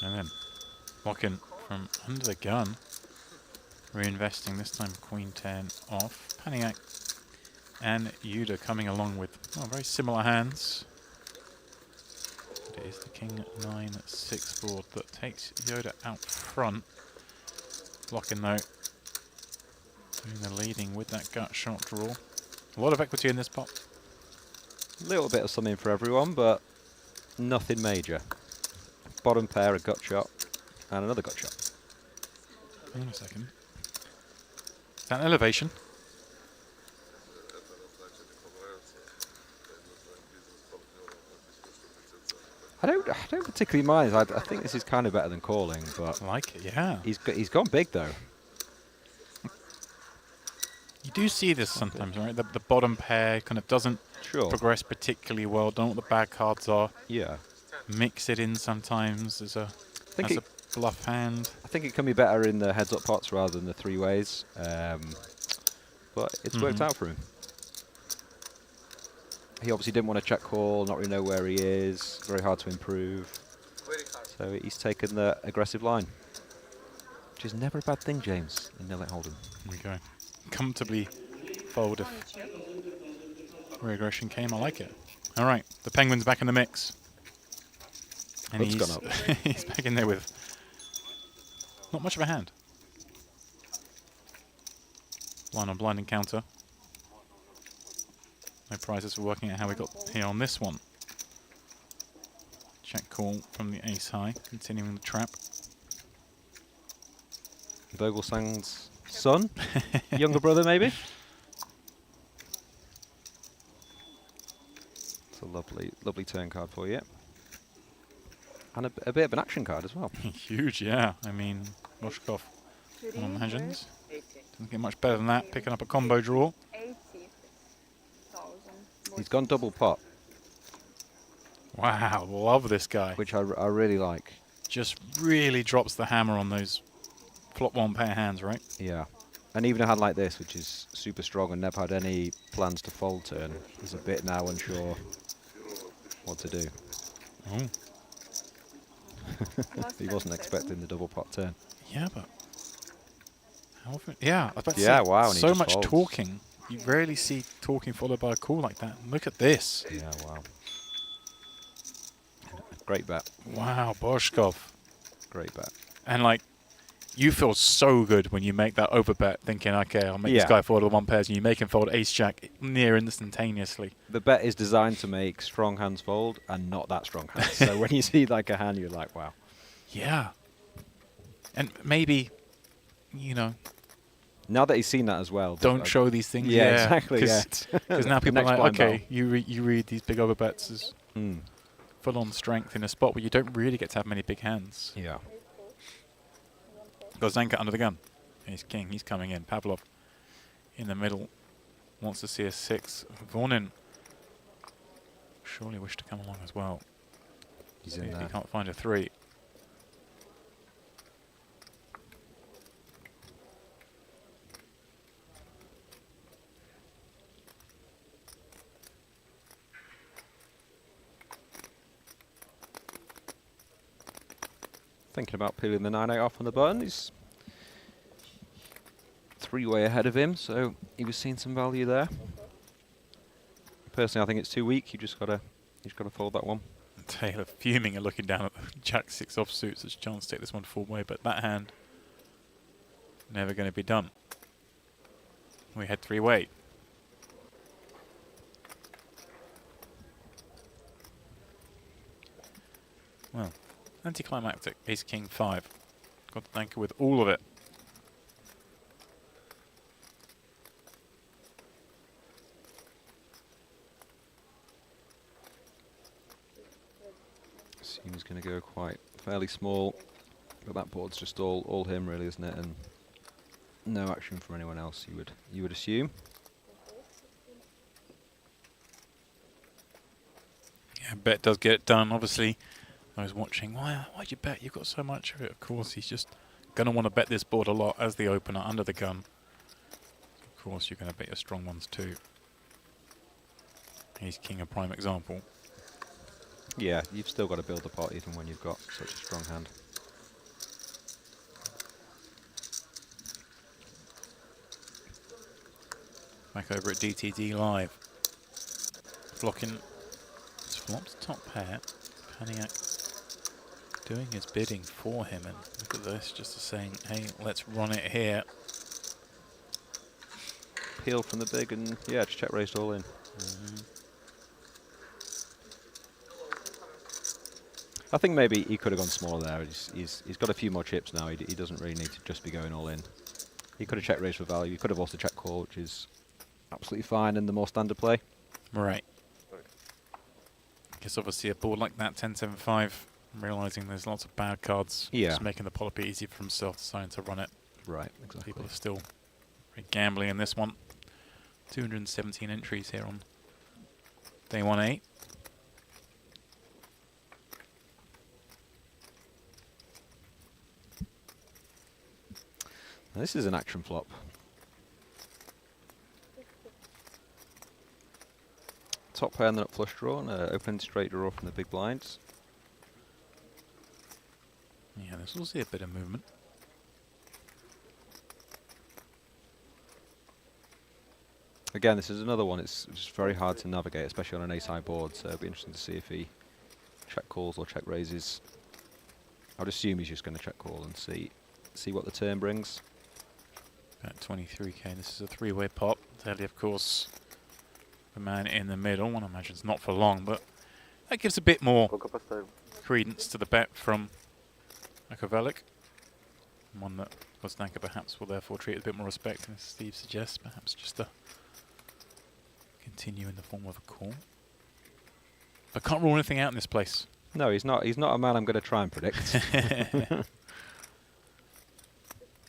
Speaker 1: And then walking from under the gun. Reinvesting, this time Queen 10 off. Paniac and Yuda coming along with very similar hands. It is the King 9-6 board that takes Yoda out front. Blocking though. Doing the leading with that gut shot draw. A lot of equity in this pot.
Speaker 8: A little bit of something for everyone, but nothing major. Bottom pair, a gut shot, and another gut shot.
Speaker 1: Hang on a second. Is that an elevation?
Speaker 8: I don't particularly mind. I think this is kind of better than calling, but
Speaker 1: I like it, yeah.
Speaker 8: he's gone big though.
Speaker 1: You do see this sometimes, right? The bottom pair kind of doesn't
Speaker 8: Sure.
Speaker 1: progress particularly well. Don't know what the bad cards are.
Speaker 8: Yeah.
Speaker 1: Mix it in sometimes as a bluff hand.
Speaker 8: I think it can be better in the heads-up pots rather than the three ways, but it's worked out for him. He obviously didn't want to check call, not really know where he is, very hard to improve. So he's taken the aggressive line, which is never a bad thing, James, in Nil-Lit Hold'em.
Speaker 1: There we go. Comfortably fold if re-aggression came. I like it. All right, the Penguin's back in the mix. And
Speaker 8: Hood's gone up.
Speaker 1: he's back in there with not much of a hand. Line on blind encounter. No prizes for working out how we got here on this one. Check call from the ace high, continuing the trap.
Speaker 8: Vogelsang's son, younger brother maybe. It's a lovely turn card for you. And a bit of an action card as well.
Speaker 1: Huge, yeah. I mean, Boshkov, one imagines. Doesn't get much better than that, picking up a combo draw.
Speaker 4: 80,000.
Speaker 8: He's gone double pot,
Speaker 1: Wow, love this guy.
Speaker 8: which I really like.
Speaker 1: Just really drops the hammer on those flop one pair hands, right?
Speaker 8: Yeah. And even a hand like this, which is super strong and never had any plans to fold turn, is a bit now unsure what to do.
Speaker 1: Oh.
Speaker 8: He wasn't expecting the double pot turn.
Speaker 1: Yeah, but how often? Yeah, I was about to
Speaker 8: Yeah,
Speaker 1: say,
Speaker 8: wow, and he
Speaker 1: so
Speaker 8: just
Speaker 1: much
Speaker 8: folds.
Speaker 1: talking. You rarely see talking followed by a call like that. Look at this.
Speaker 8: Yeah, wow. Great bet.
Speaker 1: Wow, Boshkov.
Speaker 8: Great bet.
Speaker 1: And like, you feel so good when you make that overbet, thinking, okay, I'll make
Speaker 8: Yeah.
Speaker 1: this guy fold with one pairs, and you make him fold ace jack near instantaneously.
Speaker 8: The bet is designed to make strong hands fold and not that strong hands. So when you see like a hand, you're like, wow.
Speaker 1: Yeah. And maybe, you know,
Speaker 8: Now that he's seen that as well.
Speaker 1: don't show these things.
Speaker 8: Yeah, exactly. Yeah.
Speaker 1: Because now people are
Speaker 8: Next
Speaker 1: like,
Speaker 8: blind
Speaker 1: okay,
Speaker 8: ball.
Speaker 1: you read these big overbets as full-on strength in a spot where you don't really get to have many big hands.
Speaker 8: Yeah.
Speaker 1: Got Zanka under the gun. He's king. He's coming in. Pavlov in the middle. wants to see a 6. Vornin surely wish to come along as well.
Speaker 8: He's
Speaker 1: See
Speaker 8: in
Speaker 1: if he
Speaker 8: there.
Speaker 1: can't find a 3.
Speaker 8: Thinking about peeling the 9-8 off on the button. He's 3-way ahead of him, so he was seeing some value there. Personally, I think it's too weak. You just gotta fold that one.
Speaker 1: Taylor fuming and looking down at the Jack 6 offsuit. Such a chance to take this one full way, but that hand never going to be done. We had 3-way. Well, anticlimactic. Ace King 5. Got the anchor with all of it.
Speaker 8: Seems going to go quite fairly small, but that board's just all him really, isn't it? And no action from anyone else. You would assume.
Speaker 1: Yeah, bet does get it done. Obviously, I was watching. Why'd you bet? You've got so much of it. Of course, he's just going to want to bet this board a lot as the opener under the gun. Of course, you're going to bet your strong ones too. He's king, a prime example.
Speaker 8: Yeah, you've still got to build the pot even when you've got such a strong hand.
Speaker 1: Back over at DTD Live. Flocking. It's flopped top pair. Paniac doing his bidding for him. And look at this, just saying, hey, let's run it here.
Speaker 8: Peel from the big and, yeah, just check raised all in. I think maybe he could have gone smaller there. He's got a few more chips now. He doesn't really need to just be going all in. He could have check raised for value. He could have also check call, which is absolutely fine in the more standard play.
Speaker 1: Right. Guess obviously a board like that, 10-7-5, realising there's lots of bad cards.
Speaker 8: Yeah.
Speaker 1: Just making the pot a bit easier for himself, deciding to run it.
Speaker 8: Right, exactly.
Speaker 1: People are still very gambling in this one. 217 entries here on day 1-8.
Speaker 8: Now this is an action flop. Top pair and the nut flush draw and open straight draw from the big blinds.
Speaker 1: Yeah, this will see a bit of movement.
Speaker 8: Again, this is another one. It's just very hard to navigate, especially on an ace-high board. So it'll be interesting to see if he check calls or check raises. I would assume he's just going to check call and see what the turn brings.
Speaker 1: About 23k. This is a 3-way pop. Sadly, of course, the man in the middle. One imagines not for long, but that gives a bit more
Speaker 6: Сколько поставим?
Speaker 1: credence to the bet from Machiavellic. One that Vostanka perhaps will therefore treat with a bit more respect, and as Steve suggests, perhaps just to continue in the form of a call. But can't rule anything out in this place.
Speaker 8: No, he's not. He's not a man I'm going to try and predict.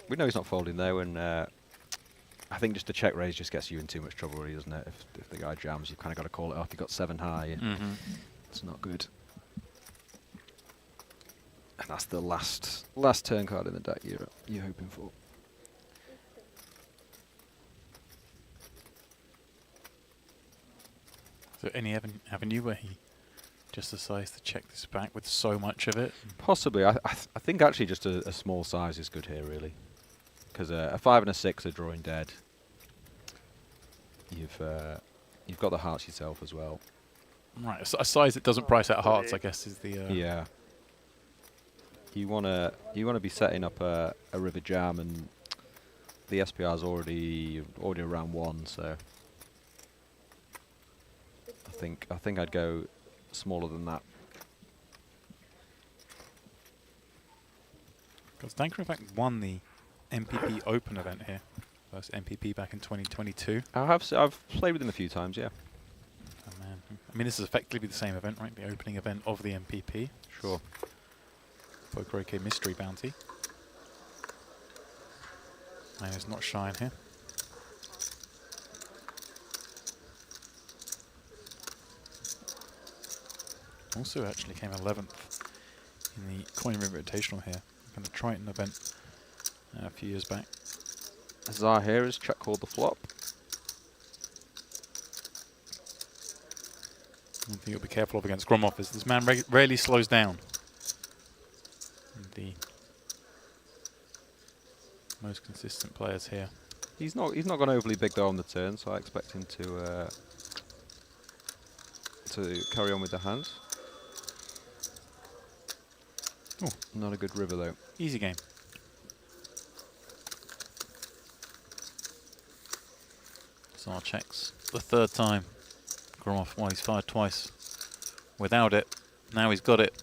Speaker 8: We know he's not folding though, and I think just the check raise just gets you in too much trouble, really, doesn't it? If the guy jams, you've kind of got to call it off. You've got 7 high, and it's not good. And that's the last turn card in the deck you're hoping for.
Speaker 1: So any avenue where he just decides to check this back with so much of it?
Speaker 8: Possibly. I think actually just a small size is good here, really. Because a 5 and a 6 are drawing dead. You've got the hearts yourself as well.
Speaker 1: Right, a size that doesn't price out hearts, I guess, is the...
Speaker 8: Yeah. You wanna be setting up a river jam, and the SPR's already around 1, so I think I'd go smaller than that.
Speaker 1: Because Danker, in fact, won the MPP Open event here. First MPP back in 2022.
Speaker 8: I've played with him a few times, yeah.
Speaker 1: Oh man, I mean, this is effectively the same event, right? The opening event of the MPP.
Speaker 8: Sure.
Speaker 1: PokerOK Mystery Bounty. Man is not shy in here. Also actually came 11th in the Coin Invitational here, in the Triton event a few years back.
Speaker 8: Zar here has check called the flop.
Speaker 1: One thing you'll be careful of against Gromov is this man rarely slows down. The most consistent players here.
Speaker 8: He's not gone overly big though on the turn, so I expect him to carry on with the hands.
Speaker 1: Oh,
Speaker 8: not a good river though.
Speaker 1: Easy game. Zar checks the third time. Gromov, well, he's fired twice. Without it, now he's got it.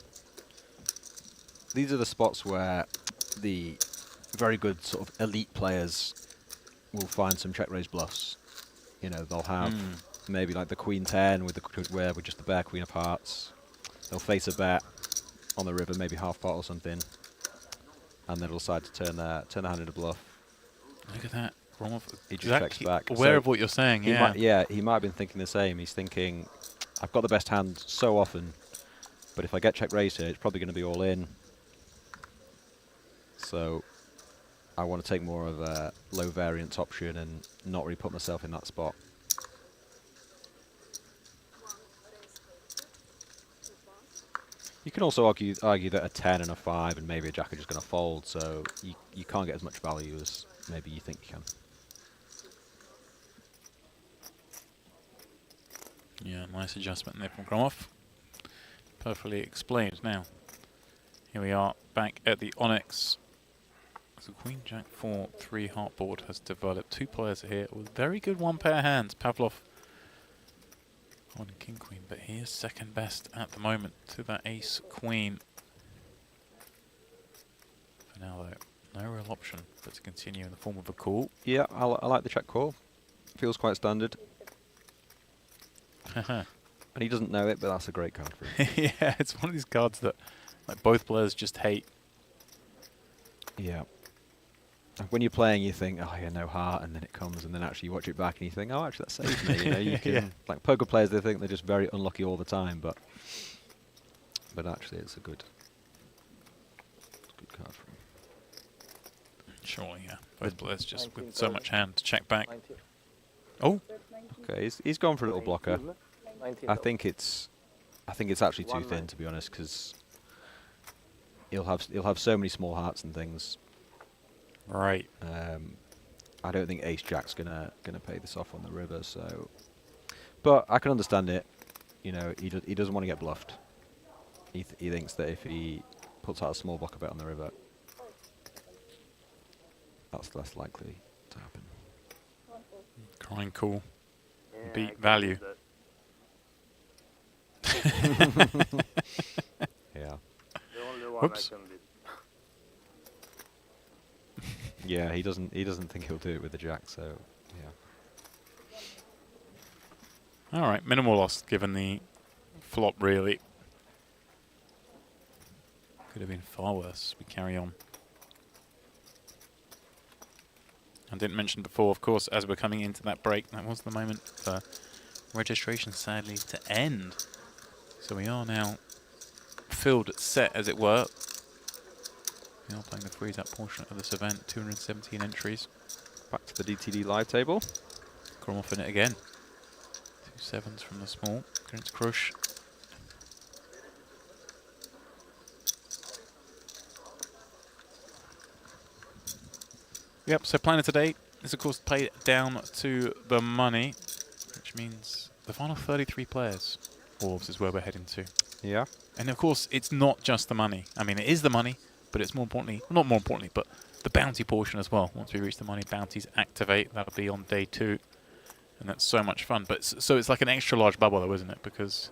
Speaker 8: These are the spots where the very good sort of elite players will find some check raise bluffs. You know, they'll have maybe like the Queen 10 with with just the bare Queen of Hearts. They'll face a bet on the river, maybe half pot or something, and then they'll decide to turn their hand into bluff.
Speaker 1: Look at that. Gromov,
Speaker 8: He just checks back.
Speaker 1: aware
Speaker 8: So
Speaker 1: of what you're saying,
Speaker 8: he
Speaker 1: yeah.
Speaker 8: he might have been thinking the same. He's thinking, I've got the best hand so often, but if I get check raised here, it's probably going to be all in. So I want to take more of a low variance option and not really put myself in that spot. You can also argue that a 10 and a 5 and maybe a jack are just going to fold, so you can't get as much value as maybe you think you can.
Speaker 1: Yeah, nice adjustment there from Gromov. Perfectly explained now. Here we are back at the Onyx. So Queen Jack 4 3 heart board has developed. Two players here with very good one pair hands. Pavlov on King Queen, but he is second best at the moment to that Ace Queen. For now though, no real option but to continue in the form of a call.
Speaker 8: Yeah, I like the check call. Feels quite standard. And he doesn't know it, but that's a great card for him.
Speaker 1: Yeah, it's one of these cards that like both players just hate.
Speaker 8: Yeah. When you're playing, you think, oh yeah, no heart, and then it comes, and then actually you watch it back and you think, oh, actually that saved me. You know, you can
Speaker 1: Yeah.
Speaker 8: like poker players, they think they're just very unlucky all the time, but actually it's a good card for him.
Speaker 1: Surely, yeah. Both players just with so much hand to check back.
Speaker 5: 19.
Speaker 1: Oh,
Speaker 8: Okay, he's gone for a little blocker.
Speaker 5: Excuse me? 19.
Speaker 8: I think it's actually too thin, to be honest, because he'll have so many small hearts and things.
Speaker 1: right.
Speaker 8: I don't think Ace Jack's gonna pay this off on the river. So, but I can understand it. You know, he doesn't want to get bluffed. He thinks that if he puts out a small blocker bet on the river, that's less likely to happen.
Speaker 1: Crying cool.
Speaker 3: Yeah,
Speaker 1: Beat
Speaker 3: I can
Speaker 1: value.
Speaker 3: do that.
Speaker 8: Yeah.
Speaker 3: The only one
Speaker 1: Oops.
Speaker 3: I can beat.
Speaker 8: Yeah, he doesn't think he'll do it with the jack. So, yeah.
Speaker 1: All right, minimal loss given the flop, really. Could have been far worse. We carry on. I didn't mention before, of course, as we're coming into that break, that was the moment for registration, sadly, to end. So we are now filled set, as it were. We are playing the freeze-up portion of this event, 217 entries.
Speaker 8: Back to the DTD live table.
Speaker 1: Gromov in it again. 2 sevens from the small against Crush. Yep, so planner today is of course played down to the money, which means the final 33 players. Wolves is where we're heading to.
Speaker 8: Yeah.
Speaker 1: And of course, it's not just the money. I mean, it is the money, but it's more importantly, not more importantly, but the bounty portion as well. Once we reach the money, bounties activate. That'll be on day 2. And that's so much fun. But so it's like an extra large bubble though, isn't it? Because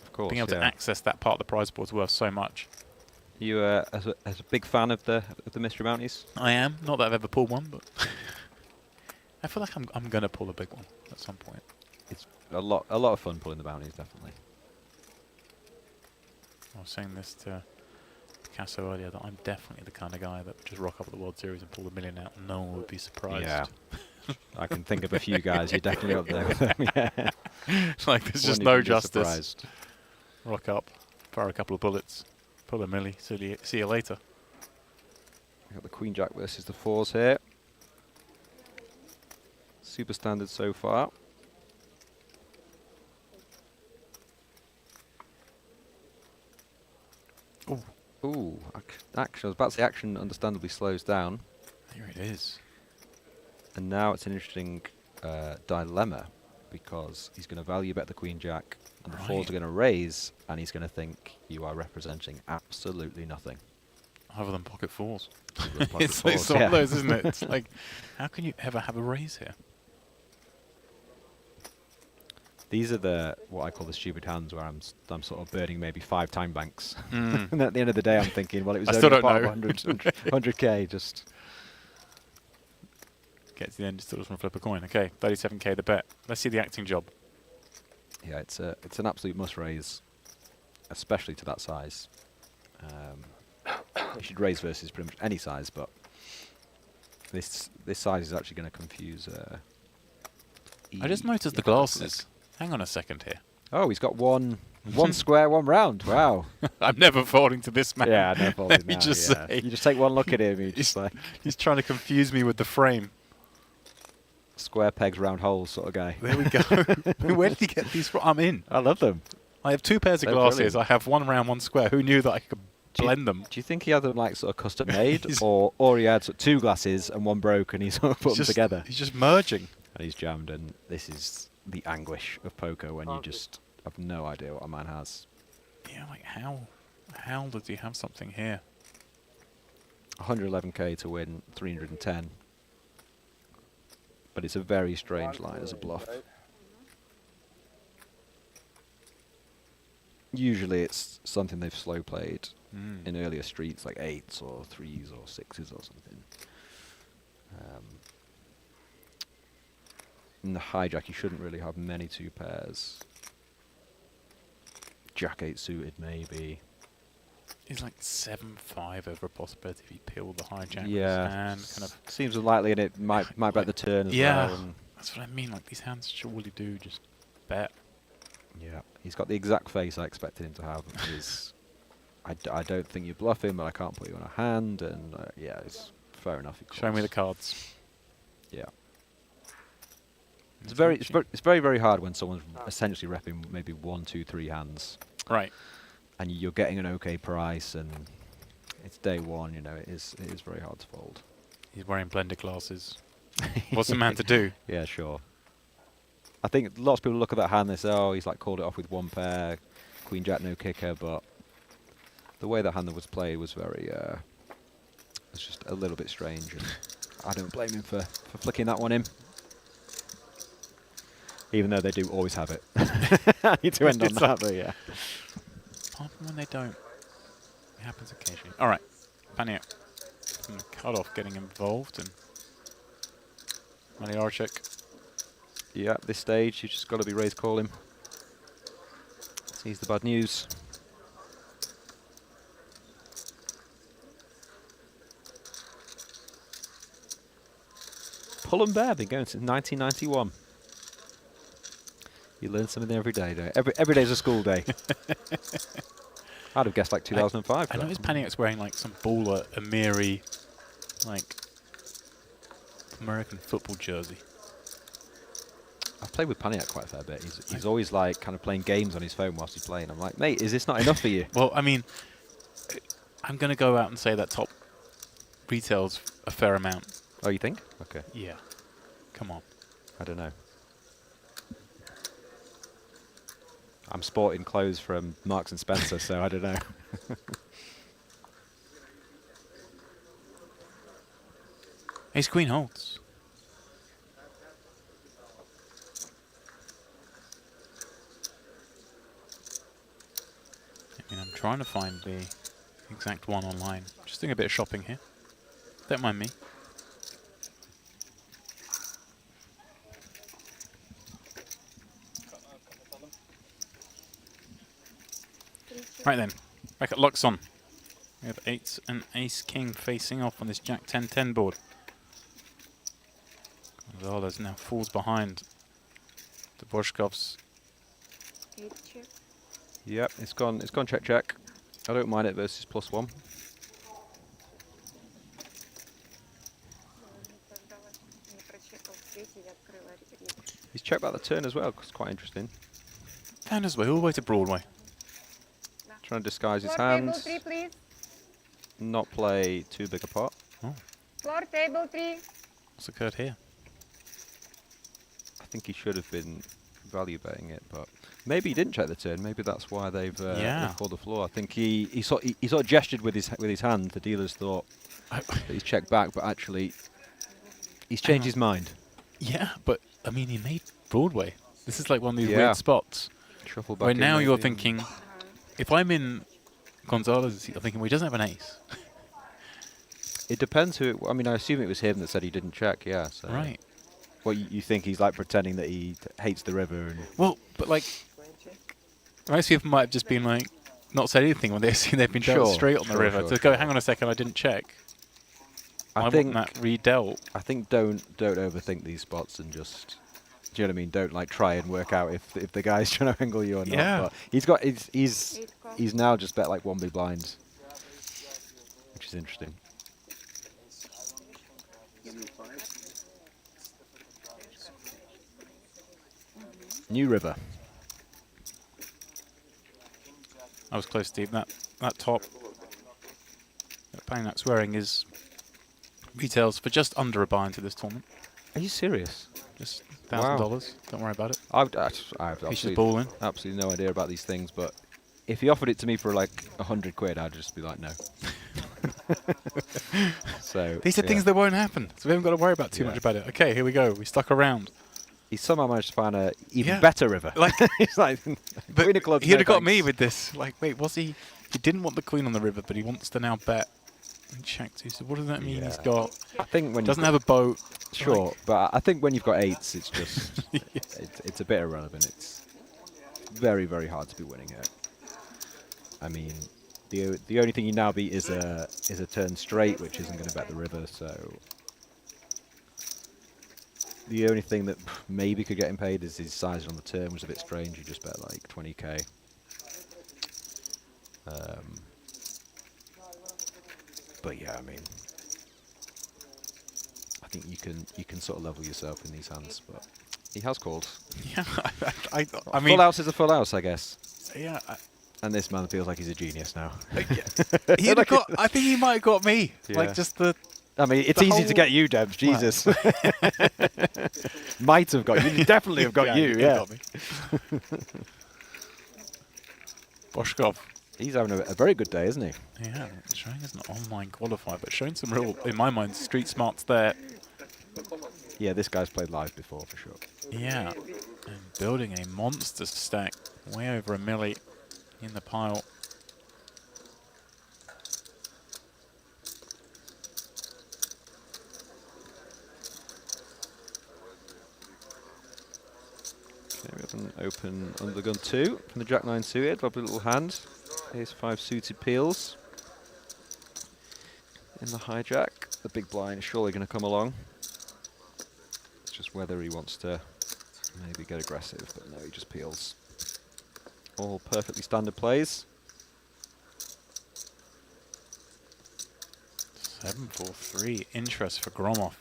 Speaker 8: Of course.
Speaker 1: being able
Speaker 8: yeah.
Speaker 1: to access that part of the prize board is worth so much.
Speaker 8: You as a big fan of the mystery bounties?
Speaker 1: I am. Not that I've ever pulled one, but I feel like I'm going to pull a big one at some point.
Speaker 8: It's a lot of fun pulling the bounties, definitely.
Speaker 1: I was saying this to Picasso earlier, that I'm definitely the kind of guy that would just rock up at the World Series and pull the million out and no one would be surprised.
Speaker 8: Yeah. I can think of a few guys you're definitely up there with them. Yeah.
Speaker 1: Like there's just
Speaker 8: Wouldn't
Speaker 1: no
Speaker 8: even be
Speaker 1: justice.
Speaker 8: surprised.
Speaker 1: Rock up. Fire a couple of bullets. Pull a milli. See you later.
Speaker 8: We've got the Queen Jack versus the 4s here. Super standard so far.
Speaker 1: Ooh.
Speaker 8: Ooh, action. I was about to say action understandably slows down.
Speaker 1: Here it is.
Speaker 8: And now it's an interesting dilemma because he's going to value bet the Queen Jack and the 4s are going to raise and he's going to think you are representing absolutely nothing.
Speaker 1: Other than pocket 4s.
Speaker 8: It's
Speaker 1: It's one of those, isn't it? It's like, how can you ever have a raise here?
Speaker 8: These are what I call the stupid hands where I'm sort of burning maybe 5 time banks. And at the end of the day I'm thinking, well, it was
Speaker 1: I
Speaker 8: only
Speaker 1: still
Speaker 8: a pot
Speaker 1: don't
Speaker 8: of
Speaker 1: know.
Speaker 8: 100k just.
Speaker 1: Get to the end, still just want to flip a coin. Okay, 37k the bet. Let's see the acting job.
Speaker 8: Yeah, it's an absolute must raise, especially to that size. You should raise versus pretty much any size, but this size is actually going to confuse.
Speaker 1: I just noticed the glasses. Hang on a second here.
Speaker 8: Oh, he's got one square, one round. Wow.
Speaker 1: I'm never falling to this man.
Speaker 8: Yeah, no problem.
Speaker 1: Let me just say.
Speaker 8: You just take one look at him, you just like
Speaker 1: He's trying to confuse me with the frame.
Speaker 8: square pegs, round holes sort of guy.
Speaker 1: There we go. Where did he get these from? I'm in.
Speaker 8: I love them.
Speaker 1: I have 2 pairs of
Speaker 8: They're
Speaker 1: glasses.
Speaker 8: brilliant.
Speaker 1: I have one round, one square. Who knew that I could blend them?
Speaker 8: Do you think he had them like sort of custom made,
Speaker 1: He's-
Speaker 8: or he had sort of 2 glasses and one broke and he sort of put them together?
Speaker 1: He's just merging.
Speaker 8: And he's jammed, and this is the anguish of poker when you just have no idea what a man has.
Speaker 1: Yeah, like how does he have something here?
Speaker 8: 111k to win 310. But it's a very strange line as a bluff. Usually it's something they've slow played in earlier streets, like 8s or 3s or 6s or something. In the hijack, you shouldn't really have many 2 pairs. Jack 8 suited, maybe.
Speaker 1: He's like 7-5 over a possibility if he peeled the hijack.
Speaker 8: Yeah,
Speaker 1: And kind of.
Speaker 8: seems unlikely, and it might bet the turn as
Speaker 1: Yeah,
Speaker 8: well. And
Speaker 1: that's what I mean. Like these hands surely do just bet.
Speaker 8: yeah, he's got the exact face I expected him to have. I don't think you bluff him, but I can't put you on a hand, and yeah, it's fair enough.
Speaker 1: Show me the cards.
Speaker 8: Yeah. It's very, very hard when someone's essentially repping maybe 1, 2, 3 hands,
Speaker 1: Right.
Speaker 8: and you're getting an okay price, and it's day one. You know, it is very hard to fold.
Speaker 1: He's wearing blended glasses. What's the man to do?
Speaker 8: Yeah, sure. I think lots of people look at that hand, they say, oh, he's like called it off with 1 pair, Queen Jack, no kicker, but the way that hand was played was very, it's just a little bit strange, and I don't blame him for flicking that one in. Even though they do always have it. I need to end on that, but yeah.
Speaker 1: Apart from when they don't. It happens occasionally. All right. Panic. From the cut-off getting involved and Maliarchik.
Speaker 8: Yeah, at this stage, you just got to be raise calling. Sees the bad news. Pull and bear, been going since 1991. You learn something every day, don't you? Every day's a school day. I'd have guessed like 2005.
Speaker 1: I noticed Paniac's wearing like some baller Amiri, like American football jersey.
Speaker 8: I've played with Paniac quite a fair bit. He's always like kind of playing games on his phone whilst he's playing. I'm like, mate, is this not enough for you?
Speaker 1: Well, I mean, I'm going to go out and say that top retails a fair amount.
Speaker 8: Oh, you think? Okay.
Speaker 1: Yeah. Come on.
Speaker 8: I don't know. I'm sporting clothes from Marks and Spencer, so I don't know.
Speaker 1: Ace Queen Holz. I mean, I'm trying to find the exact one online. Just doing a bit of shopping here. Don't mind me. Right then, back at Luxon. We have 8 and Ace King facing off on this Jack 10-10 board. Gonzalez now falls behind the Borskovs.
Speaker 4: 8 check.
Speaker 8: Yep, it's gone check check. I don't mind it versus +1.
Speaker 4: Не прочекал в третий, я открыла рик.
Speaker 8: He's checked back the turn as well, 'cause it's quite interesting.
Speaker 1: Found his way all the way to Broadway.
Speaker 8: Trying to disguise his
Speaker 4: Floor table
Speaker 8: hand,
Speaker 4: 3, please.
Speaker 8: not play too big a pot.
Speaker 4: Floor table 3.
Speaker 1: What's occurred here?
Speaker 8: I think he should have been value betting it, but maybe he didn't check the turn. Maybe that's why they've called the floor. I think he sort of gestured with his hand. The dealers thought that he's checked back, but actually he's changed his mind.
Speaker 1: Yeah, but I mean, he made Broadway. This is like one of these
Speaker 8: Yeah.
Speaker 1: weird spots
Speaker 8: Shuffle back
Speaker 1: where
Speaker 8: in
Speaker 1: now you're
Speaker 8: maybe.
Speaker 1: thinking, if I'm in Gonzalez's seat, I'm thinking, well, he doesn't have an ace.
Speaker 8: It depends who. I mean, I assume it was him that said he didn't check. Yeah. So.
Speaker 1: Right.
Speaker 8: Well, you think he's like pretending that he hates the river and.
Speaker 1: Well, but like, most people might have just been like, not said anything when they've seen they've been dealt
Speaker 8: Sure,
Speaker 1: straight on the
Speaker 8: sure,
Speaker 1: river.
Speaker 8: sure,
Speaker 1: To go,
Speaker 8: sure.
Speaker 1: hang on a second, I didn't check.
Speaker 8: I
Speaker 1: want
Speaker 8: think
Speaker 1: that redealt.
Speaker 8: I think don't overthink these spots and just. Do you know what I mean? Don't like try and work out if the guy's trying to angle you or not.
Speaker 1: Yeah.
Speaker 8: But he's now just bet like 1 big blind, which is interesting. New river.
Speaker 1: I was close, Steve. That top, bang that swearing is retails for just under a buy into this tournament.
Speaker 8: Are you serious?
Speaker 1: Just $1,000. Don't worry about it.
Speaker 8: I have
Speaker 1: He's just
Speaker 8: absolutely,
Speaker 1: balling.
Speaker 8: absolutely no idea about these things, but if he offered it to me for like 100 quid, I'd just be like, no. So
Speaker 1: These are
Speaker 8: yeah.
Speaker 1: things that won't happen, so we haven't got to worry about too
Speaker 8: Yeah.
Speaker 1: much about it. Okay, here we go. We stuck around.
Speaker 8: He somehow managed to find a even
Speaker 1: Yeah.
Speaker 8: better river.
Speaker 1: Like,
Speaker 8: He's like,
Speaker 1: but
Speaker 8: Queen of clubs,
Speaker 1: he'd
Speaker 8: no
Speaker 1: have got me
Speaker 8: thanks.
Speaker 1: with this. Like, wait, was he? He didn't want the queen on the river, but he wants to now bet. He checked. He said, "What does that mean? He's
Speaker 8: Yeah.
Speaker 1: got
Speaker 8: I think when
Speaker 1: doesn't
Speaker 8: you've
Speaker 1: have a boat."
Speaker 8: got, sure, but I think when you've got eights, it's just
Speaker 1: Yeah.
Speaker 8: it's a bit irrelevant. It's very hard to be winning it. I mean, the only thing you now beat is a turn straight, which isn't going to bet the river. So the only thing that maybe could get him paid is his size on the turn was a bit strange. You just bet like 20k. But yeah, I mean, I think you can sort of level yourself in these hands, but he has called.
Speaker 1: Yeah, I
Speaker 8: Full
Speaker 1: mean,
Speaker 8: house is a full house, I guess.
Speaker 1: yeah.
Speaker 8: And this man feels like he's a genius now.
Speaker 1: He'd have got. I think he might have got me.
Speaker 8: Yeah.
Speaker 1: Like just the.
Speaker 8: I mean, it's
Speaker 1: The
Speaker 8: easy
Speaker 1: whole-
Speaker 8: to get you, Debs. Jesus. Might have got you. Definitely have got you.
Speaker 1: he
Speaker 8: Yeah.
Speaker 1: got me. Boshkov.
Speaker 8: He's having a very good day, isn't he?
Speaker 1: Yeah, showing as an online qualifier, but showing some real, in my mind, street smarts there.
Speaker 8: Yeah, this guy's played live before for sure.
Speaker 1: Yeah, and building a monster stack, way over a milli in the pile.
Speaker 8: Okay, we have an open under the gun 2 from the Jack 9 suited. Lovely little hand. Ace 5 suited peels. In the hijack. The big blind is surely going to come along. It's just whether he wants to maybe get aggressive, but no, he just peels. All perfectly standard plays.
Speaker 1: 7-4-3, interest for Gromov.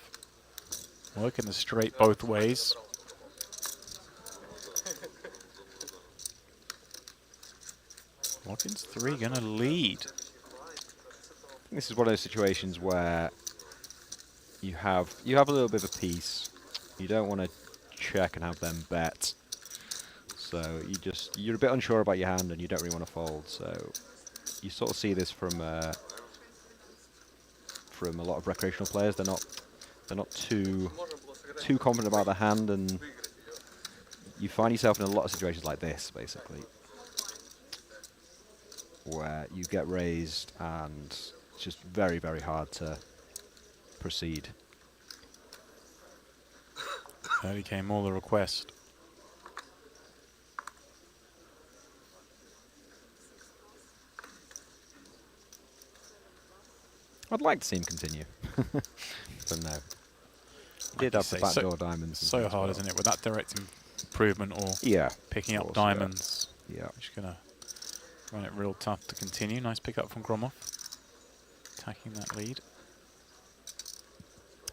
Speaker 1: Working the straight both ways. Watkins 3 gonna lead.
Speaker 8: This is one of those situations where you have a little bit of a piece. You don't want to check and have them bet. So you're a bit unsure about your hand and you don't really want to fold. So you sort of see this from a lot of recreational players. They're not too confident about their hand, and you find yourself in a lot of situations like this, basically, where you get raised and it's just very hard to proceed.
Speaker 1: 30k more the request.
Speaker 8: I'd like to see him continue, but no. He did
Speaker 1: you
Speaker 8: have the
Speaker 1: say,
Speaker 8: backdoor diamonds. and
Speaker 1: So
Speaker 8: things
Speaker 1: hard,
Speaker 8: as
Speaker 1: isn't it? With that direct improvement or
Speaker 8: well. Yeah.
Speaker 1: picking
Speaker 8: of
Speaker 1: up
Speaker 8: course, yeah.
Speaker 1: diamonds.
Speaker 8: Yeah.
Speaker 1: Just gonna Find it real tough to continue. Nice pick up from Gromov. Attacking that lead.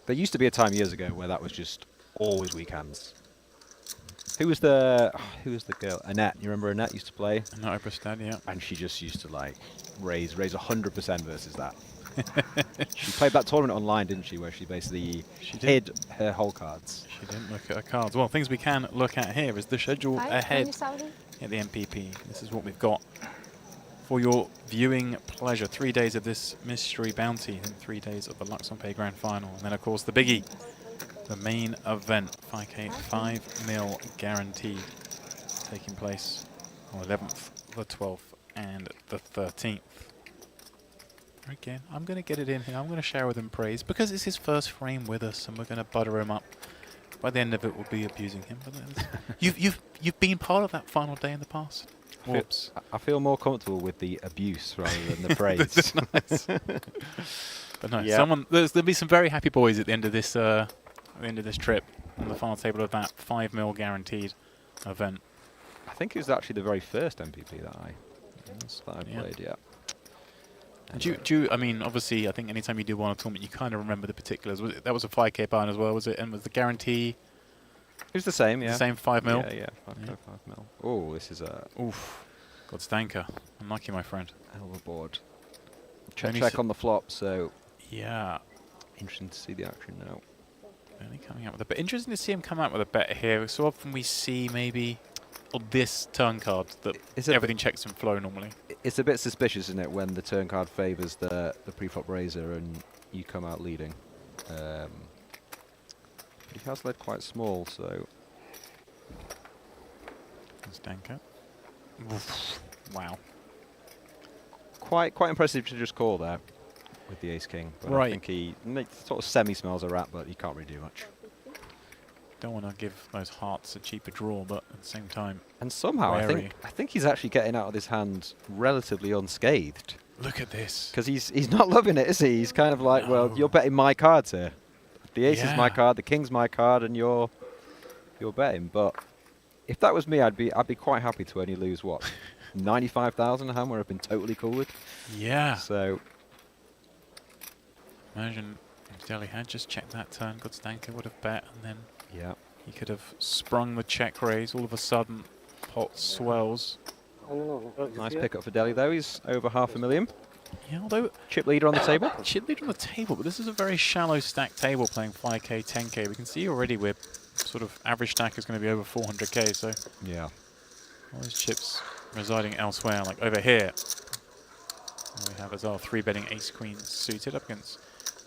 Speaker 8: There used to be a time years ago where that was just always weak hands. Who was the girl? Annette. You remember Annette used to play?
Speaker 1: Not Obristad, yeah.
Speaker 8: And she just used to like raise 100% versus that. She played that tournament online, didn't she? Where she basically hid her whole cards.
Speaker 1: She didn't look at her cards. Well, things we can look at here is the schedule ahead at the MPP. This is what we've got for your viewing pleasure. 3 days of this mystery bounty and 3 days of the Luxon Pay Grand Final. And then, of course, the biggie, the main event, 5K, 5 mil guaranteed, taking place on 11th, the 12th, and the 13th. Again, I'm going to get it in here. I'm going to share with him praise because it's his first frame with us, and we're going to butter him up. By the end of it, we'll be abusing him. But you've been part of that final day in the past. Whoops.
Speaker 8: I feel more comfortable with the abuse rather than the praise.
Speaker 1: Nice. But no, there'll be some very happy boys at the end of this trip on the final table of that 5 mil guaranteed event.
Speaker 8: I think it was actually the very first MPP that I played. Yeah.
Speaker 1: I mean, obviously, I think anytime you do one tournament, you kind of remember the particulars. That was a 5K buy as well, was it? And was the guarantee?
Speaker 8: It was the same, yeah.
Speaker 1: The same 5 mil?
Speaker 8: Yeah, 5 mil. Oh, this is a...
Speaker 1: Oof. God stanker. Unlucky, my friend.
Speaker 8: Overboard. Check on the flop, so...
Speaker 1: Yeah.
Speaker 8: Interesting to see the action now.
Speaker 1: Only coming out with a bet. Interesting to see him come out with a bet here. So often we see maybe on this turn card that everything checks in flow normally.
Speaker 8: It's a bit suspicious, isn't it, when the turn card favours the pre-flop raiser and you come out leading. He has led quite small, so...
Speaker 1: Stanker. Wow.
Speaker 8: Quite impressive to just call there with the ace-king. But I think he sort of semi-smells a rat, but he can't really do much.
Speaker 1: Don't want to give those hearts a cheaper draw, but at the same time...
Speaker 8: And somehow, I think he's actually getting out of this hand relatively unscathed.
Speaker 1: Look at this.
Speaker 8: Because he's not loving it, is he? He's kind of like, well, you're betting my cards here. The ace is my card, the king's my card, and you're betting. But if that was me, I'd be quite happy to only lose what, 95,000 a hand, where I've been totally cool with.
Speaker 1: Yeah.
Speaker 8: So
Speaker 1: imagine if Deli had just checked that turn, good stanker would have bet, and then he could have sprung the check raise. All of a sudden, pot swells.
Speaker 8: Nice pickup for Deli though. He's over 500,000.
Speaker 1: Yeah, although
Speaker 8: chip leader on the table.
Speaker 1: Chip leader on the table, but this is a very shallow stack table playing 5K, 10K. We can see already we're sort of average stack is going to be over 400K. So
Speaker 8: yeah,
Speaker 1: all those chips residing elsewhere, like over here. We have as well 3-betting ace queen suited up against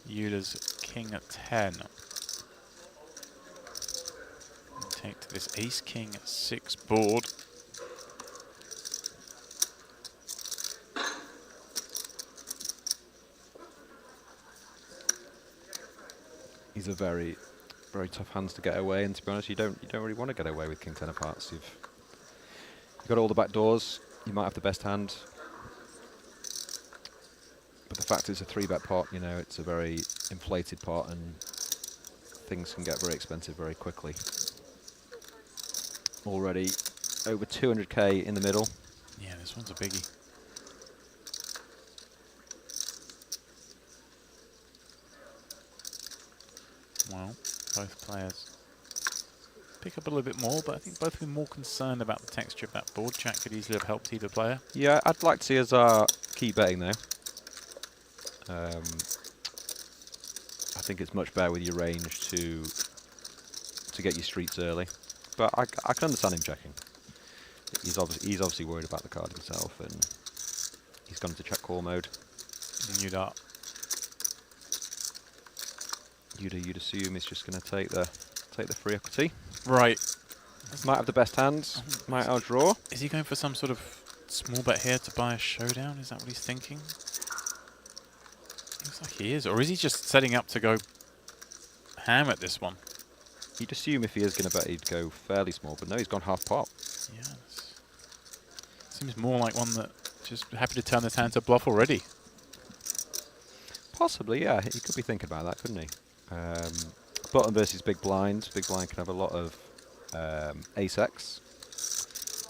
Speaker 1: Yuda's king at 10. And take to this ace king 6 board.
Speaker 8: These are very, very tough hands to get away, and to be honest, you don't really want to get away with king 10 of hearts. You've got all the back doors. You might have the best hand, but the fact it's a 3-bet pot, you know, it's a very inflated pot, and things can get very expensive very quickly. Already over 200K in the middle.
Speaker 1: Yeah, this one's a biggie. Well, both players pick up a little bit more, but I think both of them more concerned about the texture of that board. Jack could easily have helped either player.
Speaker 8: Yeah, I'd like to see us keep betting though. I think it's much better with your range to get your streets early, but I can understand him checking. He's obviously worried about the card himself, and he's gone into check call mode.
Speaker 1: New dart.
Speaker 8: You'd assume he's just going to take the free equity.
Speaker 1: Right.
Speaker 8: Might have the best hands. Might outdraw.
Speaker 1: Is he going for some sort of small bet here to buy a showdown? Is that what he's thinking? Looks like he is. Or is he just setting up to go ham at this one?
Speaker 8: You'd assume if he is going to bet, he'd go fairly small, but no, he's gone half pot.
Speaker 1: Yeah. Seems more like one that just happy to turn this hand to bluff already.
Speaker 8: Possibly, yeah. He could be thinking about that, couldn't he? Button versus big blind. Big blind can have a lot of ace-X.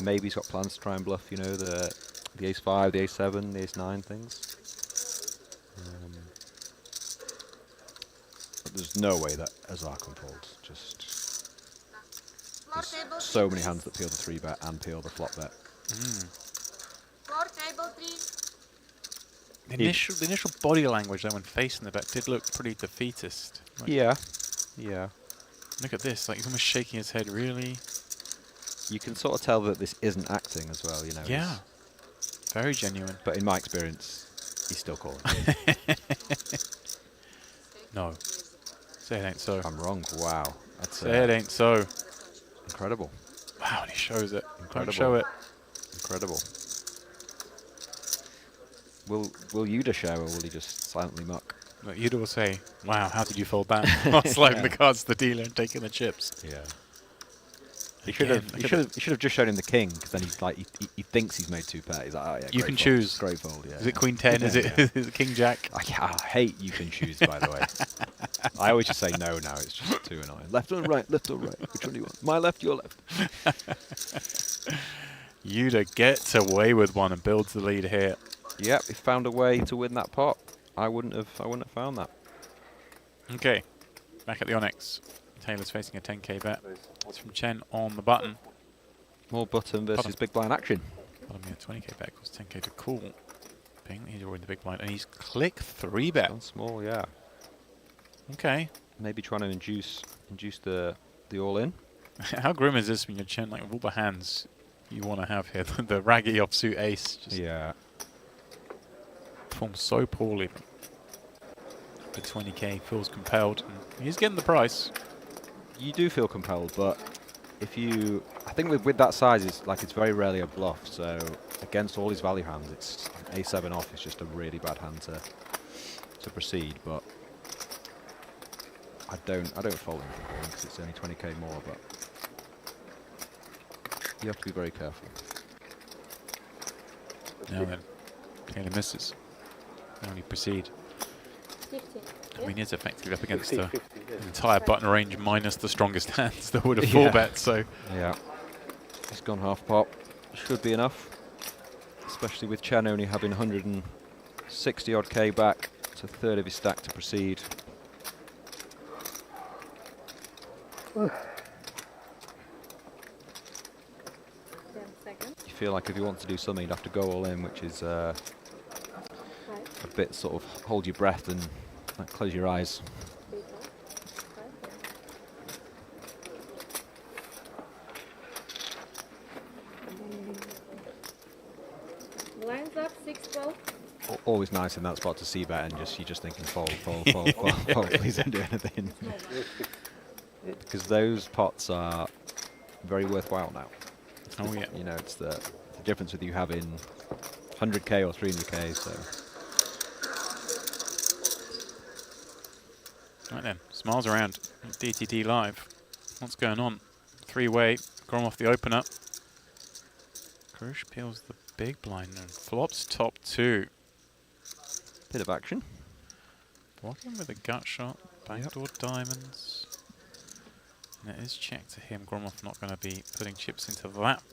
Speaker 8: Maybe he's got plans to try and bluff, you know, the the ace-5, the ace-7, the ace-9 things. But there's no way that Azar can fold. Just there's so many hands that peel the 3-bet and peel the flop bet.
Speaker 4: Floor table 3.
Speaker 1: The initial body language though when facing the bet did look pretty defeatist. Like,
Speaker 8: Yeah, yeah.
Speaker 1: look at this, like he's almost shaking his head, really?
Speaker 8: You can sort of tell that this isn't acting as well, you know.
Speaker 1: Yeah. Very genuine.
Speaker 8: But in my experience, he's still calling.
Speaker 1: No. Say it ain't so.
Speaker 8: I'm wrong. Wow. That's
Speaker 1: Say it ain't so.
Speaker 8: incredible.
Speaker 1: Wow, and he shows it.
Speaker 8: Incredible.
Speaker 1: Don't show it.
Speaker 8: Incredible. Will Yuda show or will he just silently muck?
Speaker 1: But Yuda will say, wow, how did you fold that? While sliding the cards to the dealer and taking the chips.
Speaker 8: Yeah.
Speaker 1: Again,
Speaker 8: He should have just shown him the king because then he's like he thinks he's made 2-pair. He's like, oh yeah.
Speaker 1: You
Speaker 8: great
Speaker 1: can
Speaker 8: fold,
Speaker 1: choose.
Speaker 8: Great fold. Yeah.
Speaker 1: Is it Queen 10? Is it
Speaker 8: Yeah.
Speaker 1: is it King Jack?
Speaker 8: I hate you can choose, by the way. I always just say no now. It's just too annoying. Left or right? Left or right? Which one do you want? My left, your left.
Speaker 1: Yuda gets away with one and builds the lead here.
Speaker 8: Yep, he found a way to win that pot. I wouldn't have found that.
Speaker 1: Okay, back at the Onyx. Taylor's facing a 10k bet. It's from Chen on the button.
Speaker 8: More button versus
Speaker 1: Bottom.
Speaker 8: big blind action.
Speaker 1: Bottom here, 20k bet equals 10k to call. Bing, he's already in the big blind, and he's click 3-bet.
Speaker 8: Gone small, yeah.
Speaker 1: Okay.
Speaker 8: Maybe trying to induce the all-in.
Speaker 1: How grim is this when you're Chen, like, with all the hands you want to have here? The raggy offsuit ace just
Speaker 8: Yeah.
Speaker 1: performs so poorly. The 20k feels compelled, and he's getting the price.
Speaker 8: You do feel compelled, but if you, I think with that size, it's very rarely a bluff. So against all his value hands, it's a7 off is just a really bad hand to proceed. But I don't fold anything because it's only 20k more. But you have to be very careful.
Speaker 1: Now then, Taylor misses. They only proceed.
Speaker 4: 50.
Speaker 1: I mean, he's effectively up against
Speaker 6: 50,
Speaker 1: the
Speaker 6: 50, yes.
Speaker 1: entire button range minus the strongest hands that would have full bet. So
Speaker 8: Yeah, he's gone half pot. Should be enough, especially with Chen only having 160 odd k back. It's a third of his stack to proceed.
Speaker 4: 10 seconds.
Speaker 8: You feel like if you want to do something, you'd have to go all in, which is a bit sort of hold your breath and like, close your eyes.
Speaker 4: Blinds up 6-12.
Speaker 8: Always nice in that spot to see bet and you're just thinking fold, fold, fold, fold, fold. Please don't do anything. Because those pots are very worthwhile now.
Speaker 1: oh yeah.
Speaker 8: You know, it's the difference with you having 100k or 300k. So
Speaker 1: Right then, smiles around. DTD live. What's going on? 3-way. Grom off the opener. Krush peels the big blind and flops top 2.
Speaker 8: bit of action.
Speaker 1: Blocking with a gut shot. Backdoor diamonds. And it is checked to him. Gromov not going to be putting chips into that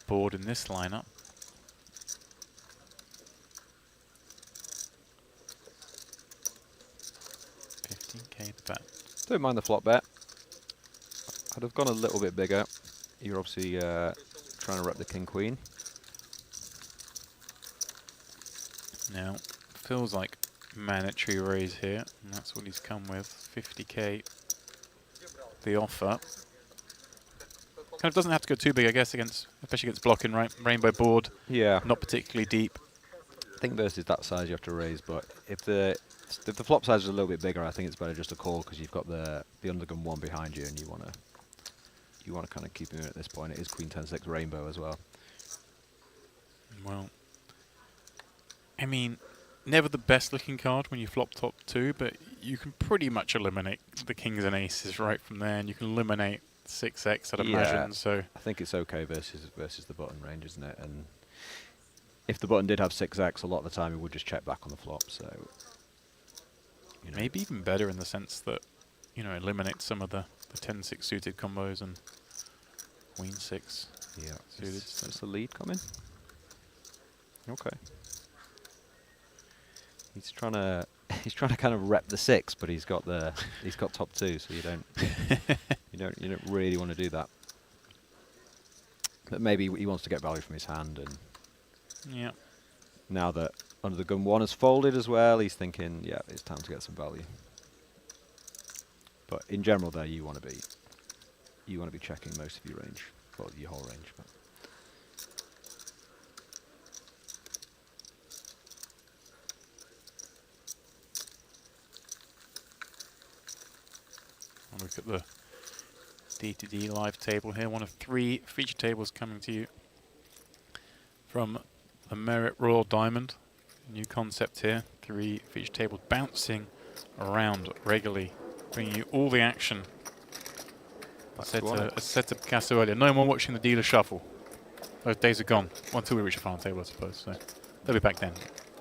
Speaker 1: board in this lineup. $15k to bet.
Speaker 8: Don't mind the flop bet. I'd have gone a little bit bigger. You're obviously trying to rep the king queen.
Speaker 1: Now, feels like mandatory raise here, and that's what he's come with. 50k. The offer. Kind of doesn't have to go too big, I guess, especially against blocking rainbow board.
Speaker 8: Yeah.
Speaker 1: Not particularly deep.
Speaker 8: I think versus that size you have to raise, but if the flop size is a little bit bigger, I think it's better just to call because you've got the undergun 1 behind you, and you want to kind of keep him in at this point. It is Queen 10-6 rainbow as well.
Speaker 1: Well, I mean, never the best looking card when you flop top 2, but you can pretty much eliminate the kings and aces right from there, and you can eliminate 6x, I'd imagine. So
Speaker 8: I think it's okay versus the button range, isn't it? And if the button did have 6x, a lot of the time it would just check back on the flop. So you know.
Speaker 1: Maybe even better in the sense that, you know, eliminate some of the 10-6 suited combos and queen 6
Speaker 8: Yeah.
Speaker 1: suited.
Speaker 8: Is the lead coming? Okay. He's trying to kind of rep the 6, but he's got top 2, so you don't really want to do that. But maybe he wants to get value from his hand, and
Speaker 1: Yeah.
Speaker 8: now that under the gun 1 has folded as well, he's thinking, yeah, it's time to get some value. But in general, there you want to be checking most of your range, well, your whole range. But
Speaker 1: I'll look at the GTD live table here. One of 3 feature tables coming to you from the Merit Royal Diamond. New concept here. 3 feature tables bouncing around regularly, bringing you all the action. I said to Picasso earlier, no more watching the dealer shuffle. Those days are gone. Well, until we reach a final table, I suppose. So they'll be back then.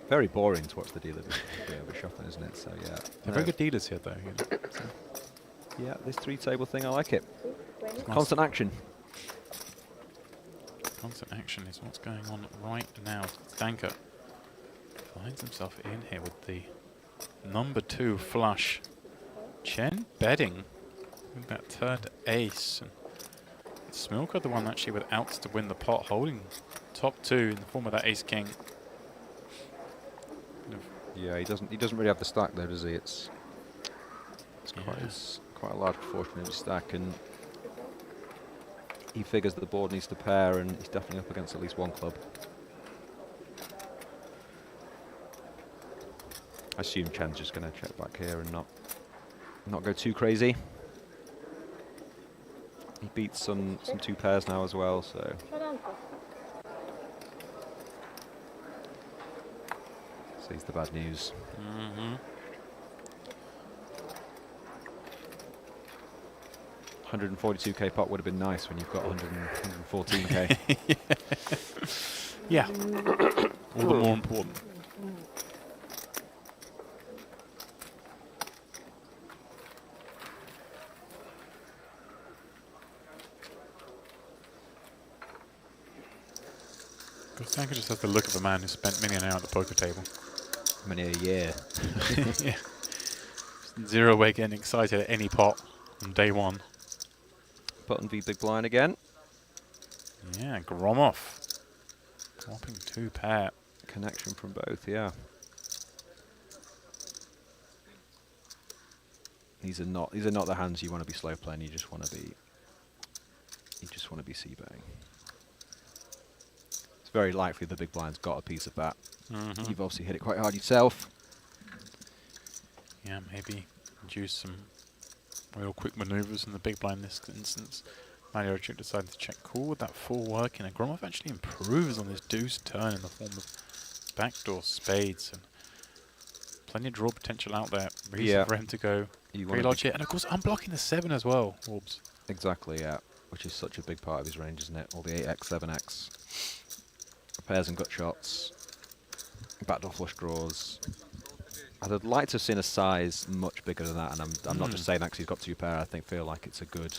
Speaker 8: very boring to watch the dealer be overshuffling, isn't it? So yeah.
Speaker 1: They're very good dealers here, though. So.
Speaker 8: Yeah, this 3-table thing, I like it.
Speaker 1: Nice.
Speaker 8: Constant action.
Speaker 1: Constant action is what's going on right now. Stanker finds himself in here with the number 2 flush. Chen betting with that third ace. And Smilka, the one actually with outs to win the pot, holding top 2 in the form of that ace king.
Speaker 8: Yeah, he doesn't really have the stack though, does he? It's quite a large proportion of his stack, and he figures that the board needs to pair, and he's definitely up against at least one club. I assume Chen's just going to check back here and not go too crazy. He beats some 2 pairs now as well, so. Sees the bad news.
Speaker 1: Mm-hmm.
Speaker 8: 142k pot would have been nice when you've got 114k.
Speaker 1: Yeah. All the more important. Stanker just has the look of a man who spent many an hour at the poker table.
Speaker 8: Many a year.
Speaker 1: Yeah. Zero way getting excited at any pot on day 1.
Speaker 8: Button v big blind again.
Speaker 1: Yeah, Gromov. Dropping 2 pair.
Speaker 8: Connection from both, yeah. These are not the hands you want to be slow playing. You just want to be c-betting. It's very likely the big blind's got a piece of that.
Speaker 1: Mm-hmm.
Speaker 8: You've obviously hit it quite hard yourself.
Speaker 1: Yeah, maybe induce some real quick maneuvers in the big blind in this instance. Maliochuk decided to check call with that 4 working, and Gromov actually improves on this deuce turn in the form of backdoor spades, and plenty of draw potential out there. Reason for him to go pretty large here, and of course unblocking the 7 as well, Orbs.
Speaker 8: Exactly, yeah, which is such a big part of his range, isn't it? All the 8x, 7x, pairs and gut shots, backdoor flush draws. I'd like to have seen a size much bigger than that, and I'm not just saying that because he's got 2 pair. I feel like it's a good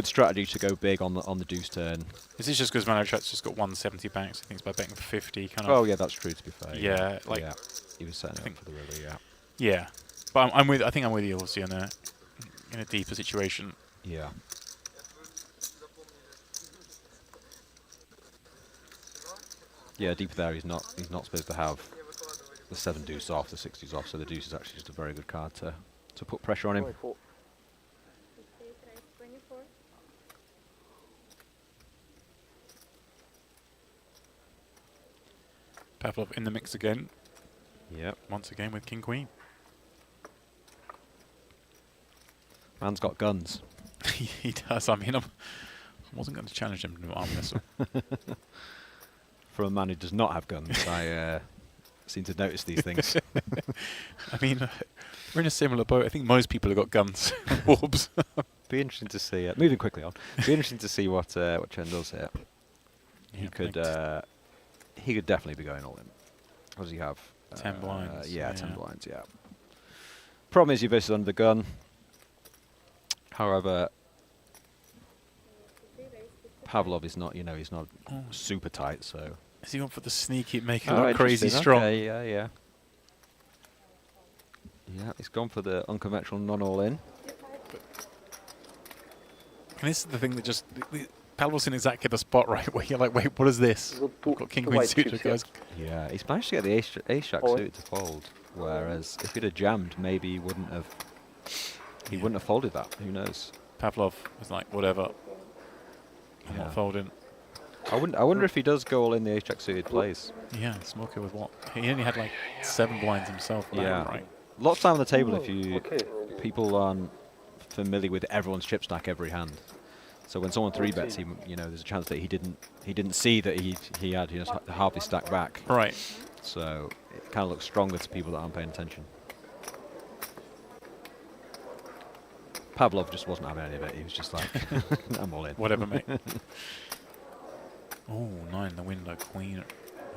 Speaker 8: strategy to go big on the deuce turn.
Speaker 1: Is this just because Maliochuk's just got 170 banks? I think it's by betting 50 kind of.
Speaker 8: Oh yeah, that's true. To be fair.
Speaker 1: Yeah, like
Speaker 8: yeah, he was setting up for the river. Yeah.
Speaker 1: Yeah, but I think I'm with you. Obviously, in a deeper situation.
Speaker 8: Yeah. Yeah, deeper there. He's not supposed to have the 7 deuce off, the 6 deuce off. So the deuce is actually just a very good card to put pressure on him.
Speaker 1: Pavlov in the mix again.
Speaker 8: Yep.
Speaker 1: Once again with King Queen.
Speaker 8: Man's got guns.
Speaker 1: He does. I mean, I wasn't going to challenge him to arm wrestle.
Speaker 8: For a man who does not have guns, I seem to notice these things.
Speaker 1: I mean, we're in a similar boat. I think most people have got guns. Orbs.
Speaker 8: Be interesting to see. Moving quickly on. Be interesting to see what Chen does here.
Speaker 1: Yeah,
Speaker 8: he could definitely be going all in. What does he have?
Speaker 1: 10 blinds.
Speaker 8: Yeah, 10 blinds. Yeah. Problem is, you versus under the gun. However, Pavlov is not. He's not super tight. So
Speaker 1: Has he gone for the sneaky, making
Speaker 8: Oh,
Speaker 1: it look crazy
Speaker 8: interesting.
Speaker 1: strong?
Speaker 8: Okay, yeah. Yeah, he's gone for the unconventional non-all-in.
Speaker 1: And this is the thing that just... Pavel's in exactly the spot, right, where you're like, wait, what is this? I've got king queen suited, guys.
Speaker 8: Yeah, he's managed to get the ace-jack suited to fold, whereas if he'd have jammed, maybe he wouldn't have folded that. Who knows?
Speaker 1: Pavlov was like, whatever. I'm
Speaker 8: Yeah.
Speaker 1: not folding.
Speaker 8: I wonder if he does go all in the ace-jack suited plays.
Speaker 1: Yeah, Smoker with what? He only had like 7 blinds himself.
Speaker 8: Yeah.
Speaker 1: Right.
Speaker 8: Lots of time on the table if people aren't familiar with everyone's chip stack every hand. So when someone 3-bets him, you know, there's a chance that he didn't see that he had half his stack back.
Speaker 1: Right.
Speaker 8: So it kind of looks stronger to people that aren't paying attention. Pavlov just wasn't having any of it. He was just like, I'm all in.
Speaker 1: Whatever, mate. Oh, 9 in the window. Queen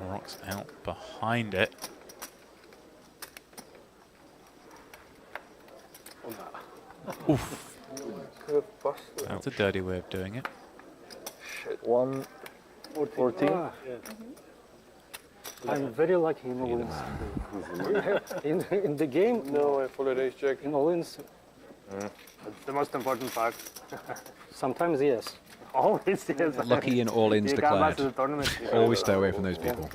Speaker 1: rocks out behind it. Oof. That's a dirty way of doing it.
Speaker 6: Shit. 114.
Speaker 9: I'm very lucky in all-ins. in the game,
Speaker 6: No, I followed ace jack.
Speaker 9: in all-ins,
Speaker 3: That's the most important part.
Speaker 9: sometimes yes.
Speaker 3: Always, yes.
Speaker 8: Lucky in all-ins
Speaker 3: You come back to the
Speaker 8: declared.
Speaker 3: tournament. you
Speaker 8: Always
Speaker 3: have,
Speaker 8: stay away from those people.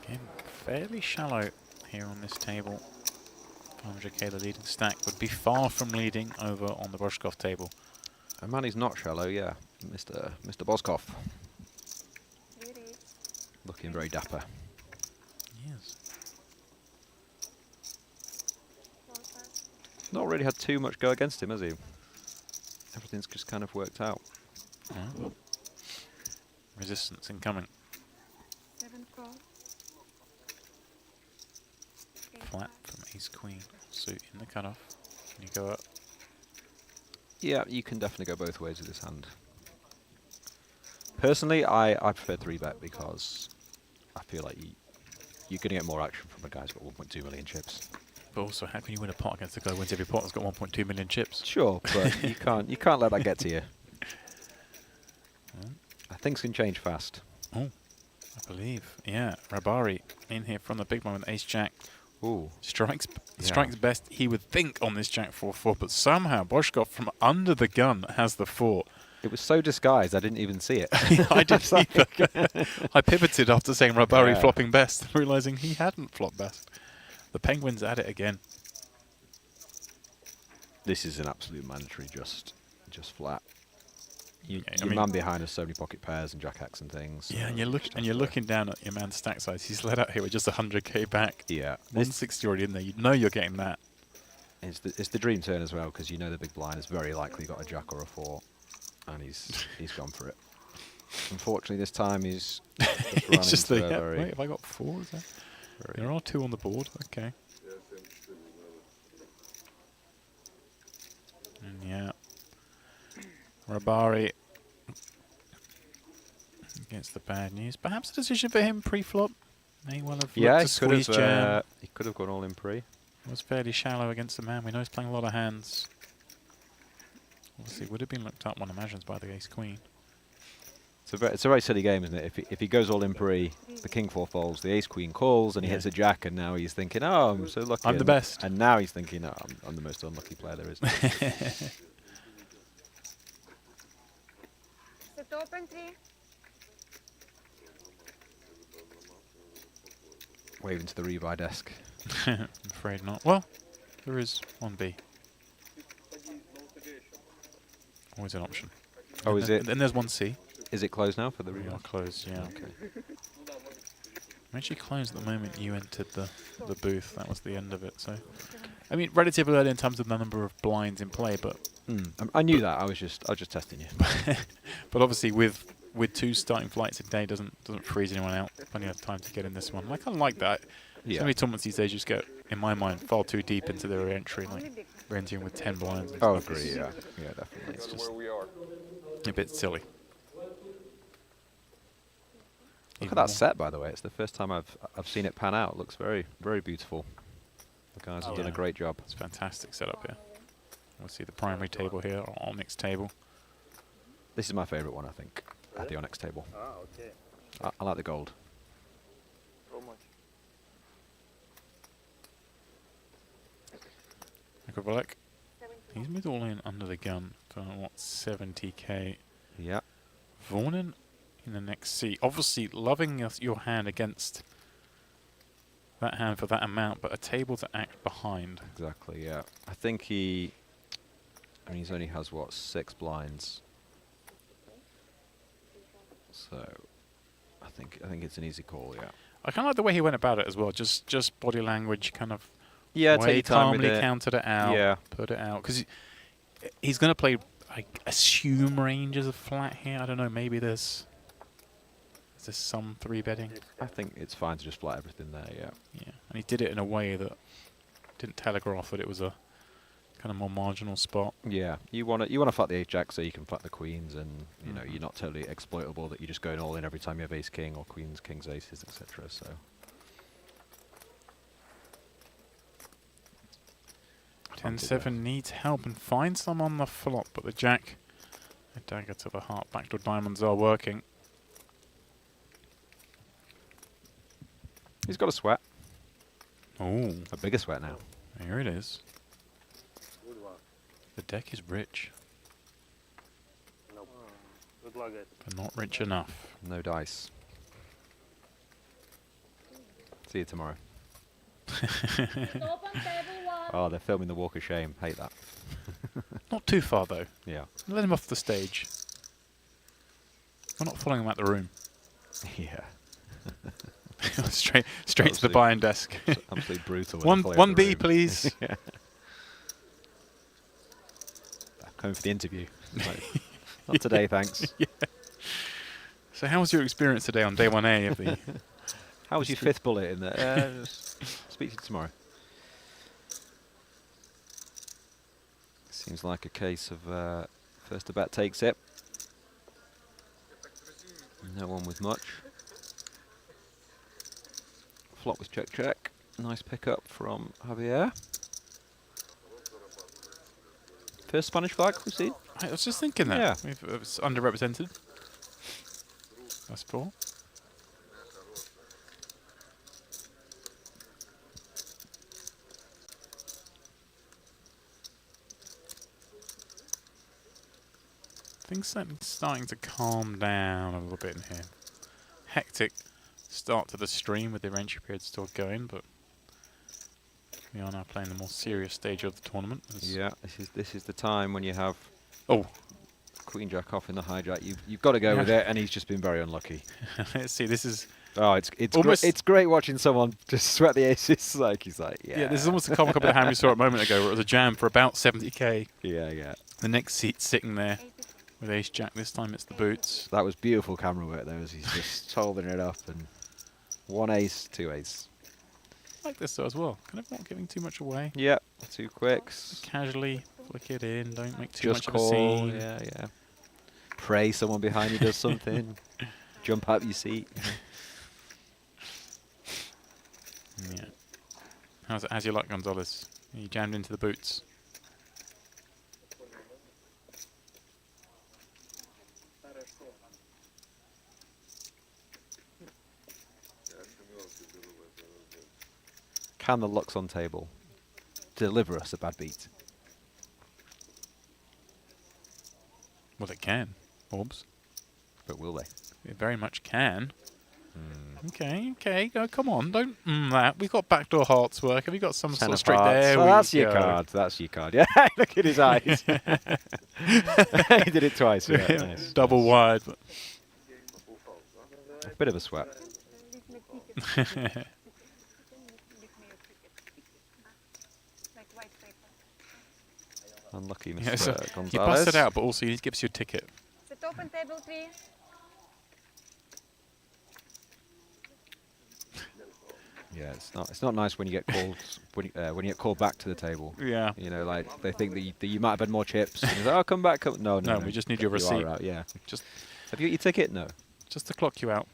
Speaker 1: Game fairly shallow here on this table. 500k the leading stack would be far from leading over on the Boshkov table.
Speaker 8: A man, he's not shallow, yeah. Mr. Boskov. Looking very dapper.
Speaker 1: Yes.
Speaker 8: Not really had too much go against him, has he? Everything's just kind of worked out.
Speaker 1: Yeah. Resistance incoming.
Speaker 4: 7 call.
Speaker 1: Flat from ace queen. Suit in the cutoff. Can you go up?
Speaker 8: Yeah, you can definitely go both ways with this hand. Personally, I prefer 3-bet because I feel like you're going to get more action from a guy who's got 1.2 million chips.
Speaker 1: But also, how can you win a pot against a guy who wins every pot that's got 1.2 million chips?
Speaker 8: Sure, but you can't let that get to you. Things can change fast.
Speaker 1: Oh, I believe. Yeah, Rabari in here from the big one with ace jack.
Speaker 8: Ooh.
Speaker 1: Strikes
Speaker 8: Yeah.
Speaker 1: best, he would think, on this jack 4-4, but somehow Boshkov from under the gun has the 4.
Speaker 8: It was so disguised, I didn't even see it.
Speaker 1: I didn't either. I pivoted after saying Rabari
Speaker 8: Yeah.
Speaker 1: flopping best, realizing he hadn't flopped best. The Penguins at it again.
Speaker 8: This is an absolute mandatory just flat.
Speaker 1: Yeah, I
Speaker 8: Your
Speaker 1: mean-
Speaker 8: man behind has so many pocket pairs and jack-hacks and things.
Speaker 1: Yeah, and
Speaker 8: so
Speaker 1: you're looking down at your man's stack size. He's let out here with just 100k back.
Speaker 8: Yeah.
Speaker 1: 160 already in there. You know you're getting that.
Speaker 8: It's the dream turn as well, because you know the big blind has very likely got a jack or a 4, and he's gone for it. Unfortunately, this time he's just run
Speaker 1: It's just
Speaker 8: into
Speaker 1: the,
Speaker 8: a
Speaker 1: yeah,
Speaker 8: very,
Speaker 1: wait, have I got 4? Is that?
Speaker 8: very
Speaker 1: There are 2 on the board. Okay. And yeah. Rabari gets the bad news. Perhaps a decision for him pre-flop. May well have
Speaker 8: yeah.
Speaker 1: looked to squeeze jam.
Speaker 8: He could have gone all in pre.
Speaker 1: Was fairly shallow against the man. We know he's playing a lot of hands. Obviously, would have been looked up, one imagines, by the ace-queen.
Speaker 8: It's a very silly game, isn't it? If he goes all in pre, the king 4 folds, the ace queen calls, and he hits a jack, and now he's thinking, oh, I'm so lucky.
Speaker 1: I'm the
Speaker 8: and-
Speaker 1: best.
Speaker 8: And now he's thinking, oh, I'm the most unlucky player there is.
Speaker 4: Set open 3.
Speaker 8: Waving to the rebuy desk.
Speaker 1: I'm afraid not. Well, there is 1B. Always an option.
Speaker 8: Oh,
Speaker 1: And
Speaker 8: is
Speaker 1: then-
Speaker 8: it?
Speaker 1: Then there's 1C.
Speaker 8: Is it closed now for the
Speaker 1: We are
Speaker 8: rebuy?
Speaker 1: closed, yeah.
Speaker 8: Okay.
Speaker 1: I'm actually closed at the moment you entered the booth. That was the end of it. So, I mean, relatively early in terms of the number of blinds in play, but
Speaker 8: I knew that. I was just testing you.
Speaker 1: but obviously with 2 starting flights a day doesn't freeze anyone out. Plenty of time to get in this one. I kind of like that.
Speaker 8: Yeah.
Speaker 1: So many tournaments these days just get, in my mind, far too deep into their re-entry. Like we're entering with 10 blinds. and
Speaker 8: Oh,
Speaker 1: stuff.
Speaker 8: agree. Yeah. Yeah, definitely.
Speaker 1: It's just
Speaker 6: Where we are.
Speaker 1: a bit silly.
Speaker 8: Look at that set, by the way. It's the first time I've seen it pan out. It looks very, very beautiful. The guys have done a great job.
Speaker 1: It's a fantastic setup here. We'll see the primary table here, or Onyx table.
Speaker 8: This is my favourite one, I think, at the Onyx table.
Speaker 3: Ah, okay.
Speaker 8: I like the gold.
Speaker 5: So much.
Speaker 1: Negreanu. He's moved all in under the gun for what, 70k.
Speaker 8: Yeah.
Speaker 1: Vaughn in the next seat. Obviously loving your hand against that hand for that amount, but a table to act behind.
Speaker 8: Exactly, yeah. I think he's only has, what, 6 blinds. So, I think it's an easy call, yeah.
Speaker 1: I kind of like the way he went about it as well. Just body language, kind of
Speaker 8: Yeah,
Speaker 1: way
Speaker 8: take your time with
Speaker 1: calmly
Speaker 8: it.
Speaker 1: counted it out.
Speaker 8: Yeah.
Speaker 1: Put it out because he's going to play. I assume ranges of flat here. I don't know. Maybe there's some 3-betting.
Speaker 8: I think it's fine to just flat everything there, yeah.
Speaker 1: Yeah, and he did it in a way that didn't telegraph that it was a kind of more marginal spot.
Speaker 8: Yeah, you want to flat the ace-jack so you can flat the queens, and you know you're not totally exploitable that you're just going all in every time you have ace-king or queens, kings, aces, etc. So
Speaker 1: 10-7 needs help and finds some on the flop, but the jack, a dagger to the heart, backdoor diamonds are working.
Speaker 8: he's got a sweat,
Speaker 1: Oh,
Speaker 8: a bigger sweat now.
Speaker 1: here it is.
Speaker 3: Good luck.
Speaker 1: The deck is rich,
Speaker 3: Nope. Good luck, guys.
Speaker 1: but not rich enough.
Speaker 8: No dice. See you tomorrow. Oh, they're filming the Walk of Shame. Hate that.
Speaker 1: Not too far though.
Speaker 8: Yeah.
Speaker 1: Let him off the stage. We're not following him out the room.
Speaker 8: Yeah.
Speaker 1: straight to the
Speaker 8: Absolutely.
Speaker 1: buying desk.
Speaker 8: Absolutely brutal.
Speaker 1: one B, please.
Speaker 8: Yeah. Coming for the interview. Like, not today, thanks.
Speaker 1: Yeah. So how was your experience today on day 1A of the...
Speaker 8: How was your 5th bullet in there? Speak to you tomorrow. Seems like a case of first to bat takes it. No one with much. Flop was check. Nice pickup from Javier. First Spanish flag we've seen.
Speaker 1: I was just thinking that.
Speaker 8: Yeah.
Speaker 1: It's underrepresented. That's poor. Things starting to calm down a little bit in here. Hectic start to the stream with the entry period still going, but we are now playing the more serious stage of the tournament.
Speaker 8: Yeah, this is the time when you have Queen Jack off in the hijack. You've got to go with it, and he's just been very unlucky.
Speaker 1: Let's see. This is
Speaker 8: it's great watching someone just sweat the aces. Like he's like, yeah.
Speaker 1: This is almost a carbon copy of the hand we saw a moment ago, where it was a jam for about 70k.
Speaker 8: Yeah.
Speaker 1: The next seat sitting there with ace jack. This time it's the boots.
Speaker 8: That was beautiful camera work though, as he's just holding it up, and 1 ace, 2 ace.
Speaker 1: I like this though as well. Kind of not giving too much away.
Speaker 8: Yep, 2 quicks.
Speaker 1: Casually flick it in. Don't make too
Speaker 8: Just
Speaker 1: much of a
Speaker 8: call.
Speaker 1: scene.
Speaker 8: Yeah. Pray someone behind you does something. Jump out your seat.
Speaker 1: Yeah. How's your luck, Gonzalez? You jammed into the boots.
Speaker 8: Can the Luxon table deliver us a bad beat?
Speaker 1: Well, it can, Orbs.
Speaker 8: But will they?
Speaker 1: It very much can. Okay. Oh, come on, don't that. We've got backdoor hearts work. Have you got some sort of straight there?
Speaker 8: Oh, that's your card. That's your card. Yeah, look at his eyes. He did it twice. Yeah, nice.
Speaker 1: Double wide. But
Speaker 8: A bit of a sweat. Unlucky, Mr.
Speaker 1: Yeah, so
Speaker 8: Gonzalez.
Speaker 1: you busted out, but also he gives you a ticket.
Speaker 4: Sit open table 3.
Speaker 8: Yeah, it's not nice when you get called when you get called back to the table.
Speaker 1: Yeah.
Speaker 8: You know, like they think that you might have had more chips. And he's like, oh, come back. No,
Speaker 1: we just need your
Speaker 8: You are
Speaker 1: receipt.
Speaker 8: out, yeah.
Speaker 1: Just
Speaker 8: Have you got your ticket? No.
Speaker 1: to clock you out.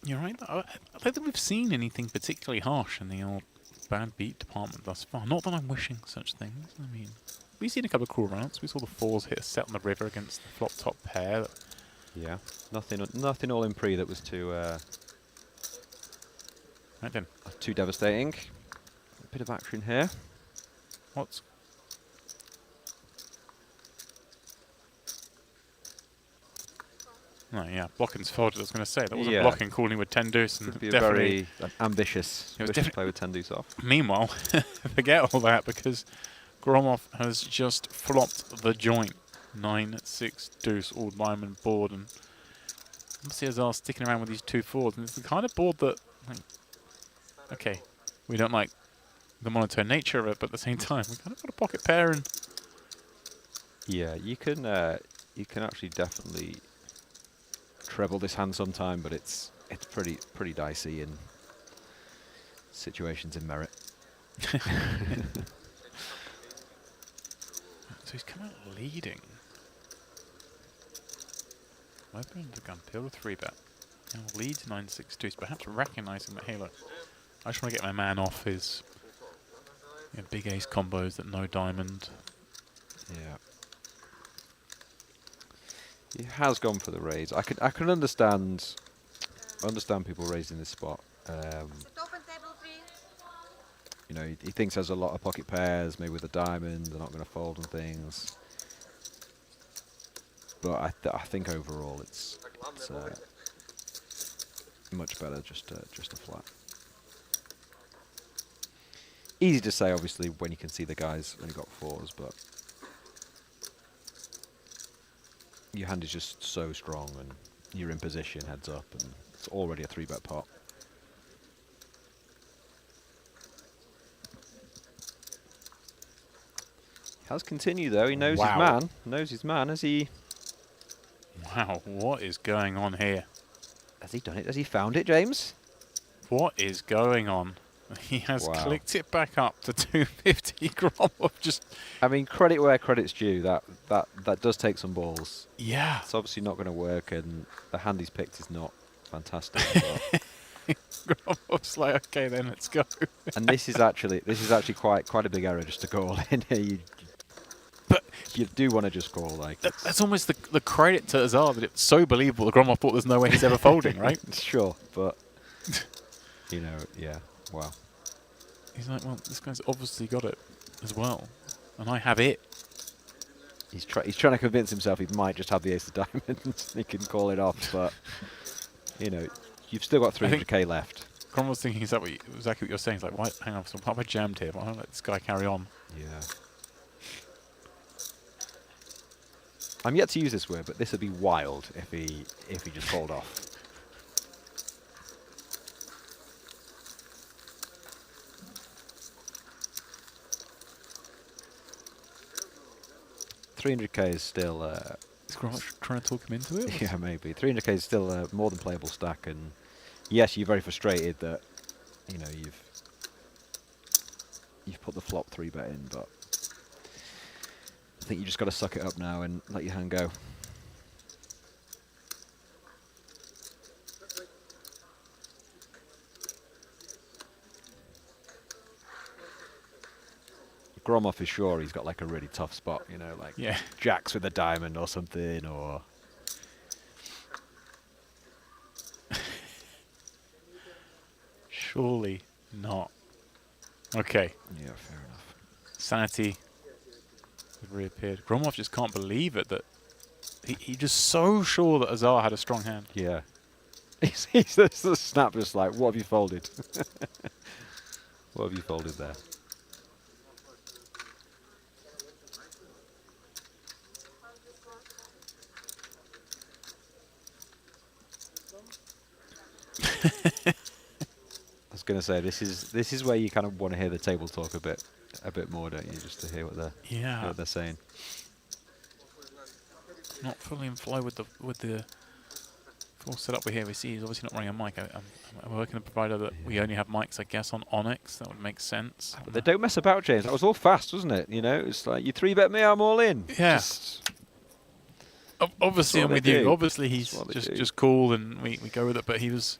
Speaker 1: You're right. I don't think we've seen anything particularly harsh in the old bad beat department thus far. Not that I'm wishing such things. I mean, we've seen a couple of cool rounds. We saw the fours hit a set on the river against the flop top pair.
Speaker 8: Yeah, nothing all in pre that was too
Speaker 1: Right then.
Speaker 8: too devastating. A bit of action here.
Speaker 1: What's... No, yeah, blocking's folded, I was going to say. That wasn't blocking, calling with 10 deuce. And
Speaker 8: Could be a
Speaker 1: definitely
Speaker 8: very ambitious wish to play with 10 deuce off.
Speaker 1: Meanwhile, forget all that because Gromov has just flopped the joint. 9-6 deuce all diamond board, and obviously Azar sticking around with these 2 fours. And it's the kind of board that, like, okay, we don't like the monotone nature of it, but at the same time, we kind of got a pocket pair. And
Speaker 8: yeah, you can actually definitely treble this hand sometime, but it's pretty dicey in situations in merit.
Speaker 1: So he's come out leading. Opening the gun, peel with 3-bet. And leads 9-6 deuce, perhaps recognizing that, hey look, I just want to get my man off his big ace combos that no diamond.
Speaker 8: Yeah. He has gone for the raise. I can understand people raising this spot. You know, he thinks there's a lot of pocket pairs, maybe with a diamond, they're not going to fold and things. But I think overall it's much better just a flat. Easy to say, obviously, when you can see the guys only got 4s, but your hand is just so strong and you're in position, heads up, and it's already a 3-bet pot. He has continued though, he knows his man. Knows his man, has he?
Speaker 1: Wow, what is going on here?
Speaker 8: Has he done it? Has he found it, James?
Speaker 1: What is going on? He has clicked it back up to 250 Gromov. Just,
Speaker 8: I mean, credit where credit's due. That does take some balls.
Speaker 1: Yeah.
Speaker 8: It's obviously not going to work, and the hand he's picked is not fantastic.
Speaker 1: Gromov's like, okay, then let's go.
Speaker 8: And this is actually quite a big error just to go all in here.
Speaker 1: But
Speaker 8: you do want to just call, like.
Speaker 1: That's almost the credit to Azar that it's so believable that Gromov thought there's no way he's ever folding, right?
Speaker 8: Sure, but you know, yeah. Wow.
Speaker 1: He's like, well, this guy's obviously got it as well, and I have it.
Speaker 8: He's trying to convince himself he might just have the ace of diamonds. He can call it off, but you know, you've still got 300k left.
Speaker 1: Gromov's thinking exactly what you're saying. He's like, why? Hang on, so why am I jammed here? Why don't I let this guy carry on?
Speaker 8: Yeah. I'm yet to use this word, but this would be wild if he just called off. 300k is still.
Speaker 1: Is Gromov trying to talk him into it?
Speaker 8: Yeah, maybe. 300k is still a more than playable stack, and yes, you're very frustrated that you know you've put the flop 3-bet in, but I think you just got to suck it up now and let your hand go. Gromov is sure he's got like a really tough spot, you know, like jacks with a diamond or something, or
Speaker 1: surely not. Okay.
Speaker 8: Yeah, fair enough.
Speaker 1: Sanity reappeared. Gromov just can't believe it that he's just so sure that Azar had a strong hand.
Speaker 8: Yeah. He's the snap just like, what have you folded? What have you folded there? I was going to say this is where you kind of want to hear the table talk a bit more, don't you? Just to hear what they're saying.
Speaker 1: Not fully in flow with the full setup we here. We see he's obviously not running a mic. I'm working a provider that we only have mics, I guess, on Onyx. That would make sense.
Speaker 8: But they don't mess about, James. That was all fast, wasn't it? You know, it's like you 3-bet me, I'm all in.
Speaker 1: Yeah.
Speaker 8: Just
Speaker 1: obviously, I'm with you. Obviously, he's just cool, and we go with it. But he was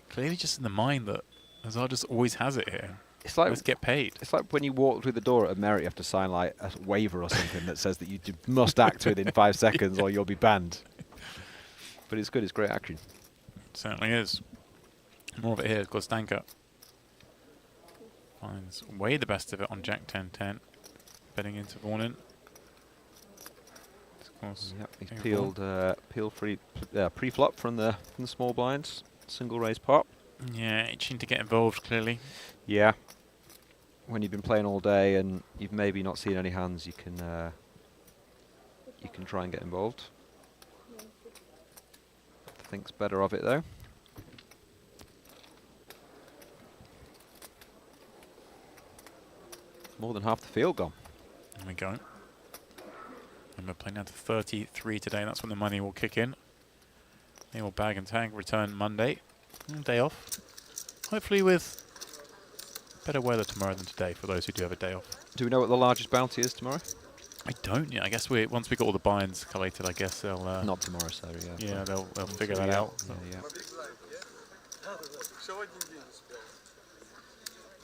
Speaker 1: Clearly just in the mind that Hazard just always has it here.
Speaker 8: It's like
Speaker 1: Let's get paid.
Speaker 8: It's like when you walk through the door at Merit, you have to sign like a waiver or something that says that you must act within 5 seconds or you'll be banned. But it's good. It's great action.
Speaker 1: It certainly is. More of it here. Gostanka finds way the best of it on Jack 10-10. Betting into Vornin. Of course,
Speaker 8: Yep, he's peeled pre-flop from the small blinds. Single raise pot.
Speaker 1: Yeah, itching to get involved, clearly.
Speaker 8: Yeah. When you've been playing all day and you've maybe not seen any hands, you can try and get involved. Thinks better of it though. More than half the field gone.
Speaker 1: There we go. And we're playing down to 33 today. That's when the money will kick in. They will bag and tag, return Monday. Day off. Hopefully with better weather tomorrow than today for those who do have a day off.
Speaker 8: Do we know what the largest bounty is tomorrow?
Speaker 1: I don't yet. I guess once we got all the buy-ins collated, I guess they'll...
Speaker 8: Not tomorrow, so yeah.
Speaker 1: Yeah, they'll figure that out.
Speaker 8: Yeah.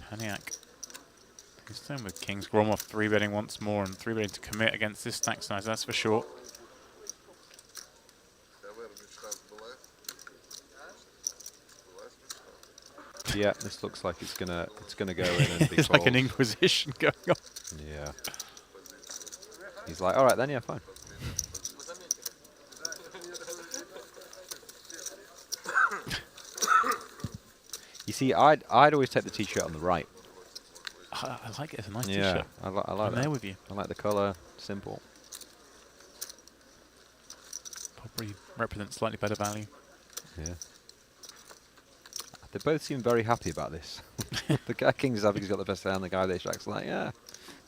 Speaker 1: Paniac. He's done with Kings. Gromov 3-betting once more and 3-betting to commit against this stack size, that's for sure.
Speaker 8: Yeah, this looks like it's gonna go in and be
Speaker 1: It's like an
Speaker 8: called.
Speaker 1: inquisition going on.
Speaker 8: Yeah. He's like, all right then, yeah, fine. You see, I'd always take the t-shirt on the right.
Speaker 1: I like it. It's a nice
Speaker 8: Yeah,
Speaker 1: t-shirt.
Speaker 8: I like
Speaker 1: I'm
Speaker 8: that.
Speaker 1: there with you.
Speaker 8: I like the colour, simple.
Speaker 1: Probably represents slightly better value.
Speaker 8: Yeah. They both seem very happy about this. The guy King's having got the best hand. The guy they Shack's like, yeah,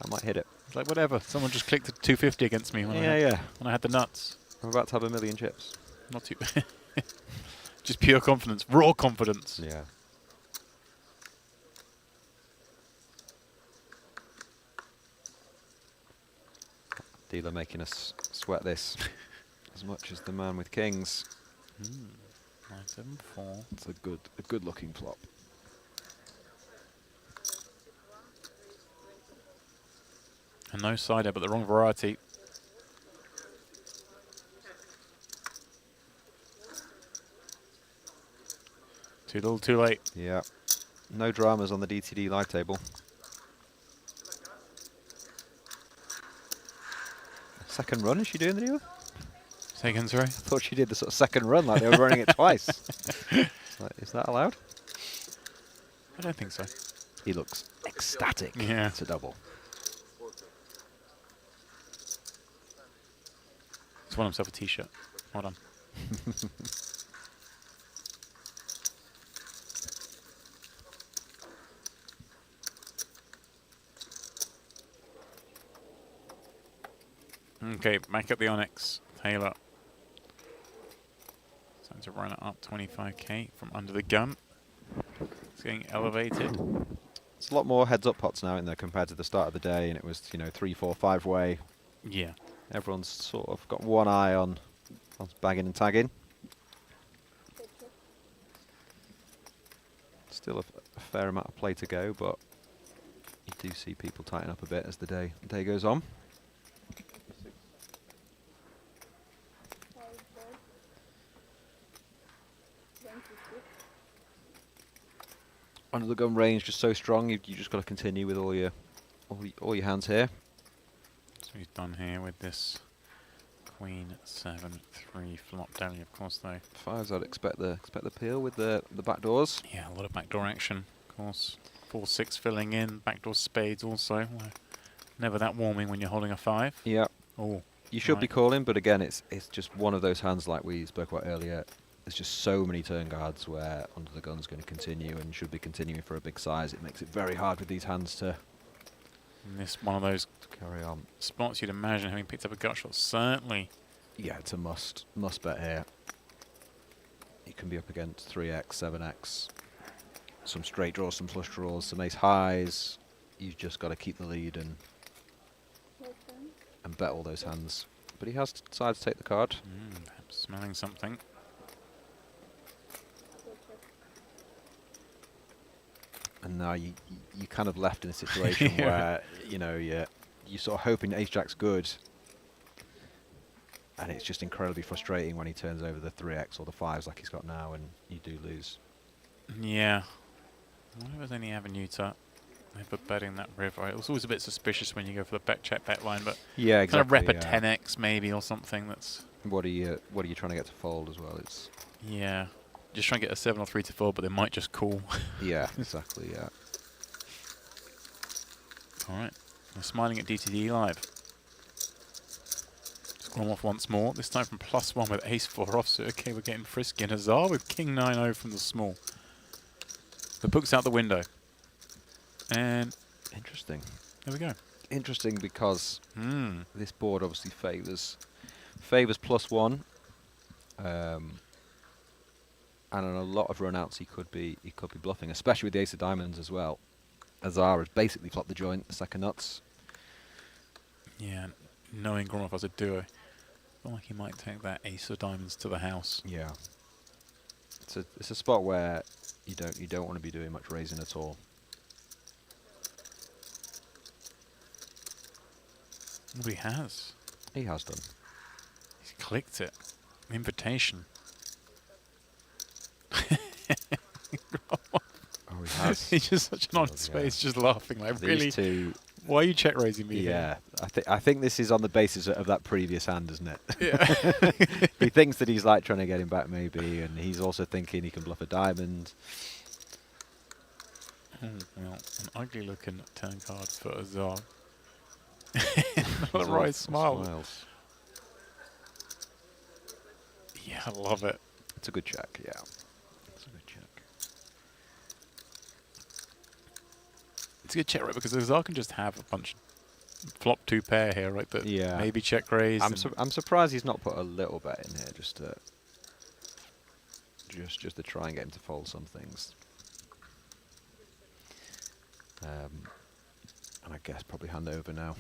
Speaker 8: I might hit it.
Speaker 1: It's like whatever. Someone just clicked a 250 against me when
Speaker 8: Yeah.
Speaker 1: I had the nuts.
Speaker 8: I'm about to have 1,000,000 chips.
Speaker 1: Not too. Just pure confidence, raw confidence.
Speaker 8: Yeah. Dealer making us sweat this as much as the man with kings.
Speaker 1: 974.
Speaker 8: It's a good looking flop.
Speaker 1: And no cider, but the wrong variety. Too little, too late.
Speaker 8: Yeah. No dramas on the DTD live table. Second run, is she doing the dealer?
Speaker 1: Say again, sorry?
Speaker 8: I thought she did the sort of second run, like they were running it twice. Like, is that allowed?
Speaker 1: I don't think so.
Speaker 8: He looks ecstatic.
Speaker 1: Yeah.
Speaker 8: It's a double.
Speaker 1: He's won himself a t-shirt. Well done. Okay, back at the Onyx. Taylor. Time to run it up 25k from under the gun. It's getting elevated.
Speaker 8: It's a lot more heads-up pots now in there compared to the start of the day, and it was, you know, 3, 4, 5 way.
Speaker 1: Yeah.
Speaker 8: Everyone's sort of got one eye on bagging and tagging. Still a fair amount of play to go, but you do see people tighten up a bit as the day goes on. Under the gun range just so strong, you just got to continue with all your hands here.
Speaker 1: So he's done here with this Queen 7-3 flop down, of course, though.
Speaker 8: Fives, I'd expect the peel with the back doors.
Speaker 1: Yeah, a lot of backdoor action, of course. 4-6 filling in, backdoor spades also. Never that warming when you're holding a 5.
Speaker 8: Yeah.
Speaker 1: Oh,
Speaker 8: You should
Speaker 1: right.
Speaker 8: be calling, but again, it's just one of those hands like we spoke about earlier. There's just so many turn guards where under the gun's going to continue and should be continuing for a big size. It makes it very hard with these hands to
Speaker 1: And this one of those
Speaker 8: carry on.
Speaker 1: spots you'd imagine having picked up a gut shot. Certainly.
Speaker 8: Yeah, it's a must bet here. You can be up against 3x, 7x, some straight draws, some flush draws, some ace highs. You've just got to keep the lead and bet all those hands. But he has decided to take the card.
Speaker 1: Perhaps smelling something.
Speaker 8: now, you kind of left in a situation where, you know, you're sort of hoping Ace Jack's good, and it's just incredibly frustrating when he turns over the 3x or the 5s like he's got now, and you do lose.
Speaker 1: Yeah. I wonder if there's any avenue to ever betting that river. It was always a bit suspicious when you go for the bet check bet line, but
Speaker 8: Yeah, exactly.
Speaker 1: kind of rep a 10x maybe or something. That's
Speaker 8: What are you trying to get to fold as well? It's
Speaker 1: yeah. Just trying to get a 7 or 3 to fold, but they might just call.
Speaker 8: yeah, exactly. Yeah.
Speaker 1: All right. We're smiling at DTD live. Scrum off once more. This time from +1 with ace 4 off. So okay, we're getting frisky. And Azar with king 9-0 from the small. The book's out the window. And
Speaker 8: Interesting.
Speaker 1: there we go.
Speaker 8: Interesting because this board obviously favours +1. And on a lot of run-outs, he could be bluffing, especially with the ace of diamonds as well. Azar has basically flopped the joint, the second nuts.
Speaker 1: Yeah, knowing Gromov as a duo, I feel like he might take that ace of diamonds to the house.
Speaker 8: Yeah, it's a spot where you don't want to be doing much raising at all.
Speaker 1: Well, he has.
Speaker 8: He has done.
Speaker 1: He's clicked it. Invitation.
Speaker 8: Oh, he has.
Speaker 1: He's just such an honest face, just laughing like,
Speaker 8: These
Speaker 1: really?
Speaker 8: two.
Speaker 1: Why are you check raising me?
Speaker 8: Yeah, I think this is on the basis of that previous hand, isn't it?
Speaker 1: Yeah.
Speaker 8: He thinks that he's like trying to get him back maybe, and he's also thinking he can bluff a diamond.
Speaker 1: Oh, well, an ugly looking turn card for Azar. The right smile.
Speaker 8: Smiles.
Speaker 1: Yeah, I love it.
Speaker 8: It's a good check, yeah. It's a good check.
Speaker 1: It's a good check, right? Because Azar can just have a bunch of flop 2 pair here, right? That
Speaker 8: Yeah.
Speaker 1: maybe check raise.
Speaker 8: I'm surprised he's not put a little bet in here just to try and get him to fold some things. And I guess probably hand over now.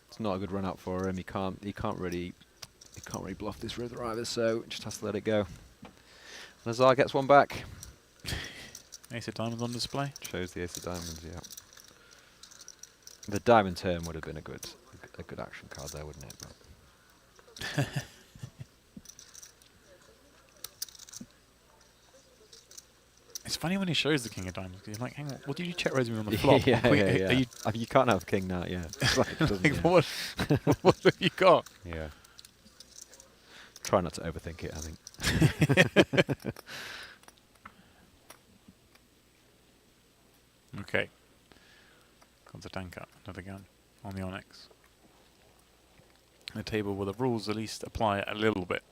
Speaker 8: It's not a good run out for him. He can't really bluff this river either, so just has to let it go. And Azar gets one back.
Speaker 1: Ace of diamonds on display.
Speaker 8: Shows the ace of diamonds, yeah. The diamond turn would have been a good action card there, wouldn't it? But
Speaker 1: It's funny when he shows the king of diamonds, because you're like, hang on, what did you check raise me on the flop?
Speaker 8: yeah.
Speaker 1: Are you,
Speaker 8: You can't have king now, yeah. It's like, doesn't
Speaker 1: like,
Speaker 8: it?
Speaker 1: what have you got?
Speaker 8: Yeah. Try not to overthink it, I think.
Speaker 1: Okay. Comes a tanker, another gun on the Onyx. A table where the rules at least apply a little bit.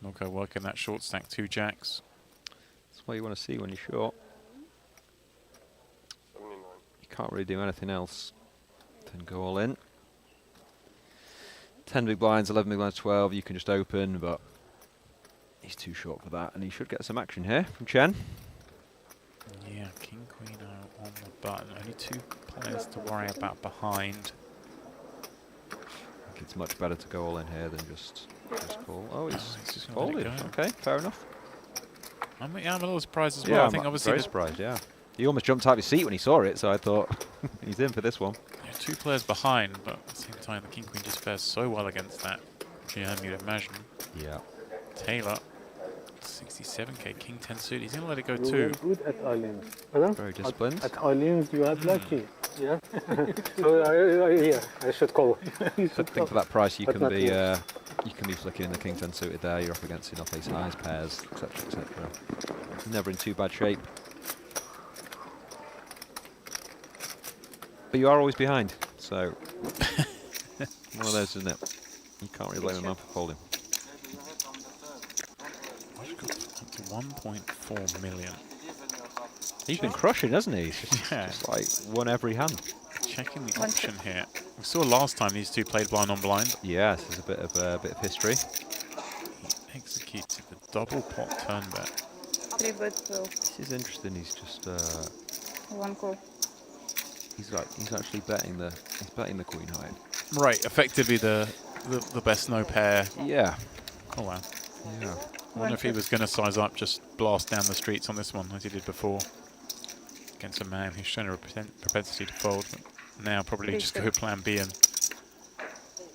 Speaker 1: Smoko working that short stack, 2 jacks.
Speaker 8: That's what you want to see when you're short.
Speaker 6: 79.
Speaker 8: You can't really do anything else than go all in. 10 big blinds, 11 big blinds, 12. You can just open, but he's too short for that, and he should get some action here from Chen.
Speaker 1: Yeah, king, queen on the button. Only 2 players to worry about behind.
Speaker 8: I think it's much better to go all in here than just call. Oh, he's
Speaker 1: just gonna let it
Speaker 8: folded.
Speaker 1: go.
Speaker 8: Okay, fair enough.
Speaker 1: I'm a little surprised as
Speaker 8: Yeah,
Speaker 1: well. I think
Speaker 8: I'm
Speaker 1: obviously
Speaker 8: very surprised, yeah. He almost jumped out of his seat when he saw it, so I thought he's in for this one.
Speaker 1: yeah, 2 players behind, but at the same time the king queen just fares so well against that GM, you'd imagine.
Speaker 8: Yeah.
Speaker 1: Taylor, 67k, king 10 suit. He's gonna let it go
Speaker 3: You
Speaker 1: too.
Speaker 3: were good at Islands. Pardon?
Speaker 8: Very disciplined.
Speaker 3: At Islands, you had lucky. Yeah. So yeah, I should call. You
Speaker 8: I
Speaker 3: should
Speaker 8: think for that price you
Speaker 3: But
Speaker 8: can
Speaker 3: not
Speaker 8: be
Speaker 3: too.
Speaker 8: you can be flicking in the king 10 suited there. You're up against enough ace highs, pairs, etc., etc. Never in too bad shape. But you are always behind, so one of those, isn't it? You can't really blame a man for folding.
Speaker 1: I've got up to 1.4 million.
Speaker 8: He's been crushing, hasn't he? He's just,
Speaker 1: Yeah.
Speaker 8: just like won every hand.
Speaker 1: Checking the option here. We saw last time these 2 played blind on blind.
Speaker 8: Yes, there's a bit of history.
Speaker 1: He executed the double pot turn bet.
Speaker 4: 3 bet 12.
Speaker 8: This is interesting. He's just
Speaker 4: One call.
Speaker 8: He's actually betting the queen high.
Speaker 1: Right, effectively the best no pair.
Speaker 8: Yeah.
Speaker 1: Oh wow.
Speaker 8: Yeah.
Speaker 1: I wonder if he was going to size up, just blast down the streets on this one as he did before against a man who's shown a propensity to fold. But now probably just go plan B and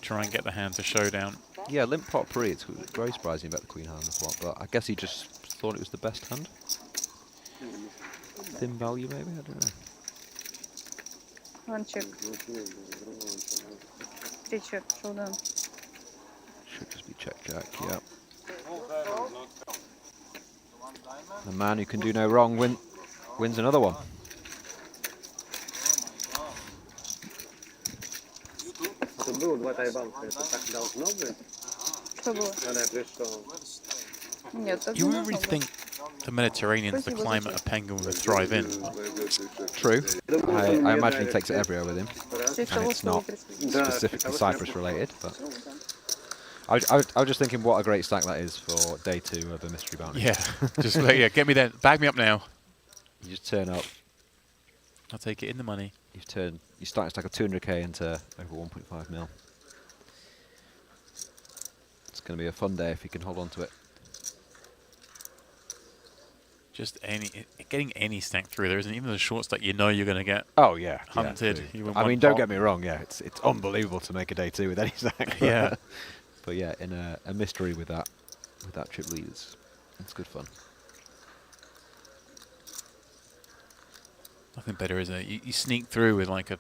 Speaker 1: try and get the hand to showdown.
Speaker 8: Yeah, limp pot pre. It's very surprising about the queen high on the flop, but I guess he just thought it was the best hand. Thin value maybe. I don't know.
Speaker 4: One check. Three check. Showdown.
Speaker 8: Should just be check jack. Yeah. The man who can do no wrong wins another one.
Speaker 3: To było 2 tajwanki, to tak должно быть.
Speaker 4: Что было?
Speaker 3: Когда я пришел.
Speaker 4: Нет, так
Speaker 1: You
Speaker 4: не
Speaker 1: would really
Speaker 4: должно
Speaker 1: think the Mediterranean's the climate a penguin would thrive in.
Speaker 8: True. I imagine he takes it everywhere with him.
Speaker 4: быть.
Speaker 8: And it's not specifically Cyprus related, but I was just thinking what a great stack that is for day 2 of a mystery bounty.
Speaker 1: Yeah, just get me there. Bag me up now.
Speaker 8: You just turn up.
Speaker 1: I'll take it in the money.
Speaker 8: You start a stack of 200k into over 1.5 mil. It's going to be a fun day if you can hold on to it.
Speaker 1: Just getting any stack through. There isn't even a short stack you know you're going to get.
Speaker 8: Oh yeah,
Speaker 1: hunted.
Speaker 8: Yeah, I mean, don't get me wrong. Yeah, it's unbelievable to make a day 2 with any stack.
Speaker 1: Yeah.
Speaker 8: But yeah, in a mystery with that trip lead, it's good fun.
Speaker 1: Nothing better, is it? You sneak through with like a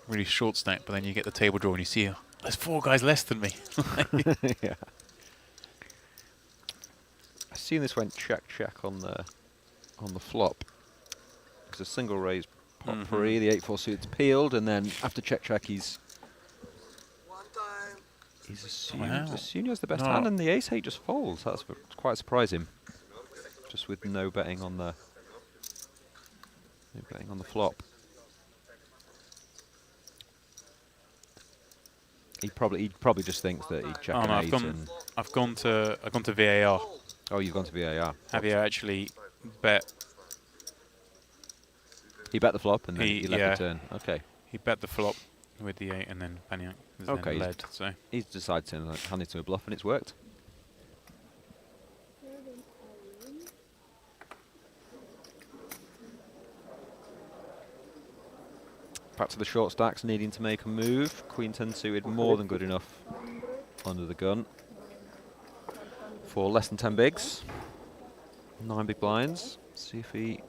Speaker 1: really short stack, but then you get the table draw and you see, there's 4 guys less than me.
Speaker 8: Yeah. I seen this went check on the flop. It's a single raise pot pre, the 8-4 suit's peeled, and then after check he's assumed he has the best hand, and the ace-8 just folds. That's quite surprising. Just with no betting on the flop. He probably just thinks that he'd check an 8 and
Speaker 1: I've gone to VAR.
Speaker 8: Oh, you've gone to VAR.
Speaker 1: Javier actually bet.
Speaker 8: He bet the flop and then he left the turn. Okay.
Speaker 1: He bet the flop with the 8 and then Banyak was then led. So
Speaker 8: he's decided to hand it to a bluff and it's worked. Back to the short stacks, needing to make a move. Queen 10 suited, more than good enough under the gun. For less than 10 bigs. 9 big blinds. See if he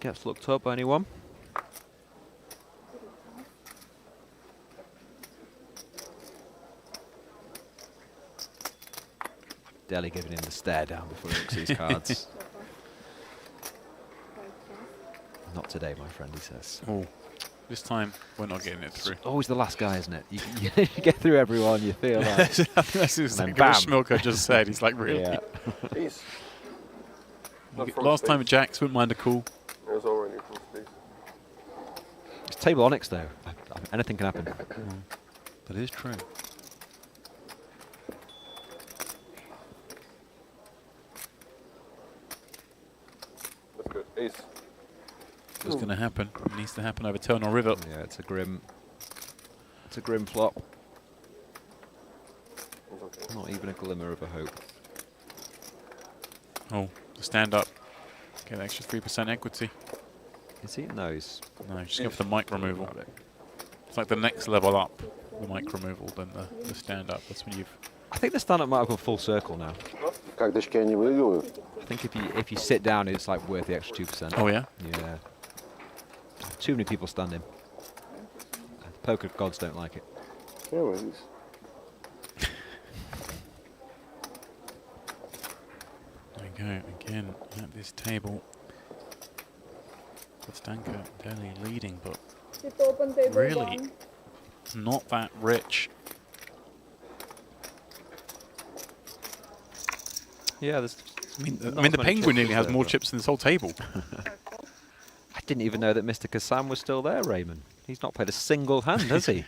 Speaker 8: gets looked up by anyone. Deli giving him the stare down before he looks at his cards. Not today, my friend, he says.
Speaker 1: Oh, this time we're not getting it through.
Speaker 8: It's always the last guy, isn't it? You get through everyone, you feel like.
Speaker 1: That's exactly what Schmilker just said. He's like, really?
Speaker 8: Yeah.
Speaker 1: Last time at Jacks, wouldn't mind a call.
Speaker 6: There's already full space.
Speaker 8: It's table Onyx, though. Anything can happen.
Speaker 1: That is true.
Speaker 6: That's good. Ace.
Speaker 1: What's going to happen? It needs to happen over turn or river.
Speaker 8: Yeah, it's a grim flop.
Speaker 6: Okay.
Speaker 8: Not even a glimmer of a hope.
Speaker 1: Oh, stand up. Get an extra 3% equity.
Speaker 8: Is he? No, he's...
Speaker 1: No, just go for the mic removal. It's like the next level up, the mic removal, than the stand up. That's when you've...
Speaker 8: I think the stand-up might have gone full circle now.
Speaker 6: Карточки они выигрывают.
Speaker 8: I think if you sit down, it's like worth the extra 2%.
Speaker 1: Oh, yeah?
Speaker 8: Yeah. Too many people standing. Poker gods don't like it.
Speaker 6: Yeah, well, it's
Speaker 1: There we go, again at this table. Kostanka barely leading, but really not that rich.
Speaker 8: Yeah, there's...
Speaker 1: I mean the Penguin nearly has more chips than this whole table.
Speaker 8: I didn't even know that Mr. Kassam was still there, Raymond. He's not played a single hand, has he?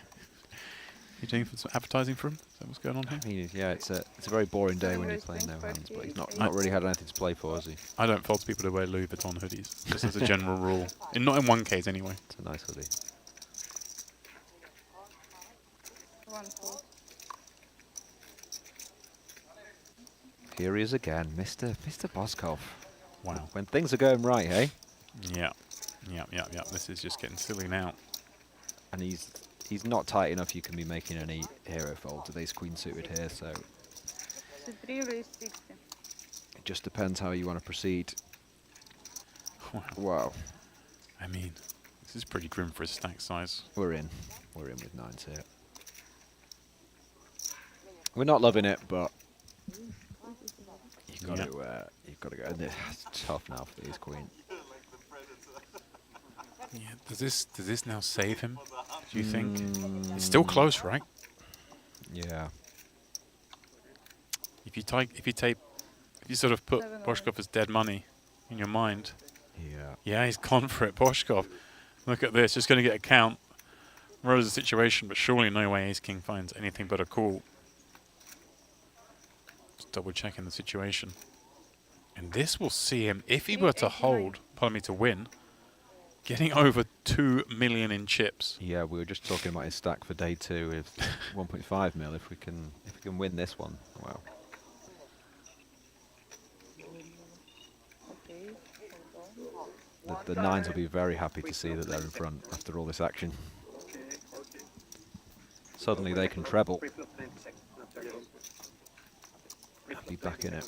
Speaker 1: You doing for some advertising for him? Is that what's going on here?
Speaker 8: Yeah, it's a very boring day when you're playing no hands, but he's not really had anything to play for, has he?
Speaker 1: I don't fault people who wear Louis Vuitton hoodies, just as a general rule. Not in one case, anyway.
Speaker 8: It's a nice hoodie.
Speaker 4: One fold.
Speaker 8: Here he is again, Mr. Boskov.
Speaker 1: Wow.
Speaker 8: When things are going right, hey?
Speaker 1: Yeah. This is just getting silly now.
Speaker 8: And he's not tight enough you can be making any hero fold with ace queen suited here, so
Speaker 4: C3 raise 60.
Speaker 8: it just depends how you want to proceed. Wow.
Speaker 1: I mean, this is pretty grim for his stack size.
Speaker 8: We're in with nines here. We're not loving it, but you've got to go. And it's tough now for the ace queen.
Speaker 1: Yeah. Does this now save him? Do you think? It's still close, right?
Speaker 8: Yeah.
Speaker 1: If you sort of put Boshkov as dead money in your mind.
Speaker 8: Yeah.
Speaker 1: Yeah, he's gone for it. Boshkov. Look at this. Just going to get a count. Rose the situation, but surely no way Ace King finds anything but a call. Just double checking the situation. And this will see him, if he were to hold, pardon me, to win, getting over 2 million in chips.
Speaker 8: Yeah, we were just talking about his stack for day 2 with 1.5 mil. If we can win this one, wow. The nines will be very happy to see that they're in front after all this action. Suddenly they can treble. Be back in it.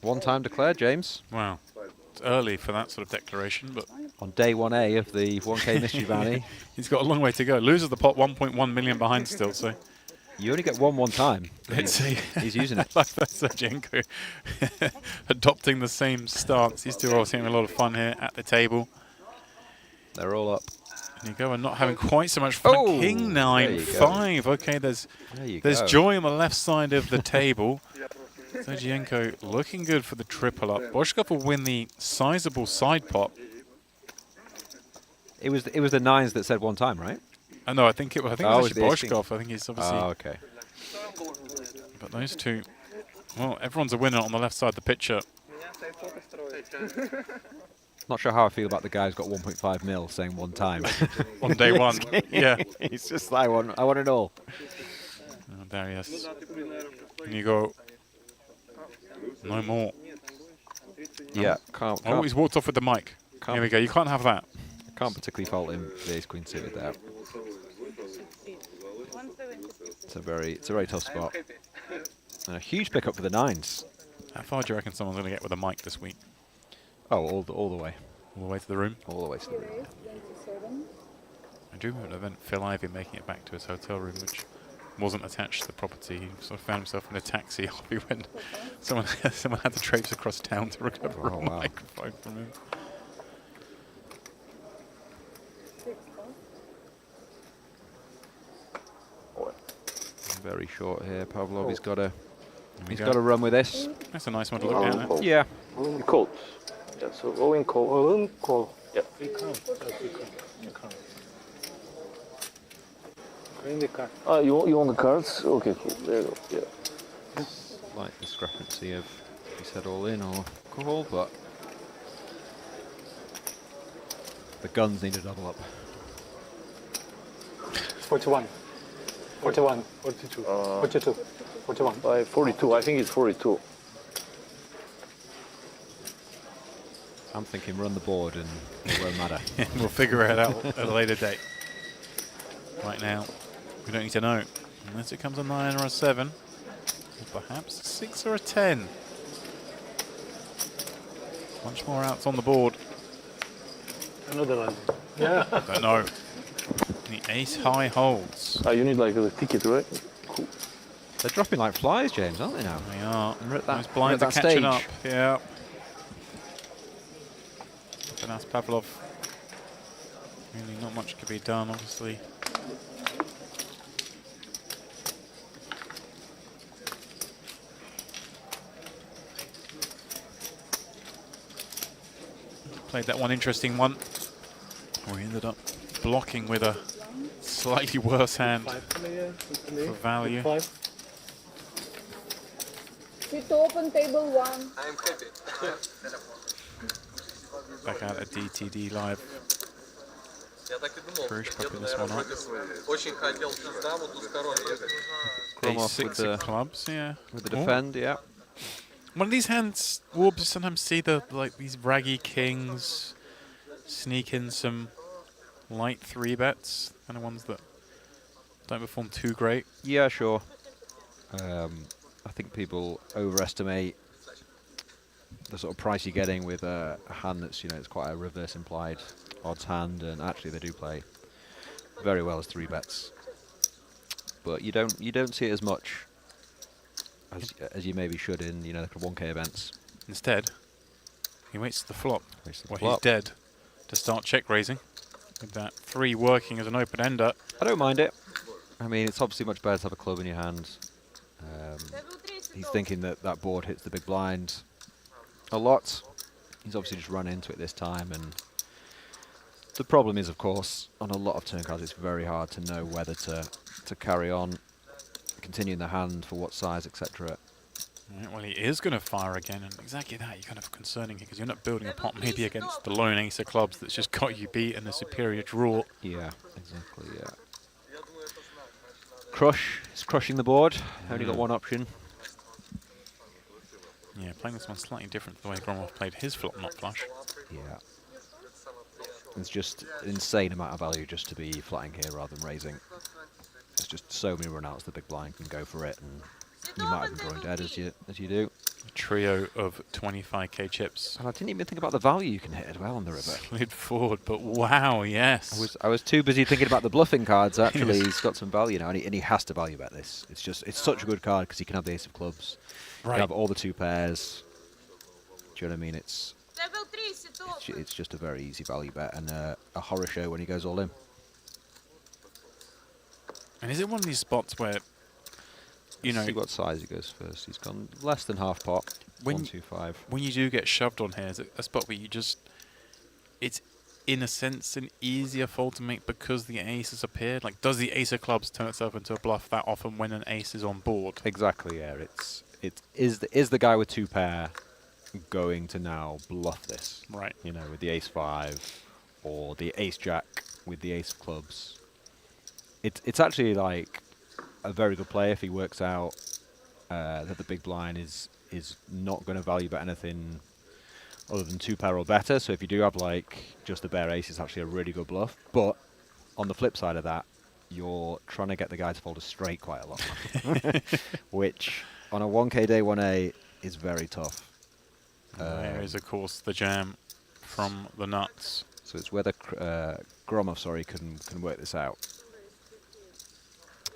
Speaker 8: One time declared, James.
Speaker 1: Wow. It's early for that sort of declaration, but
Speaker 8: on day 1A of the 1K mystery bounty.
Speaker 1: He's got a long way to go. Loses the pot 1.1 million behind still, so.
Speaker 8: You only get one time.
Speaker 1: Let's see.
Speaker 8: He's using it.
Speaker 1: Like that, Sergenko adopting the same stance. These two are obviously having a lot of fun here at the table.
Speaker 8: They're all up.
Speaker 1: And you go and not having quite so much fun.
Speaker 8: Oh,
Speaker 1: King 9-5. Okay, there's joy on the left side of the table. Sergenko looking good for the triple up. Boshkov will win the sizable side pot.
Speaker 8: It was the nines that said one time, right?
Speaker 1: No, I think it was actually Boshkov. I think he's obviously.
Speaker 8: Oh, okay.
Speaker 1: But those two, well, everyone's a winner on the left side of the picture.
Speaker 8: Not sure how I feel about the guy who's got 1.5 mil saying one time.
Speaker 1: On day one, yeah.
Speaker 8: He's just like, I want it all.
Speaker 1: Oh, there he is. And you go, no more.
Speaker 8: Yeah, can't.
Speaker 1: Oh, he's walked off with the mic. Here we go. You can't have that.
Speaker 8: Can't particularly fault him for the ace queen suited there. It's a very tough spot. And a huge pickup for the nines.
Speaker 1: How far do you reckon someone's going to get with a mic this week?
Speaker 8: Oh, all the way.
Speaker 1: All the way to the room?
Speaker 8: All the way to the room.
Speaker 1: I do remember an event, Phil Ivey making it back to his hotel room, which wasn't attached to the property. He sort of found himself in a taxi when someone had to traipse across town to recover a microphone from him.
Speaker 8: Very short here. Pavlov, he's got to run with this.
Speaker 1: That's a nice one to look at.
Speaker 8: Yeah.
Speaker 6: Cold. Yeah, so going call. Call. Yeah.
Speaker 3: We count. Bring the card.
Speaker 6: You want the cards? Okay, cool. There you go. Yeah.
Speaker 8: Slight discrepancy of he said all in or call, but the guns need to double up.
Speaker 3: 41. 41. 42. 42. 41.
Speaker 6: 42. I think it's 42.
Speaker 8: I'm thinking run the board and it won't matter.
Speaker 1: We'll figure it out at a later date. Right now, we don't need to know. Unless it comes a 9 or a 7. Or perhaps a 6 or a 10. Much more outs on the board.
Speaker 3: Another one. Yeah.
Speaker 1: Don't know. The ace high holds.
Speaker 6: You need like a ticket, right? Cool.
Speaker 8: They're dropping like flies, James, aren't they now?
Speaker 1: They are.
Speaker 8: And we're at
Speaker 1: Those blinds are
Speaker 8: that
Speaker 1: catching
Speaker 8: stage.
Speaker 1: up. Yeah. And that's Pavlov. Really not much could be done, obviously. played that one interesting one. We ended up blocking with a slightly worse hand for value.
Speaker 4: Sit open, table 1.
Speaker 10: I'm happy.
Speaker 1: Back out at DTD live.
Speaker 10: Я так и думал,
Speaker 1: Crush
Speaker 10: деду,
Speaker 1: popping this
Speaker 10: наверное,
Speaker 1: one up.
Speaker 10: очень хотел пиздаму двустороннюю.
Speaker 8: Gromov with
Speaker 1: Ace-6
Speaker 8: the
Speaker 1: of clubs, yeah.
Speaker 8: with the
Speaker 1: Oh.
Speaker 8: defend, yeah.
Speaker 1: One of these hands, Warbs, you sometimes see the these raggy kings sneak in some light 3-bets, kind of ones that don't perform too great.
Speaker 8: Yeah, sure. I think people overestimate the sort of price you're getting with a hand that's, you know, it's quite a reverse implied odds hand, and actually they do play very well as 3-bets. But you don't see it as much as you maybe should in, you know, the 1K events.
Speaker 1: Instead, he waits the flop,
Speaker 8: Waits the
Speaker 1: where
Speaker 8: flop.
Speaker 1: he's dead, to start check raising. With that 3 working as an open ender.
Speaker 8: I don't mind it. I mean, it's obviously much better to have a club in your hand. He's thinking that that board hits the big blind a lot. He's obviously just run into it this time, and the problem is, of course, on a lot of turn cards, it's very hard to know whether to carry on, continue in the hand for what size, etc.
Speaker 1: Right, well, he is going to fire again, and exactly that, you're kind of concerning here, because you're not building a pot maybe against the lone ace of clubs that's just got you beat in a superior draw.
Speaker 8: Yeah, exactly, yeah. Crush is crushing the board. Only got one option.
Speaker 1: Yeah, playing this one slightly different to the way Gromov played his flop not flush.
Speaker 8: Yeah. It's just an insane amount of value just to be flatting here rather than raising. There's just so many runouts the big blind can go for it, and you might have been drawing dead as you do.
Speaker 1: A trio of 25k chips.
Speaker 8: And I didn't even think about the value you can hit as well on the river.
Speaker 1: Slid forward, but wow, yes.
Speaker 8: I was too busy thinking about the bluffing cards. Actually, he's got some value now, and he has to value bet this. It's such a good card because he can have the ace of clubs, he can have all the 2 pairs. Do you know what I mean? It's just a very easy value bet, and a horror show when he goes all in.
Speaker 1: And is it one of these spots where, you know,
Speaker 8: See what size he goes first. He's gone less than half pot.
Speaker 1: When
Speaker 8: 125.
Speaker 1: when you do get shoved on here, is it a spot where you just, it's in a sense an easier fold to make because the ace has appeared? Like, does the ace of clubs turn itself into a bluff that often when an ace is on board?
Speaker 8: Exactly. Yeah. Is the guy with 2 pair going to now bluff this?
Speaker 1: Right.
Speaker 8: You know, with the ace 5 or the ace jack with the ace of clubs. It's actually like a very good play if he works out that the big blind is not going to value bet anything other than 2 pair or better. So if you do have like just the bare ace, it's actually a really good bluff. But on the flip side of that, you're trying to get the guy to fold a straight quite a lot, which on a 1K day 1A is very tough.
Speaker 1: There is, of course, the jam from the nuts.
Speaker 8: So it's whether Gromov, can work this out.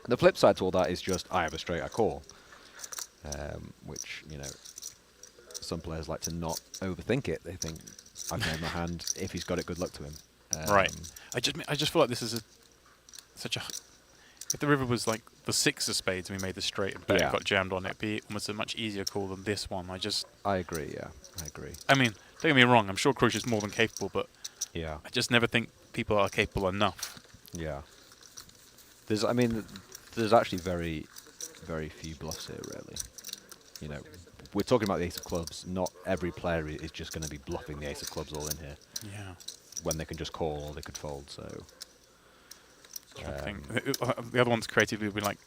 Speaker 8: The flip side to all that is just, I have a straight, I call. Which, you know, some players like to not overthink it. They think, I've made my hand, if he's got it, good luck to him.
Speaker 1: Right. I just feel like this is such a... If the river was like the 6 of spades and we made the straight and bet got jammed on, it'd be almost a much easier call than this one.
Speaker 8: I agree, yeah. I agree.
Speaker 1: I mean, don't get me wrong, I'm sure Crush is more than capable, but
Speaker 8: yeah,
Speaker 1: I just never think people are capable enough.
Speaker 8: Yeah. There's actually very, very few bluffs here, really. You know, we're talking about the ace of clubs. Not every player is just going to be bluffing the ace of clubs all in here.
Speaker 1: Yeah.
Speaker 8: When they can just call or they could fold, so...
Speaker 1: I think the other ones creatively would be like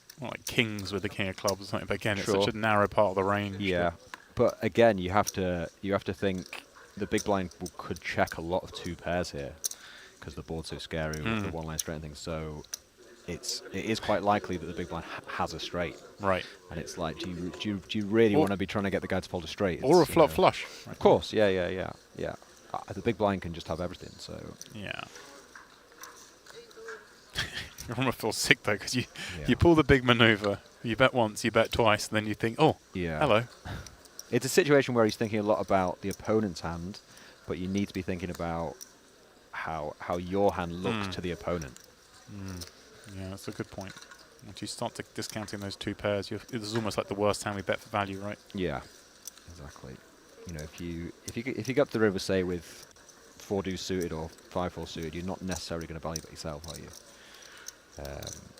Speaker 1: kings with the king of clubs or something, but again, it's such a narrow part of the range.
Speaker 8: Yeah, but again, you have to think the big blind could check a lot of 2 pairs here because the board's so scary with the 1-line straight and things. So it is quite likely that the big blind has a straight.
Speaker 1: Right.
Speaker 8: And it's like, do you really want to be trying to get the guy to fold a straight?
Speaker 1: Or a flop flush.
Speaker 8: Right? Of course, yeah. The big blind can just have everything, so...
Speaker 1: Yeah. You almost feel sick though, because you pull the big maneuver, you bet once, you bet twice, and then you think, oh, hello.
Speaker 8: It's a situation where he's thinking a lot about the opponent's hand, but you need to be thinking about how your hand looks to the opponent.
Speaker 1: Yeah, that's a good point. Once you start discounting those 2 pairs, this is almost like the worst hand we bet for value, right?
Speaker 8: Yeah, exactly. You know, if you get up the river, say with 4 deuce suited or 5-4 suited, you're not necessarily going to value bet yourself, are you?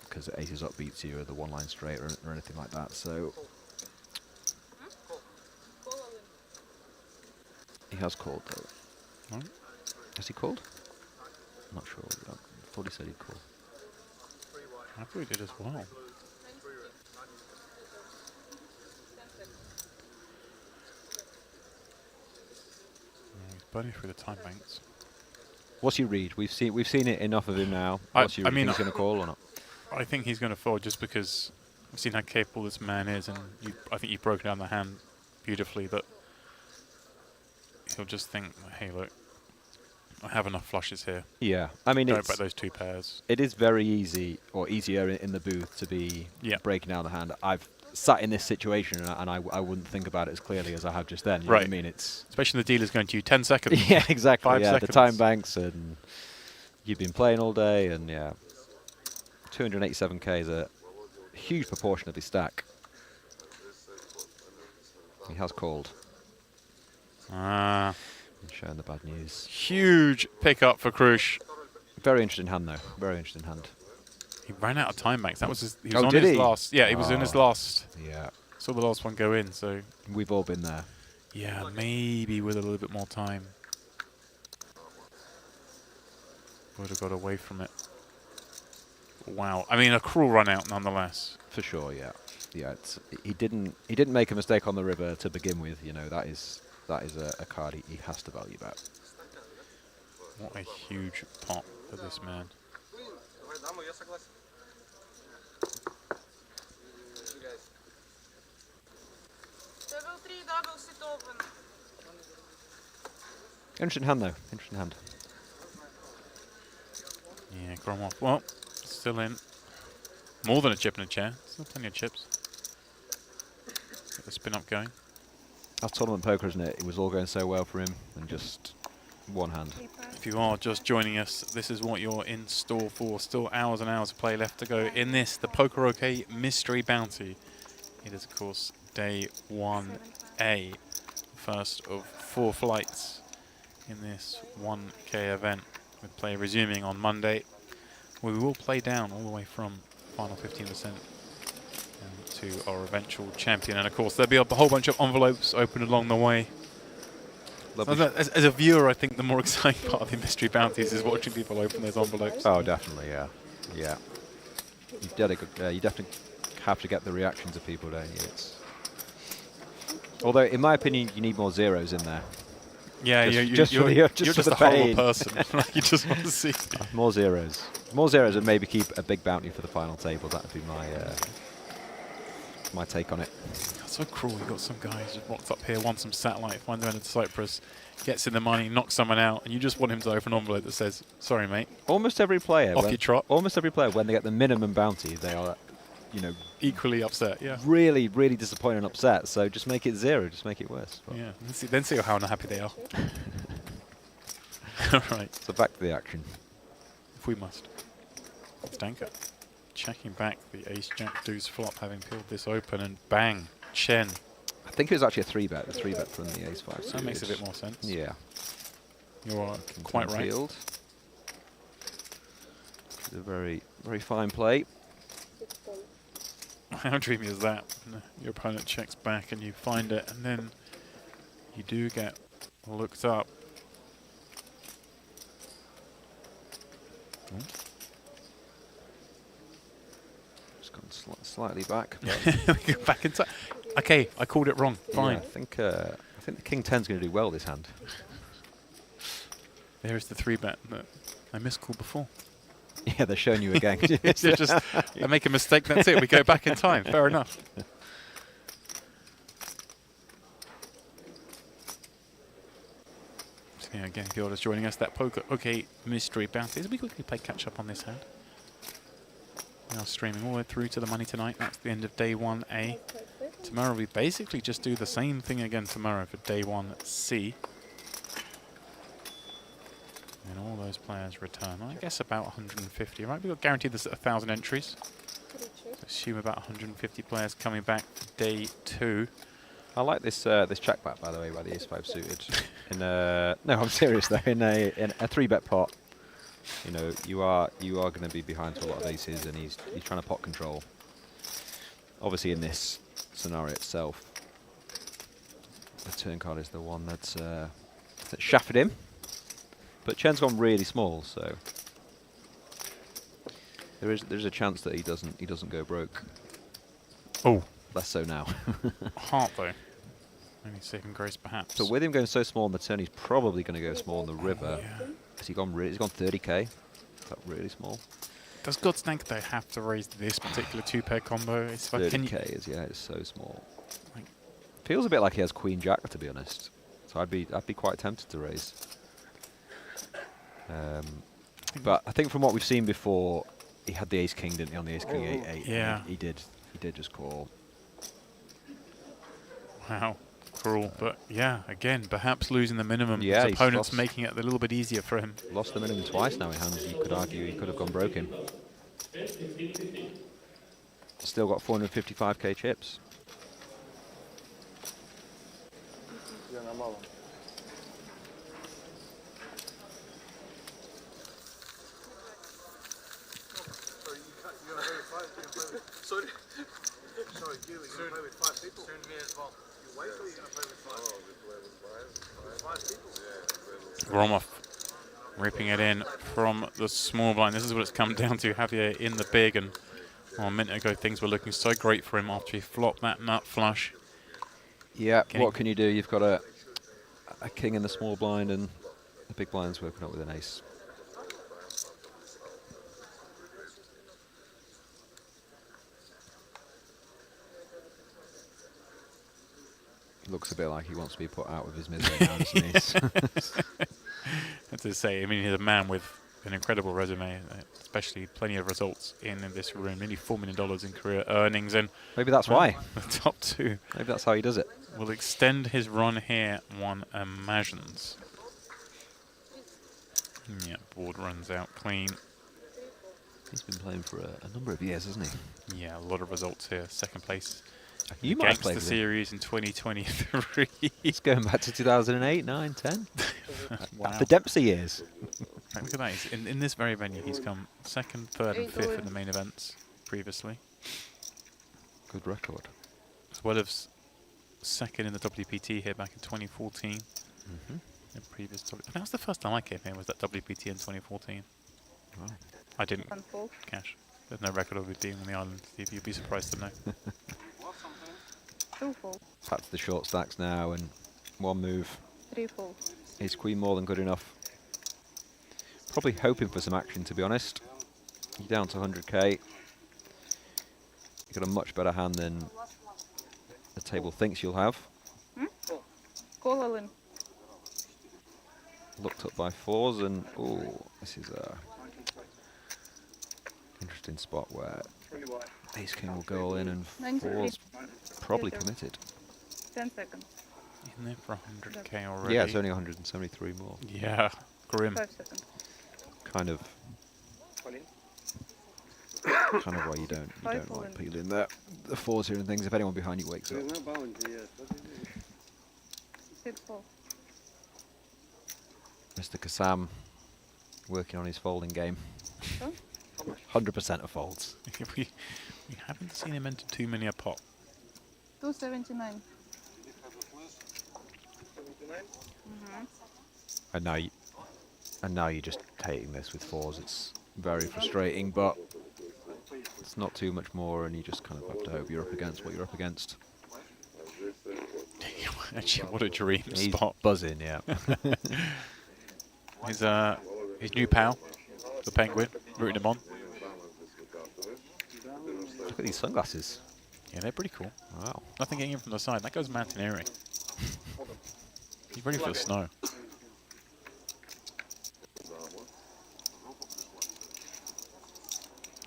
Speaker 8: Because aces up beats you or the one line straight or anything like that. So he has called though. Has he called? I'm not sure. I thought he said he'd call.
Speaker 1: I thought he did as well. He's burning through the time banks.
Speaker 8: What's your read? We've seen it enough of him now. What's your read?
Speaker 1: I mean,
Speaker 8: He's going to call or not?
Speaker 1: I think he's going to fold just because I've seen how capable this man is, and I think you've broken down the hand beautifully. But he'll just think, hey, look, I have enough flushes here.
Speaker 8: Yeah, I mean,
Speaker 1: Don't bet those 2 pairs.
Speaker 8: It is very easy, or easier in the booth to be breaking down the hand. I've sat in this situation, and I wouldn't think about it as clearly as I have just then. You know what I mean? It's
Speaker 1: especially the dealer's going to you 10 seconds.
Speaker 8: Yeah, exactly.
Speaker 1: 5 seconds.
Speaker 8: The time banks, and you've been playing all day, and 287k is a huge proportion of his stack. He has called.
Speaker 1: Ah.
Speaker 8: Showing the bad news.
Speaker 1: Huge pickup for Krush.
Speaker 8: Very interesting hand, though. Very interesting hand.
Speaker 1: He ran out of time banks. That was his. He was on
Speaker 8: did
Speaker 1: his
Speaker 8: he?
Speaker 1: last. Yeah, he was in his last.
Speaker 8: Yeah.
Speaker 1: Saw the last one go in. So
Speaker 8: we've all been there.
Speaker 1: Yeah, maybe with a little bit more time, would have got away from it. Wow. I mean, a cruel run out nonetheless.
Speaker 8: For sure. Yeah. Yeah. He didn't make a mistake on the river to begin with. You know, that is a card he has to value bet.
Speaker 1: What a huge pot for this man.
Speaker 8: Interesting hand, though. Interesting hand.
Speaker 1: Yeah, Gromov. Well, still in. More than a chip and a chair. Still plenty of chips. Get the spin up going.
Speaker 8: That's tournament poker, isn't it? It was all going so well for him, and just one hand.
Speaker 1: If you are just joining us, this is what you're in store for. Still hours and hours of play left to go in this, the PokerOK Mystery Bounty. It is, of course, day 1A. First of 4 flights in this 1K event, with play resuming on Monday. We will play down all the way from final 15% to our eventual champion. And of course, there'll be a whole bunch of envelopes open along the way. As a viewer, I think the more exciting part of the mystery bounties is watching people open those envelopes.
Speaker 8: Oh, definitely, yeah. Yeah. You definitely have to get the reactions of people, don't you? Although, in my opinion, you need more zeros in there.
Speaker 1: Yeah, you're just
Speaker 8: a
Speaker 1: horrible person. You just want to see
Speaker 8: more zeros. More zeros, and maybe keep a big bounty for the final table. That would be my take on it.
Speaker 1: That's so cruel. You got some guys just rocked up here, wants some satellite, finds their way into Cyprus, gets in the money, knocks someone out, and you just want him to open an envelope that says, "Sorry, mate."
Speaker 8: Almost every player.
Speaker 1: Off you trot.
Speaker 8: Almost every player, when they get the minimum bounty, they are,
Speaker 1: equally upset. Yeah.
Speaker 8: Really, really disappointed and upset. So just make it 0. Just make it worse. But
Speaker 1: yeah. Then see how unhappy they are. All right.
Speaker 8: So back to the action.
Speaker 1: If we must. Stanker checking back the ace jack deuce flop, having peeled this open, and bang, Chen.
Speaker 8: I think it was actually a 3-bet. The 3-bet from the ace 5.
Speaker 1: That makes a bit more sense.
Speaker 8: Yeah.
Speaker 1: You're quite right.
Speaker 8: Field. It's a very, very fine play.
Speaker 1: How dreamy is that? Your opponent checks back and you find it, and then you do get looked up.
Speaker 8: Just gone slightly back.
Speaker 1: Back in time. Okay, I called it wrong. Fine.
Speaker 8: Yeah, I think the king 10's going to do well this hand.
Speaker 1: There is the 3-bet that I miscalled before.
Speaker 8: Yeah, they're showing you again.
Speaker 1: I make a mistake, that's it. We go back in time. Fair enough. So yeah, again, if you're just joining us, that PokerOK Mystery Bounties. We quickly play catch up on this hand. We are streaming all the way through to the money tonight. That's the end of day 1A. Tomorrow we basically just do the same thing again tomorrow for day 1C. And all those players return. I guess about 150, right? We've got guaranteed this at 1,000 entries. So assume about 150 players coming back for day 2.
Speaker 8: I like this this check back, by the way, by the ace-5 suited. In no, I'm serious though. In a 3-bet pot, you know, you are going to be behind to a lot of aces, and he's trying to pot control. Obviously, in this scenario itself, the turn card is the one that's that shafted him. But Chen's gone really small, so there's a chance that he doesn't go broke.
Speaker 1: Oh,
Speaker 8: less so now.
Speaker 1: Heart though. Only second grace perhaps.
Speaker 8: But with him going so small on the turn, he's probably going to go small on the river.
Speaker 1: Yeah.
Speaker 8: Has he gone? He's gone 30k. Is that really small?
Speaker 1: Does Godsnank though have to raise this particular 2-pair combo? It's like,
Speaker 8: 30k is it's so small. Like, feels a bit like he has Queen Jack, to be honest. So I'd be quite tempted to raise. But I think from what we've seen before, he had the Ace King, didn't he, on the Ace King 8-8?
Speaker 1: Yeah.
Speaker 8: He did just call.
Speaker 1: Wow. Cruel, but yeah, again, perhaps losing the minimum.
Speaker 8: Yeah,
Speaker 1: his opponent's
Speaker 8: lost.
Speaker 1: making it a little bit easier for him.
Speaker 8: Lost the minimum twice now in hands. You could argue he could have gone broken. Still got 455k chips.
Speaker 10: Sorry. Sorry, you can play with 5 people. Soon me as well. You wait or you going to play with 5? Oh, we play with 5 people. Yeah,
Speaker 1: Gromov ripping it in from the small blind. This is what it's come down to. Javier in the big, and a minute ago things were looking so great for him after he flopped that nut flush.
Speaker 8: Yeah, what can you do? You've got a king in the small blind, and the big blind's working up with an ace. Looks a bit like he wants to be put out with his misery now, doesn't he?
Speaker 1: That's to say, I mean, he's a man with an incredible resume, especially plenty of results in this room. Nearly $4 million in career earnings, and
Speaker 8: maybe that's why.
Speaker 1: The top two.
Speaker 8: Maybe that's how he does it.
Speaker 1: Will extend his run here, one imagines. Yeah, board runs out clean.
Speaker 8: He's been playing for a number of years, hasn't he?
Speaker 1: Yeah, a lot of results here. Second place.
Speaker 8: You might have played
Speaker 1: the series in 2023.
Speaker 8: It's going back to 2008, 9, 10.
Speaker 1: Wow.
Speaker 8: The Dempsey years.
Speaker 1: Right, look at that. He's in this very venue, he's come 2nd, 3rd and 5th in the main events previously.
Speaker 8: Good record.
Speaker 1: As well as 2nd in the WPT here back in 2014. The previous that was the first time I came here, was that WPT in 2014.
Speaker 8: Wow.
Speaker 1: I didn't cash. There's no record of it being on the island, Steve. You'd be surprised to know.
Speaker 8: Back to the short stacks now, and one move.
Speaker 4: 3 folds.
Speaker 8: Ace Queen more than good enough. Probably hoping for some action, to be honest. You're down to 100k. You've got a much better hand than the table thinks you'll have.
Speaker 4: Call all in.
Speaker 8: Looked up by 4s, and oh, this is a interesting spot where Ace King will go all in, and 4s probably committed.
Speaker 4: 10 seconds.
Speaker 1: In there for 100k already.
Speaker 8: Yeah, it's only 173 more.
Speaker 1: Yeah, grim.
Speaker 4: 5 seconds.
Speaker 8: Kind of why you don't like peeling the 4s here and things. If anyone behind you wakes up.
Speaker 4: 6 folds.
Speaker 8: Mr. Kassam working on his folding game. 100% of folds.
Speaker 1: we haven't seen him enter too many a pot.
Speaker 4: 279.
Speaker 8: And now you're just hating this with 4s. It's very frustrating, but it's not too much more, and you just kind of have to hope you're up against what you're up against.
Speaker 1: Actually, what a dream
Speaker 8: He's
Speaker 1: spot.
Speaker 8: buzzing, yeah.
Speaker 1: His new pal, the Penguin, rooting him on.
Speaker 8: Look at these sunglasses.
Speaker 1: Yeah, they're pretty cool.
Speaker 8: Wow.
Speaker 1: Nothing getting in from the side. That goes mountaineering. He's ready for the snow.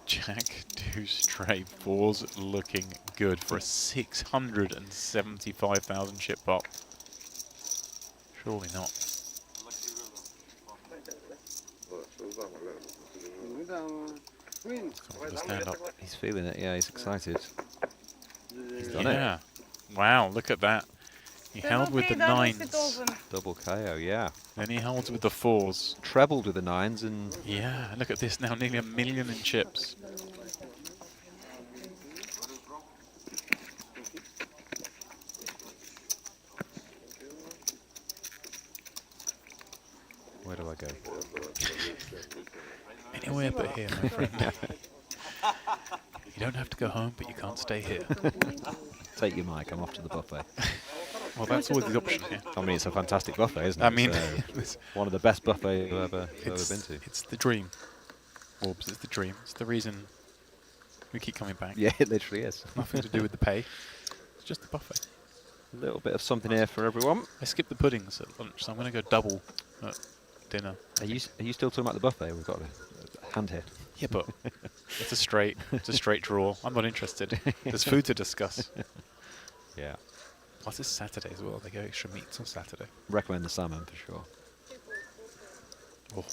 Speaker 1: Jack, 2 straight 4s, looking good for a 675,000 chip pot. Surely not. Stand up.
Speaker 8: He's feeling it, yeah, he's excited. He's done it.
Speaker 1: Yeah. Wow, look at that. He held with the nines.
Speaker 8: Double KO, yeah.
Speaker 1: Then he held with the fours.
Speaker 8: Trebled with the nines and...
Speaker 1: Yeah, look at this now, nearly $1 million in chips.
Speaker 8: Where do I go?
Speaker 1: Anywhere but here, my friend. You don't have to go home, but you can't stay here.
Speaker 8: Take your mic, I'm off to the buffet.
Speaker 1: Well, that's always the option here.
Speaker 8: I mean, it's a fantastic buffet, isn't it?
Speaker 1: I mean,
Speaker 8: So, one of the best buffets I've ever been to.
Speaker 1: It's the dream. Orbs, it's the dream. It's the reason we keep coming back.
Speaker 8: Yeah, it literally is.
Speaker 1: Nothing to do with the pay. It's just the buffet.
Speaker 8: A little bit of something here for everyone.
Speaker 1: I skipped the puddings at lunch, so I'm going to go double at dinner.
Speaker 8: Are you still talking about the buffet? We've got a hand here.
Speaker 1: Yeah, but it's a straight draw. I'm not interested. There's food to discuss.
Speaker 8: Yeah.
Speaker 1: Plus, it's Saturday as well. They go extra meats on Saturday.
Speaker 8: Recommend the salmon for sure.
Speaker 1: Oh,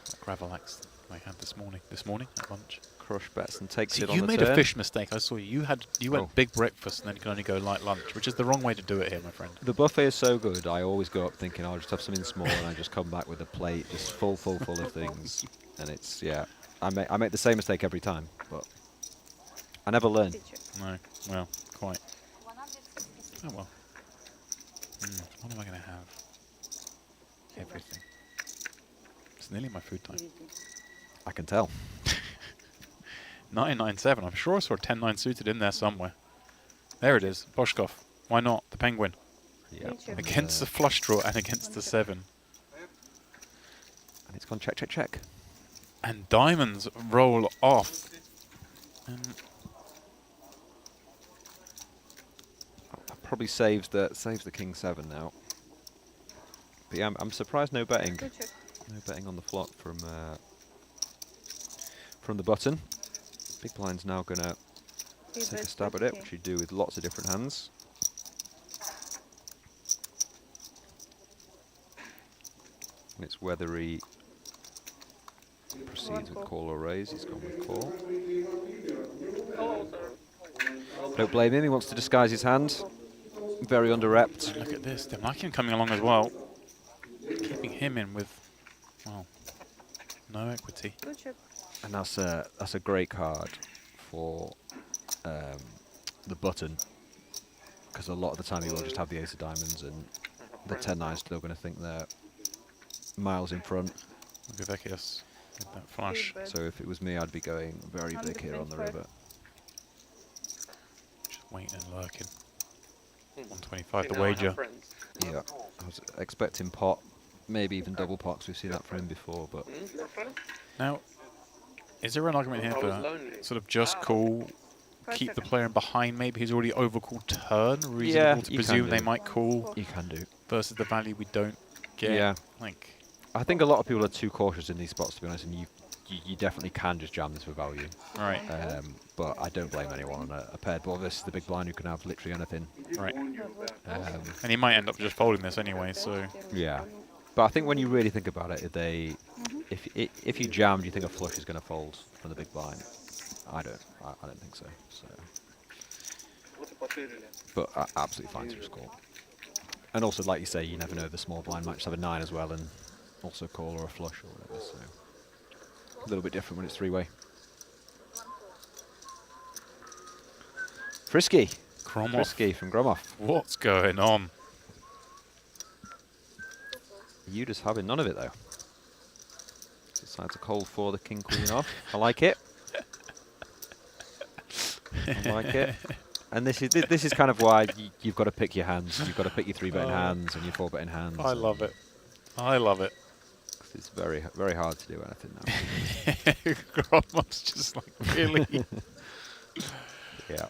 Speaker 1: that gravel axe I had this morning. At lunch.
Speaker 8: Crush bets and takes
Speaker 1: See,
Speaker 8: it on
Speaker 1: you
Speaker 8: the
Speaker 1: made
Speaker 8: turn.
Speaker 1: a fish mistake. I saw you. You went big breakfast and then you can only go light lunch, which is the wrong way to do it here, my friend.
Speaker 8: The buffet is so good. I always go up thinking I'll just have something small, and I just come back with a plate just full of things. And it's I make the same mistake every time, but I never learn.
Speaker 1: No, well, quite. Oh well. What am I going to have? Everything. It's nearly my food time.
Speaker 8: I can tell.
Speaker 1: 997. I'm sure I saw a 10-9 suited in there somewhere. There it is. Boshkov. Why not? The penguin.
Speaker 8: Yeah.
Speaker 1: Against the flush draw and against the 7.
Speaker 8: And it's gone check, check, check.
Speaker 1: And diamonds roll off.
Speaker 8: That probably saves the king 7 now. But yeah, I'm surprised no betting. No betting on the flop from the button. Big blind's now gonna take a stab at it, which you do with lots of different hands. And it's whether he proceeds with call or raise. He's gone with call. Don't blame him, he wants to disguise his hand. Very under-repped.
Speaker 1: Look at this, they're liking him coming along as well. Keeping him in with, well, no equity.
Speaker 8: And that's a great card for the button, because a lot of the time he will just have the ace of diamonds, and the 10-9 is still going to think they're miles in front.
Speaker 1: Look at Vekius with that flush.
Speaker 8: So if it was me, I'd be going very big here on the river.
Speaker 1: Just waiting and lurking. 125 the wager.
Speaker 8: Yeah, I was expecting pot, maybe even double pots. We've seen that from him before, but
Speaker 1: now, is there an argument here for sort of just call, keep the player in behind? Maybe he's already overcalled turn. Reasonable to presume they might call.
Speaker 8: You can do
Speaker 1: versus the value we don't get.
Speaker 8: Yeah,
Speaker 1: like
Speaker 8: I think a lot of people are too cautious in these spots, to be honest, and you definitely can just jam this for value.
Speaker 1: Right.
Speaker 8: But I don't blame anyone on a paired board. This is the big blind who can have literally anything.
Speaker 1: Right. And he might end up just folding this anyway, so...
Speaker 8: Yeah. But I think when you really think about it, if you jammed, you think a flush is going to fold from the big blind. I don't think so. But absolutely fine to just call. And also, like you say, you never know, the small blind might just have a 9 as well, and also call or a flush or whatever, so... A little bit different when it's three-way. Frisky.
Speaker 1: Gromov.
Speaker 8: Frisky from Gromov.
Speaker 1: What's going on?
Speaker 8: You just having none of it, though. Decides to call for the king-queen off. I like it. I like it. And this is kind of why you've got to pick your hands. You've got to pick your 3-betting hands and your 4-betting hands.
Speaker 1: I love it. I love it.
Speaker 8: It's very, very hard to do anything now.
Speaker 1: Gromov's just like, really?
Speaker 8: Yeah.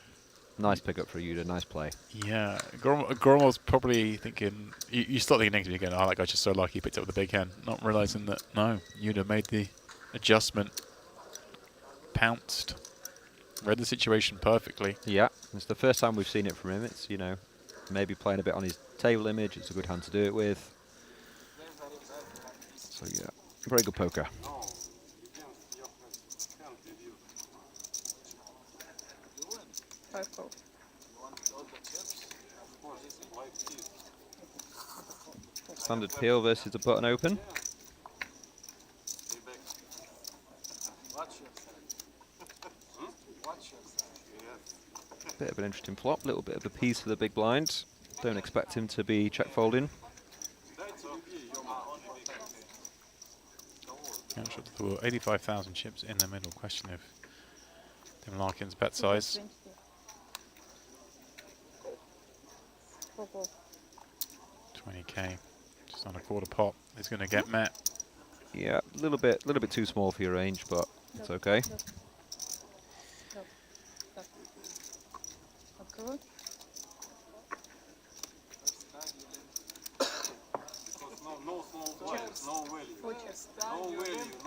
Speaker 8: Nice pickup for Yuda. Nice play.
Speaker 1: Yeah. Gromov's probably thinking, you start thinking negatively again, oh, that guy's just so lucky he picked up with a big hand. Not realizing that, no, Yuda made the adjustment. Pounced. Read the situation perfectly.
Speaker 8: Yeah. It's the first time we've seen it from him. It's, maybe playing a bit on his table image. It's a good hand to do it with. So yeah, very good poker. Standard peel versus the button open. Bit of an interesting flop, little bit of a piece for the big blind. Don't expect him to be check folding.
Speaker 1: Yeah, I'm sure there were 85,000 chips in the middle. Question of Tim Larkin's bet size.
Speaker 4: Football.
Speaker 1: 20k, just on a quarter pot. He's going to get met.
Speaker 8: Yeah, a little bit too small for your range, but it's okay.
Speaker 4: Approach.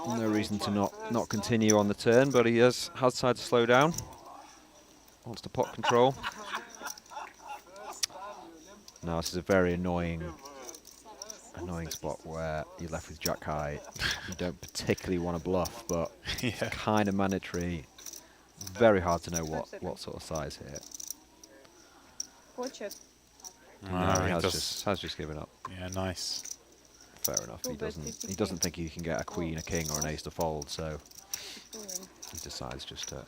Speaker 8: No reason to not continue on the turn, but he has decided to slow down. Wants to pot control. No, this is a very annoying spot where you're left with jack high. You don't particularly want to bluff, but
Speaker 1: Yeah.
Speaker 8: kind of mandatory. Very hard to know what sort of size here.
Speaker 4: Watch it.
Speaker 8: No, he has just given up.
Speaker 1: Yeah, nice.
Speaker 8: Fair enough. He doesn't think he can get a queen, a king, or an ace to fold, so he decides just to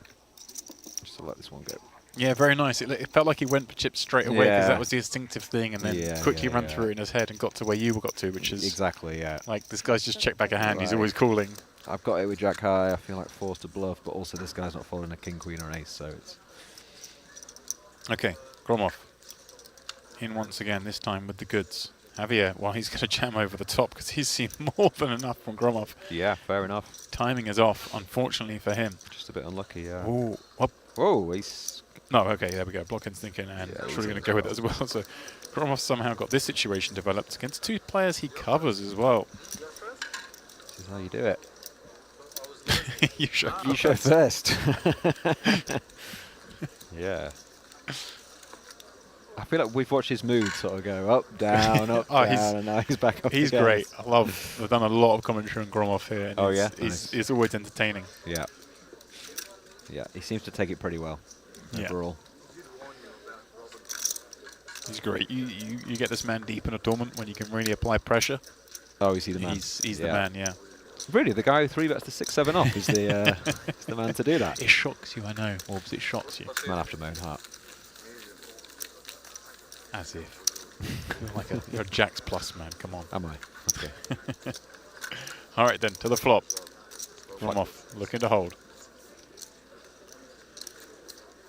Speaker 8: let this one go.
Speaker 1: Yeah, very nice. It felt like he went for chips straight away because
Speaker 8: Yeah.
Speaker 1: that was the instinctive thing, and then quickly ran through it in his head and got to where you got to, which is
Speaker 8: exactly, yeah.
Speaker 1: Like this guy's just checked back a hand. He's
Speaker 8: Right.
Speaker 1: always calling.
Speaker 8: I've got it with jack high. I feel like forced to bluff, but also this guy's not folding a king, queen, or an ace, so it's
Speaker 1: Okay, Gromov in once again. This time with the goods. Javier, well, he's going to jam over the top because he's seen more than enough from Gromov.
Speaker 8: yeah, fair enough.
Speaker 1: Timing is off, unfortunately for him.
Speaker 8: Just a bit unlucky, yeah.
Speaker 1: Ooh, whoop.
Speaker 8: Whoa, he's
Speaker 1: No, okay, there we go. Blocking's thinking, and
Speaker 8: Yeah,
Speaker 1: I'm
Speaker 8: he's
Speaker 1: sure he's going
Speaker 8: in
Speaker 1: to go with it as well. So Gromov somehow got this situation developed against two players he covers as well.
Speaker 8: this is how you do it.
Speaker 1: You show
Speaker 8: You show first. Yeah. I feel like we've watched his mood sort of go up, down, up,
Speaker 1: Oh,
Speaker 8: down, and now he's back up
Speaker 1: He's
Speaker 8: again.
Speaker 1: great. I've done a lot of commentary on Gromov here. And
Speaker 8: Oh,
Speaker 1: he's,
Speaker 8: yeah?
Speaker 1: He's,
Speaker 8: Nice.
Speaker 1: always entertaining.
Speaker 8: Yeah. Yeah, he seems to take it pretty well
Speaker 1: Yeah.
Speaker 8: overall.
Speaker 1: He's great. You get this man deep in a tournament when you can really apply pressure.
Speaker 8: Oh, is he the man?
Speaker 1: He's the man, yeah.
Speaker 8: Really, the guy who 3-bets to 6-7 off is the is the man to do that.
Speaker 1: It shocks you, I know. Orbs, it shocks you.
Speaker 8: Man after my own heart.
Speaker 1: As if. You're a Jacks Plus man, come on.
Speaker 8: Am I? Okay.
Speaker 1: All right then, to the flop. Gromov, looking to hold.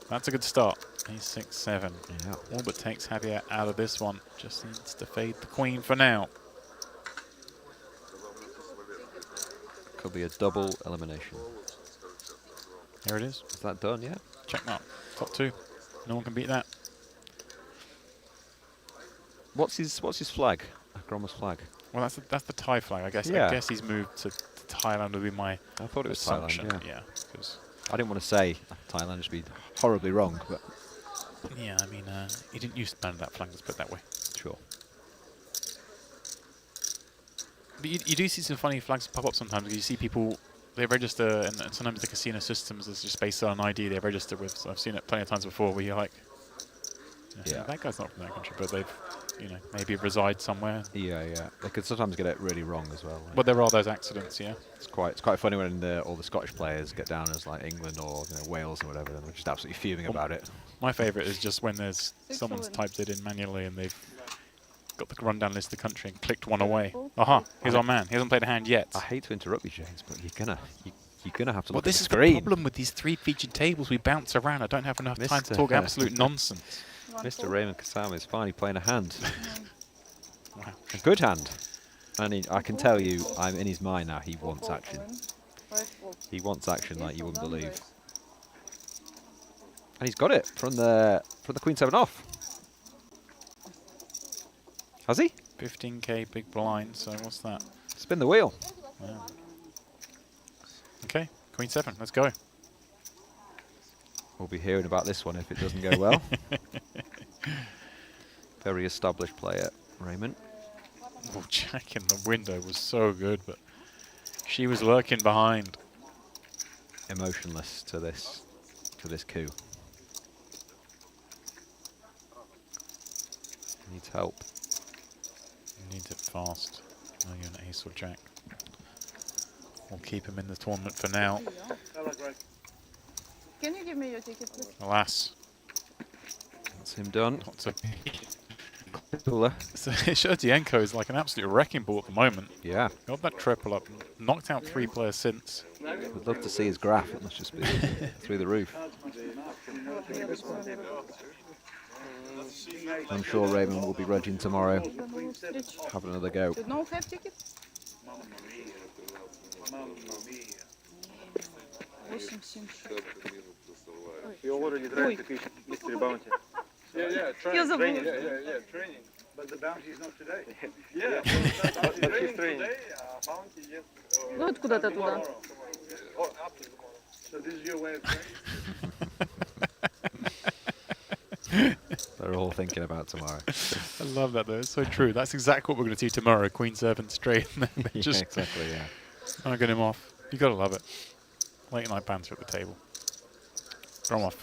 Speaker 1: That's a good start. He's 6-7.
Speaker 8: Yeah.
Speaker 1: All but takes Javier out of this one. Just needs to fade the queen for now.
Speaker 8: Could be a double elimination.
Speaker 1: Here it is.
Speaker 8: Is that done? Yeah.
Speaker 1: Checkmark. Top two. No one can beat that.
Speaker 8: What's his flag? Gromov's flag.
Speaker 1: Well, that's the Thai flag. I guess.
Speaker 8: Yeah.
Speaker 1: I guess he's moved to Thailand. Would be my
Speaker 8: I thought it was
Speaker 1: assumption.
Speaker 8: Thailand.
Speaker 1: Yeah. 'Cause
Speaker 8: I didn't want to say Thailand just be horribly wrong, but
Speaker 1: yeah, I mean, he didn't used to man that flag. Let's put it that way.
Speaker 8: sure.
Speaker 1: But you do see some funny flags pop up sometimes. You see people, they register, and sometimes the casino systems is just based on an ID they register with. So I've seen it plenty of times before where you're like,
Speaker 8: Yeah.
Speaker 1: that guy's not from that country, but they've, maybe reside somewhere.
Speaker 8: Yeah. They could sometimes get it really wrong as well.
Speaker 1: But there are those accidents, yeah.
Speaker 8: It's quite funny when all the Scottish players get down as like England or Wales or whatever, and they're just absolutely fuming about it.
Speaker 1: My favourite is just when there's someone's typed it in manually and they've got the rundown list of the country and clicked one away. Aha, here's our man. He hasn't played a hand yet.
Speaker 8: I hate to interrupt you, James, but you're gonna have to
Speaker 1: Well,
Speaker 8: look
Speaker 1: this
Speaker 8: at
Speaker 1: is
Speaker 8: the screen.
Speaker 1: the problem with these three featured tables. We bounce around. I don't have enough time to
Speaker 8: Mr.
Speaker 1: talk absolute nonsense.
Speaker 8: Mr. Raymond Kasama is finally playing a hand.
Speaker 1: Wow.
Speaker 8: A good hand. And I can tell you, I'm in his mind now, he wants action. He wants action like you wouldn't believe. And he's got it from the Queen 7 off. Has he?
Speaker 1: 15k big blind, so what's that?
Speaker 8: Spin the wheel.
Speaker 1: Wow. Okay, Queen 7, let's go.
Speaker 8: We'll be hearing about this one if it doesn't go well. Very established player, Raymond.
Speaker 1: Oh, Jack in the window was so good, but she was lurking behind.
Speaker 8: Emotionless to this coup. Needs help.
Speaker 1: You need to fast. Oh, you're an ace or jack. We'll keep him in the tournament for now.
Speaker 4: Can you give me your ticket, please?
Speaker 1: Alas.
Speaker 8: That's him done.
Speaker 1: Not to
Speaker 8: Cooler.
Speaker 1: so Showdown is like an absolute wrecking ball at the moment.
Speaker 8: Yeah.
Speaker 1: Got that triple up. Knocked out 3 players since.
Speaker 8: Would love to see his graph. It must just be through the roof. I'm sure Raymond will be rudging tomorrow. Have another go.
Speaker 4: You don't have tickets?
Speaker 3: You already tried to fish mystery bounty.
Speaker 10: Yeah,
Speaker 4: Я забыла.
Speaker 10: training. But the bounty is not today.
Speaker 3: But he's training.
Speaker 10: Bounty, yes.
Speaker 4: Ну вот куда-то туда.
Speaker 10: Or after tomorrow. So this is your way of training?
Speaker 8: They're all thinking about tomorrow.
Speaker 1: I love that though. It's so true. That's exactly what we're going to see tomorrow. Queen servant straight.
Speaker 8: Yeah,
Speaker 1: Just
Speaker 8: exactly, yeah.
Speaker 1: I'll get him off. You got to love it. Late night banter at the table. Gromov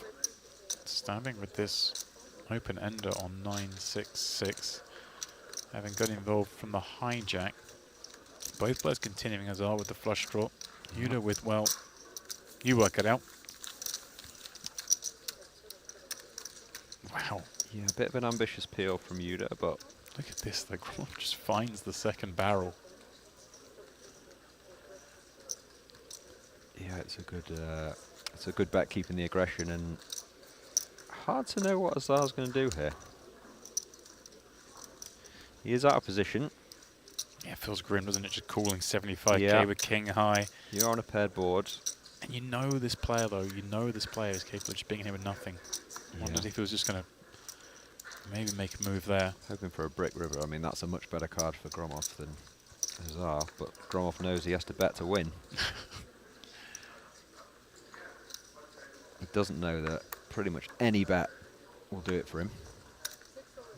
Speaker 1: standing with this open ender on 9-6-6. Having got involved from the hijack. Both players continuing as are with the flush draw. Yuda with, well, you work it out. Wow.
Speaker 8: Yeah, a bit of an ambitious peel from Yuda, but
Speaker 1: Look at this, the Gromov just finds the second barrel.
Speaker 8: yeah, it's a good bet keeping the aggression, and hard to know what Azar's going to do here. He is out of position.
Speaker 1: Yeah, it feels grim, doesn't it? Just calling 75k
Speaker 8: Yeah.
Speaker 1: with king high.
Speaker 8: You're on a paired board.
Speaker 1: And you know this player, though. You know this player is capable of just being here with nothing. Wondered if he was just going to maybe make a move there.
Speaker 8: Hoping for a brick river. I mean, that's a much better card for Gromov than Azar, but Gromov knows he has to bet to win. He doesn't know that pretty much any bet will do it for him.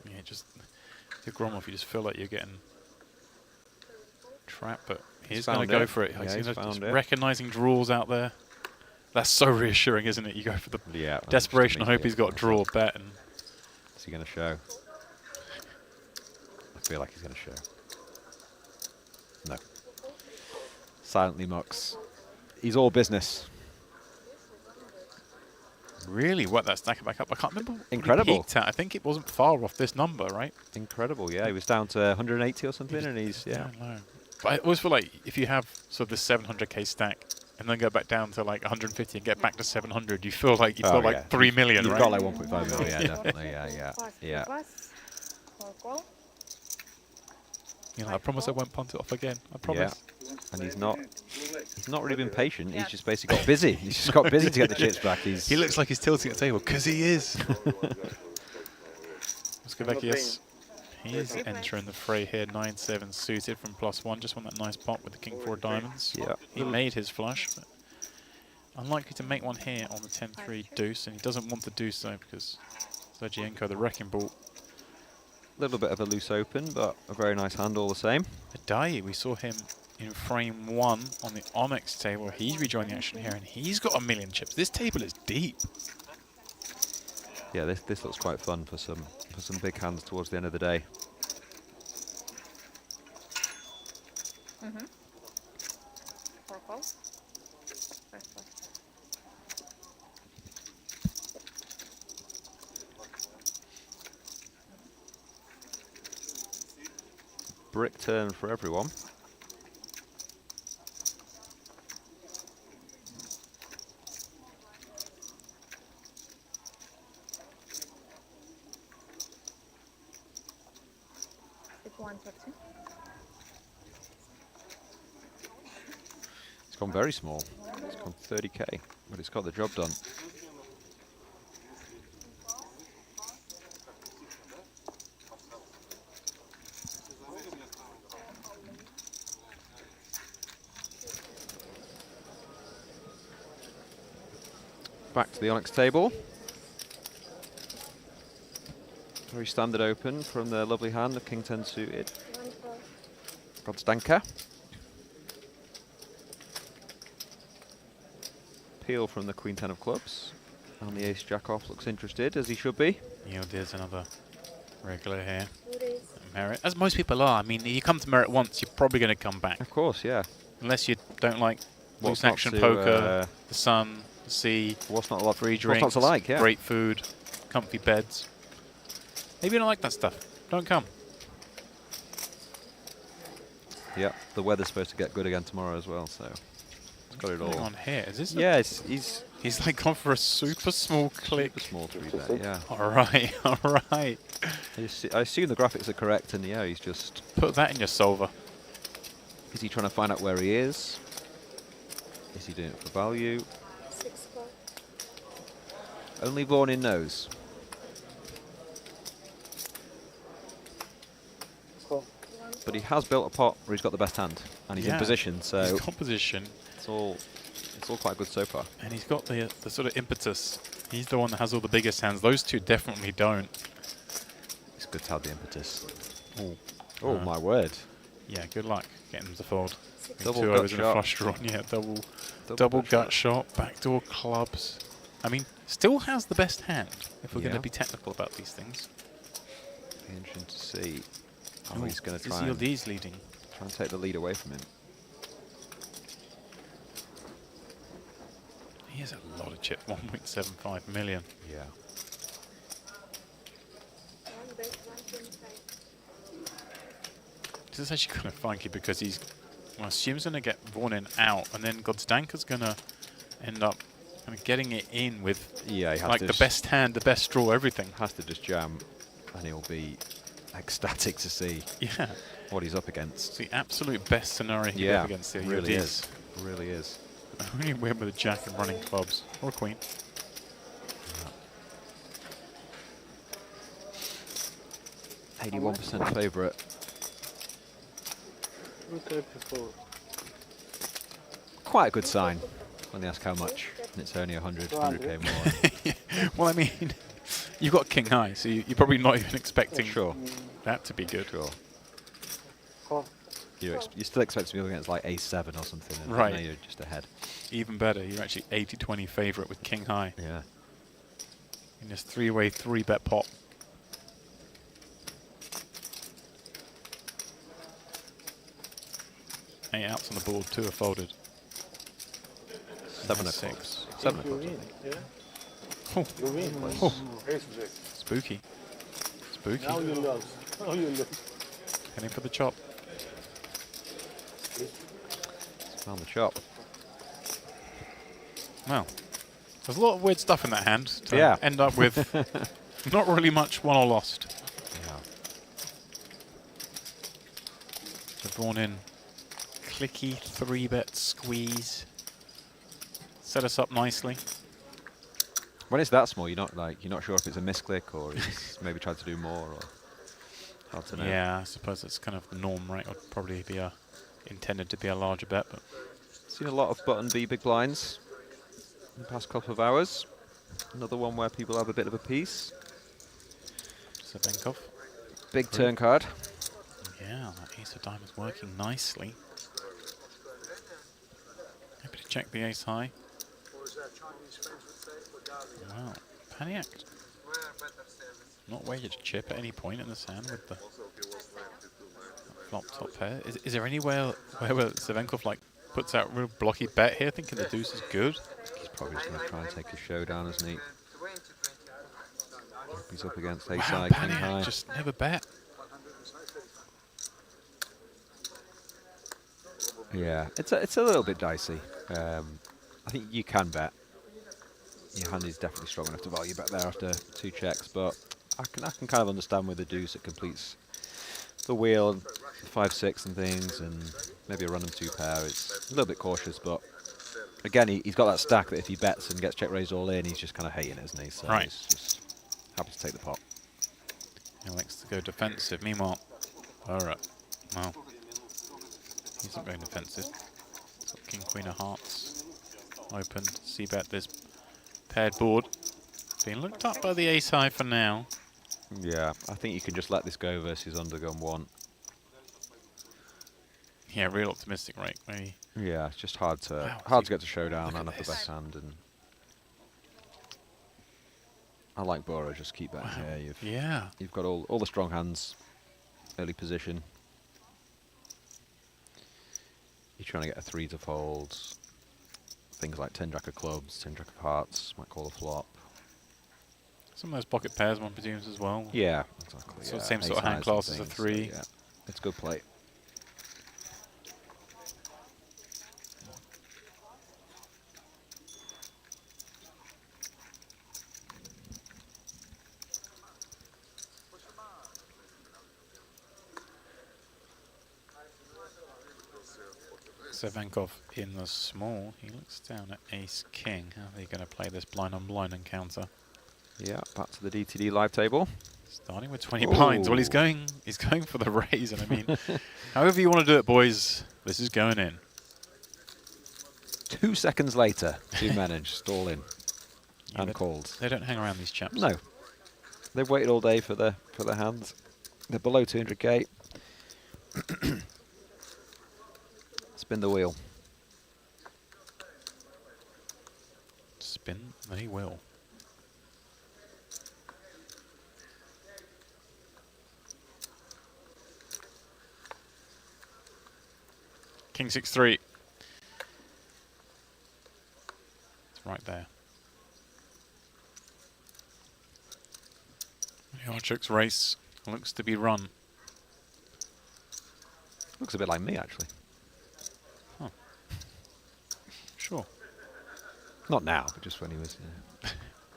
Speaker 1: Yeah, just with Gromov, you just feel like you're getting trapped, but he's going to go for it.
Speaker 8: Yeah, he's found it.
Speaker 1: Recognizing draws out there. That's so reassuring, isn't it? You go for the desperation. I hope he's got a draw bet. And
Speaker 8: is he going to show? I feel like he's going to show. No. Silently mucks. He's all business.
Speaker 1: really, what, that stack back up? I can't remember what he
Speaker 8: Incredible.
Speaker 1: peaked at. I think it wasn't far off this number, right?
Speaker 8: Incredible, yeah. He was down to 180 or something, and he's, yeah.
Speaker 1: I know. But I always feel like if you have sort of this 700k stack and then go back down to like 150 and get back to 700, you feel like you've got like 3 million,
Speaker 8: You've
Speaker 1: right?
Speaker 8: got like 1.5 million, yeah, definitely, yeah.
Speaker 1: You know, I promise I won't punt it off again. I promise.
Speaker 8: Yeah. And he's not really been patient. He's just basically got busy. He's just got busy to get the chips back.
Speaker 1: He looks like he's tilting at the table because he is. Let's go back. Yes, he's entering the fray here. 9-7 suited from +1. Just want that nice pot with the king 4 diamonds.
Speaker 8: Yeah.
Speaker 1: He made his flush, but unlikely to make one here on the 10-3 deuce, and he doesn't want to do so because Sergienko, the wrecking ball.
Speaker 8: Little bit of a loose open, but a very nice hand all the same.
Speaker 1: Adai, we saw him in frame 1 on the Onyx table. He's rejoined the action here, and he's got 1 million chips. This table is deep.
Speaker 8: Yeah, this looks quite fun for some big hands towards the end of the day. Brick turn for everyone. It's gone very small. It's gone 30k, but it's got the job done. Back to the Onyx table. Very standard open from the lovely hand of King 10 suited. Godstanka. Peel from the Queen 10 of clubs. And the Ace Jack off looks interested, as he should be.
Speaker 1: There's another regular here. Merit, as most people are. I mean, you come to Merit once, you're probably going to come back.
Speaker 8: Of course, yeah.
Speaker 1: Unless you don't like
Speaker 8: What's
Speaker 1: loose
Speaker 8: not
Speaker 1: action
Speaker 8: to,
Speaker 1: poker, the sun, the sea,
Speaker 8: What's not a lot?
Speaker 1: free
Speaker 8: What's
Speaker 1: drinks,
Speaker 8: not to like? Yeah.
Speaker 1: great food, comfy beds. Maybe you don't like that stuff. Don't come.
Speaker 8: Yeah. The weather's supposed to get good again tomorrow as well, so it's got it
Speaker 1: What's going
Speaker 8: all.
Speaker 1: on here? Is this?
Speaker 8: Yeah,
Speaker 1: He's like gone for a super small click.
Speaker 8: super small 3-bet. Yeah.
Speaker 1: All right, all right.
Speaker 8: I assume the graphics are correct, and yeah, he's just.
Speaker 1: Put that in your solver.
Speaker 8: Is he trying to find out where he is? Is he doing it for value?
Speaker 4: 6-4.
Speaker 8: Only Vaughan knows. But he has built a pot where he's got the best hand, and he's in position, so
Speaker 1: he's got position,
Speaker 8: it's all quite good so far.
Speaker 1: and he's got the sort of impetus. He's the one that has all the biggest hands. Those two definitely don't.
Speaker 8: It's good to have the impetus.
Speaker 1: Ooh.
Speaker 8: Oh my word!
Speaker 1: Yeah, good luck getting them to fold.
Speaker 8: Double
Speaker 1: Two
Speaker 8: gut
Speaker 1: overs and a
Speaker 8: shot.
Speaker 1: flush draw. Yeah, double gut shot, backdoor clubs. I mean, still has the best hand, if we're going
Speaker 8: Yeah.
Speaker 1: to be technical about these things.
Speaker 8: Be interesting to see how
Speaker 1: Ooh,
Speaker 8: he's going to
Speaker 1: is
Speaker 8: try
Speaker 1: ELD's leading?
Speaker 8: and take the lead away from him.
Speaker 1: He has a lot of chips, 1.75 million.
Speaker 8: Yeah.
Speaker 4: 1 bet, 125.
Speaker 1: This is actually kind of funky because he's, well, I assume he's going to get Vaughan in out, and then Godstanker's going to end up kind of getting it in with
Speaker 8: Yeah, he has
Speaker 1: like
Speaker 8: to
Speaker 1: the best hand, the best draw, everything.
Speaker 8: has to just jam, and he'll be ecstatic to see
Speaker 1: Yeah,
Speaker 8: what he's up
Speaker 1: it's
Speaker 8: against.
Speaker 1: the absolute best scenario he
Speaker 8: Yeah,
Speaker 1: up against the
Speaker 8: really
Speaker 1: ELDs.
Speaker 8: is. Really is.
Speaker 1: Only win with a jack and running clubs or a queen.
Speaker 8: Yeah. 81% favourite.
Speaker 5: 234.
Speaker 8: Quite a good sign when they ask how much, and it's only 100k more.
Speaker 1: Well, I mean, you've got king high, so you're probably not even expecting
Speaker 8: Sure,
Speaker 1: that to be good.
Speaker 8: sure.
Speaker 5: Call.
Speaker 8: You still expect to be against like a7 or something, and
Speaker 1: Right.
Speaker 8: now you're just ahead.
Speaker 1: Even better, you're actually 80-20 favourite with king high
Speaker 8: Yeah.
Speaker 1: in this three-way, three-bet pot. Eight outs on the board, two are folded.
Speaker 8: 7
Speaker 1: Nice
Speaker 8: o'clocks.
Speaker 1: six.
Speaker 8: 7
Speaker 5: You
Speaker 8: o'clocks, I
Speaker 5: win,
Speaker 8: think.
Speaker 5: yeah?
Speaker 1: Oh,
Speaker 5: You win.
Speaker 1: spooky. Spooky.
Speaker 5: Now you lose. Now you lose.
Speaker 1: Heading for the chop.
Speaker 8: Found the chop.
Speaker 1: Well, there's a lot of weird stuff in that hand to
Speaker 8: Yeah.
Speaker 1: end up with not really much won or lost.
Speaker 8: Yeah.
Speaker 1: So Vaughan in. Clicky, three-bet squeeze. Set us up nicely.
Speaker 8: When it's that small, you're not sure if it's a misclick or he's maybe tried to do more, or hard to know.
Speaker 1: Yeah, I suppose that's kind of the norm, right? It would probably be intended to be a larger bet, but
Speaker 8: Seen a lot of button B big blinds in the past couple of hours. Another one where people have a bit of a piece.
Speaker 1: Sabenkov.
Speaker 8: Big turn card.
Speaker 1: Yeah, that ace of diamonds working nicely. Happy to check the ace high. Wow, Paniac. Not waited to chip at any point in this hand with the flop top pair. Is there anywhere where Sabenkov like puts out a real blocky bet here, thinking the deuce is good?
Speaker 8: He's probably just going to try and take a showdown, isn't he? He's up against ace
Speaker 1: Wow,
Speaker 8: high, king
Speaker 1: Paniac
Speaker 8: high.
Speaker 1: just never bet.
Speaker 8: Yeah, it's a little bit dicey. I think you can bet. Your hand is definitely strong enough to value bet there after two checks, but I can kind of understand with the deuce it completes the wheel, and 5-6 and things, and maybe a random two pair. It's a little bit cautious, but again, he's got that stack that if he bets and gets check raised all in, he's just kind of hating it, isn't he? So
Speaker 1: Right.
Speaker 8: he's just happy to take the pot.
Speaker 1: He likes to go defensive. Meanwhile, alright, well, he's not going defensive. So King, Queen of Hearts, open, c-bet this paired board. Being looked up by the ace high for now.
Speaker 8: Yeah, I think you can just let this go versus undergun one.
Speaker 1: Yeah, real optimistic, right? Maybe.
Speaker 8: Yeah, it's just hard to
Speaker 1: Wow,
Speaker 8: get to showdown
Speaker 1: look
Speaker 8: and
Speaker 1: at
Speaker 8: have the best
Speaker 1: this.
Speaker 8: hand. And I like Boro. Just keep betting
Speaker 1: Wow.
Speaker 8: here.
Speaker 1: Yeah.
Speaker 8: You've got all the strong hands. early position. You're trying to get a 3 to fold. Things like 10 jack of clubs, 10 jack of hearts, might call a flop.
Speaker 1: Some of those pocket pairs, one presumes, as well.
Speaker 8: Yeah, exactly.
Speaker 1: So
Speaker 8: yeah.
Speaker 1: same sort of
Speaker 8: Ace
Speaker 1: hand
Speaker 8: highs
Speaker 1: class
Speaker 8: and
Speaker 1: as a
Speaker 8: things,
Speaker 1: 3.
Speaker 8: So yeah, it's good play.
Speaker 1: Cervenkov in the small. He looks down at ace king. How are they going to play this blind on blind encounter?
Speaker 8: Yeah, back to the DTD live table.
Speaker 1: Starting with 20 blinds. Well, he's going for the raise, and I mean, however you want to do it, boys, this is going in.
Speaker 8: 2 seconds later, 2 managed, stall in,
Speaker 1: Yeah,
Speaker 8: and called.
Speaker 1: They don't hang around, these chaps.
Speaker 8: No, they've waited all day for their hands. They're below 200k. Spin the wheel.
Speaker 1: Spin, they will. King 6-3. It's right there. The Archok's race looks to be run.
Speaker 8: Looks a bit like me, actually.
Speaker 1: Huh. Sure.
Speaker 8: Not now, but just when he was...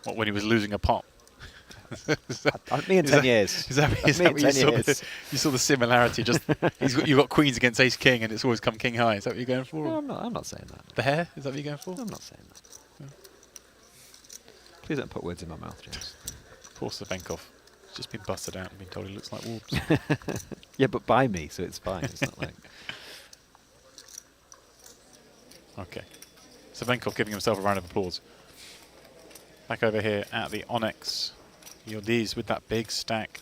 Speaker 1: What, when he was losing a pot?
Speaker 8: Me in 10 years.
Speaker 1: Is that what you saw the similarity? Just you've got queens against ace king, and it's always come king high. Is that what you're going for?
Speaker 8: No, I'm not saying that.
Speaker 1: The hair? Is that what you're going for?
Speaker 8: I'm not saying that. No. Please don't put words in my mouth, James.
Speaker 1: Poor Cervenkov. He's just been busted out and been told he looks like Wolves.
Speaker 8: Yeah, but by me, so it's fine. It's not like...
Speaker 1: Okay. Cervenkov giving himself a round of applause. Back over here at the Onyx. Yildiz with that big stack.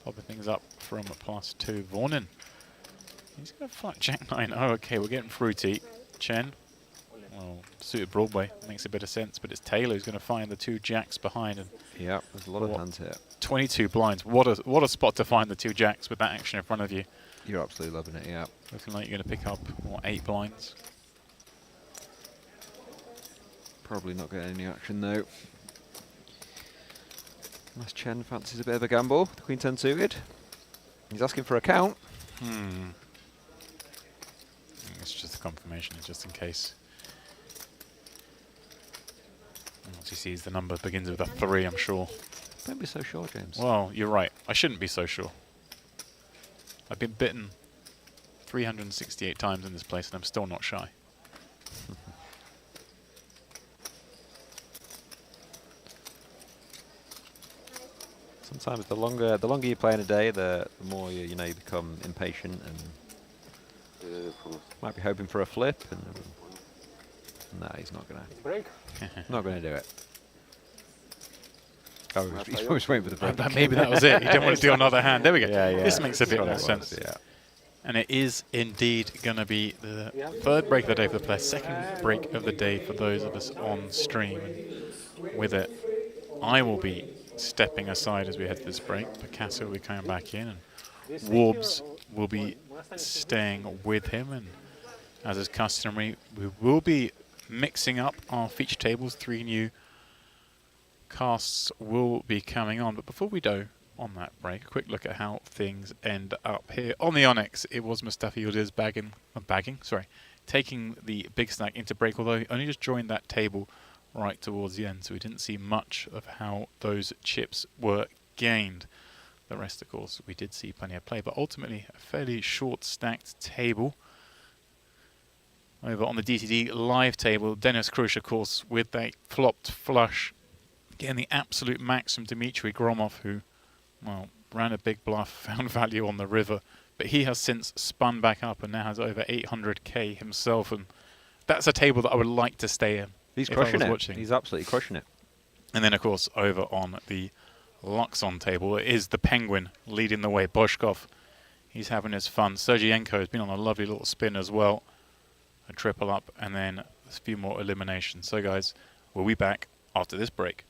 Speaker 1: Popping things up from +2. Vornin. He's going to flat jack 9. Oh, okay, we're getting fruity. Chen. Well, suited Broadway. Makes a bit of sense, but it's Taylor who's going to find the 2 jacks behind. And
Speaker 8: yeah, there's a lot of hands here.
Speaker 1: 22 blinds. What a spot to find the 2 jacks with that action in front of you.
Speaker 8: You're absolutely loving it, yeah.
Speaker 1: Looking like you're going to pick up, what, 8 blinds?
Speaker 8: Probably not getting any action, though. Unless Chen fancies a bit of a gamble. The Queen 10 suited. He's asking for a count.
Speaker 1: It's just a confirmation, just in case. And once he sees the number begins with a 3, I'm sure.
Speaker 8: Don't be so sure, James.
Speaker 1: Well, you're right. I shouldn't be so sure. I've been bitten 368 times in this place, and I'm still not shy.
Speaker 8: Sometimes the longer you play in a day, the more you become impatient and might be hoping for a flip. And no, he's not gonna.
Speaker 3: Break.
Speaker 8: Not gonna do it. Oh, he's always waiting for the break.
Speaker 1: Maybe that was it. He didn't want to do another hand. There we go.
Speaker 8: Yeah, yeah.
Speaker 1: This makes a bit more
Speaker 8: That's what it
Speaker 1: sense.
Speaker 8: was, yeah.
Speaker 1: And it is indeed going to be the 3rd break of the day for the player, 2nd break of the day for those of us on stream. And with it, I will be stepping aside as we head to this break. Picasso will be coming back in, and Warbs will be staying with him. And as is customary, we will be mixing up our feature tables. 3 new casts will be coming on. But before we do on that break, a quick look at how things end up here on the Onyx. It was Mustafa Yildiz taking the big stack into break, although he only just joined that table right towards the end, so we didn't see much of how those chips were gained. The rest, of course, we did see plenty of play, but ultimately a fairly short stacked table. Over on the DTD live table, Dennis Krush, of course, with a flopped flush, getting the absolute max from Dmitry Gromov, who, well, ran a big bluff, found value on the river, but he has since spun back up and now has over 800k himself, and that's a table that I would like to stay in.
Speaker 8: He's crushing it. He's absolutely crushing it.
Speaker 1: And then, of course, over on the Luxon table, it is the Penguin leading the way. Boshkov, he's having his fun. Sergienko has been on a lovely little spin as well. A triple up, and then a few more eliminations. So, guys, we'll be back after this break.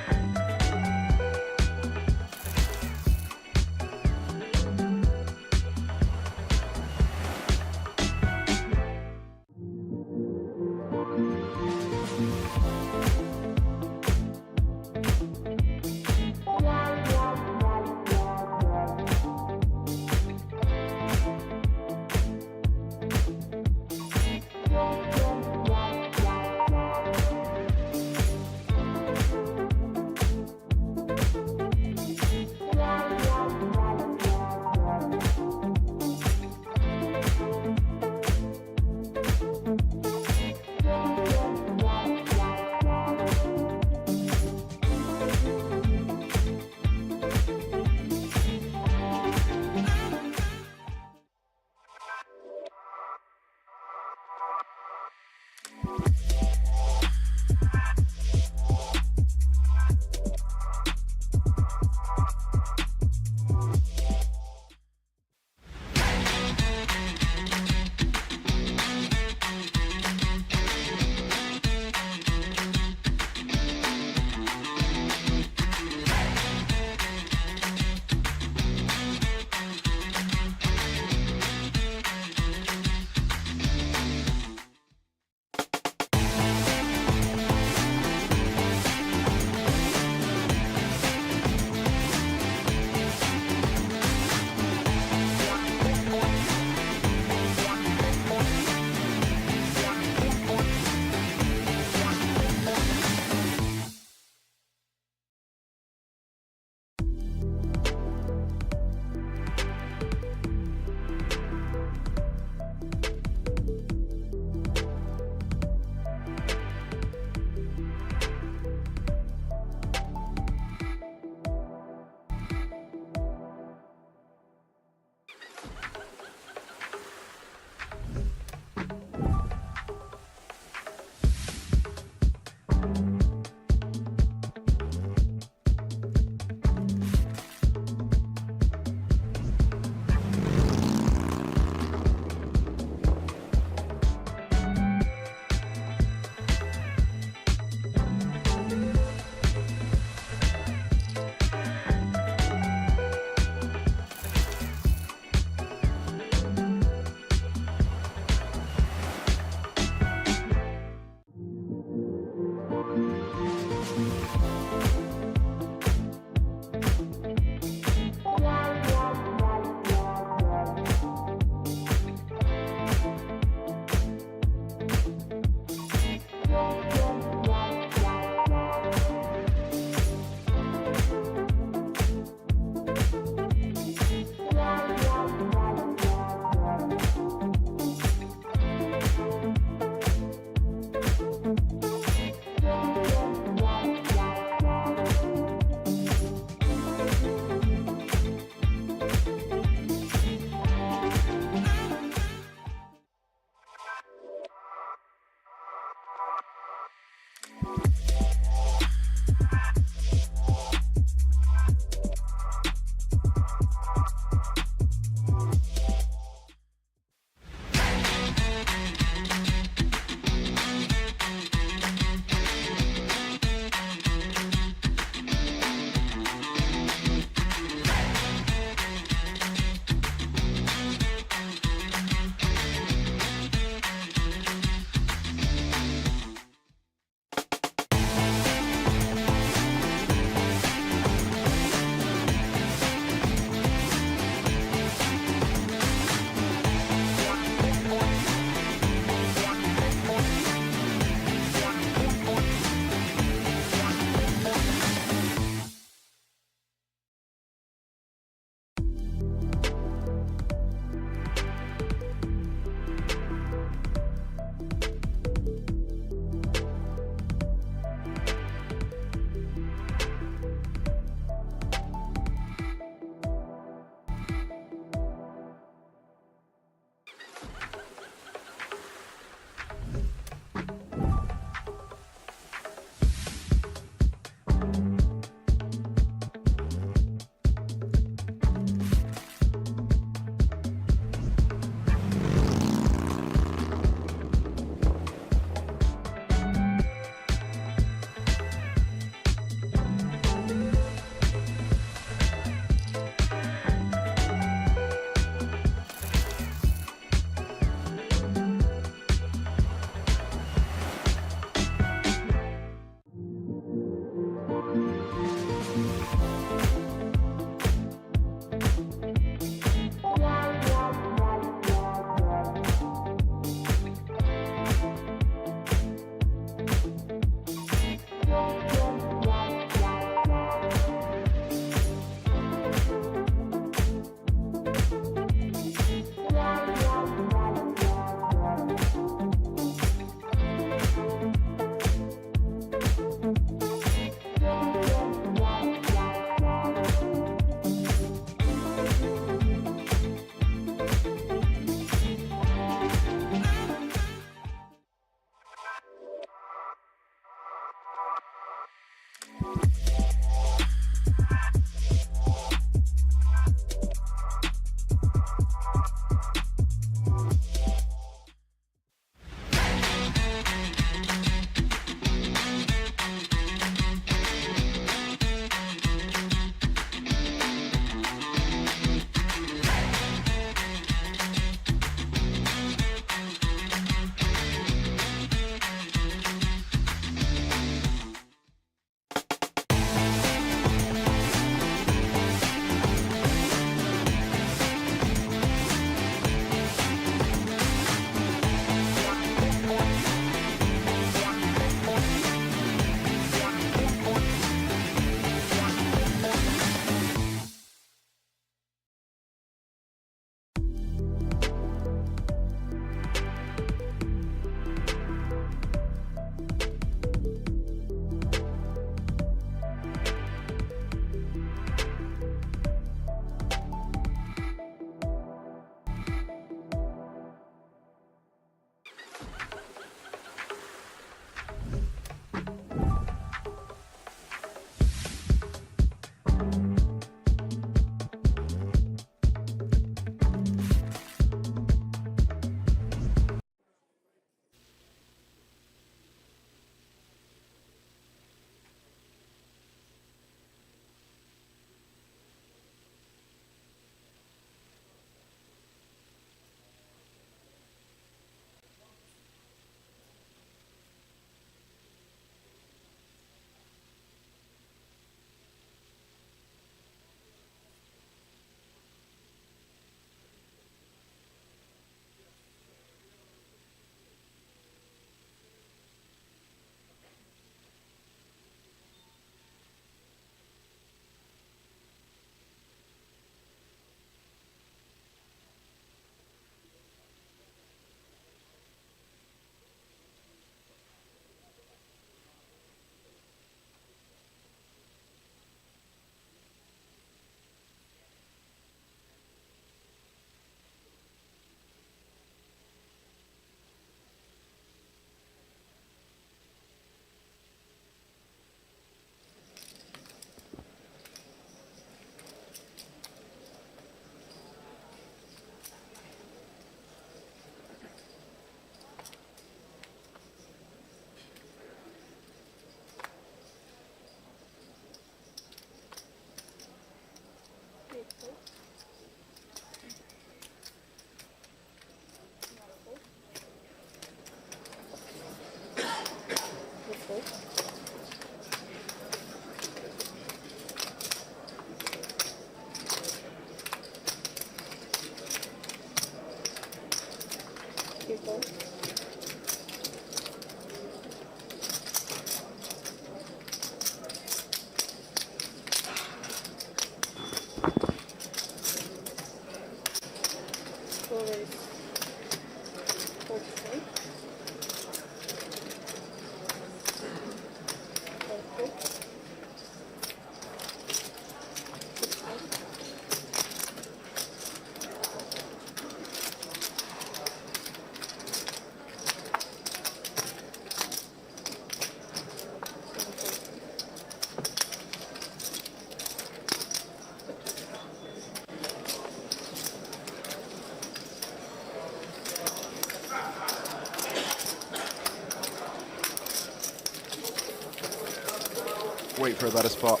Speaker 8: Wait for a better spot.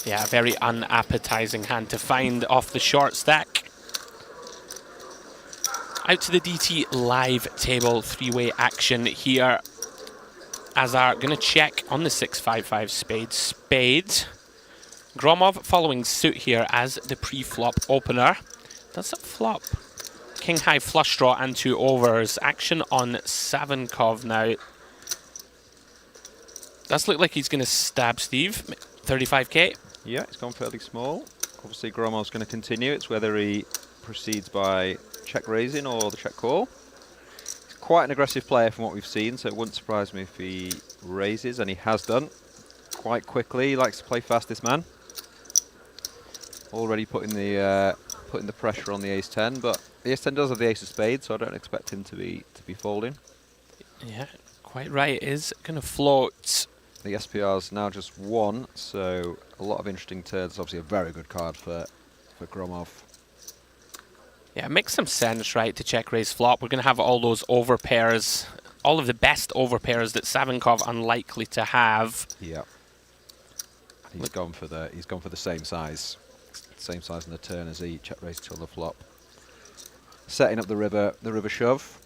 Speaker 2: Yeah, a very unappetizing hand to find off the short stack. Out to the DT live table, three-way action here. Azar going to check on the 6-5-5 spade. Spade. Gromov following suit here as the pre-flop opener. Does it flop? King high flush draw and 2 overs. Action on Sukov now. Does look like he's going to stab Steve. 35k.
Speaker 8: Yeah, it's gone fairly small. Obviously, Gromov's going to continue. It's whether he proceeds by check raising or the check call. He's quite an aggressive player from what we've seen, so it wouldn't surprise me if he raises, and he has done quite quickly. He likes to play fast, this man. Already putting the pressure on the ace-10, but the ace-10 does have the ace of spades, so I don't expect him to be folding.
Speaker 2: Yeah, quite right. It is going to float.
Speaker 8: The SPR's now just 1, so a lot of interesting turns. Obviously a very good card for Gromov.
Speaker 2: Yeah, it makes some sense, right, to check raise flop. We're going to have all those over pairs, all of the best over pairs that Sukov unlikely to have.
Speaker 8: Yeah. He's gone for the same size in the turn as he check raised till the flop. Setting up the river shove.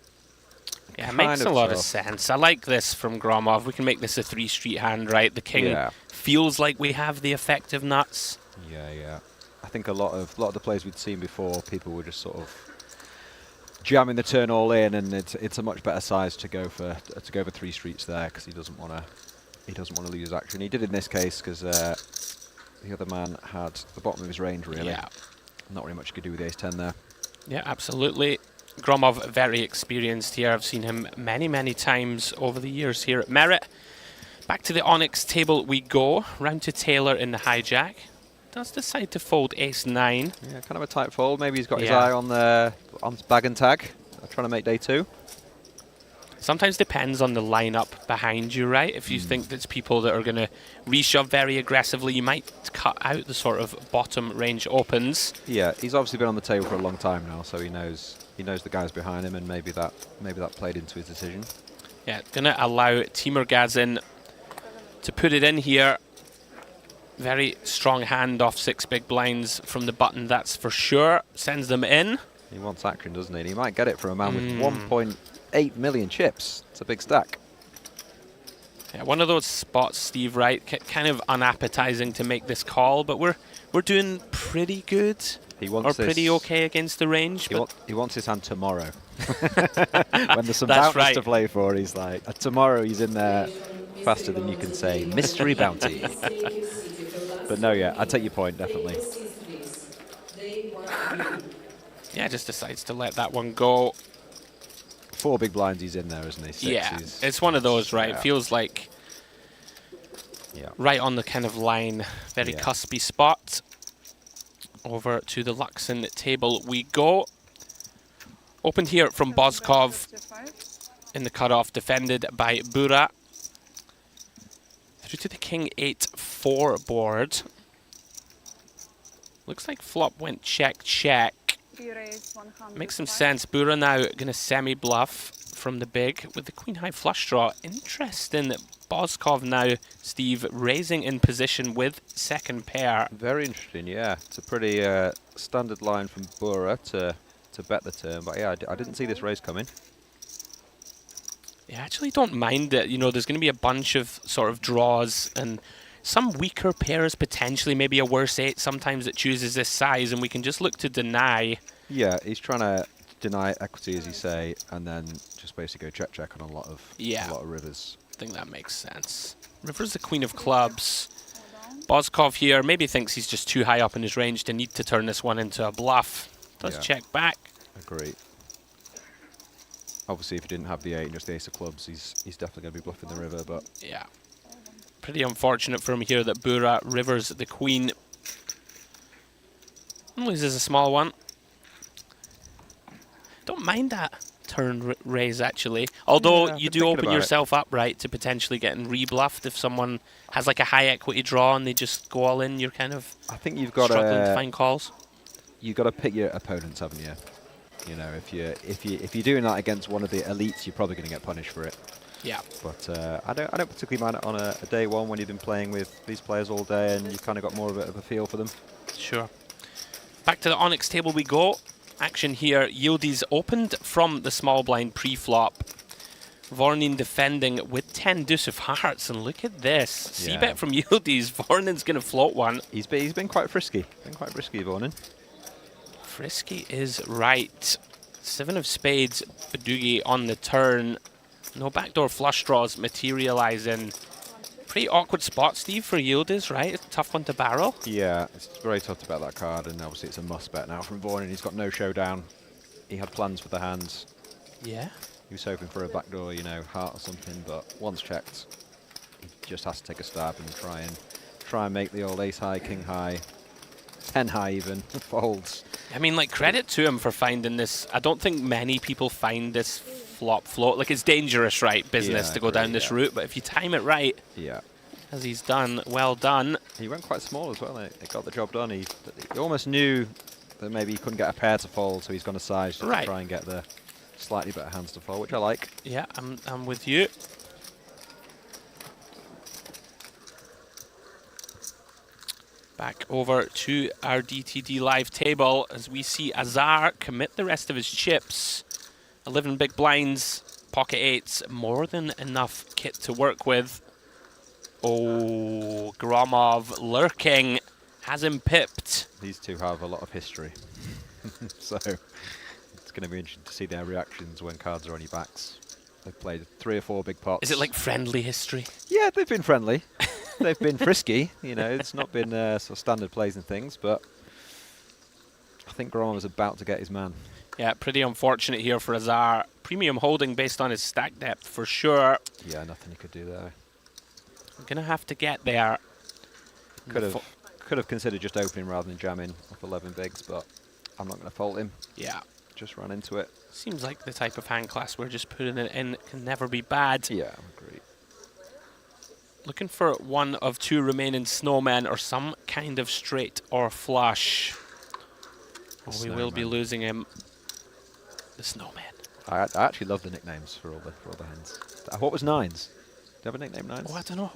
Speaker 2: Yeah, it makes a lot of sense. I like this from Gromov. We can make this a 3-street hand, right? The king feels like we have the effective nuts.
Speaker 8: Yeah. I think a lot of the plays we'd seen before, people were just sort of jamming the turn all in, and it's a much better size to go for 3 streets there, because he doesn't want to lose action. He did in this case because the other man had the bottom of his range, really.
Speaker 2: Yeah.
Speaker 8: Not really much you could do with the ace-10 there.
Speaker 2: Yeah, absolutely. Gromov very experienced here. I've seen him many times over the years here at Merit. Back to the Onyx table we go. Round to Taylor in the hijack. Does decide to fold ace-9.
Speaker 8: Yeah, kind of a tight fold. Maybe he's got his eye on his bag and tag. Trying to make day 2.
Speaker 2: Sometimes depends on the lineup behind you, right? If you think there's people that are going to reshove very aggressively, you might cut out the sort of bottom range opens.
Speaker 8: Yeah, he's obviously been on the table for a long time now, so he knows the guys behind him, and maybe that played into his decision.
Speaker 2: Yeah, going to allow Timur Gazin to put it in here. Very strong hand off 6 big blinds from the button, that's for sure. Sends them in.
Speaker 8: He wants action, doesn't he? And he might get it for a man with 1.8 million chips. It's a big stack.
Speaker 2: Yeah, one of those spots, Steve, right? Kind of unappetizing to make this call, but we're doing pretty good.
Speaker 8: He wants
Speaker 2: pretty okay against the range.
Speaker 8: He wants his hand tomorrow. When there's some bounties to play for, he's like, tomorrow he's in there faster than you can say. Mystery bounty. But no, yeah, I take your point, definitely.
Speaker 2: Yeah, just decides to let that one go.
Speaker 8: 4 big blinds he's in there, isn't he? 6
Speaker 2: yeah, it's one of those, right? It feels like right on the kind of line, very cuspy spot. Over to the Luxon table we go. Opened here from Boskov in the cutoff, defended by Bura. Through to the King 8-4 board. Looks like flop went check. Makes some sense. Bura now going to semi-bluff from the big with the Queen High flush draw. Interesting that Boskov now, Steve, raising in position with second pair.
Speaker 8: Very interesting, yeah. It's a pretty standard line from Bura to bet the turn, but yeah, I didn't see this raise coming.
Speaker 2: Yeah, I actually don't mind it. You know, there's going to be a bunch of sort of draws and some weaker pairs potentially, maybe a worse 8 sometimes that chooses this size, and we can just look to deny
Speaker 8: Yeah, he's trying to deny equity, as you say, and then just basically go check on a lot of rivers.
Speaker 2: I think that makes sense. River's the queen of clubs. Boskov here maybe thinks he's just too high up in his range to need to turn this one into a bluff. Does check back.
Speaker 8: Agree. Obviously, if he didn't have the 8 and just the ace of clubs, he's definitely going to be bluffing the river, but...
Speaker 2: Yeah. Pretty unfortunate for him here that Bura rivers the queen. Loses a small one. Don't mind that turn raise, actually. Although you do open yourself up, right, to potentially getting rebluffed if someone has like a high equity draw and they just go all in. You're kind of
Speaker 8: I think you've got
Speaker 2: struggling to find calls.
Speaker 8: You've got to pick your opponents, haven't you? You know, if you're doing that against one of the elites, you're probably going to get punished for it.
Speaker 2: Yeah.
Speaker 8: But I don't particularly mind it on a day one when you've been playing with these players all day and you've kind of got more of a feel for them.
Speaker 2: Sure. Back to the Onyx table we go. Action here. Yildiz opened from the small blind pre-flop. Vornin defending with 10 deuce of hearts, and look at this. C-bet from Yildiz. Vornin's going to float one.
Speaker 8: He's been quite frisky. Vornin.
Speaker 2: Frisky is right. 7 of spades, Badugi on the turn. No backdoor flush draws materializing. Pretty awkward spot, Steve, for Yildiz, right? It's a tough one to barrel.
Speaker 8: Yeah, it's very tough to bet that card, and obviously it's a must bet now from Vornin. He's got no showdown. He had plans for the hands.
Speaker 2: Yeah.
Speaker 8: He was hoping for a backdoor, you know, heart or something, but once checked, he just has to take a stab and try and make the old ace high, king high, 10 high even, folds.
Speaker 2: I mean, like, credit to him for finding this. I don't think many people find this flop float. Like, it's dangerous, right, business to go down this route, but if you time it right, as he's done, well done.
Speaker 8: He went quite small as well. It got the job done. He almost knew that maybe he couldn't get a pair to fold, so he's gone to size to try and get the slightly better hands to fold, which I like.
Speaker 2: Yeah, I'm with you. Back over to our DTD live table as we see Azar commit the rest of his chips. 11 big blinds, pocket eights, more than enough kit to work with. Oh, Gromov lurking, has him pipped.
Speaker 8: These two have a lot of history, so it's going to be interesting to see their reactions when cards are on your backs. They've played 3 or 4 big pots.
Speaker 2: Is it like friendly history?
Speaker 8: Yeah, they've been friendly. They've been frisky, you know, it's not been sort of standard plays and things, but I think Gromov is about to get his man.
Speaker 2: Yeah, pretty unfortunate here for Azar. Premium holding based on his stack depth for sure.
Speaker 8: Yeah, nothing he could do there.
Speaker 2: I'm going to have to get there.
Speaker 8: Could have considered just opening rather than jamming off 11 bigs, but I'm not going to fault him.
Speaker 2: Yeah.
Speaker 8: Just ran into it.
Speaker 2: Seems like the type of hand class where just putting it in can never be bad.
Speaker 8: Yeah, I agree.
Speaker 2: Looking for one of 2 remaining snowmen or some kind of straight or flush. Oh, we will be losing him. The snowman.
Speaker 8: I actually love the nicknames for all the hands. What was Nines? Do you have a nickname, Nines?
Speaker 2: Oh, I don't know.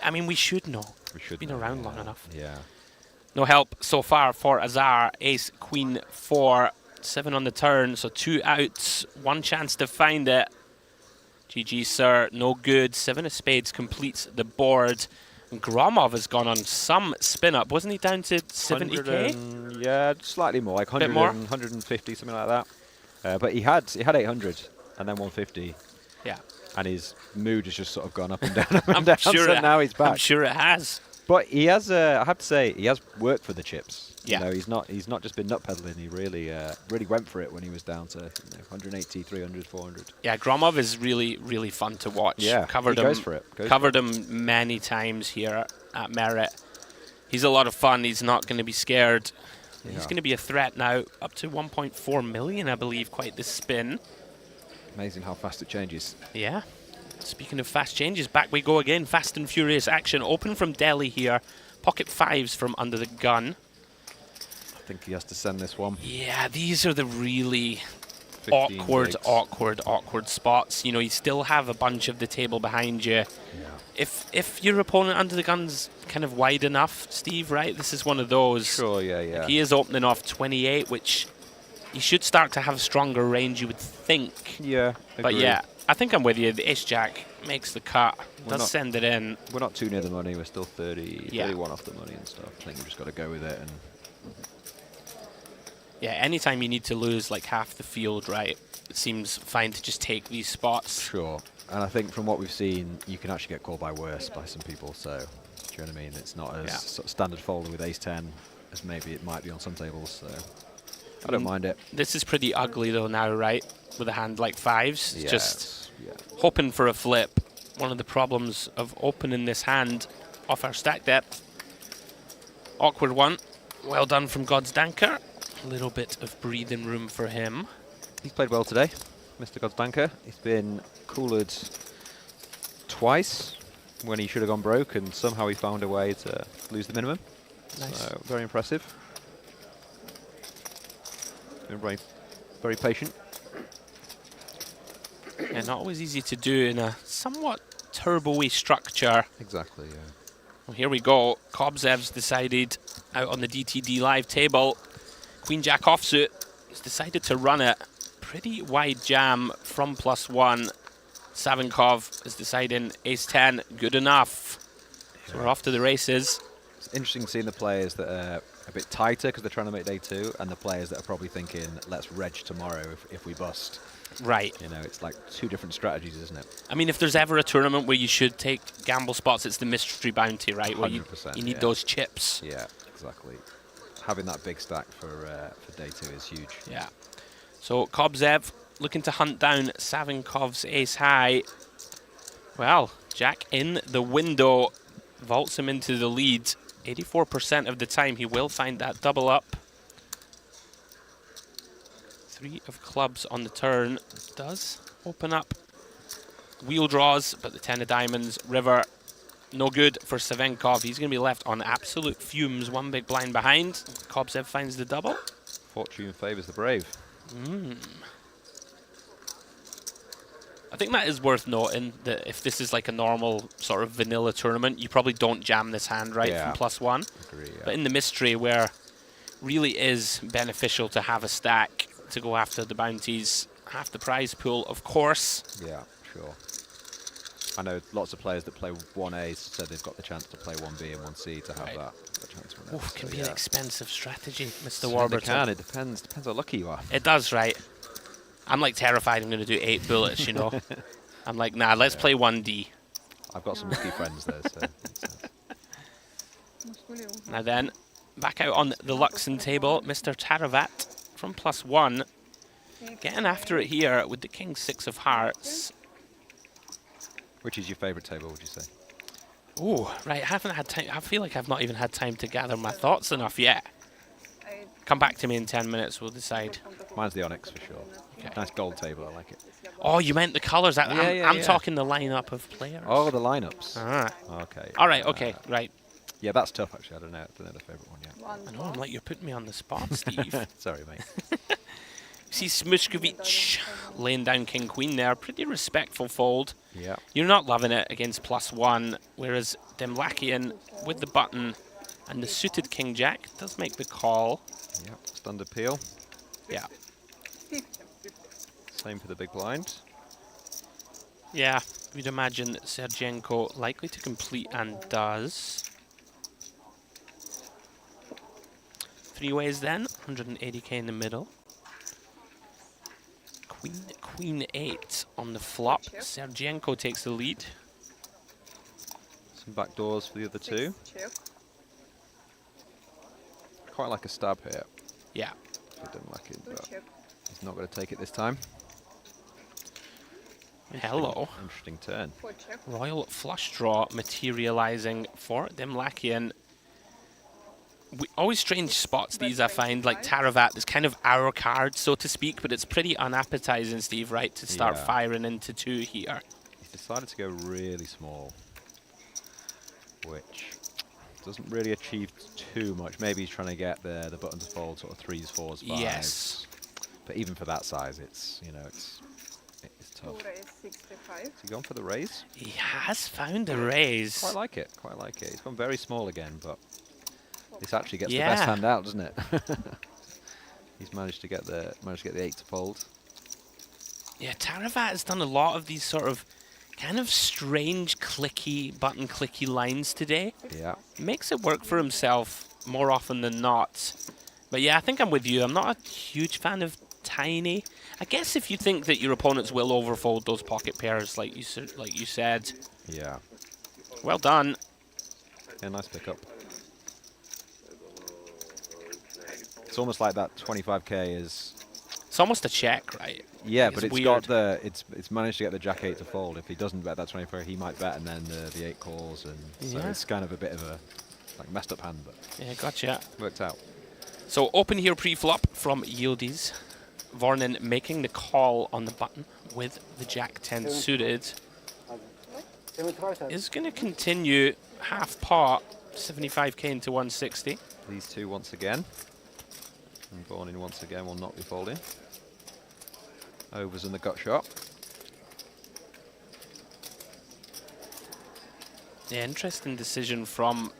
Speaker 2: I mean, we should know.
Speaker 8: We should.
Speaker 2: Been around long enough.
Speaker 8: Yeah.
Speaker 2: No help so far for Azar. Ace, Queen, 4, 7 on the turn, so 2 outs, 1 chance to find it. GG, sir. No good. 7 of spades completes the board. And Gromov has gone on some spin up. Wasn't he down to 70k?
Speaker 8: Yeah, slightly more, like 100
Speaker 2: more?
Speaker 8: 150, something like that. But he had 800 and then 150.
Speaker 2: Yeah.
Speaker 8: And his mood has just sort of gone up and down, up and down.
Speaker 2: Sure
Speaker 8: so now he's back.
Speaker 2: I'm sure it has.
Speaker 8: But he has, I have to say, he has worked for the chips.
Speaker 2: Yeah.
Speaker 8: You know, he's not just been nut peddling. He really went for it when he was down to 180, 300, 400.
Speaker 2: Yeah, Gromov is really, really fun to watch.
Speaker 8: Yeah,
Speaker 2: covered
Speaker 8: he
Speaker 2: him,
Speaker 8: goes for it.
Speaker 2: Covered him many times here at Merit. He's a lot of fun. He's not going to be scared. Yeah. He's going to be a threat now. Up to 1.4 million, I believe. Quite the spin.
Speaker 8: Amazing how fast it changes.
Speaker 2: Yeah. Speaking of fast changes, back we go again. Fast and furious action. Open from Delhi here. Pocket 5s from under the gun.
Speaker 8: I think he has to send this one.
Speaker 2: Yeah, these are the really awkward spots. You know, you still have a bunch of the table behind you. Yeah. If your opponent under the gun's kind of wide enough, Steve, right? This is one of those.
Speaker 8: Sure, yeah.
Speaker 2: Like he is opening off 28, which you should start to have stronger range, you would think.
Speaker 8: Yeah,
Speaker 2: but yeah, I think I'm with you. The ace-jack makes the cut. Does send it in.
Speaker 8: We're not too near the money. We're still 31 off the money and stuff. I think we've just got to go with it. And
Speaker 2: Yeah, anytime you need to lose like half the field, right, it seems fine to just take these spots.
Speaker 8: Sure. And I think from what we've seen, you can actually get called by worse by some people. So, do you know what I mean? It's not as sort of standard folder with ace-10 as maybe it might be on some tables. So, I don't mind it.
Speaker 2: This is pretty ugly though now, right? With a hand like fives,
Speaker 8: Yes.
Speaker 2: just hoping for a flip. One of the problems of opening this hand off our stack depth. Awkward one. Well done from Godsdanker. A little bit of breathing room for him.
Speaker 8: He's played well today, Mr. Godsdanker. He's been cooled twice when he should have gone broke, and somehow he found a way to lose the minimum.
Speaker 2: Nice.
Speaker 8: So, very impressive. Been very, very patient.
Speaker 2: And not always easy to do in a somewhat turbo-y structure.
Speaker 8: Exactly, yeah.
Speaker 2: Well, here we go. Kobzev's decided out on the DTD live table. Queen-Jack offsuit. He's decided to run it. Pretty wide jam from +1. Savinkov is deciding ace-10, good enough. So we're off to the races.
Speaker 8: It's interesting seeing the players that are a bit tighter because they're trying to make day 2, and the players that are probably thinking, let's reg tomorrow if we bust.
Speaker 2: Right.
Speaker 8: You know, it's like 2 different strategies, isn't it?
Speaker 2: I mean, if there's ever a tournament where you should take gamble spots, it's the mystery bounty, right? Where you
Speaker 8: 100%,
Speaker 2: need those chips.
Speaker 8: Yeah, exactly. Having that big stack for day 2 is huge.
Speaker 2: Yeah. So Kobzev looking to hunt down Savinkov's ace high. Well, Jack in the window vaults him into the lead. 84% of the time he will find that double up. 3 of clubs on the turn. Does open up wheel draws, but the 10 of diamonds, river, no good for Savinkov. He's going to be left on absolute fumes, 1 big blind behind. Kobzev finds the double.
Speaker 8: Fortune favours the brave.
Speaker 2: I think that is worth noting that if this is like a normal sort of vanilla tournament, you probably don't jam this hand, right, from +1.
Speaker 8: Agree, yeah.
Speaker 2: But in the mystery, where really is beneficial to have a stack to go after the bounties, half the prize pool, of course.
Speaker 8: Yeah, sure. I know lots of players that play 1A said they've got the chance to play 1B and 1C to have that chance to win.
Speaker 2: Oof, can be an expensive strategy, Mr.
Speaker 8: Certainly
Speaker 2: Warburton.
Speaker 8: can. It depends how lucky you are.
Speaker 2: It does, right? I'm like terrified I'm going to do 8 bullets, you know. I'm like, nah, let's play 1D.
Speaker 8: I've got some lucky friends there, so.
Speaker 2: Now then, back out on the Luxon table, Mr. Taravat from +1. Getting after it here with the King 6 of hearts.
Speaker 8: Which is your favourite table, would you say?
Speaker 2: Oh, right, I haven't had time. I feel like I've not even had time to gather my thoughts enough yet. Come back to me in 10 minutes, we'll decide.
Speaker 8: Mine's the Onyx for sure.
Speaker 2: Okay.
Speaker 8: Nice gold table, I like it.
Speaker 2: Oh, you meant the colours. I'm
Speaker 8: yeah.
Speaker 2: talking the lineup of players.
Speaker 8: Oh, the lineups.
Speaker 2: Ah.
Speaker 8: Okay.
Speaker 2: All right, okay, right.
Speaker 8: Yeah, that's tough actually. I don't know the favourite one yet.
Speaker 2: I know, I'm like, you're putting me on the spot, Steve.
Speaker 8: Sorry, mate.
Speaker 2: See Smushkovich laying down King Queen there. Pretty respectful fold.
Speaker 8: Yeah.
Speaker 2: You're not loving it against +1, whereas Demlakian with the button and the suited King Jack does make the call.
Speaker 8: Yeah, standard peel.
Speaker 2: Yeah.
Speaker 8: Same for the big blind.
Speaker 2: Yeah, you'd imagine Sergenko likely to complete and does. 3 ways then, 180k in the middle. Queen 8 on the flop. Sergenko takes the lead.
Speaker 8: Some back doors for the other 2. Quite like a stab here.
Speaker 2: Yeah.
Speaker 8: For Demlakian, but he's not going to take it this time.
Speaker 2: Hello.
Speaker 8: Interesting turn.
Speaker 2: Royal flush draw materializing for Demlakian. Always strange spots these, I find, like Taravat is kind of our card, so to speak, but it's pretty unappetizing, Steve, right, to start firing into 2 here.
Speaker 8: He's decided to go really small, which doesn't really achieve too much. Maybe he's trying to get the button to fold sort of 3s, 4s, 5s.
Speaker 2: Yes.
Speaker 8: But even for that size, it's, you know, it's tough. Has he gone for the raise?
Speaker 2: He has found a raise.
Speaker 8: Quite like it, quite like it. He's gone very small again, but this actually gets the best hand out, doesn't it? He's managed to get the 8 to fold.
Speaker 2: Yeah, Taravat has done a lot of these sort of kind of strange button clicky lines today.
Speaker 8: Yeah.
Speaker 2: Makes it work for himself more often than not. But yeah, I think I'm with you. I'm not a huge fan of tiny. I guess if you think that your opponents will overfold those pocket pairs, like you said.
Speaker 8: Yeah.
Speaker 2: Well done.
Speaker 8: Yeah, nice pickup. It's almost like that 25k is.
Speaker 2: It's almost a check, right?
Speaker 8: Yeah,
Speaker 2: It's
Speaker 8: but it's
Speaker 2: weird.
Speaker 8: got the it's managed to get the jack 8 to fold. If he doesn't bet that 24, he might bet, and then the 8 calls, and so
Speaker 2: Yeah.
Speaker 8: it's kind of a bit of a like messed up hand, but
Speaker 2: Yeah, gotcha.
Speaker 8: worked out.
Speaker 2: So open here pre-flop from Yildiz. Vornin making the call on the button with the Jack 10 suited.
Speaker 3: 75 cents.
Speaker 2: Is going to continue half pot, 75k into 160.
Speaker 8: These two once again, and Vornin once again will not be folding. Overs in the gut shot.
Speaker 2: Yeah, interesting decision from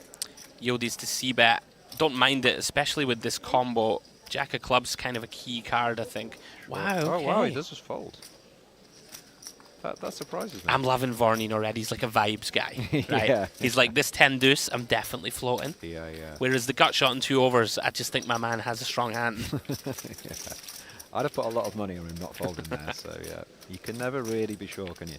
Speaker 2: Yildiz to c-bet. Don't mind it, especially with this combo. Jack of clubs kind of a key card, I think. Wow,
Speaker 8: Oh
Speaker 2: okay.
Speaker 8: wow, he does just fold. That surprises me.
Speaker 2: I'm loving Vornin already. He's like a vibes guy, right?
Speaker 8: Yeah.
Speaker 2: He's like, this 10 deuce, I'm definitely floating.
Speaker 8: Yeah, yeah.
Speaker 2: Whereas the gut shot and 2 overs, I just think my man has a strong hand.
Speaker 8: Yeah. I'd have put a lot of money on him not folding there, so yeah. You can never really be sure, can you?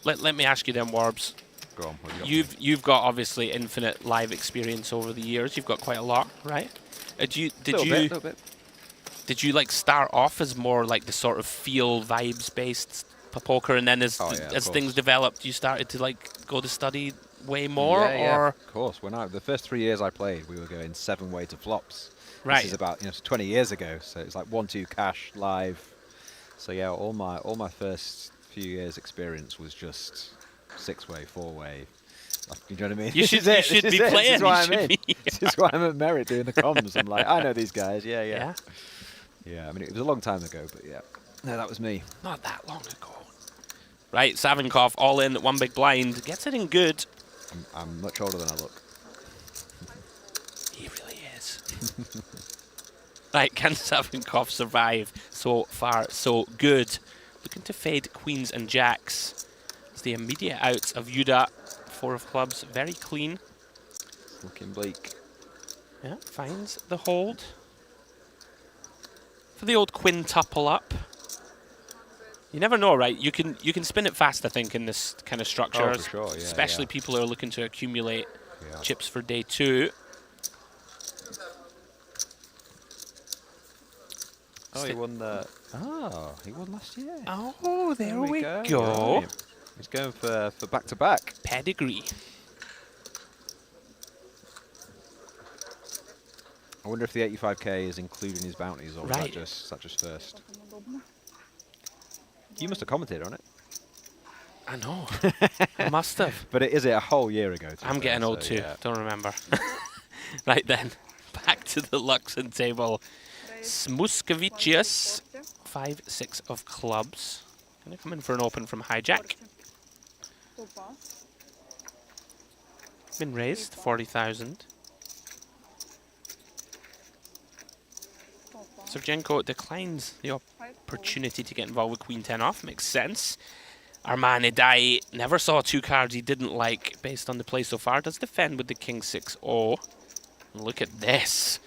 Speaker 2: Let me ask you then, Warbs.
Speaker 8: Go on, what do you got?
Speaker 2: You've got obviously infinite live experience over the years. You've got quite a lot, right?
Speaker 8: Little bit.
Speaker 2: Did you like start off as more like the sort of feel vibes based poker, and then as as things developed, you started to like go to study way more,
Speaker 8: Yeah,
Speaker 2: or
Speaker 8: of course. When the first 3 years I played, we were going 7-way to flops.
Speaker 2: right?
Speaker 8: This is about 20 years ago, so it's like 1-2 cash live. So yeah, all my first few years experience was just 6-way, 4-way. You know what I mean?
Speaker 2: You should
Speaker 8: This is
Speaker 2: be
Speaker 8: it.
Speaker 2: playing.
Speaker 8: This is why
Speaker 2: You
Speaker 8: I'm
Speaker 2: should
Speaker 8: in.
Speaker 2: be-
Speaker 8: This is why I'm at Merit doing the comms. I'm like, I know these guys. Yeah.
Speaker 2: Yeah,
Speaker 8: I mean, it was a long time ago, but yeah. No, that was me.
Speaker 2: not that long ago. Right, Savinkov all in, one big blind, gets it in good.
Speaker 8: I'm much older than I look.
Speaker 2: He really is. Right, can Savinkov survive? So far, so good. Looking to fade queens and jacks. It's the immediate outs of Yuda. 4 of clubs, very clean.
Speaker 8: It's looking bleak.
Speaker 2: Yeah, finds the hold. For the old quintuple up. You never know, right? You can spin it fast, I think, in this kind of structure.
Speaker 8: Oh, for sure, yeah,
Speaker 2: especially
Speaker 8: yeah.
Speaker 2: people who are looking to accumulate
Speaker 8: Yeah.
Speaker 2: chips for day 2.
Speaker 8: Oh, he won the. Oh, he won last year.
Speaker 2: Oh, there we go.
Speaker 8: Right. He's going for back-to-back.
Speaker 2: Pedigree.
Speaker 8: I wonder if the 85k is including his bounties, or
Speaker 2: Right.
Speaker 8: is that just first? You must have commented on it.
Speaker 2: I know. I must have.
Speaker 8: But is it a whole year ago?
Speaker 2: I'm getting old too.
Speaker 8: Yeah.
Speaker 2: Don't remember. Right then, back to the Luxon table. Smuskevicius, 5-6 of clubs. Gonna come in for an open from hijack. Been raised 40,000. Sergenko declines the opportunity to get involved with Queen 10 off. Makes sense. Our man Idai never saw 2 cards he didn't like based on the play so far. Does defend with the King 6-0. Look at this.